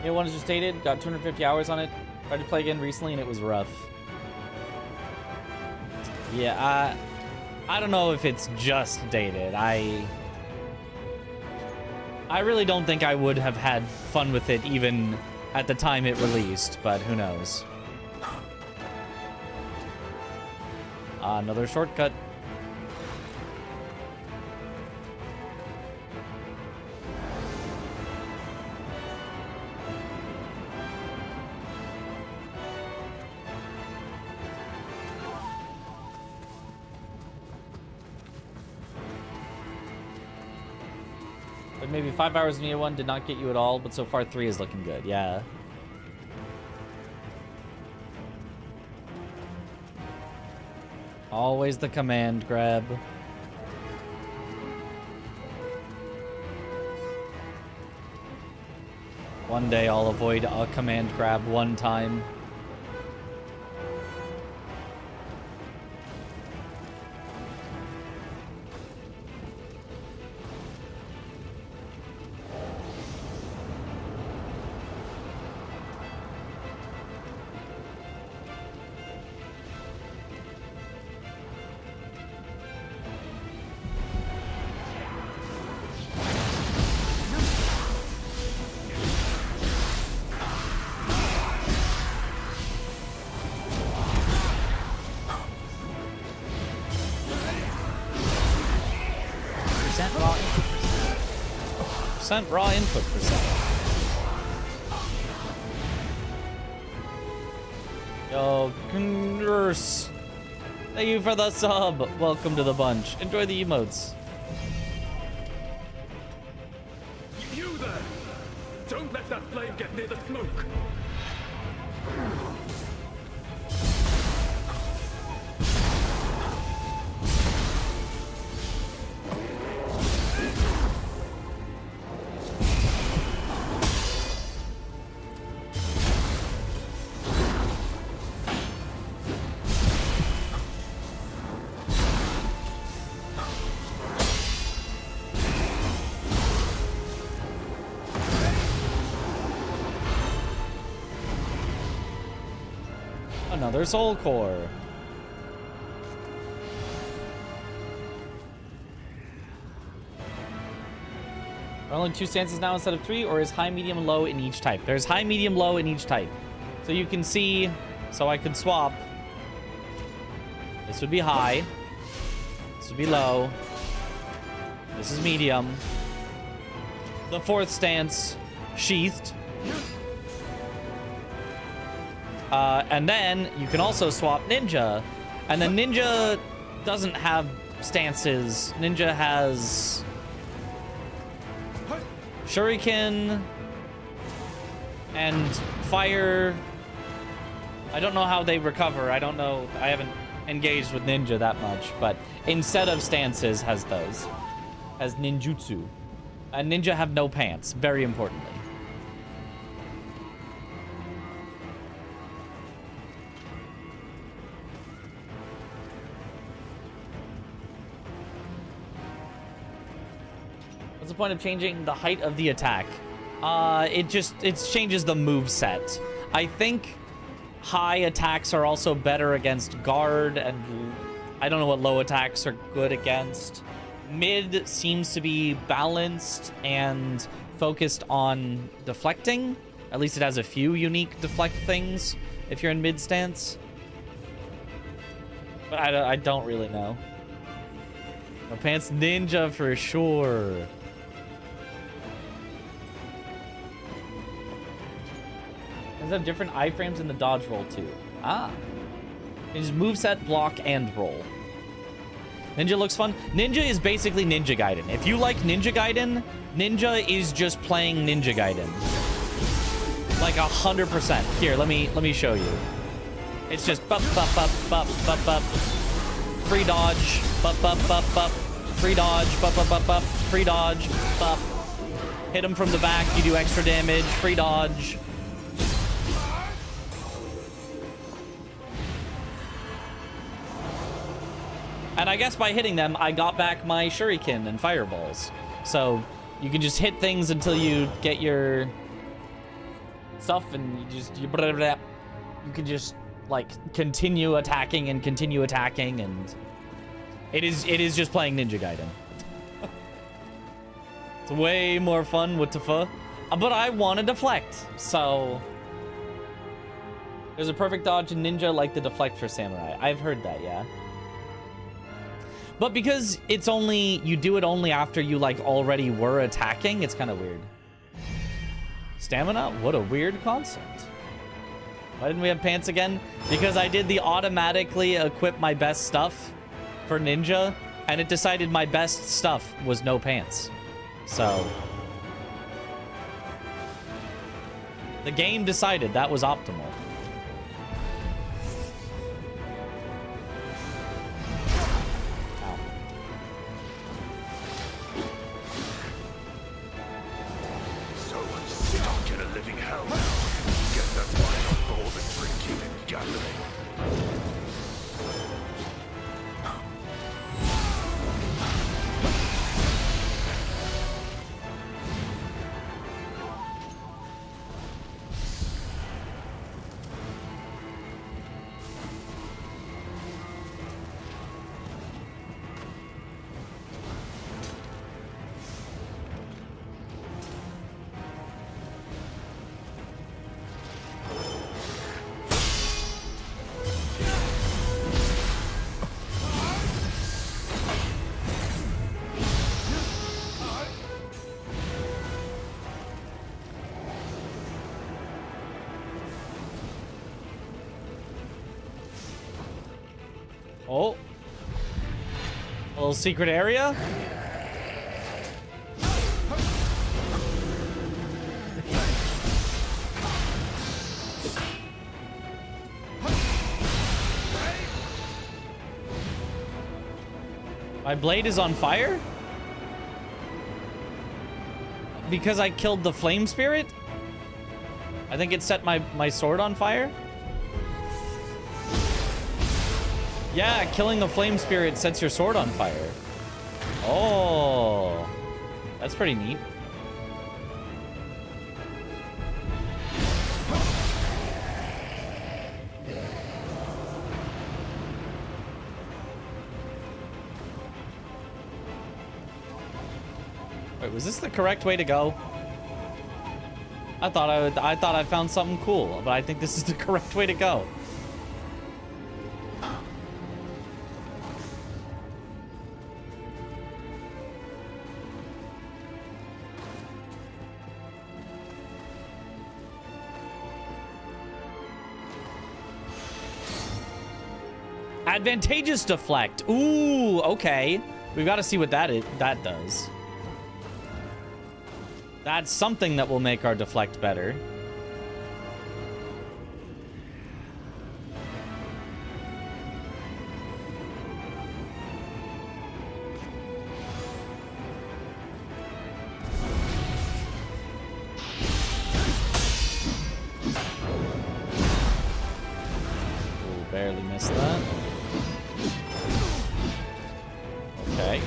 Nioh 1 is just dated, got 250 hours on it. Tried to play again recently and it was rough. Yeah, I don't know if it's just dated. I really don't think I would have had fun with it even at the time it released, but who knows. Another shortcut. But maybe 5 hours of Nioh 1 did not get you at all, but so far 3 is looking good. Yeah. Always the command grab. One day I'll avoid a command grab one time. Raw input percent. Yo, Nurse. Thank you for the sub. Welcome to the bunch. Enjoy the emotes. You there! Don't let that flame get near the smoke! Another soul core. Are only 2 stances now instead of 3, or is high, medium, low in each type? There's high, medium, low in each type. So you can see, so I could swap. This would be high. This would be low. This is medium. The 4th stance, sheathed. And then you can also swap Ninja. And then Ninja doesn't have stances. Ninja has Shuriken and fire. I don't know how they recover. I don't know. I haven't engaged with Ninja that much. But instead of stances, has those. Has ninjutsu. And Ninja have no pants, very importantly. What's the point of changing the height of the attack? It changes the move set. I think high attacks are also better against guard, and I don't know what low attacks are good against. Mid seems to be balanced and focused on deflecting. At least it has a few unique deflect things if you're in mid stance. But I don't really know. No pants ninja for sure. Does have different iframes in the dodge roll too. Ah. It's moveset, block, and roll. Ninja looks fun. Ninja is basically Ninja Gaiden. If you like Ninja Gaiden, Ninja is just playing Ninja Gaiden. Like 100%. Here, let me show you. It's just bup bup bup bup bup bup. Free dodge. Bup bup bup bup. Free dodge. Bup bup bup bup. Free dodge. Bup. Hit him from the back. You do extra damage. Free dodge. And I guess by hitting them, I got back my shuriken and fireballs. So you can just hit things until you get your stuff, and you can just like continue attacking, and it is just playing Ninja Gaiden. It's way more fun with Tifa. But I want to deflect, so there's a perfect dodge in Ninja like the deflect for Samurai. I've heard that, yeah. But because it's only, you do it only after you like already were attacking, it's kind of weird. Stamina? What a weird concept. Why didn't we have pants again? Because I did the automatically equip my best stuff for Ninja, and it decided my best stuff was no pants. So the game decided that was optimal. Oh. A little secret area. My blade is on fire? Because I killed the flame spirit? I think it set my sword on fire? Yeah, killing the flame spirit sets your sword on fire. Oh, that's pretty neat. Wait, was this the correct way to go? I thought I found something cool, but I think this is the correct way to go. Advantageous deflect. Ooh, okay. We've got to see what that does. That's something that will make our deflect better. Ooh, barely missed that. Okay.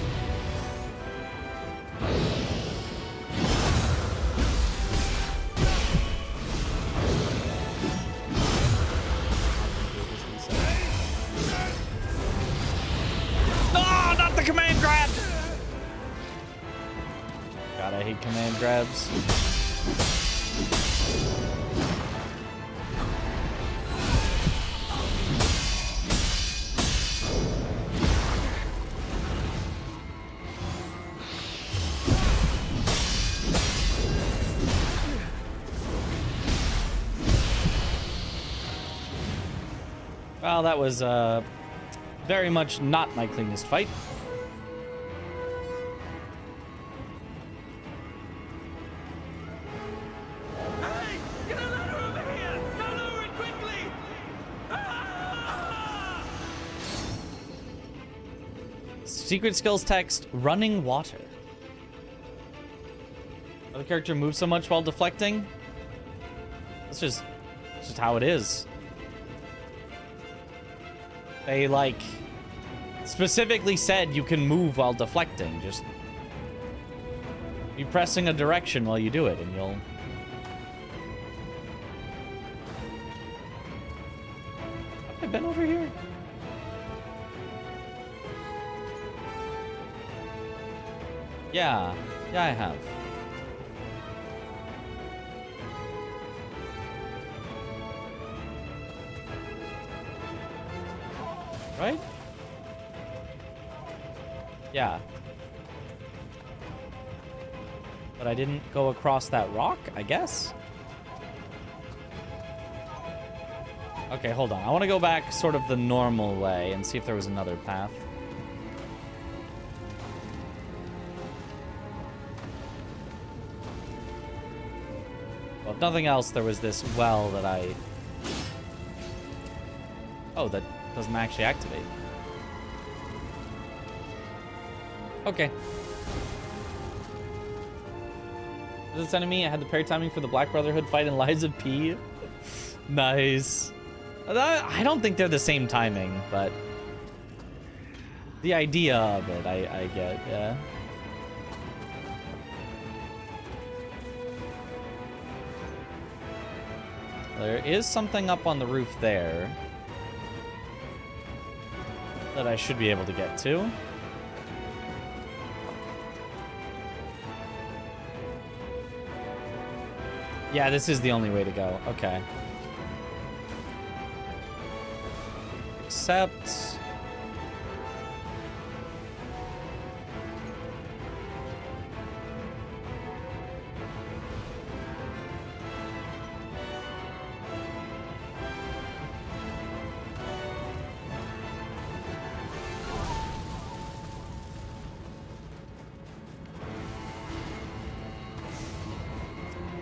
hate command grabs. Well, that was very much not my cleanest fight. Hey! Get a ladder over here! Now lower it quickly! Secret skills text, running water. Other character moves so much while deflecting. That's just how it is. They, like, specifically said you can move while deflecting. Just be pressing a direction while you do it, and you'll... Have I been over here? Yeah. Yeah, I have. Right? Yeah. But I didn't go across that rock, I guess? Okay, hold on. I want to go back sort of the normal way and see if there was another path. Well, if nothing else, there was this well that I... Oh, that doesn't actually activate. Okay. This enemy, I had the parry timing for the Black Brotherhood fight in Liza P. Nice. I don't think they're the same timing, but the idea of it, I get, yeah. There is something up on the roof there that I should be able to get to. Yeah, this is the only way to go. Okay. Except...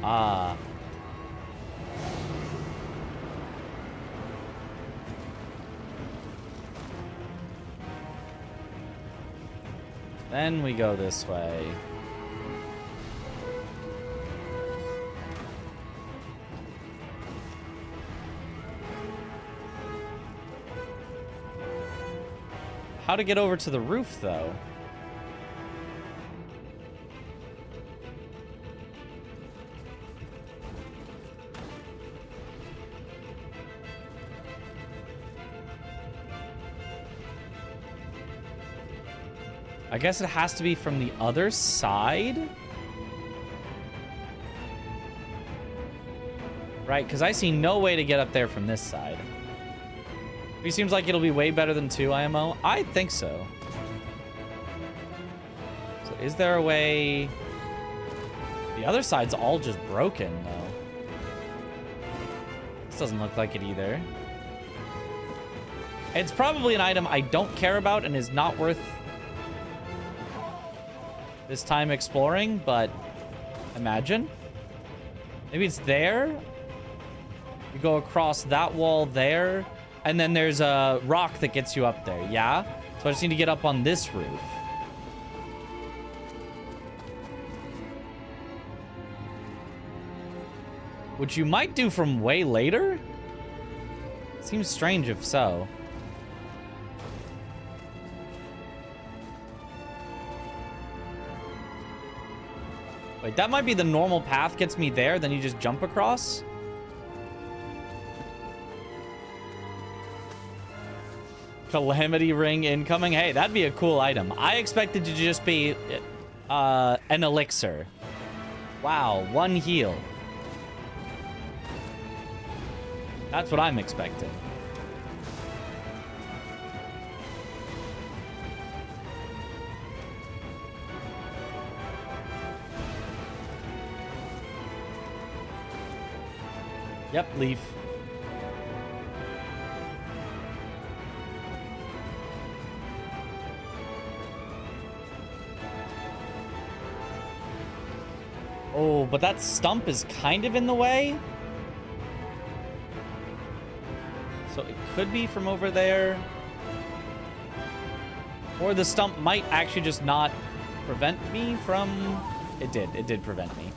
Ah. Then we go this way. How to get over to the roof, though? I guess it has to be from the other side? Right, because I see no way to get up there from this side. It seems like it'll be way better than 2 IMO. I think so. So is there a way... The other side's all just broken, though. This doesn't look like it either. It's probably an item I don't care about and is not worth this time exploring, but imagine. Maybe it's there. You go across that wall there, and then there's a rock that gets you up there. Yeah? So I just need to get up on this roof. Which you might do from way later? Seems strange if so. Wait, that might be the normal path gets me there, then you just jump across? Calamity ring incoming. Hey, that'd be a cool item. I expected to just be an elixir. Wow, 1 heal. That's what I'm expecting. Yep, leaf. Oh, but that stump is kind of in the way. So it could be from over there. Or the stump might actually just not prevent me from... It did prevent me.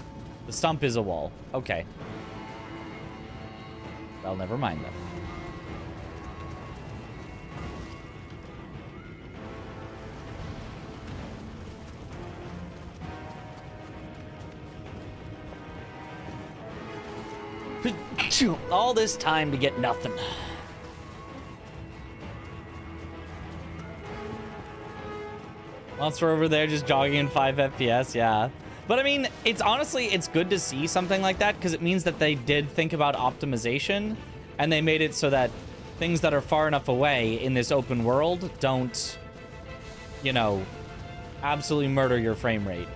The stump is a wall. Okay. Well, never mind then. All this time to get nothing. Monster over there just jogging in 5 FPS, yeah. But I mean, it's honestly, it's good to see something like that because it means that they did think about optimization and they made it so that things that are far enough away in this open world don't, you know, absolutely murder your frame rate.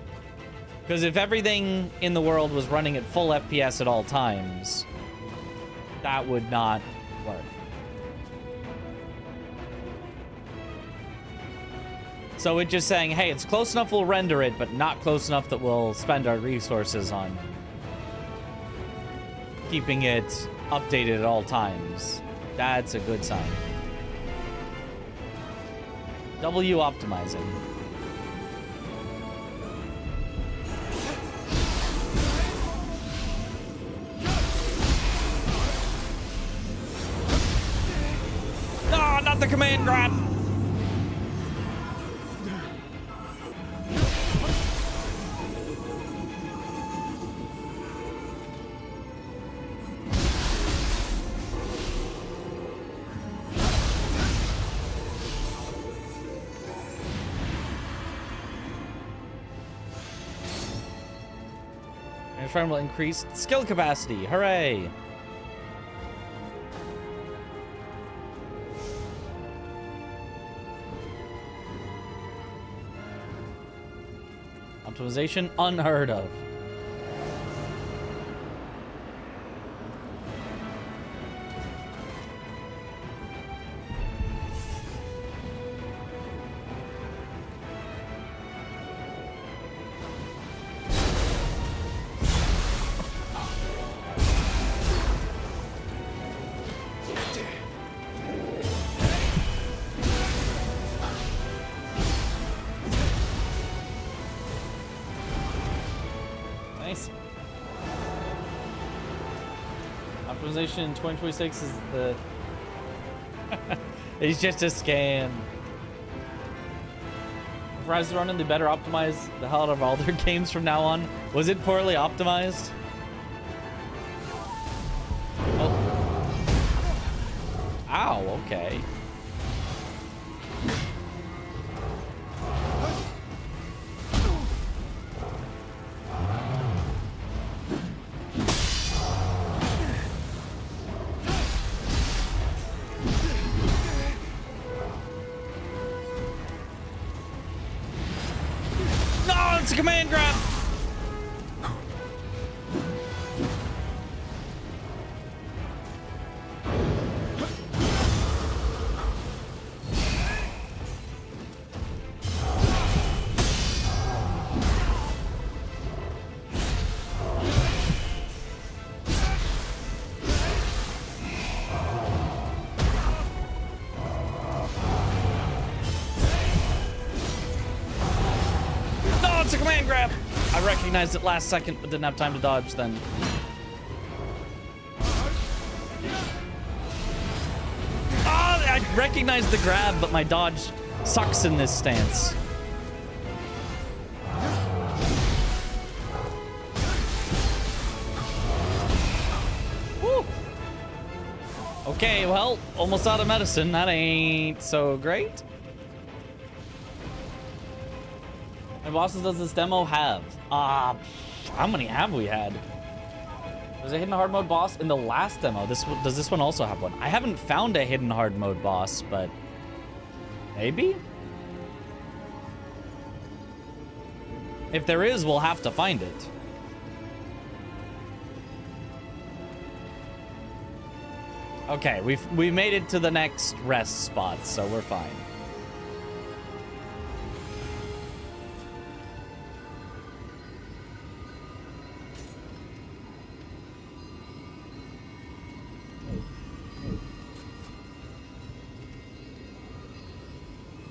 Because if everything in the world was running at full FPS at all times, that would not work. So it's just saying, hey, it's close enough we'll render it, but not close enough that we'll spend our resources on keeping it updated at all times. That's a good sign. W optimizing. Ah, not the command grab. And friend will increase skill capacity. Hooray! Optimization unheard of. Nice. Optimization in 2026 is the... It's just a scam. If Rise Running, they better optimize the hell out of all their games from now on. Was it poorly optimized? Oh. Ow, okay. No, it's a command grab. No, it's a command grab. I recognized it last second, but didn't have time to dodge then. Oh, I recognized the grab, but my dodge sucks in this stance. Woo. Okay, well, almost out of medicine. That ain't so great. many bosses does this demo have? How many have we had? There's a hidden hard mode boss in the last demo. Does this one also have one? I haven't found a hidden hard mode boss, but maybe? If there is, we'll have to find it. Okay, we've made it to the next rest spot, so we're fine.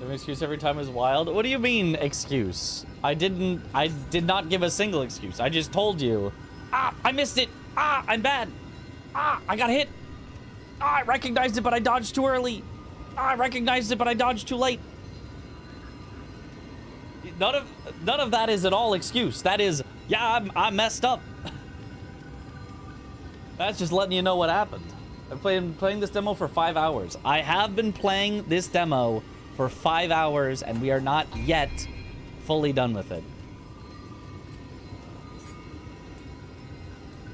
An excuse every time is wild. What do you mean excuse? I did not give a single excuse. I just told you. I missed it. I'm bad. I got hit. I recognized it, but I dodged too early. I recognized it, but I dodged too late. None of that is at all excuse. That is, yeah, I messed up. That's just letting you know what happened. I've been playing this demo for 5 hours. I have been playing this demo for 5 hours, and we are not yet fully done with it.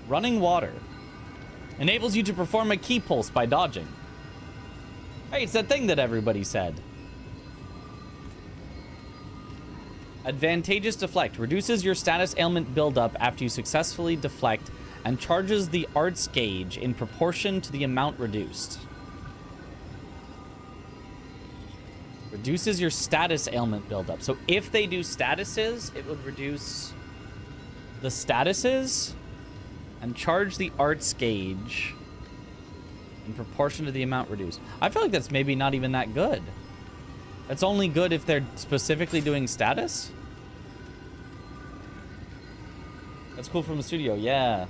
Running water enables you to perform a key pulse by dodging. Hey, it's that thing that everybody said. Advantageous deflect reduces your status ailment buildup after you successfully deflect and charges the arts gauge in proportion to the amount reduced. Reduces your status ailment buildup. So if they do statuses, it would reduce the statuses and charge the arts gauge in proportion to the amount reduced. I feel like that's maybe not even that good. It's only good if they're specifically doing status. That's cool from the studio, yeah.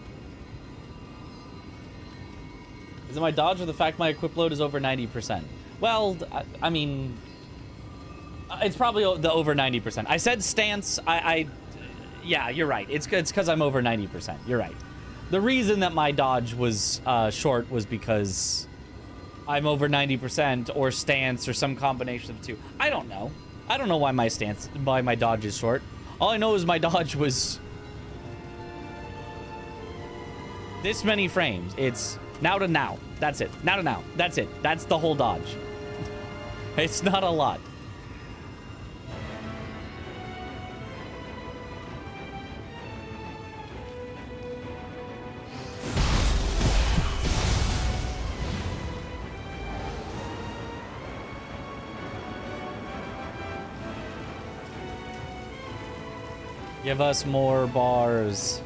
Is it my dodge or the fact my equip load is over 90%? Well, I mean, it's probably the over 90%. I said stance. Yeah, you're right. It's because I'm over 90%. You're right. The reason that my dodge was short was because I'm over 90% or stance or some combination of the two. I don't know. I don't know why my dodge is short. All I know is my dodge was this many frames. It's now to now. That's it. Now to now. That's it. That's the whole dodge. It's not a lot. Give us more bars.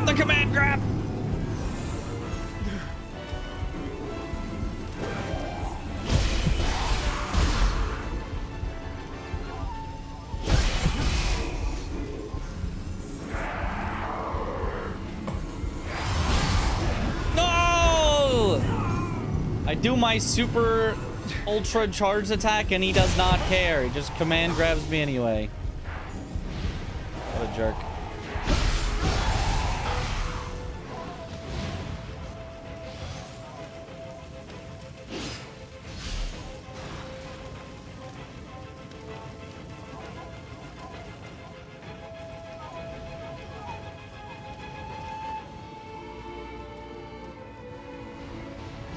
The command grab! I do my super ultra charge attack and he does not care. He just command grabs me anyway. What a jerk.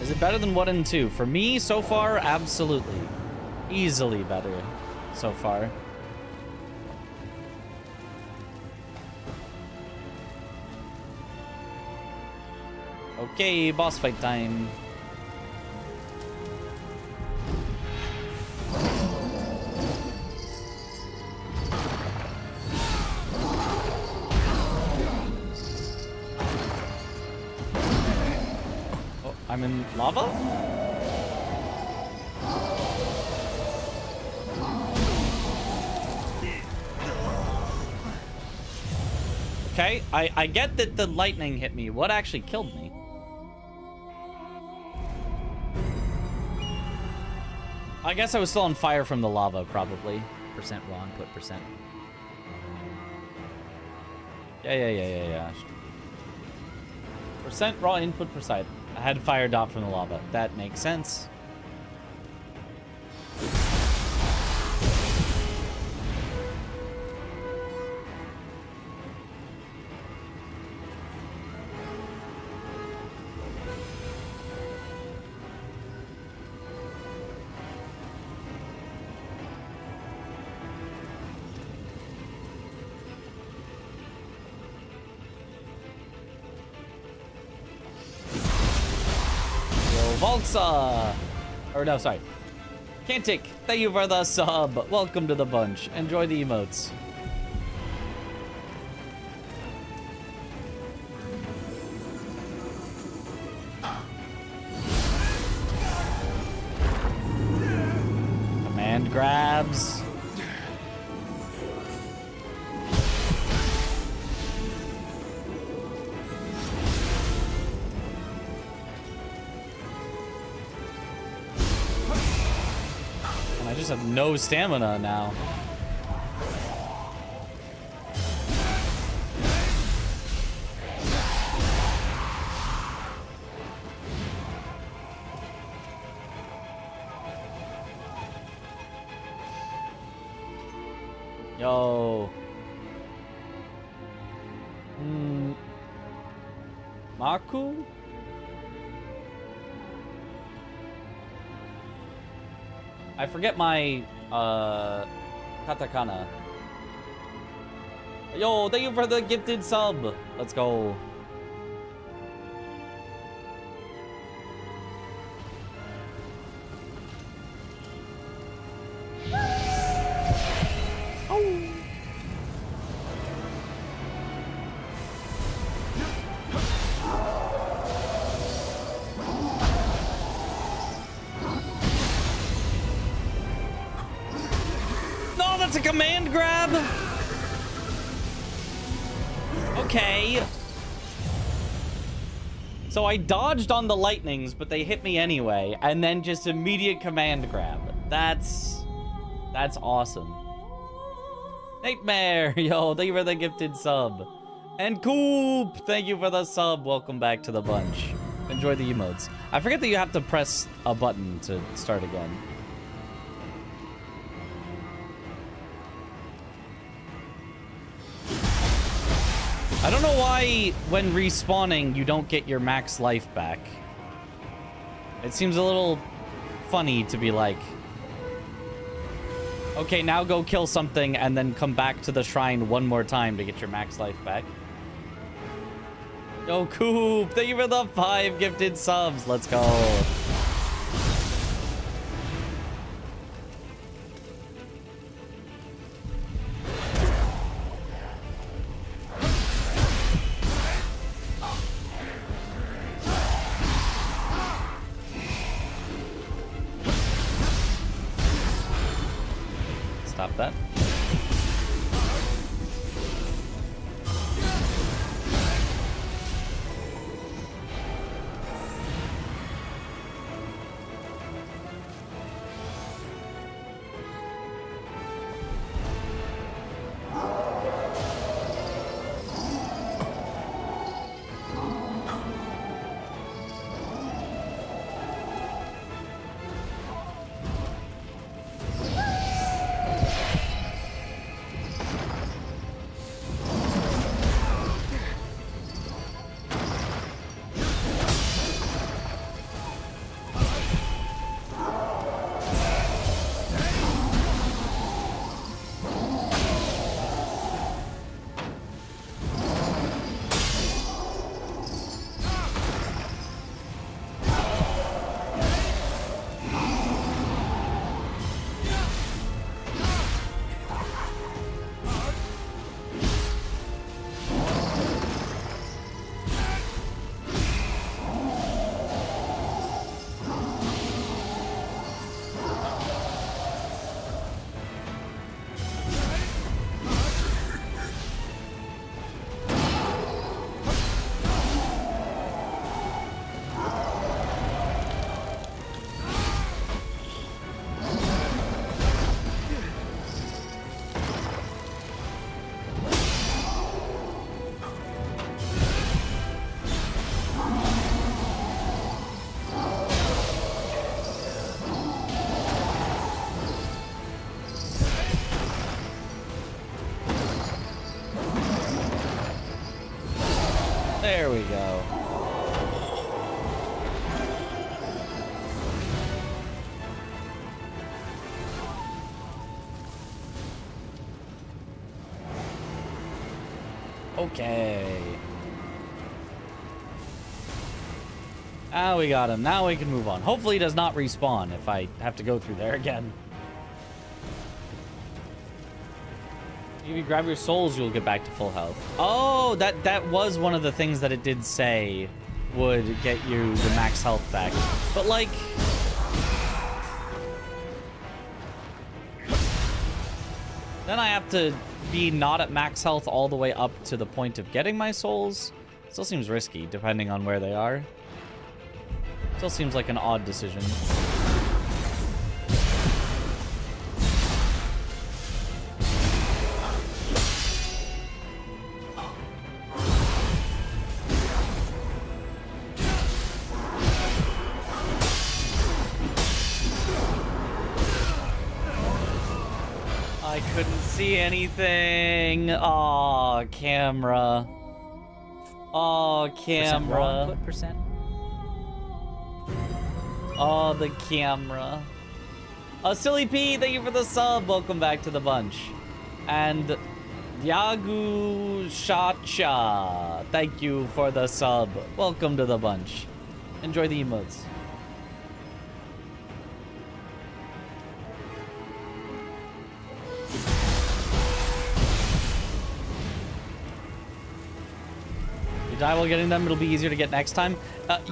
Is it better than 1 and 2? For me, so far, absolutely. Easily better so far. Okay, boss fight time. I'm in lava? Okay, I get that the lightning hit me. What actually killed me? I guess I was still on fire from the lava, probably. Percent Ron, put percent. Yeah. Percent raw input per site. I had fire dot from the lava. That makes sense. Voltsa! Or no, sorry. Kantic, thank you for the sub. Welcome to the bunch. Enjoy the emotes. Command grabs. I just have no stamina now. Yo. Maku? I forget my katakana. Yo, thank you for the gifted sub. Let's go. No, that's a command grab. Okay. So I dodged on the lightnings, but they hit me anyway, and then just immediate command grab. That's awesome. Nightmare, yo, thank you for the gifted sub. And Coop, thank you for the sub. Welcome back to the bunch. Enjoy the emotes. I forget that you have to press a button to start again. I don't know why when respawning you don't get your max life back. It seems a little funny to be like, okay, now go kill something and then come back to the shrine one more time to get your max life back. Yo, Coop, thank you for the 5 gifted subs. Let's go. Stop that. There we go. Okay. Now we got him. Now we can move on. Hopefully he does not respawn if I have to go through there again. If you grab your souls, you'll get back to full health. Oh, that was one of the things that it did say would get you the max health back. But like... then I have to be not at max health all the way up to the point of getting my souls. Still seems risky, depending on where they are. Still seems like an odd decision. I couldn't see anything. Aw, camera. Oh, camera. What percent? Oh, the camera. Silly P, thank you for the sub. Welcome back to the bunch. And Yagu Shacha, thank you for the sub. Welcome to the bunch. Enjoy the emotes. You die while getting them, it'll be easier to get next time.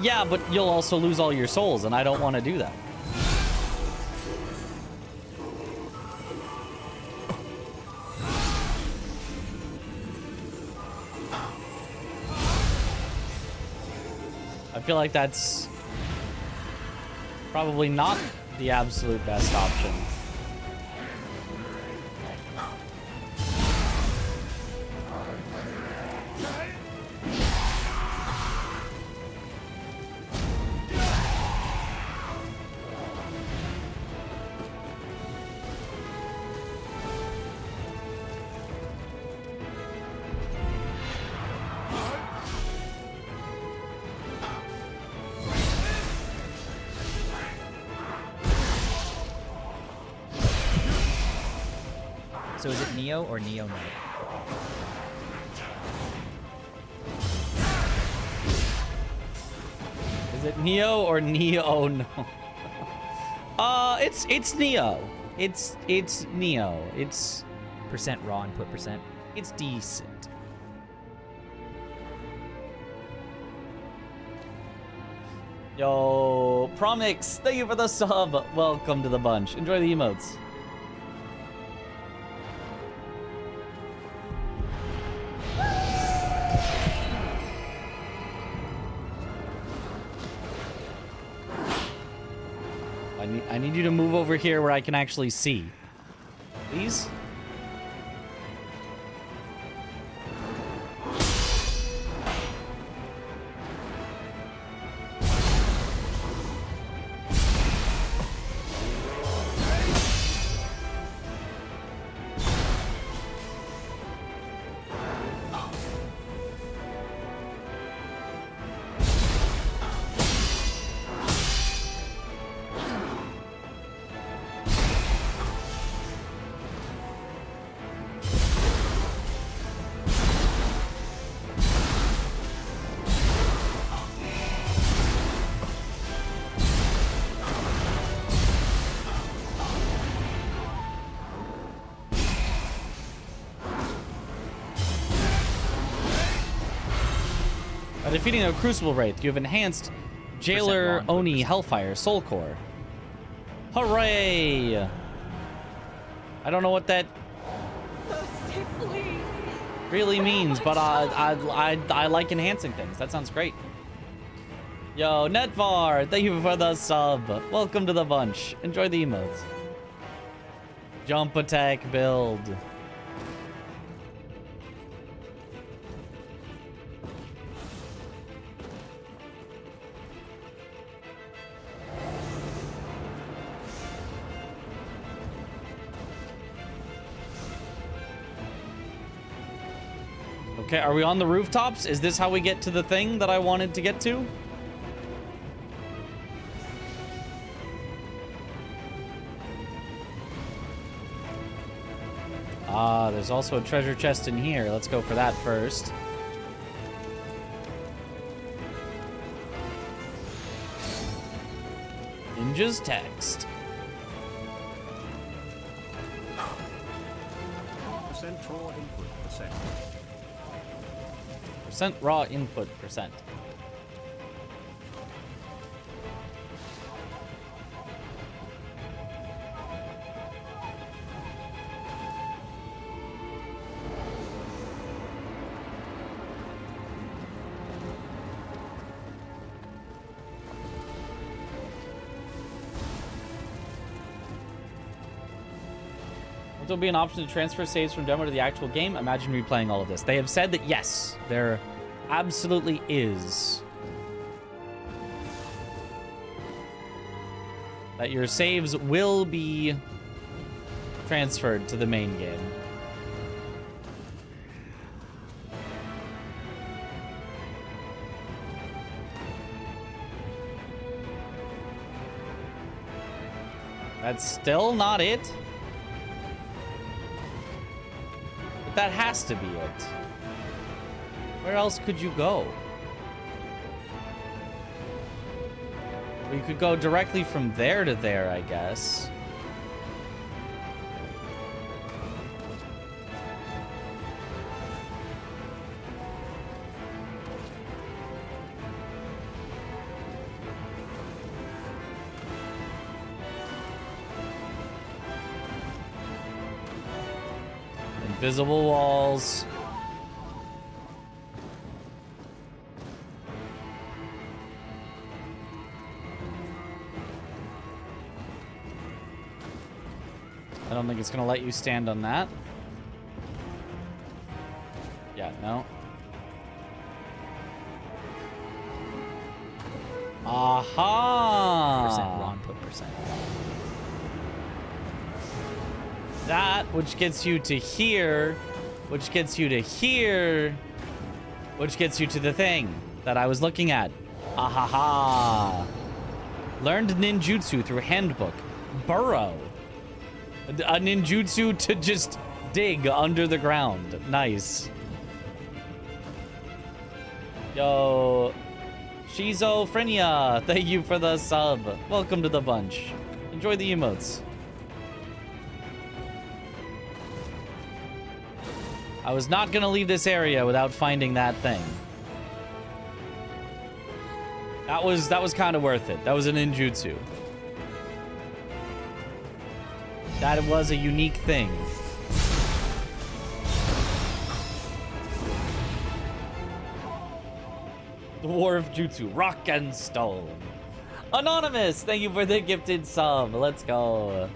Yeah, but you'll also lose all your souls, and I don't want to do that. I feel like that's probably not the absolute best option. So is it Nioh or Nioh no? Is it Nioh or Nioh no? It's Nioh. It's Nioh. It's percent raw and put percent. It's decent. Yo, Promix, thank you for the sub. Welcome to the bunch. Enjoy the emotes. I need you to move over here where I can actually see. Please? Defeating a Crucible Wraith, you have enhanced Jailer Oni Hellfire Soul Core. Hooray! I don't know what that really means, but I like enhancing things. That sounds great. Yo, Netvar, thank you for the sub. Welcome to the bunch. Enjoy the emotes. Jump attack build. Okay, are we on the rooftops? Is this how we get to the thing that I wanted to get to? Ah, there's also a treasure chest in here. Let's go for that first. Ninja's text. Percent raw input percent. Percent raw input percent. There'll be an option to transfer saves from demo to the actual game. Imagine replaying all of this. They have said that yes, there absolutely is. That your saves will be transferred to the main game. That's still not it. That has to be it. Where else could you go? We could go directly from there to there, I guess. Invisible walls. I don't think it's gonna let you stand on that. Yeah, no. Aha! Percent wrong, put percent. That, which gets you to here, which gets you to here, which gets you to the thing that I was looking at. Ahaha. Learned ninjutsu through handbook. Burrow. A ninjutsu to just dig under the ground. Nice. Yo. Schizophrenia. Thank you for the sub. Welcome to the bunch. Enjoy the emotes. I was not gonna leave this area without finding that thing. That was kind of worth it. That was an ninjutsu. That was a unique thing. The War of Jutsu, rock and stone. Anonymous, thank you for the gifted sub. Let's go.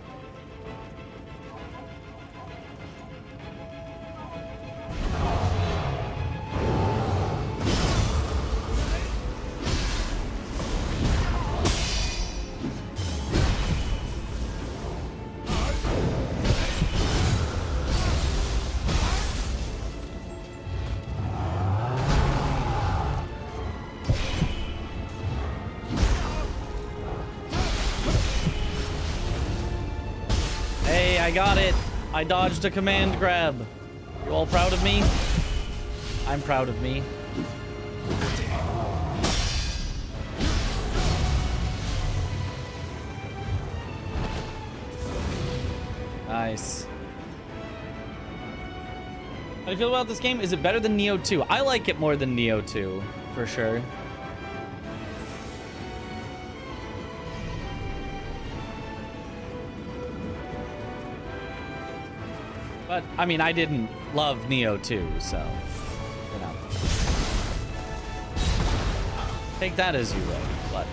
I got it. I dodged a command grab. You all proud of me? I'm proud of me. Nice. How do you feel about this game? Is it better than Nioh 2? I like it more than Nioh 2, for sure. But, I mean, I didn't love Nioh 2, so, you know. Take that as you will, but...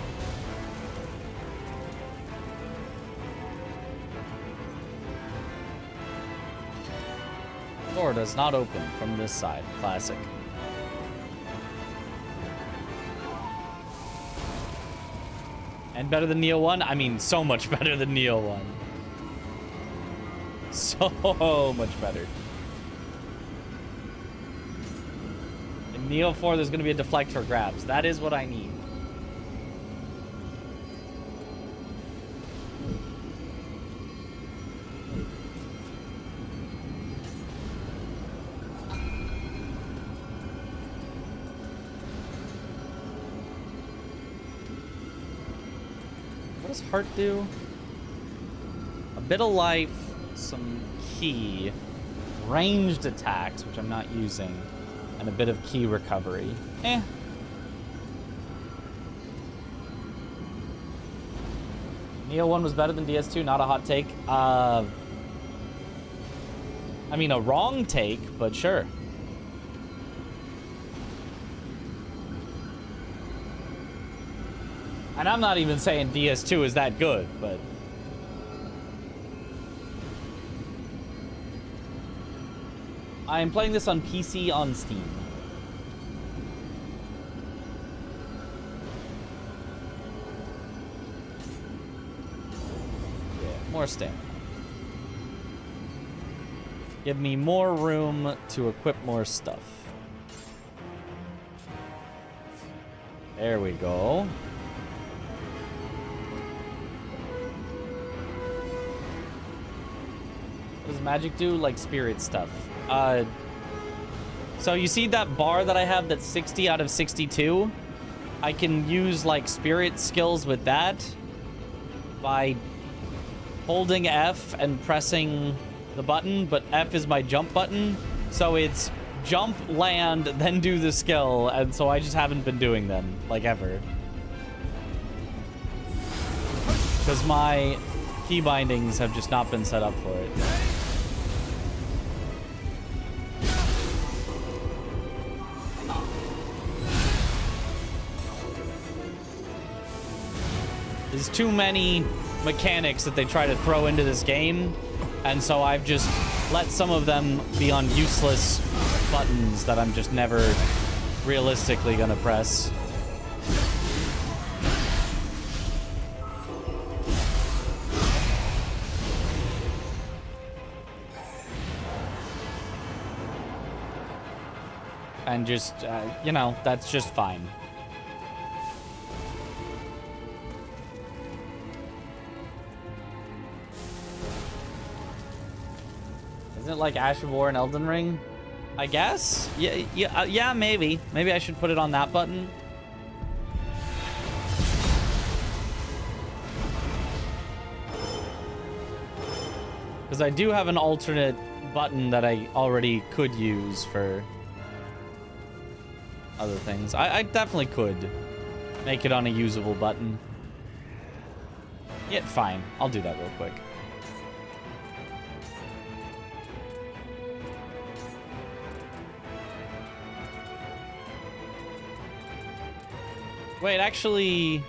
Door does not open from this side. Classic. And better than Nioh 1? I mean, so much better than Nioh 1. So much better. Nioh 4, there's going to be a deflect for grabs. That is what I need. What does heart do? A bit of life, some key, ranged attacks, which I'm not using, and a bit of key recovery. Eh. Nioh 1 was better than DS2, not a hot take. I mean, a wrong take, but sure. And I'm not even saying DS2 is that good, but... I am playing this on PC on Steam. Yeah, more stamina. Give me more room to equip more stuff. There we go. What does magic do? Like spirit stuff. So you see that bar that I have that's 60 out of 62? I can use like spirit skills with that by holding F and pressing the button, but F is my jump button. So it's jump, land, then do the skill, and so I just haven't been doing them, like, ever. Because my key bindings have just not been set up for it. There's too many mechanics that they try to throw into this game, and so I've just let some of them be on useless buttons that I'm just never realistically gonna press. And just, you know, that's just fine. Isn't it like Ash of War and Elden Ring? I guess? Yeah, maybe. Maybe I should put it on that button. Because I do have an alternate button that I already could use for other things. I definitely could make it on a usable button. Yeah, fine. I'll do that real quick. Wait, actually...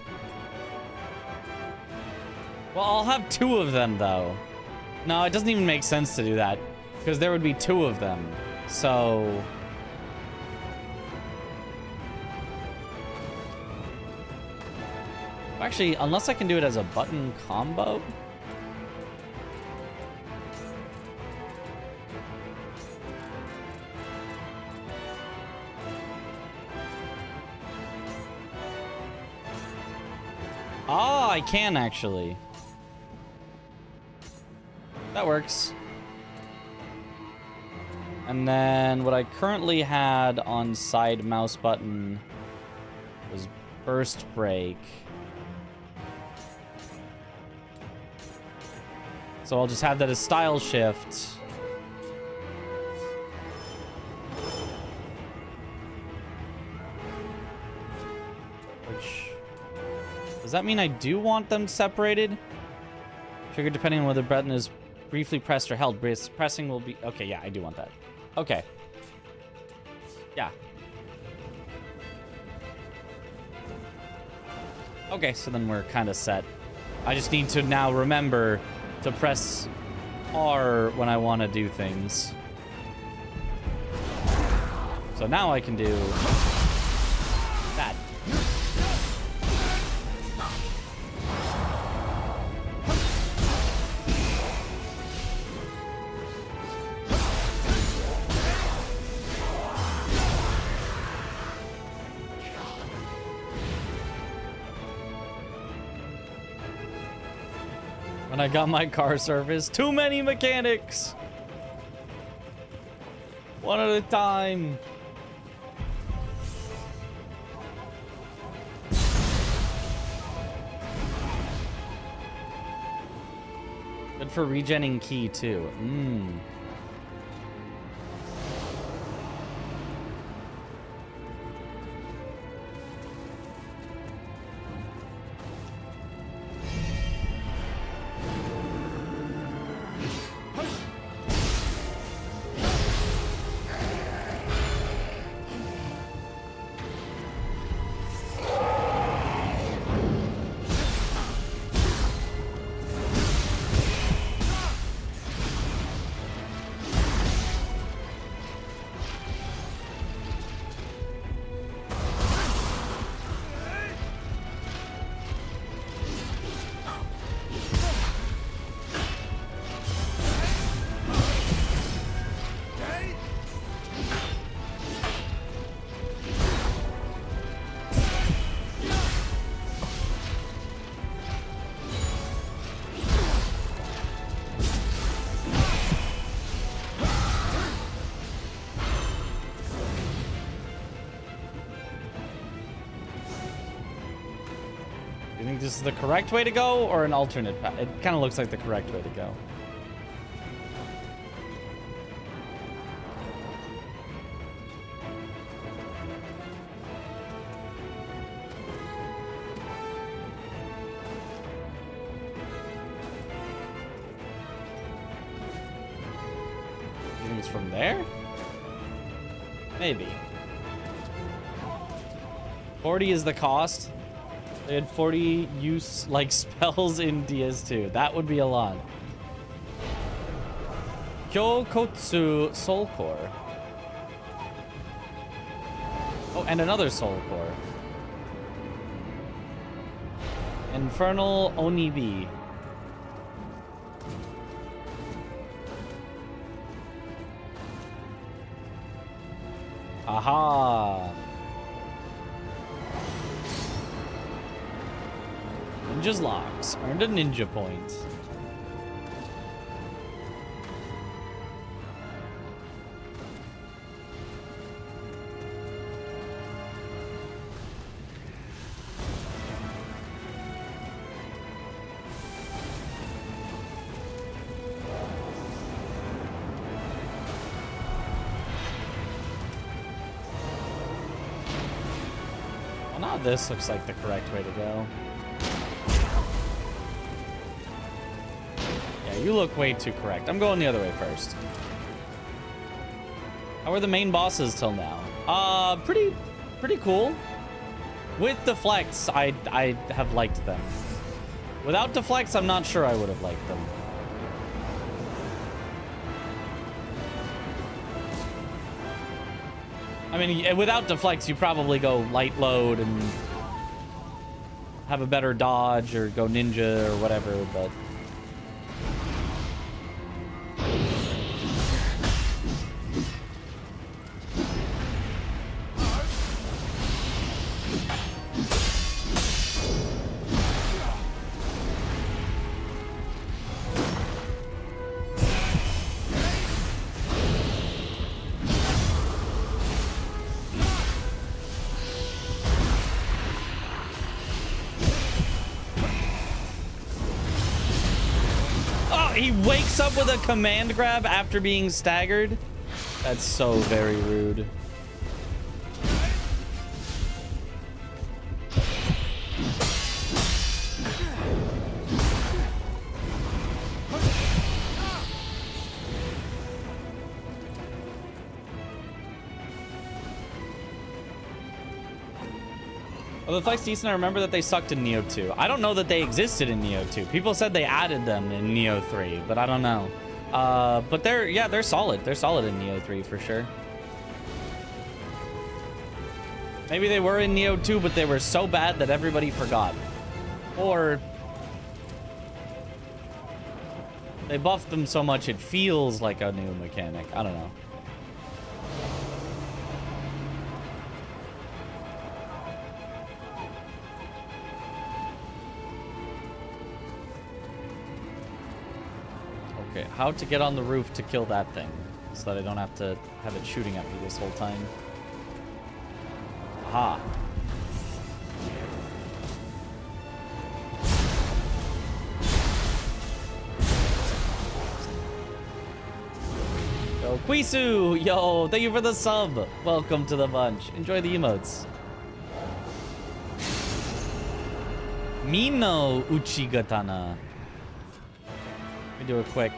Well, I'll have two of them, though. No, it doesn't even make sense to do that, because there would be two of them. So... Actually, unless I can do it as a button combo? Oh, I can actually. That works. And then what I currently had on side mouse button was burst break. So I'll just have that as style shift. Which... Does that mean I do want them separated? Trigger depending on whether the button is briefly pressed or held. Pressing will be... Okay, yeah, I do want that. Okay. Yeah. Okay, so then we're kind of set. I just need to now remember to press R when I want to do things. So now I can do that. When I got my car serviced. Too many mechanics. One at a time. Good for regenning key too. You think this is the correct way to go or an alternate path? It kind of looks like the correct way to go. You think it's from there? Maybe. 40 is the cost. They had 40 use like spells in DS2. That would be a lot. Kyokotsu Soul Core. Oh, and another Soul Core. Infernal Onibi. Aha. Ninja's Locks. Earned a ninja point. Well, now this looks like the correct way to go. You look way too correct. I'm going the other way first. How are the main bosses till now? Pretty cool. With deflects, I have liked them. Without deflects, I'm not sure I would have liked them. I mean, without deflects, you probably go light load and have a better dodge or go ninja or whatever, but... He wakes up with a command grab after being staggered. That's so very rude. Well, the fight's decent. I remember that they sucked in Nioh 2. I don't know that they existed in Nioh 2. People said they added them in Nioh 3, but I don't know. But they're solid. They're solid in Nioh 3 for sure. Maybe they were in Nioh 2, but they were so bad that everybody forgot. Or they buffed them so much it feels like a new mechanic. I don't know. Okay, how to get on the roof to kill that thing so that I don't have to have it shooting at me this whole time. Aha. Yo, Quisu! Yo, thank you for the sub. Welcome to the bunch. Enjoy the emotes. Mino Uchigatana. Let me do a quick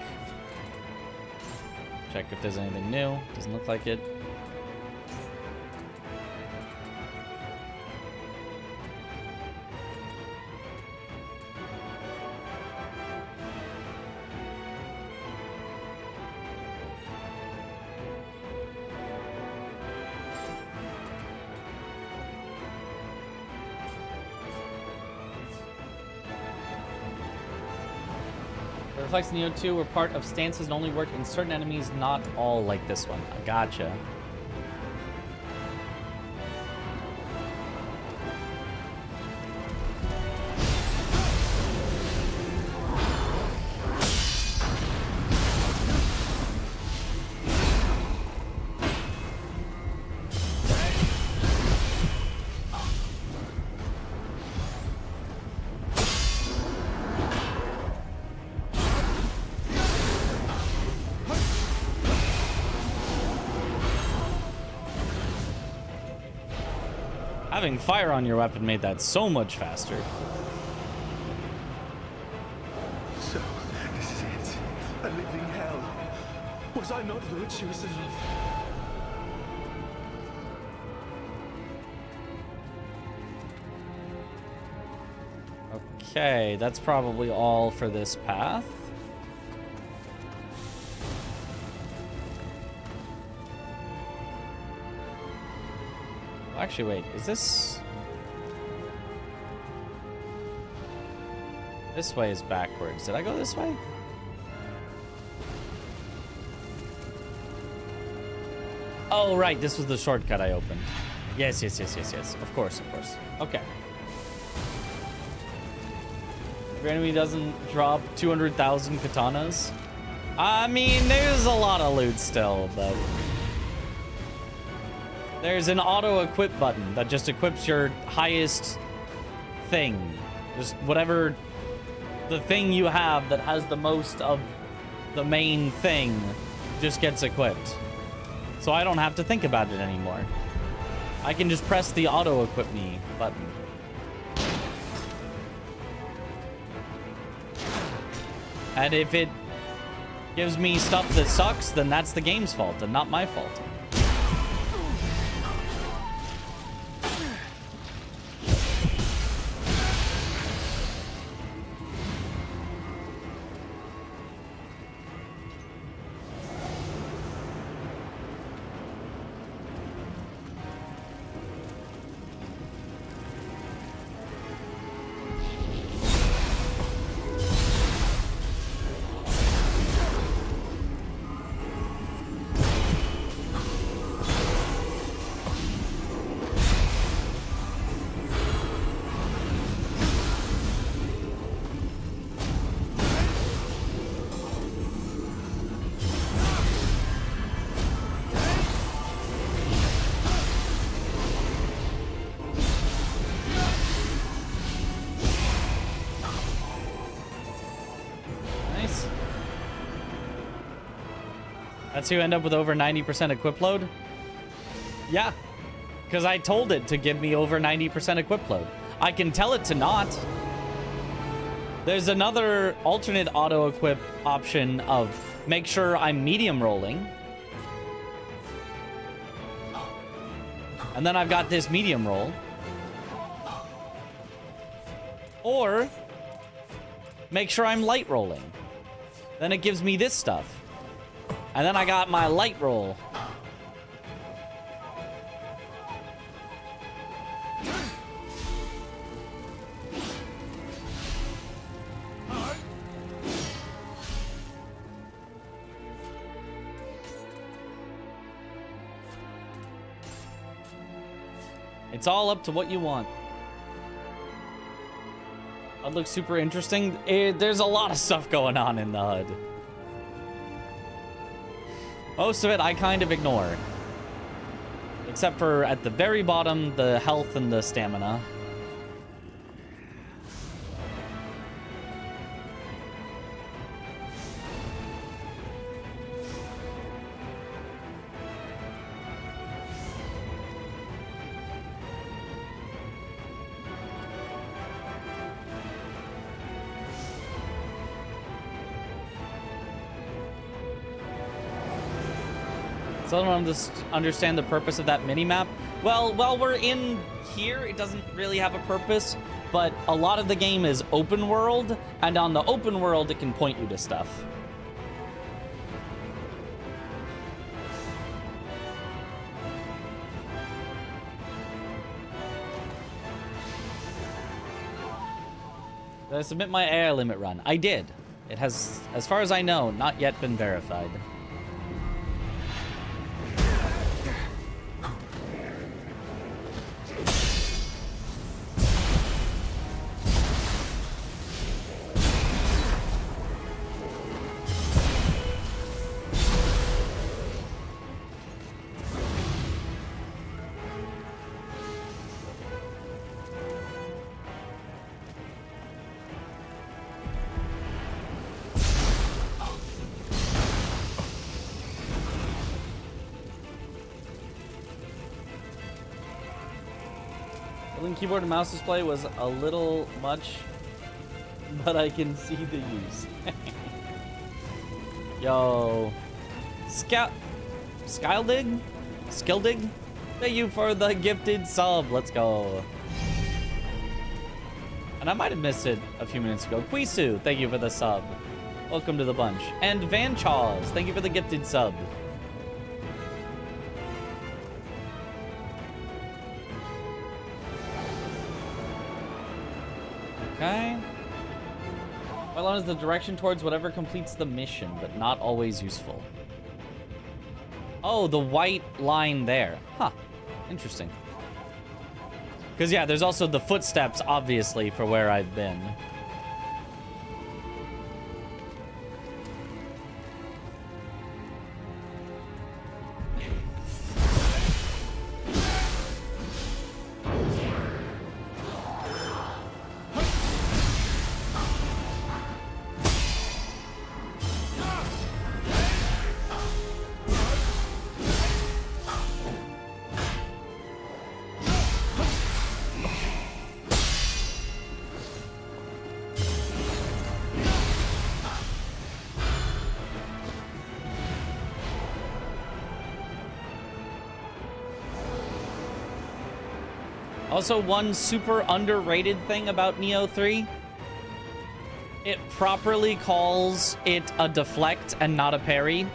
check if there's anything new. Doesn't look like it. Reflects Nioh 2 were part of stances and only work in certain enemies, not all like this one. Gotcha. Having fire on your weapon made that so much faster. So, this is it. A living hell. Was I not virtuous enough? Okay, that's probably all for this path. Actually, wait, is this... This way is backwards. Did I go this way? Oh, right, this was the shortcut I opened. Yes. Of course. Okay. If your enemy doesn't drop 200,000 katanas. I mean, there's a lot of loot still, but... There's an auto-equip button that just equips your highest thing. Just whatever the thing you have that has the most of the main thing just gets equipped. So I don't have to think about it anymore. I can just press the auto-equip me button. And if it gives me stuff that sucks, then that's the game's fault and not my fault. That's who end up with over 90% equip load? Yeah, because I told it to give me over 90% equip load. I can tell it to not. There's another alternate auto-equip option of make sure I'm medium rolling. And then I've got this medium roll. Or make sure I'm light rolling. Then it gives me this stuff. And then I got my light roll. It's all up to what you want. That looks super interesting. There's a lot of stuff going on in the HUD. Most of it I kind of ignore. Except for at the very bottom, the health and the stamina. So I don't understand the purpose of that mini-map. Well, while we're in here, it doesn't really have a purpose, but a lot of the game is open world, and on the open world, it can point you to stuff. Did I submit my AI limit run? I did. It has, as far as I know, not yet been verified. Keyboard and mouse display was a little much, but I can see the use. Yo, Skyldig? Skildig? Thank you for the gifted sub. Let's go. And I might have missed it a few minutes ago. Quisu, thank you for the sub. Welcome to the bunch. And Van Chaws, thank you for the gifted sub. Okay. Well, is the direction towards whatever completes the mission, but not always useful. Oh, the white line there. Huh. Interesting. Because, yeah, there's also the footsteps, obviously, for where I've been. Also, one super underrated thing about Nioh 3, it properly calls it a deflect and not a parry.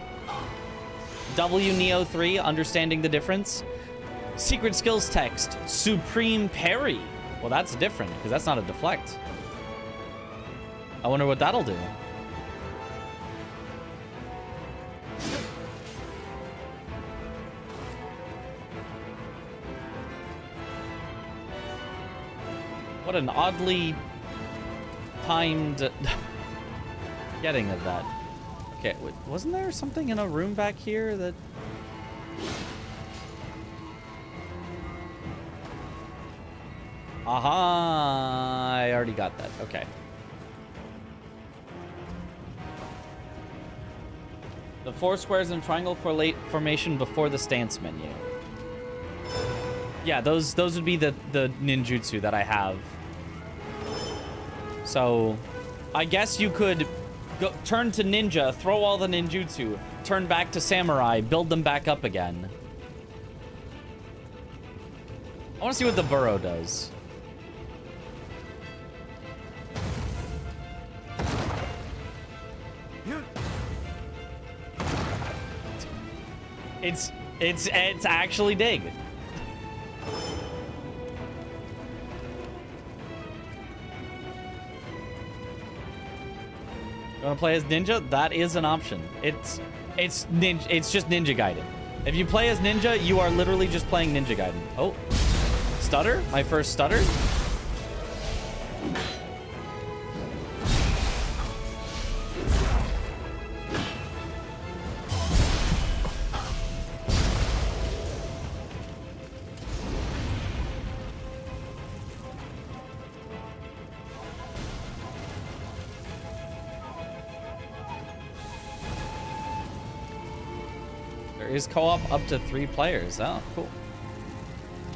W Nioh 3, understanding the difference. Secret skills text, supreme parry. Well, that's different, because that's not a deflect. I wonder what that'll do. What an oddly timed getting of that. Okay, wait, wasn't there something in a room back here that... Aha! I already got that. Okay. The 4 squares in triangle formation before the stance menu. Yeah, those would be the ninjutsu that I have. So, I guess you could go, turn to ninja, throw all the ninjutsu, turn back to samurai, build them back up again. I want to see what the burrow does. It's actually dig. You want to play as ninja? That is an option. It's ninja. It's just Ninja Gaiden. If you play as ninja, you are literally just playing Ninja Gaiden. Oh, stutter? My first stutter? is co-op up to 3 players. Oh, cool.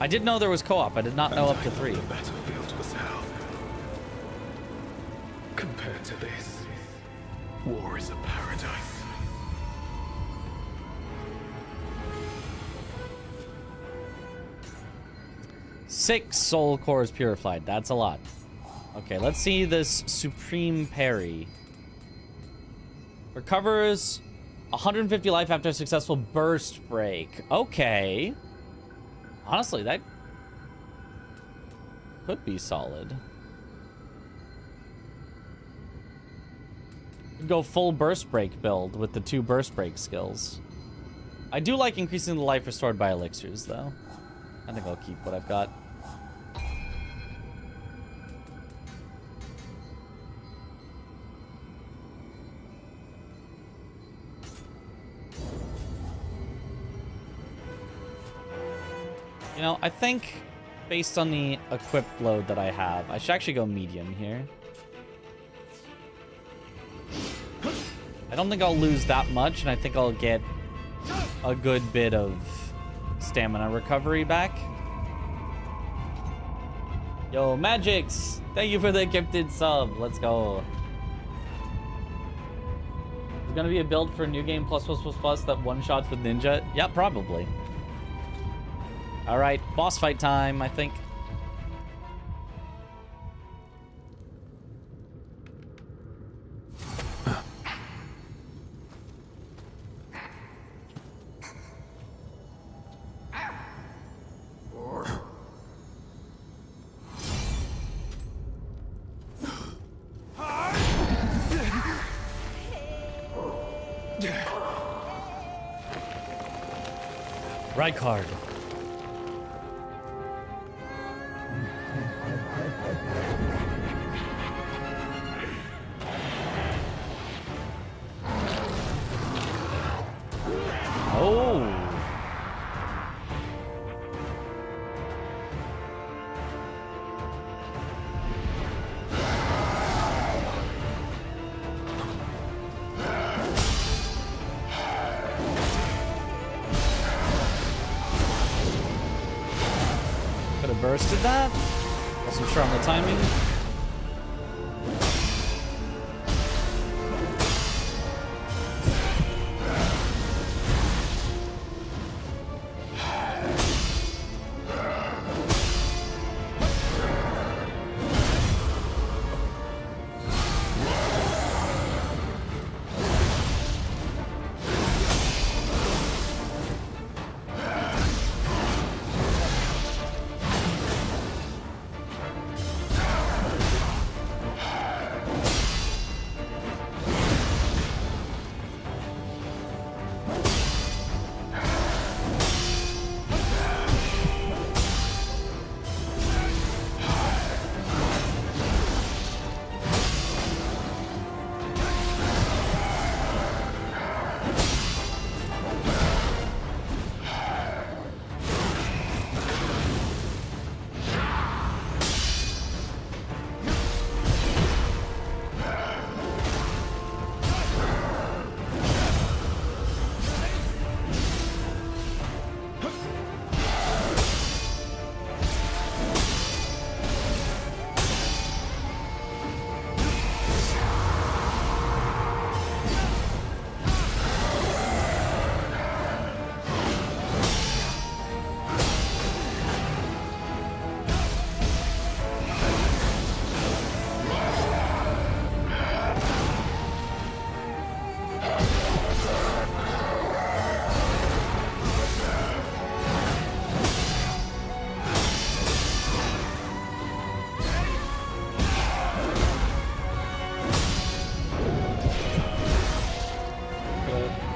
I did know there was co-op. I did not know up to 3. The battlefield was hell. Compared to this, war is a paradise. Six soul cores purified. That's a lot. Okay, let's see this Supreme Parry. Recovers 150 life after a successful burst break. Okay. Honestly, that could be solid. Go full burst break build with the 2 burst break skills. I do like increasing the life restored by elixirs, though. I think I'll keep what I've got. You know, I think based on the equipped load that I have, I should actually go medium here. I don't think I'll lose that much, and I think I'll get a good bit of stamina recovery back. Yo, Magix! Thank you for the gifted sub. Let's go. There's gonna be a build for New Game plus that one-shots with Ninja? Yeah, probably. Alright, boss fight time, I think. Right card. Oh. Could have bursted that. Wasn't sure on the timing.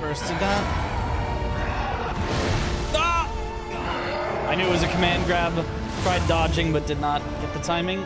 Bursted that. Ah! I knew it was a command grab. Tried dodging, but did not get the timing.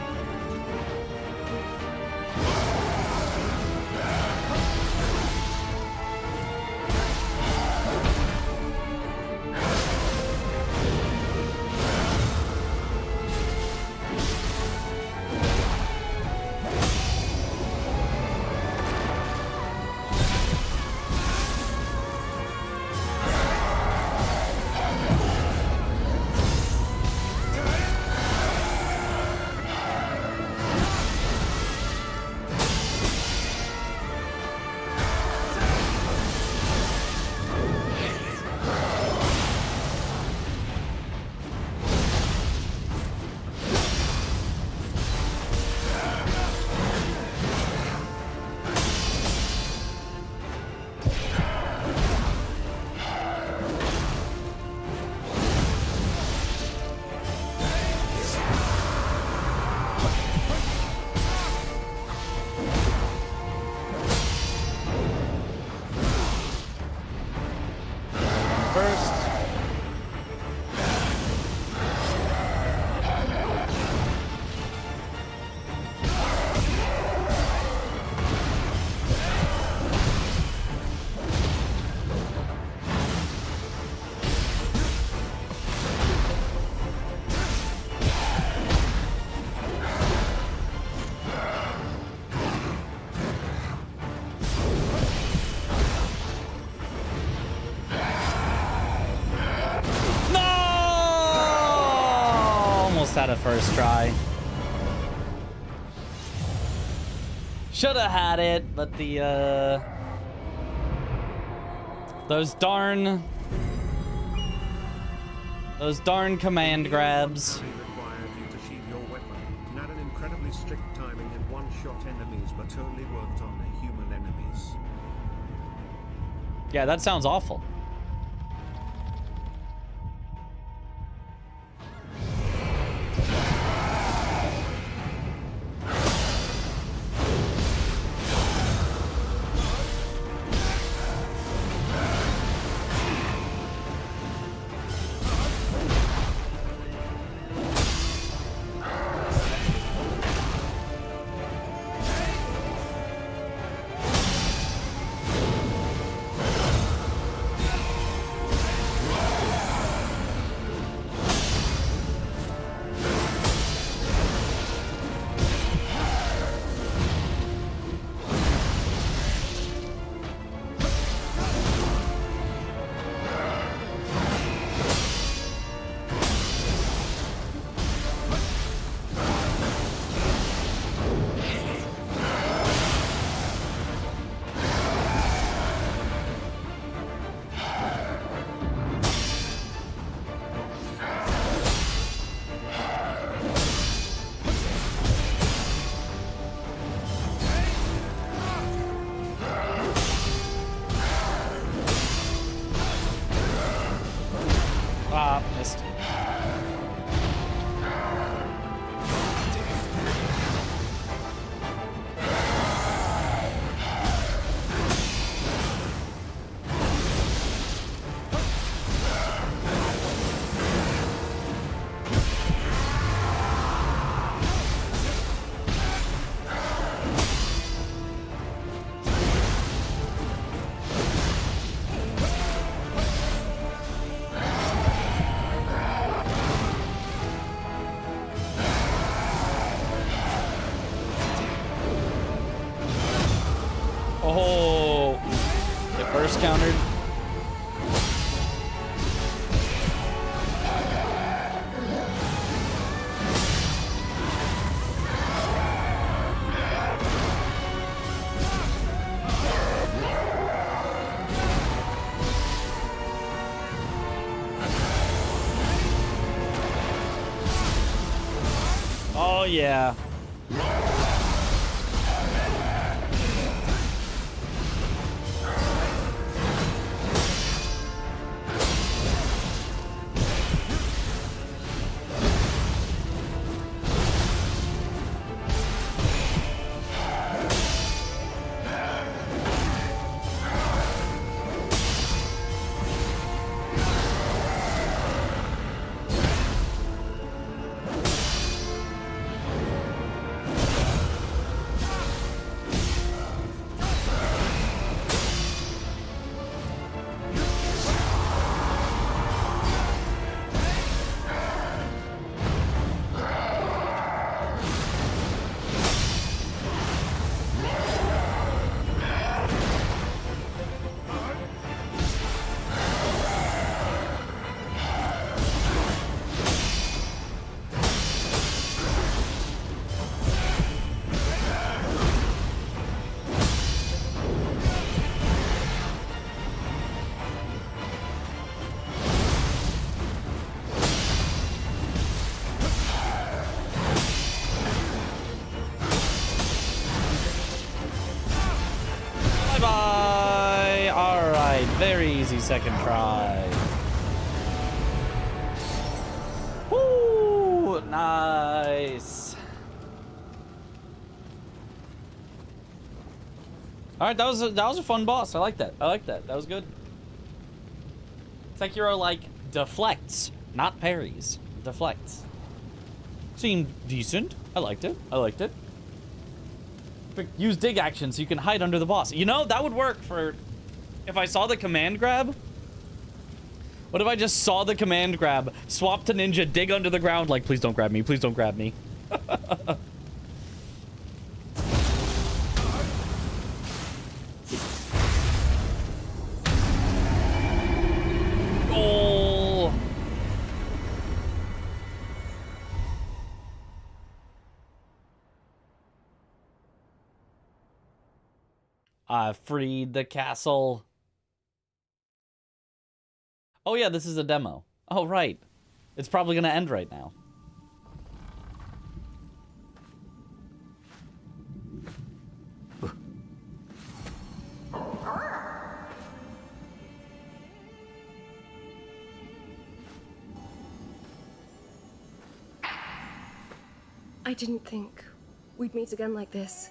almost had a first try. Should have had it, but the those darn command grabs. Required you to sheathe your weapon and had an incredibly strict timing and one-shot enemies, but only worked on the human enemies. Yeah, that sounds awful. Missed. Oh, it burst countered. Oh yeah. Bye-bye. All right, very easy second try. Woo, nice. All right, that was a fun boss. I like that. I like that. That was good. Sekiro like deflects, not parries. Deflects. Seemed decent. I liked it. I liked it. But use dig action so you can hide under the boss. You know, that would work for if I saw the command grab. What if I just saw the command grab, swap to ninja, dig under the ground, like, please don't grab me, please don't grab me. Oh. Freed the castle. Oh yeah, this is a demo. Oh right. It's probably gonna end right now. I didn't think we'd meet again like this.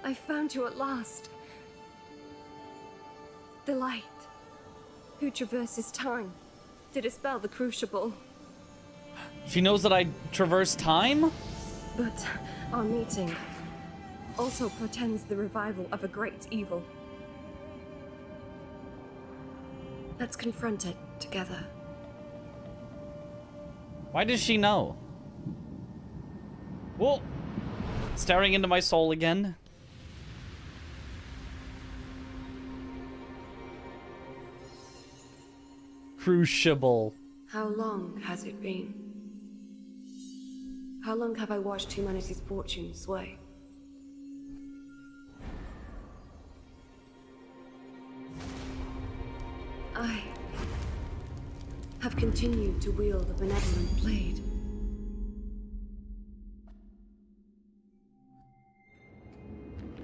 I found you at last. The light, who traverses time to dispel the crucible. She knows that I traverse time? But our meeting also portends the revival of a great evil. Let's confront it together. Why does she know? Whoa! Staring into my soul again. Crucible. How long has it been? How long have I watched humanity's fortune sway? I have continued to wield a benevolent blade.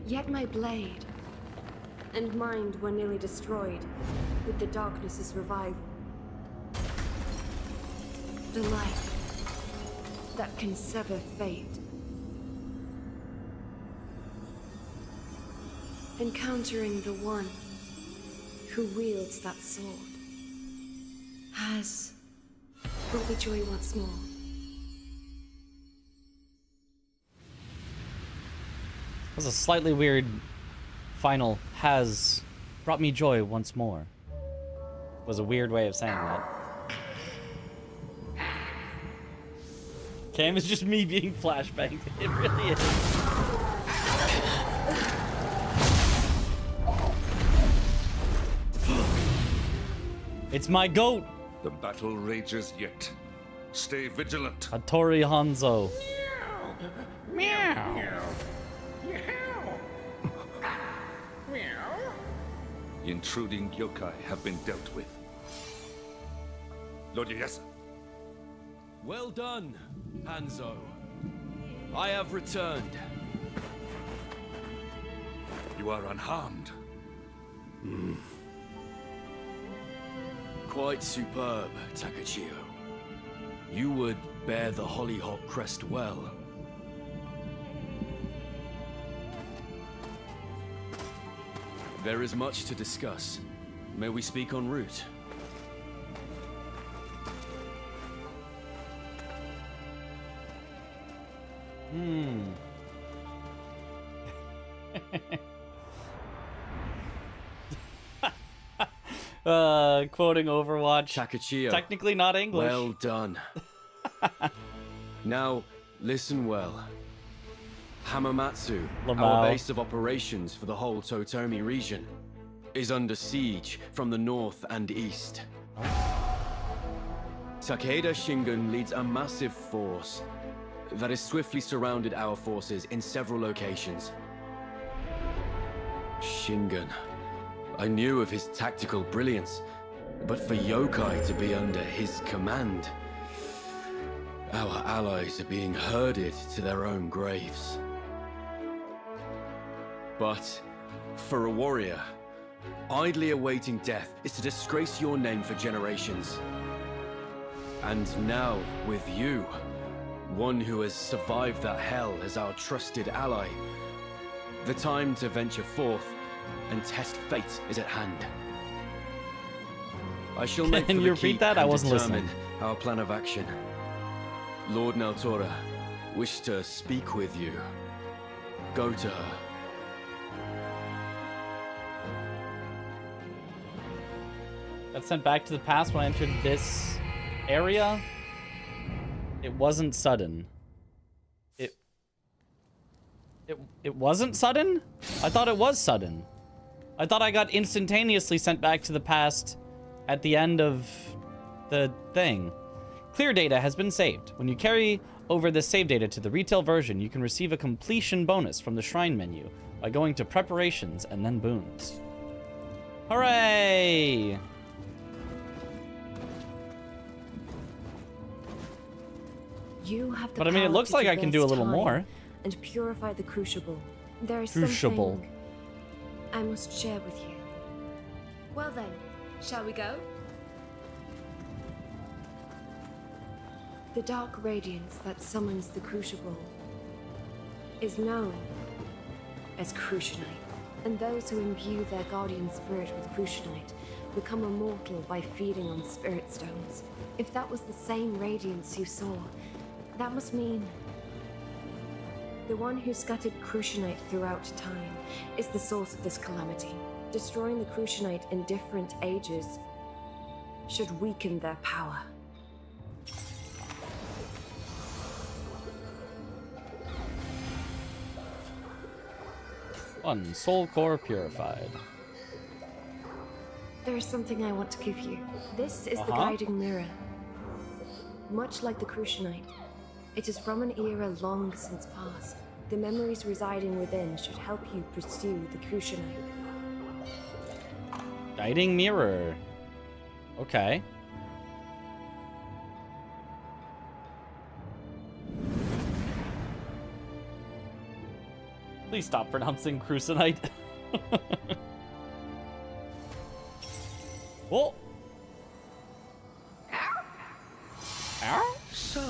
Yet my blade and mind were nearly destroyed with the darkness's revival. The light that can sever fate. Encountering the one who wields that sword has brought me joy once more. That was a slightly weird final. Has brought me joy once more. Was a weird way of saying that. Cam is just me being flashbanged. It really is. It's my goat! The battle rages yet. Stay vigilant. Hattori Hanzo. Meow. Intruding yokai have been dealt with. Lord Ieyasu. Well done, Hanzo. I have returned. You are unharmed. Quite superb, Takachio. You would bear the Hollyhock crest well. There is much to discuss. May we speak en route? Quoting Overwatch. Takachio. Technically not English. Well done. Now, listen well. Hamamatsu, our base of operations for the whole Totomi region, is under siege from the north and east. Takeda Shingun leads a massive force that has swiftly surrounded our forces in several locations. Shingun. I knew of his tactical brilliance, but for yokai to be under his command, our allies are being herded to their own graves. But for a warrior, idly awaiting death is to disgrace your name for generations. And now, with you, one who has survived that hell as our trusted ally, the time to venture forth and test fate is at hand. I shall make Can for you the repeat keep that? I and wasn't determine listening. our plan of action. Lord Naltora wished to speak with you. Go to her. Got sent back to the past when I entered this area. It wasn't sudden. It wasn't sudden? I thought it was sudden. I thought I got instantaneously sent back to the past at the end of the thing. Clear data has been saved. When you carry over the save data to the retail version, you can receive a completion bonus from the shrine menu by going to preparations and then boons. Hooray! You have the But I mean, it power looks to like I can do a traverse little time more. And purify the crucible. There is Crucible. something I must share with you. Well then, shall we go? The dark radiance that summons the crucible is known as Crucianite, and those who imbue their guardian spirit with Crucianite become immortal by feeding on spirit stones. If that was the same radiance you saw, that must mean the one who scattered Crucianite throughout time is the source of this calamity. Destroying the Crucianite in different ages should weaken their power. One soul core purified. There is something I want to give you. This is the guiding mirror. Much like the Crucianite, it is from an era long since past. The memories residing within should help you pursue the Crucianite. Guiding mirror. Okay. Please stop pronouncing Crucianite. Whoa. Ow? So,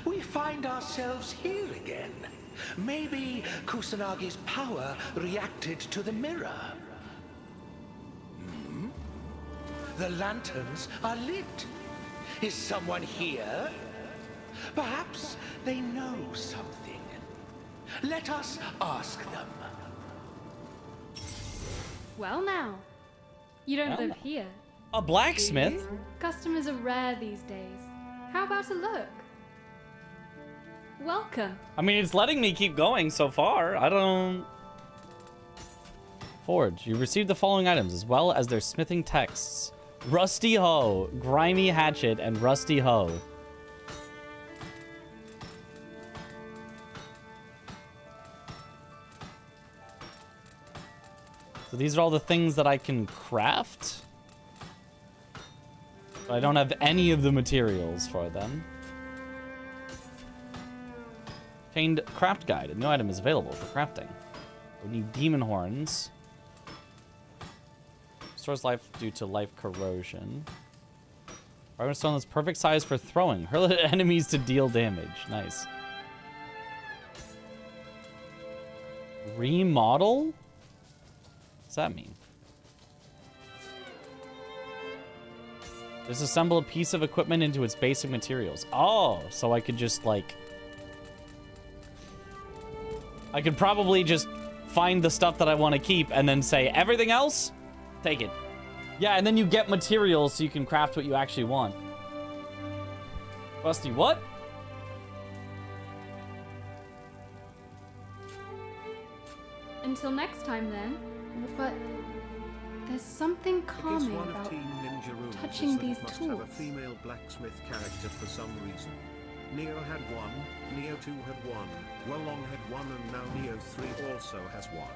we find ourselves here again. Maybe Kusanagi's power reacted to the mirror. Hmm? The lanterns are lit. Is someone here? Perhaps they know something. Let us ask them. Well now, you don't live here. A blacksmith? do you? Customers are rare these days. How about a look? Welcome. I mean, it's letting me keep going so far. I don't... Forge. You received the following items, as well as their smithing texts. Rusty hoe, grimy hatchet, and rusty hoe. So these are all the things that I can craft? But I don't have any of the materials for them. Chained craft guide. A new item is available for crafting. We need demon horns. Restores life due to life corrosion. Iron stone is perfect size for throwing. Hurl at enemies to deal damage. Nice. Remodel? What's that mean? Disassemble a piece of equipment into its basic materials. Oh, so I could just like... I could probably just find the stuff that I want to keep and then say, everything else, take it. Yeah, and then you get materials so you can craft what you actually want. Rusty, what? Until next time then. But there's something calming one of about Team Ninja Rules touching that these must tools. have a female blacksmith character for some reason. Nioh had one, Nioh 2 had one, Wulong had one, and now Nioh 3 also has one.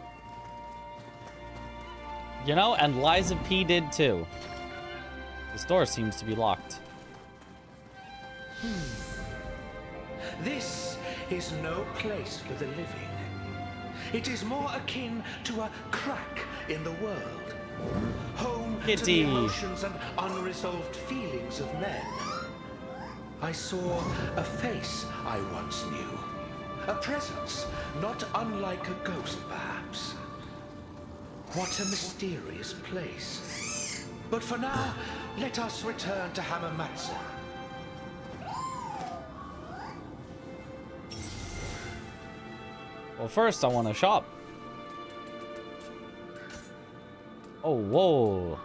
You know, and Liza P did too. This door seems to be locked. This is no place for the living. It is more akin to a crack in the world. Home to the Kitty. emotions and unresolved feelings of men. I saw a face I once knew. A presence not unlike a ghost, perhaps. What a mysterious place. But for now, let us return to Hamamatsu. Well, first I want to shop. Oh, whoa.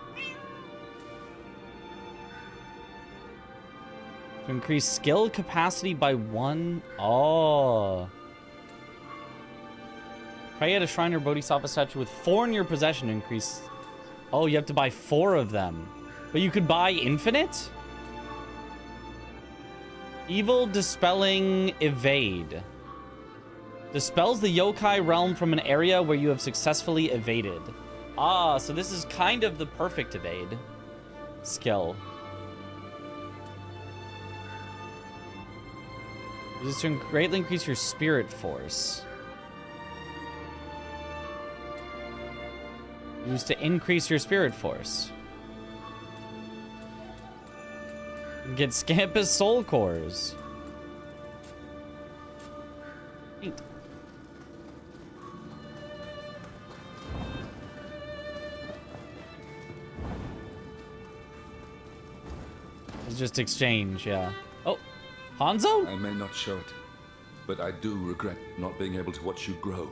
To increase skill capacity by 1. Oh. Pray at a shrine or bodhisattva statue with 4 in your possession to increase. Oh, you have to buy 4 of them. But you could buy infinite? Evil dispelling evade. Dispels the yokai realm from an area where you have successfully evaded. Ah, so this is kind of the perfect evade skill. Use this to greatly increase your spirit force. Use to increase your spirit force. Get Scampus soul cores. Neat. It's just exchange, yeah. Oh, Hanzo? I may not show it, but I do regret not being able to watch you grow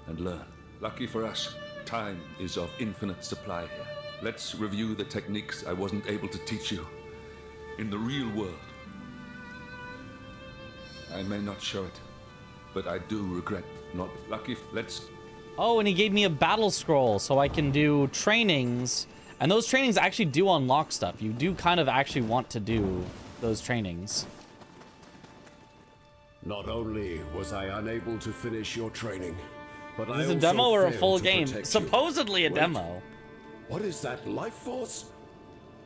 and learn. Lucky for us, time is of infinite supply here. Let's review the techniques I wasn't able to teach you in the real world. I may not show it, but I do regret not. Let's. Oh, and he gave me a battle scroll so I can do trainings. And those trainings actually do unlock stuff. You do kind of actually want to do those trainings. Not only was I unable to finish your training, but I Is this a also demo or a failed full to game? protect you. Supposedly a Wait, demo. What is that, life force?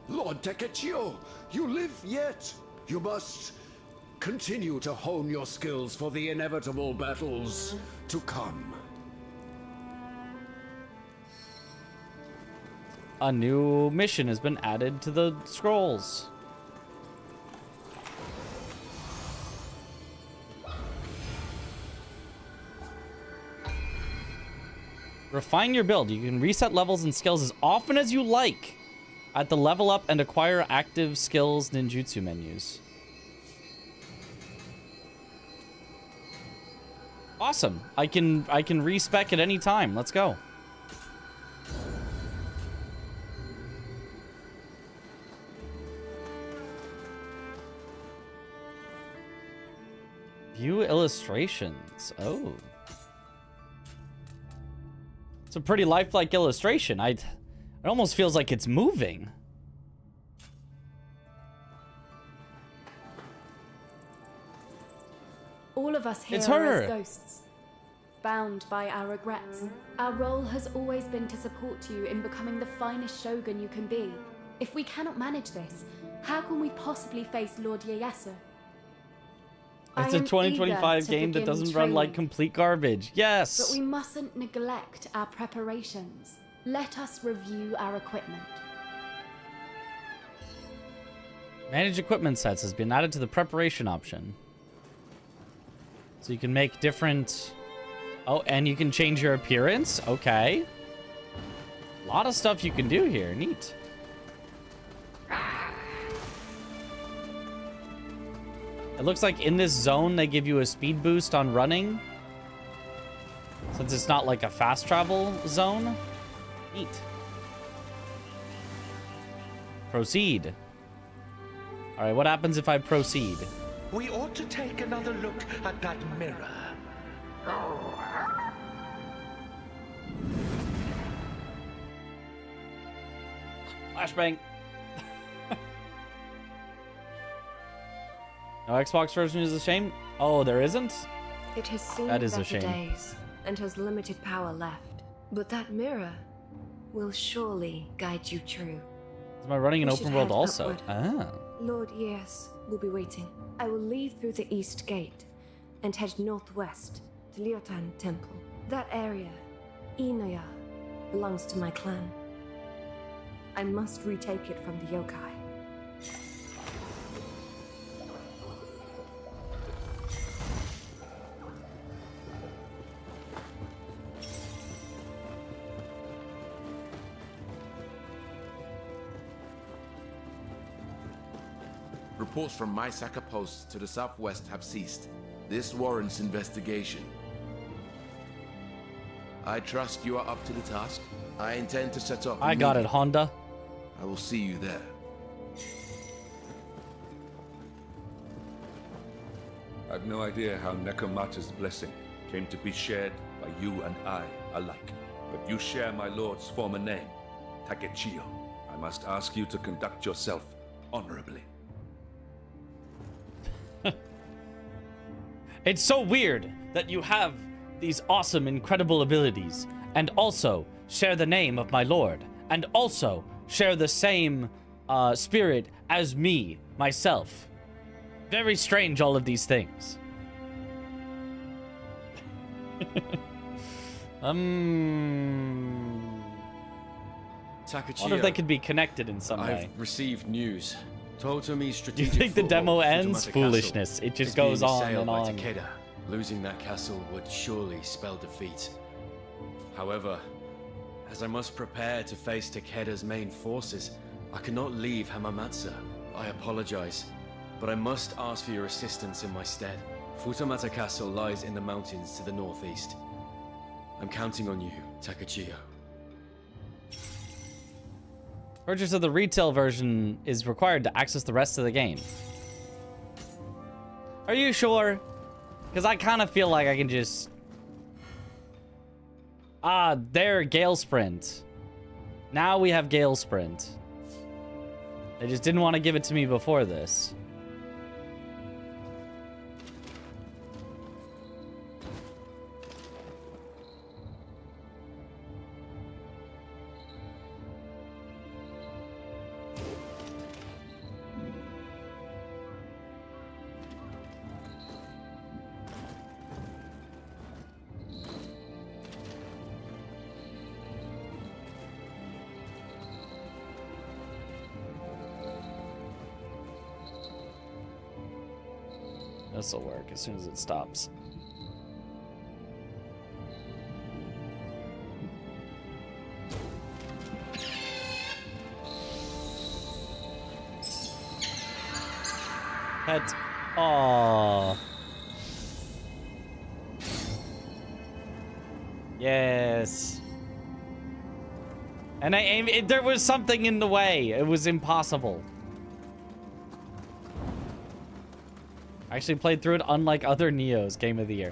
Lord Takechio, you live yet. You must continue to hone your skills for the inevitable battles to come. A new mission has been added to the scrolls. Refine your build. You can reset levels and skills as often as you like at the level up and acquire active skills ninjutsu menus. Awesome. I can respec at any time. Let's go. View illustrations. Oh. It's a pretty lifelike illustration. It almost feels like it's moving. All of us here It's are her. as ghosts, bound by our regrets. Our role has always been to support you in becoming the finest shogun you can be. If we cannot manage this, how can we possibly face Lord Ieyasu? It's a 2025 game that doesn't run like complete garbage. Yes. But we mustn't neglect our preparations. Let us review our equipment. Manage equipment sets has been added to the preparation option. So you can make different... Oh, and you can change your appearance? Okay. A lot of stuff you can do here. Neat. It looks like in this zone, they give you a speed boost on running. Since it's not like a fast travel zone. Neat. Proceed. All right, what happens if I proceed? We ought to take another look at that mirror. Flashbang. No Xbox version is a shame? Oh, there isn't? It has seen That is a better shame. days and has limited power left. But that mirror will surely guide you true. Am I running an We open should world head also? upward. Ah. Lord Ieyasu will be waiting. I will leave through the east gate and head northwest to Liotan Temple. That area, Nioh, belongs to my clan. I must retake it from the yokai. Reports from my Saka posts to the southwest have ceased. This warrants investigation. I trust you are up to the task. I intend to set off. I got it, Honda. I will see you there. I've no idea how Nekomata's blessing came to be shared by you and I alike. But you share my lord's former name, Takechio. I must ask you to conduct yourself honorably. It's so weird that you have these awesome, incredible abilities, and also share the name of my lord, and also share the same spirit as me, myself. Very strange, all of these things. Takachio, Wonder if they could be connected in some way. I've received news. Totomi's You strategic think the demo foothold, ends? Futamata Foolishness. Castle, It just is goes being on assailed and by on. Takeda. Losing that castle would surely spell defeat. However, as I must prepare to face Takeda's main forces, I cannot leave Hamamatsu. I apologize, but I must ask for your assistance in my stead. Futamata Castle lies in the mountains to the northeast. I'm counting on you, Takachio. Purchase of the retail version is required to access the rest of the game. Are you sure? Because I kind of feel like I can just... there, Gale Sprint. Now we have Gale Sprint. They just didn't want to give it to me before this. This will work as soon as it stops. Pet. Aww. Yes. And there was something in the way. It was impossible. I actually played through it unlike other Nioh's Game of the Year.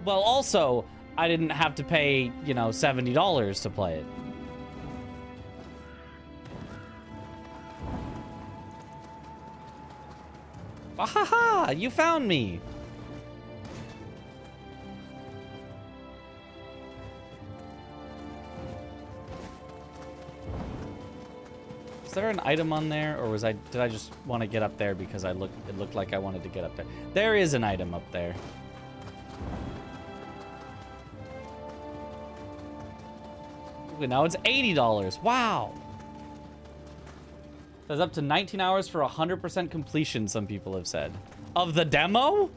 Well, also, I didn't have to pay, you know, $70 to play it. Wahaha! You found me! Is there an item on there, or did I just want to get up there because it looked like I wanted to get up there? There is an item up there. Ooh, now it's $80. Wow. That's up to 19 hours for 100% completion, some people have said. Of the demo?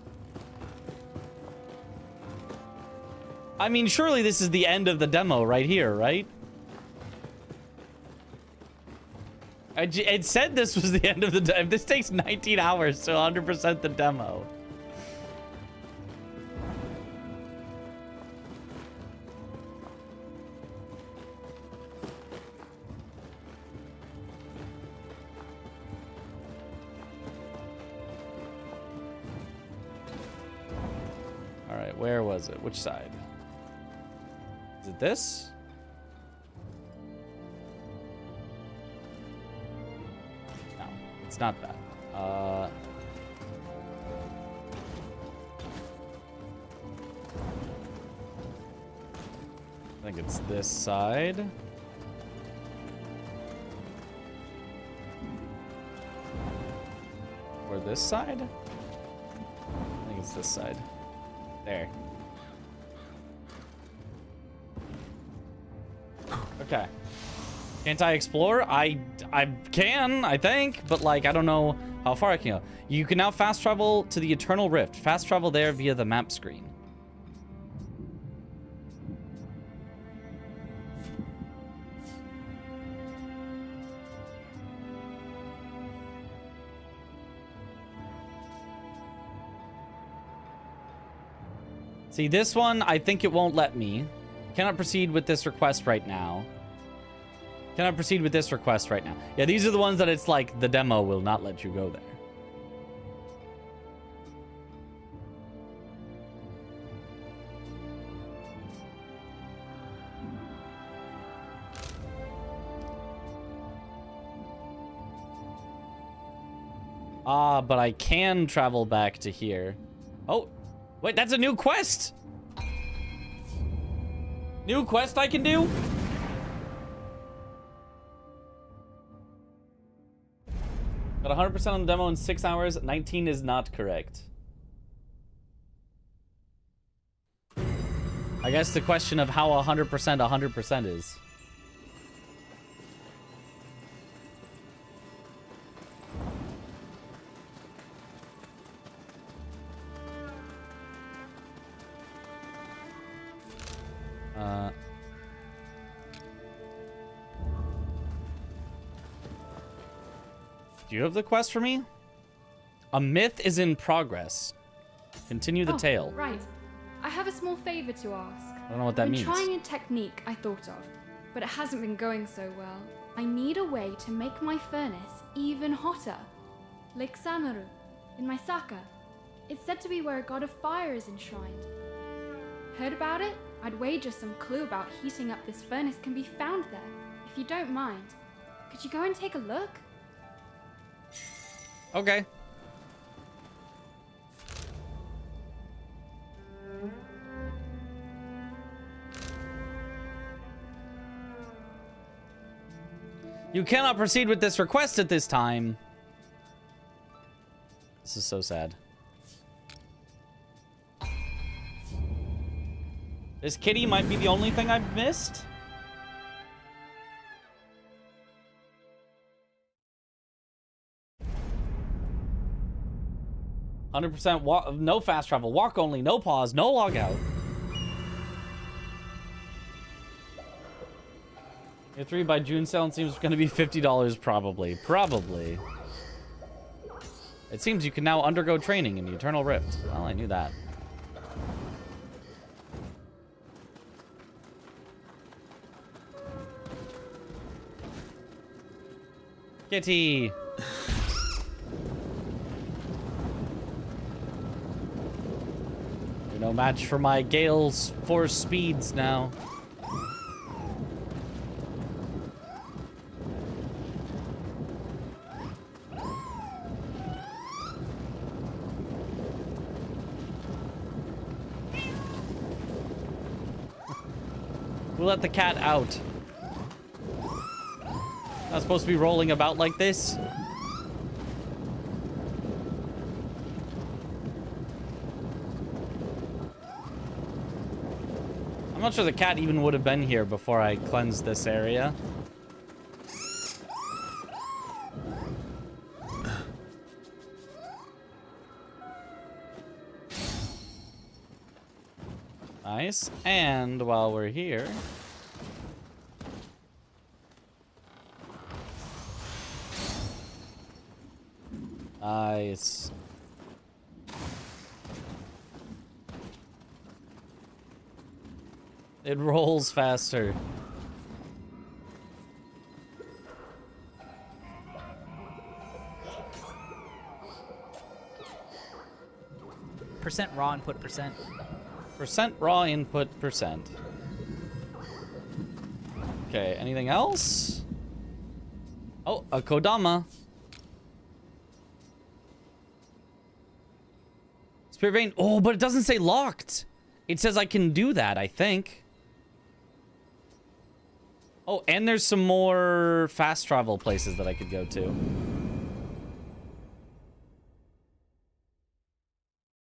I mean, surely this is the end of the demo right here, right? It said this was the end of the demo. This takes 19 hours to 100% the demo. All right, where was it? Which side? Is it this? It's not that. I think it's this side. Or this side? I think it's this side. There. Okay. Can't I explore? I can, I think, but like, I don't know how far I can go. You can now fast travel to the Eternal Rift. Fast travel there via the map screen. See, this one, I think it won't let me. Cannot proceed with this request right now. Cannot proceed with this request right now. Yeah, these are the ones that it's like, the demo will not let you go there. Ah, but I can travel back to here. Oh, wait, that's a new quest. New quest I can do? Got 100% on the demo in 6 hours. 19 is not correct. I guess the question of how 100% is. Do you have the quest for me? A myth is in progress. Continue the tale. Right. I have a small favor to ask. I don't know what that means. I'm trying a technique I thought of, but it hasn't been going so well. I need a way to make my furnace even hotter. Lake Samaru, in Maisaka. It's said to be where a god of fire is enshrined. Heard about it? I'd wager some clue about heating up this furnace can be found there. If you don't mind, could you go and take a look? Okay. You cannot proceed with this request at this time. This is so sad. This kitty might be the only thing I've missed. %, no fast travel, walk only, no pause, no log out. Year 3 by June sale seems going to be $50 probably. Probably. It seems you can now undergo training in the Eternal Rift. Well, I knew that. Kitty. You're no match for my Gale's force speeds now. We'll let the cat out. Not supposed to be rolling about like this. I'm not sure the cat even would have been here before I cleansed this area. Nice. And while we're here, nice. It rolls faster. Percent raw input percent. Percent raw input percent. Okay, anything else? Oh, a Kodama. Spirit Vein. Oh, but it doesn't say locked. It says I can do that, I think. Oh, and there's some more fast travel places that I could go to.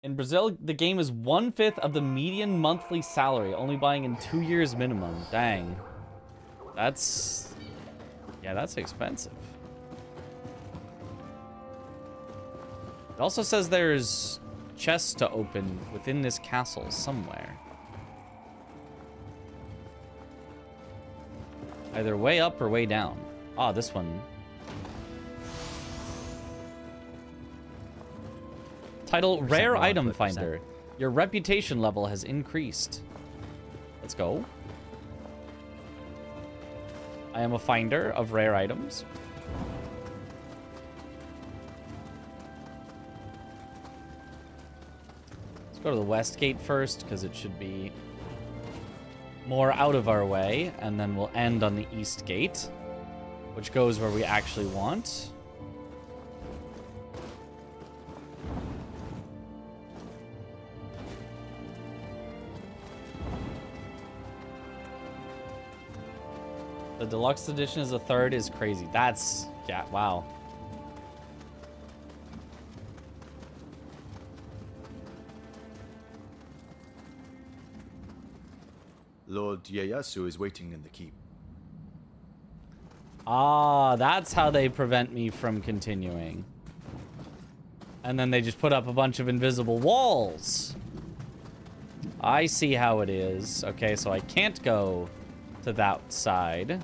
In Brazil, the game is 1/5 of the median monthly salary, only buying in 2 years minimum. Dang. That's... yeah, that's expensive. It also says there's chests to open within this castle somewhere. Either way up or way down. Ah, this one. Title, Rare Item Finder. Your reputation level has increased. Let's go. I am a finder of rare items. Let's go to the west gate first, because it should be more out of our way, and then we'll end on the east gate, which goes where we actually want. The deluxe edition is a third is crazy. That's, yeah, wow. Lord Ieyasu is waiting in the keep. Ah, that's how they prevent me from continuing. And then they just put up a bunch of invisible walls. I see how it is. Okay, so I can't go to that side.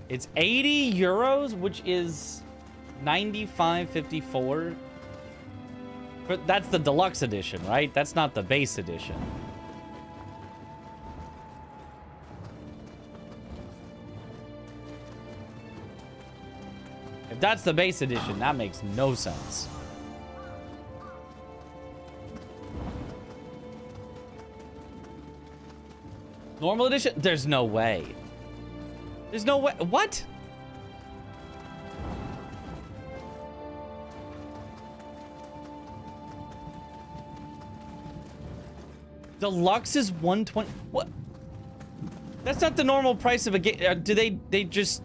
It's 80 euros, which is 95.54. But that's the deluxe edition, right? That's not the base edition. If that's the base edition, that makes no sense. Normal edition? There's no way. There's no way. What? Deluxe is 120. What? That's not the normal price of a game. Do they just...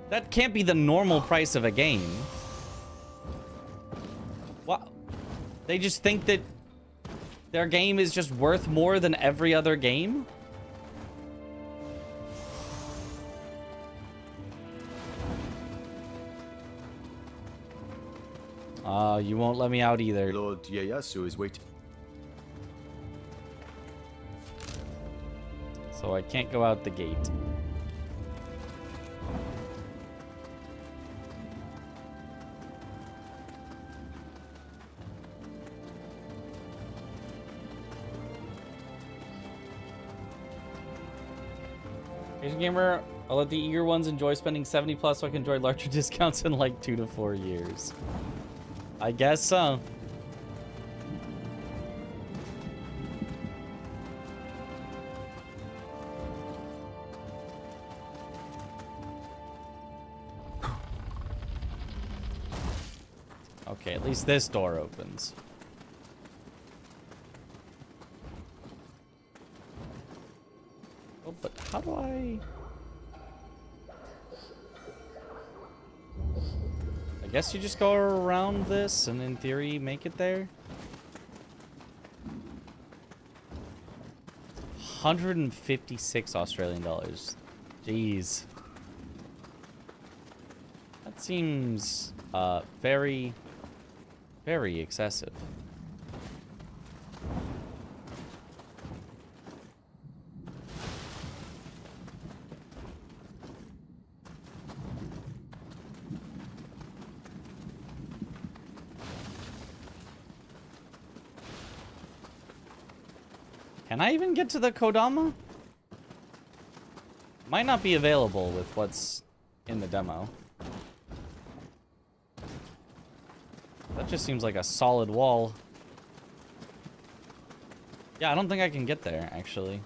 That can't be the normal price of a game. What? They just think that their game is just worth more than every other game? You won't let me out either. Lord Ieyasu is waiting. So I can't go out the gate. Asian gamer, I'll let the eager ones enjoy spending 70 plus so I can enjoy larger discounts in like 2 to 4 years. I guess so. Okay, at least this door opens. Oh, but how do I... I guess you just go around this and in theory make it there. 156 Australian dollars. Jeez. That seems very, very excessive. Can I even get to the Kodama? Might not be available with what's in the demo. That just seems like a solid wall. Yeah, I don't think I can get there, actually.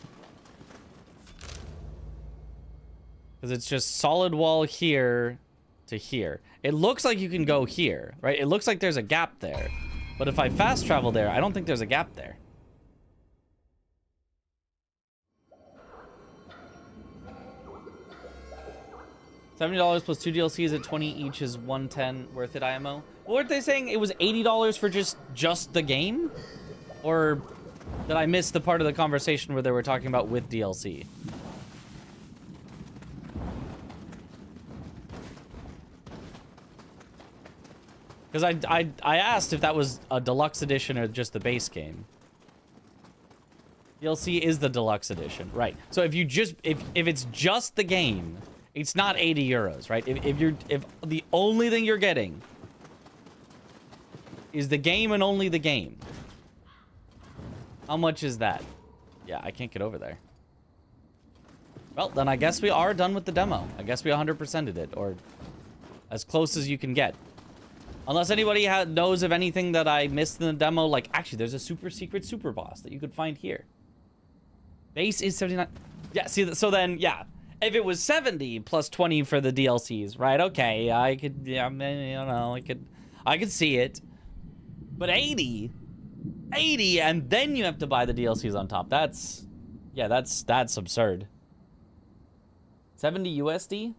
Because it's just solid wall here to here. It looks like you can go here, right? It looks like there's a gap there. But if I fast travel there, I don't think there's a gap there. $70 plus 2 DLCs at 20 each is 110 worth it, IMO. Weren't they saying it was $80 for just the game? Or did I miss the part of the conversation where they were talking about with DLC? Because I asked if that was a deluxe edition or just the base game. DLC is the deluxe edition, right? So if you just if it's just the game, it's not 80 euros, right? If the only thing you're getting is the game and only the game, how much is that? Yeah, I can't get over there. Well, then I guess we are done with the demo. I guess we 100%ed it, or as close as you can get. Unless anybody knows of anything that I missed in the demo, like, actually, there's a super secret super boss that you could find here. Base is 79. Yeah, see, so then, yeah. If it was 70 plus 20 for the DLCs, right? Okay, I could, yeah, I don't know, I could see it. But 80? $80, and then you have to buy the DLCs on top. That's, yeah, that's absurd. 70 USD?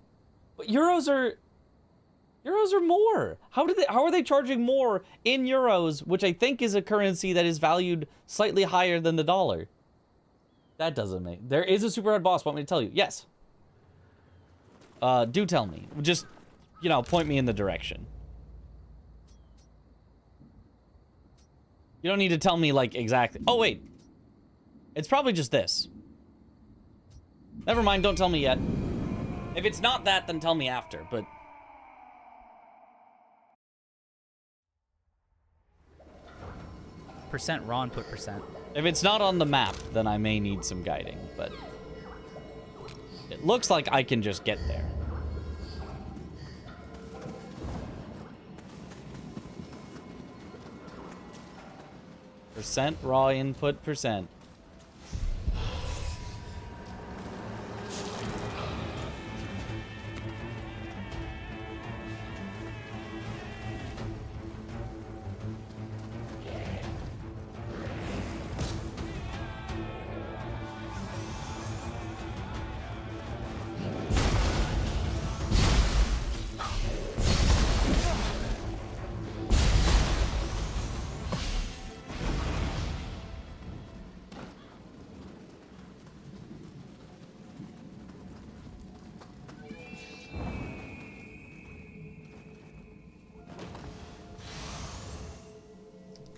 But euros are more. How are they charging more in euros, which I think is a currency that is valued slightly higher than the dollar? That doesn't make... There is a super hard boss. Want me to tell you? Yes. Do tell me. Just, you know, point me in the direction. You don't need to tell me, like, exactly. Oh, wait. It's probably just this. Never mind, don't tell me yet. If it's not that, then tell me after, but... Percent Ron put percent. If it's not on the map, then I may need some guiding, but... It looks like I can just get there. Percent raw input percent.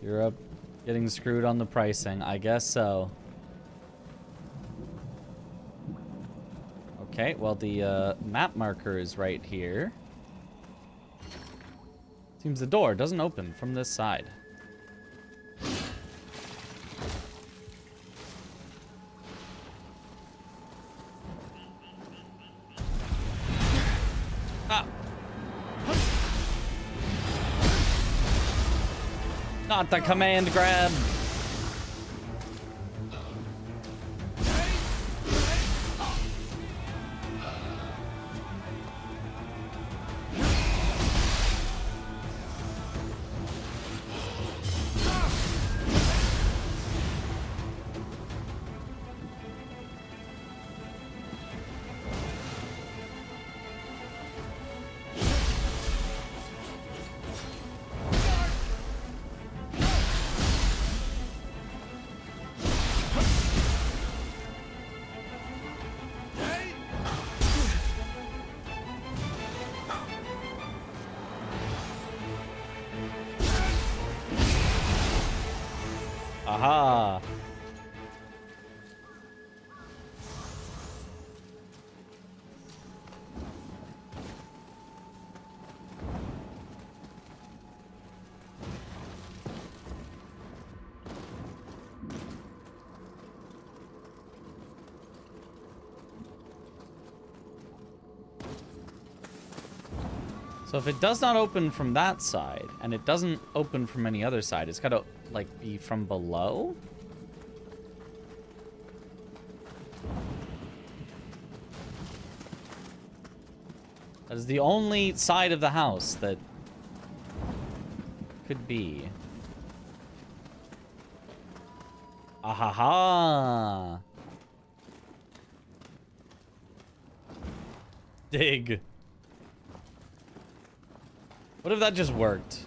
Europe getting screwed on the pricing. I guess so. Okay, well, the map marker is right here. Seems the door doesn't open from this side. Ah! Not the command grab. Aha. So if it does not open from that side, and it doesn't open from any other side, it's gotta, like, be from below? That is the only side of the house that could be. Ahaha! Dig. What if that just worked?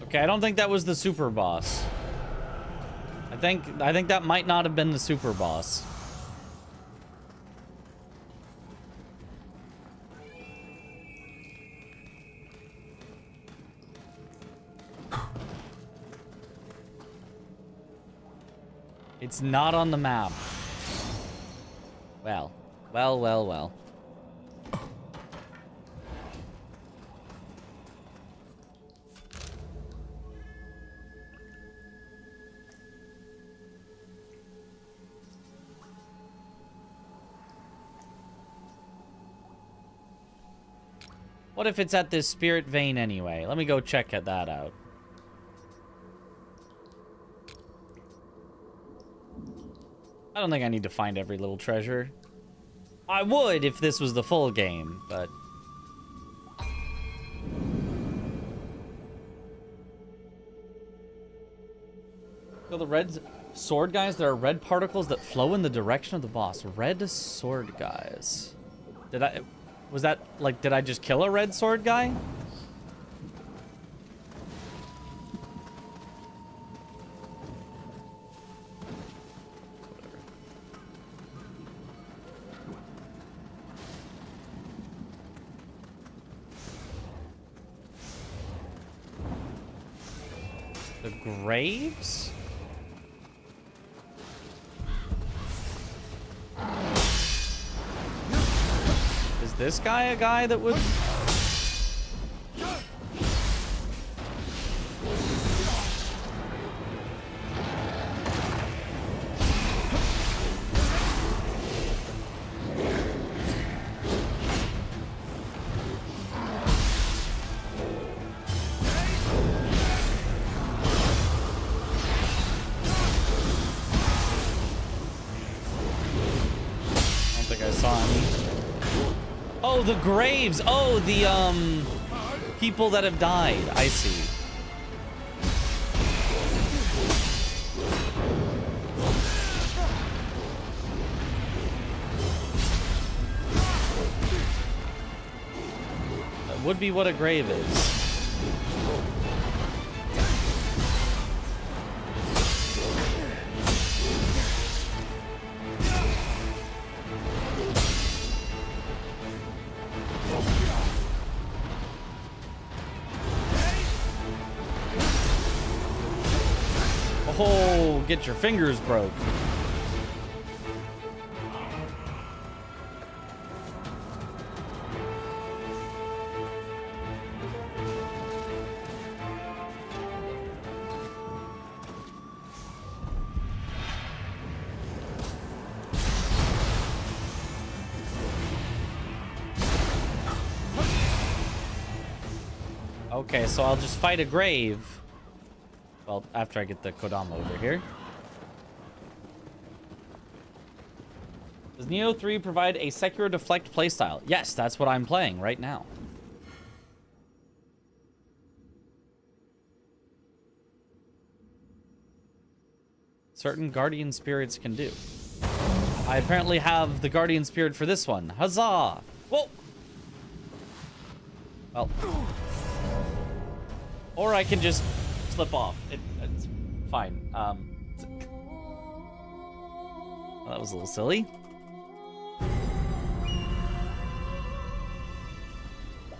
Okay, I don't think that was the super boss. I think that might not have been the super boss. It's not on the map. Well. What if it's at this spirit vein anyway? Let me go check that out. I don't think I need to find every little treasure. I would if this was the full game, but... So the red sword guys, there are red particles that flow in the direction of the boss. Red sword guys. Was that, like, did I just kill a red sword guy? The graves? Is this guy a guy that would... Oh, the graves. Oh, the, people that have died. I see. That would be what a grave is. Oh, get your fingers broke. Okay, so I'll just fight a grave. Well, after I get the Kodama over here. Does Nioh 3 provide a Sekiro Deflect playstyle? Yes, that's what I'm playing right now. Certain guardian spirits can do. I apparently have the guardian spirit for this one. Huzzah! Whoa! Well. Or I can just slip off. It's fine. Well, that was a little silly.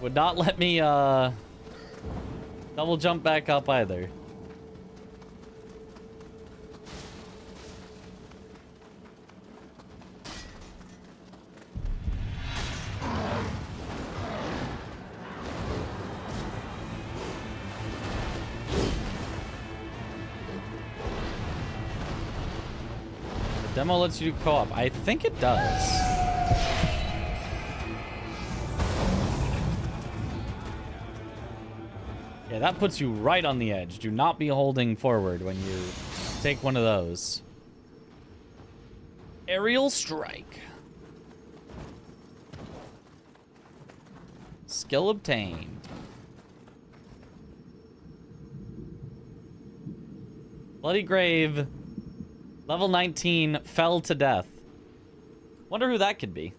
Would not let me double jump back up either. Demo lets you do co-op. I think it does. Yeah, that puts you right on the edge. Do not be holding forward when you take one of those. Aerial strike. Skill obtained. Bloody Grave. Level 19, fell to death. Wonder who that could be.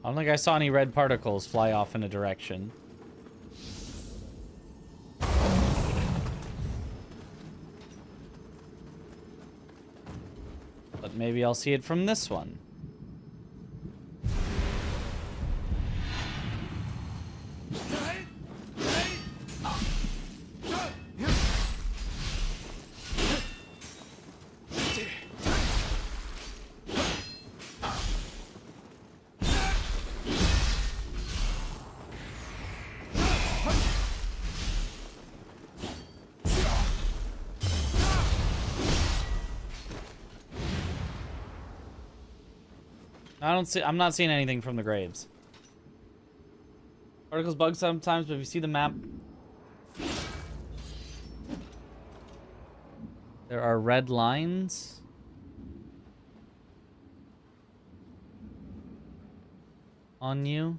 I don't think I saw any red particles fly off in a direction. But maybe I'll see it from this one. I'm not seeing anything from the graves. Particles bug sometimes, but if you see the map, there are red lines. On you.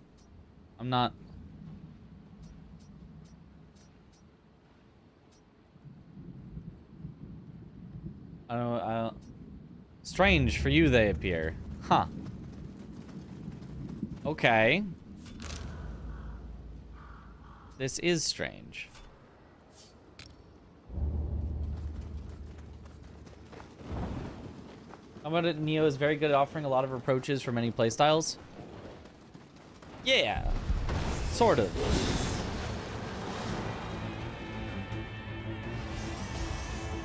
I'm not. I don't. Strange for you, they appear. Huh. Okay. This is strange. How about it? Nioh is very good at offering a lot of approaches for many playstyles. Yeah. Sort of.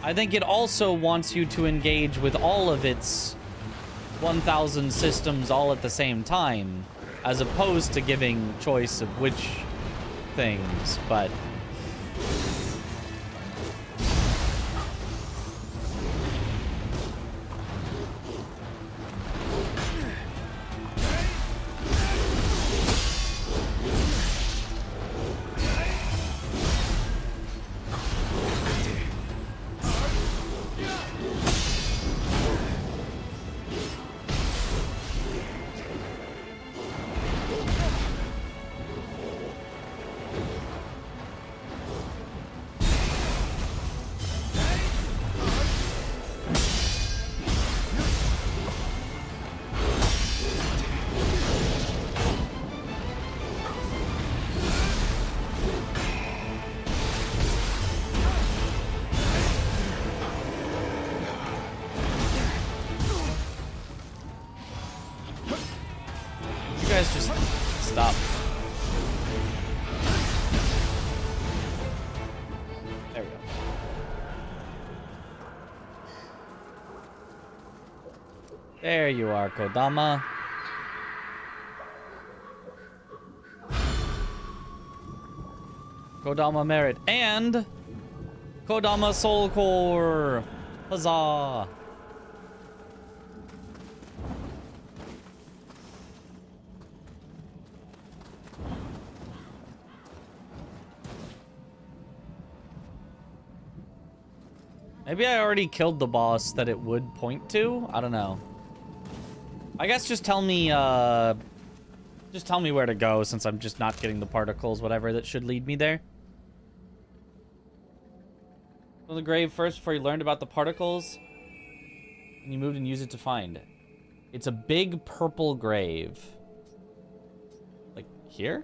I think it also wants you to engage with all of its 1,000 systems all at the same time, as opposed to giving choice of which things, but... There you are, Kodama. Kodama Merit and Kodama Soul Core. Huzzah! Maybe I already killed the boss that it would point to? I don't know. I guess just tell me where to go, since I'm just not getting the particles, whatever, that should lead me there. From the grave first before you learned about the particles, and you moved and used it to find. It's a big purple grave. Like here?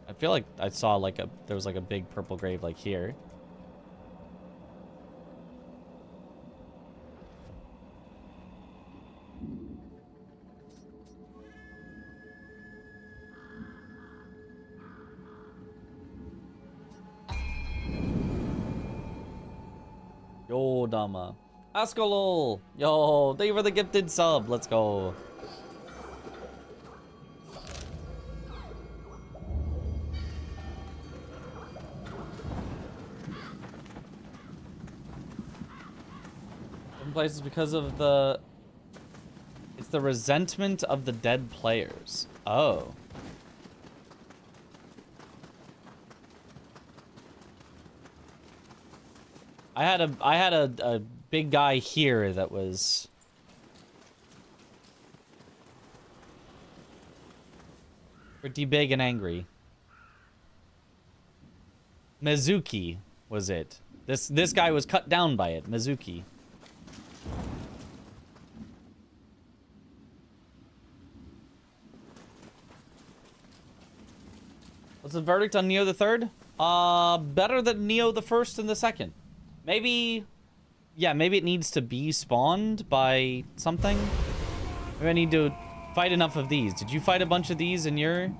I feel like I saw there was like a big purple grave like here. Yo, Dama. Askolol! Yo, thank you for the gifted sub. Let's go. Some places because of the... It's the resentment of the dead players. Oh. I had a big guy here that was pretty big and angry. Mizuki was it. This guy was cut down by it. Mizuki. What's the verdict on Nioh the Third? Better than Nioh the First and the Second. Maybe, yeah, maybe it needs to be spawned by something. Maybe I need to fight enough of these. Did you fight a bunch of these in your...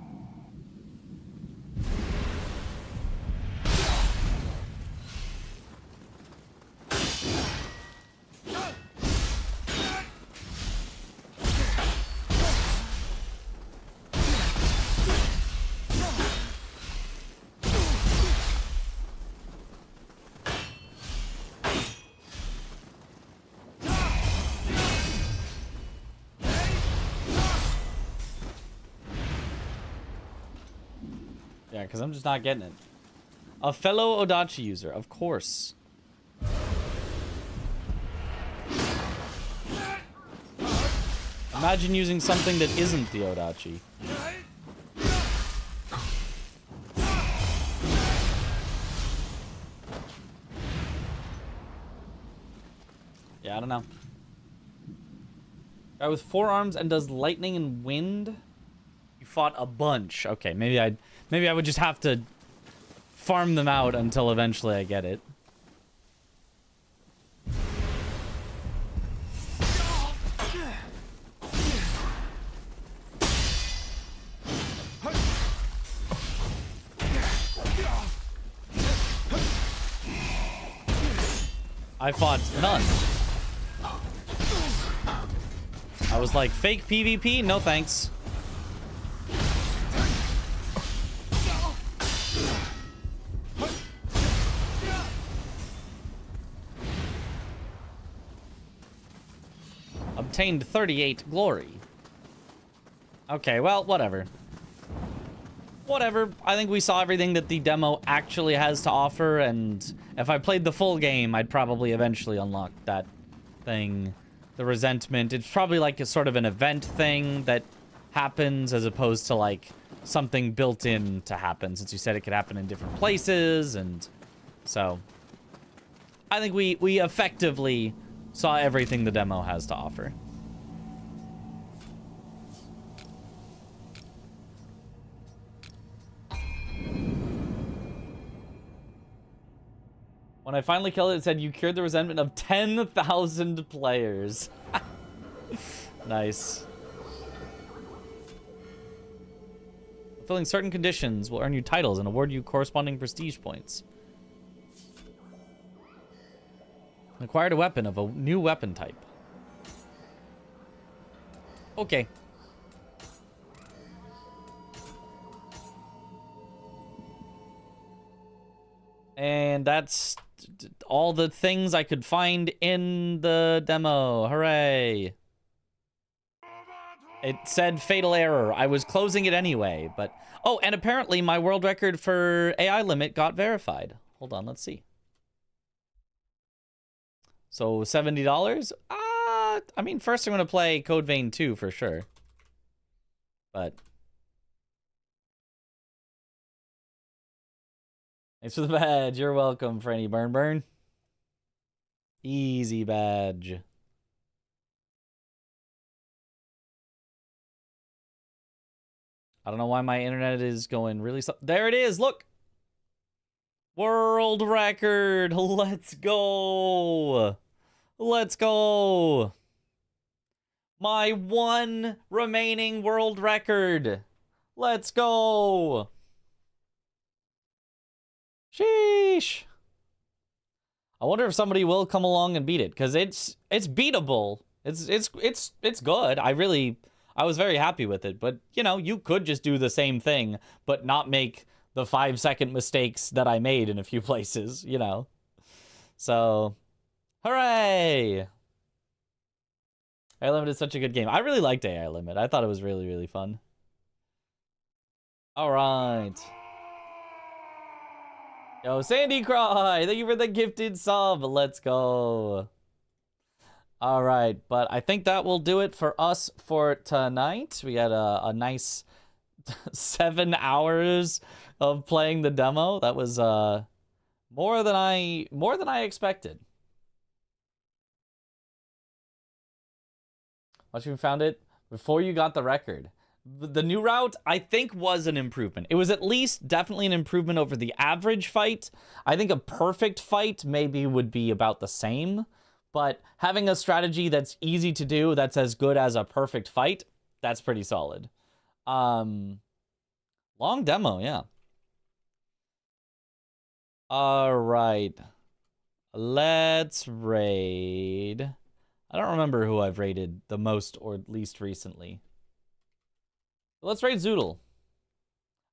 Yeah, because I'm just not getting it. A fellow Odachi user, of course. Imagine using something that isn't the Odachi. Yeah, I don't know. Guy with 4 arms and does lightning and wind. You fought a bunch. Okay, maybe I would just have to farm them out until eventually I get it. I fought none. I was like, fake PvP? No thanks. Obtained 38 glory. Okay, well, whatever. Whatever. I think we saw everything that the demo actually has to offer, and if I played the full game, I'd probably eventually unlock that thing. The resentment. It's probably like a sort of an event thing that happens as opposed to like something built in to happen, since you said it could happen in different places, and so I think we effectively saw everything the demo has to offer. When I finally killed it, it said you cured the resentment of 10,000 players. Nice. Fulfilling certain conditions will earn you titles and award you corresponding prestige points. Acquired a weapon of a new weapon type. Okay. And that's all the things I could find in the demo. Hooray. It said fatal error. I was closing it anyway, but... Oh, and apparently my world record for AI limit got verified. Hold on, let's see. So, $70? I mean, first I'm going to play Code Vein 2 for sure. But... Thanks for the badge. You're welcome, Franny Burn. Easy badge. I don't know why my internet is going really slow. There it is. Look. World record. Let's go. Let's go. My one remaining world record. Let's go. Sheesh. I wonder if somebody will come along and beat it, because it's beatable. It's good. I was very happy with it, but you know, you could just do the same thing, but not make the 5-second mistakes that I made in a few places, you know. So, hooray! AI Limit is such a good game. I really liked AI Limit. I thought it was really, really fun. All right. Yo, Sandy Cry, thank you for the gifted sub. Let's go. All right, but I think that will do it for us for tonight. We had a nice 7 hours of playing the demo. That was more than I expected. Once you found it before you got the record. The new route, I think, was an improvement. It was at least definitely an improvement over the average fight. I think a perfect fight maybe would be about the same. But having a strategy that's easy to do, that's as good as a perfect fight, that's pretty solid. Long demo, yeah. All right. Let's raid. I don't remember who I've raided the most or least recently. Let's raid Zoodle.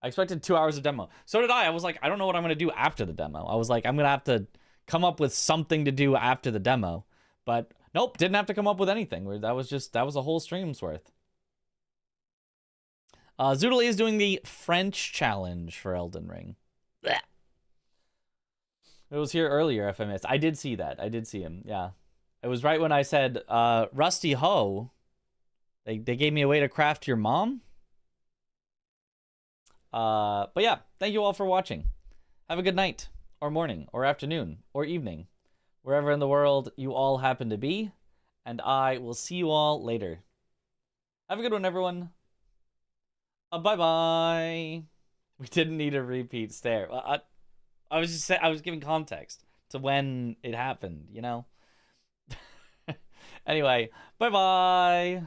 I expected 2 hours of demo. So did I. I was like, I don't know what I'm going to do after the demo. I was like, I'm going to have to come up with something to do after the demo. But nope, didn't have to come up with anything. That was a whole stream's worth. Zoodle is doing the French challenge for Elden Ring. Blech. It was here earlier if I missed. I did see that. I did see him. Yeah. It was right when I said, Rusty Ho. They gave me a way to craft your mom. But yeah, thank you all for watching. Have a good night, or morning, or afternoon, or evening, wherever in the world you all happen to be. And I will see you all later. Have a good one, everyone. Bye-bye. We didn't need a repeat stare. I was just saying, I was giving context to when it happened, you know? Anyway, bye-bye.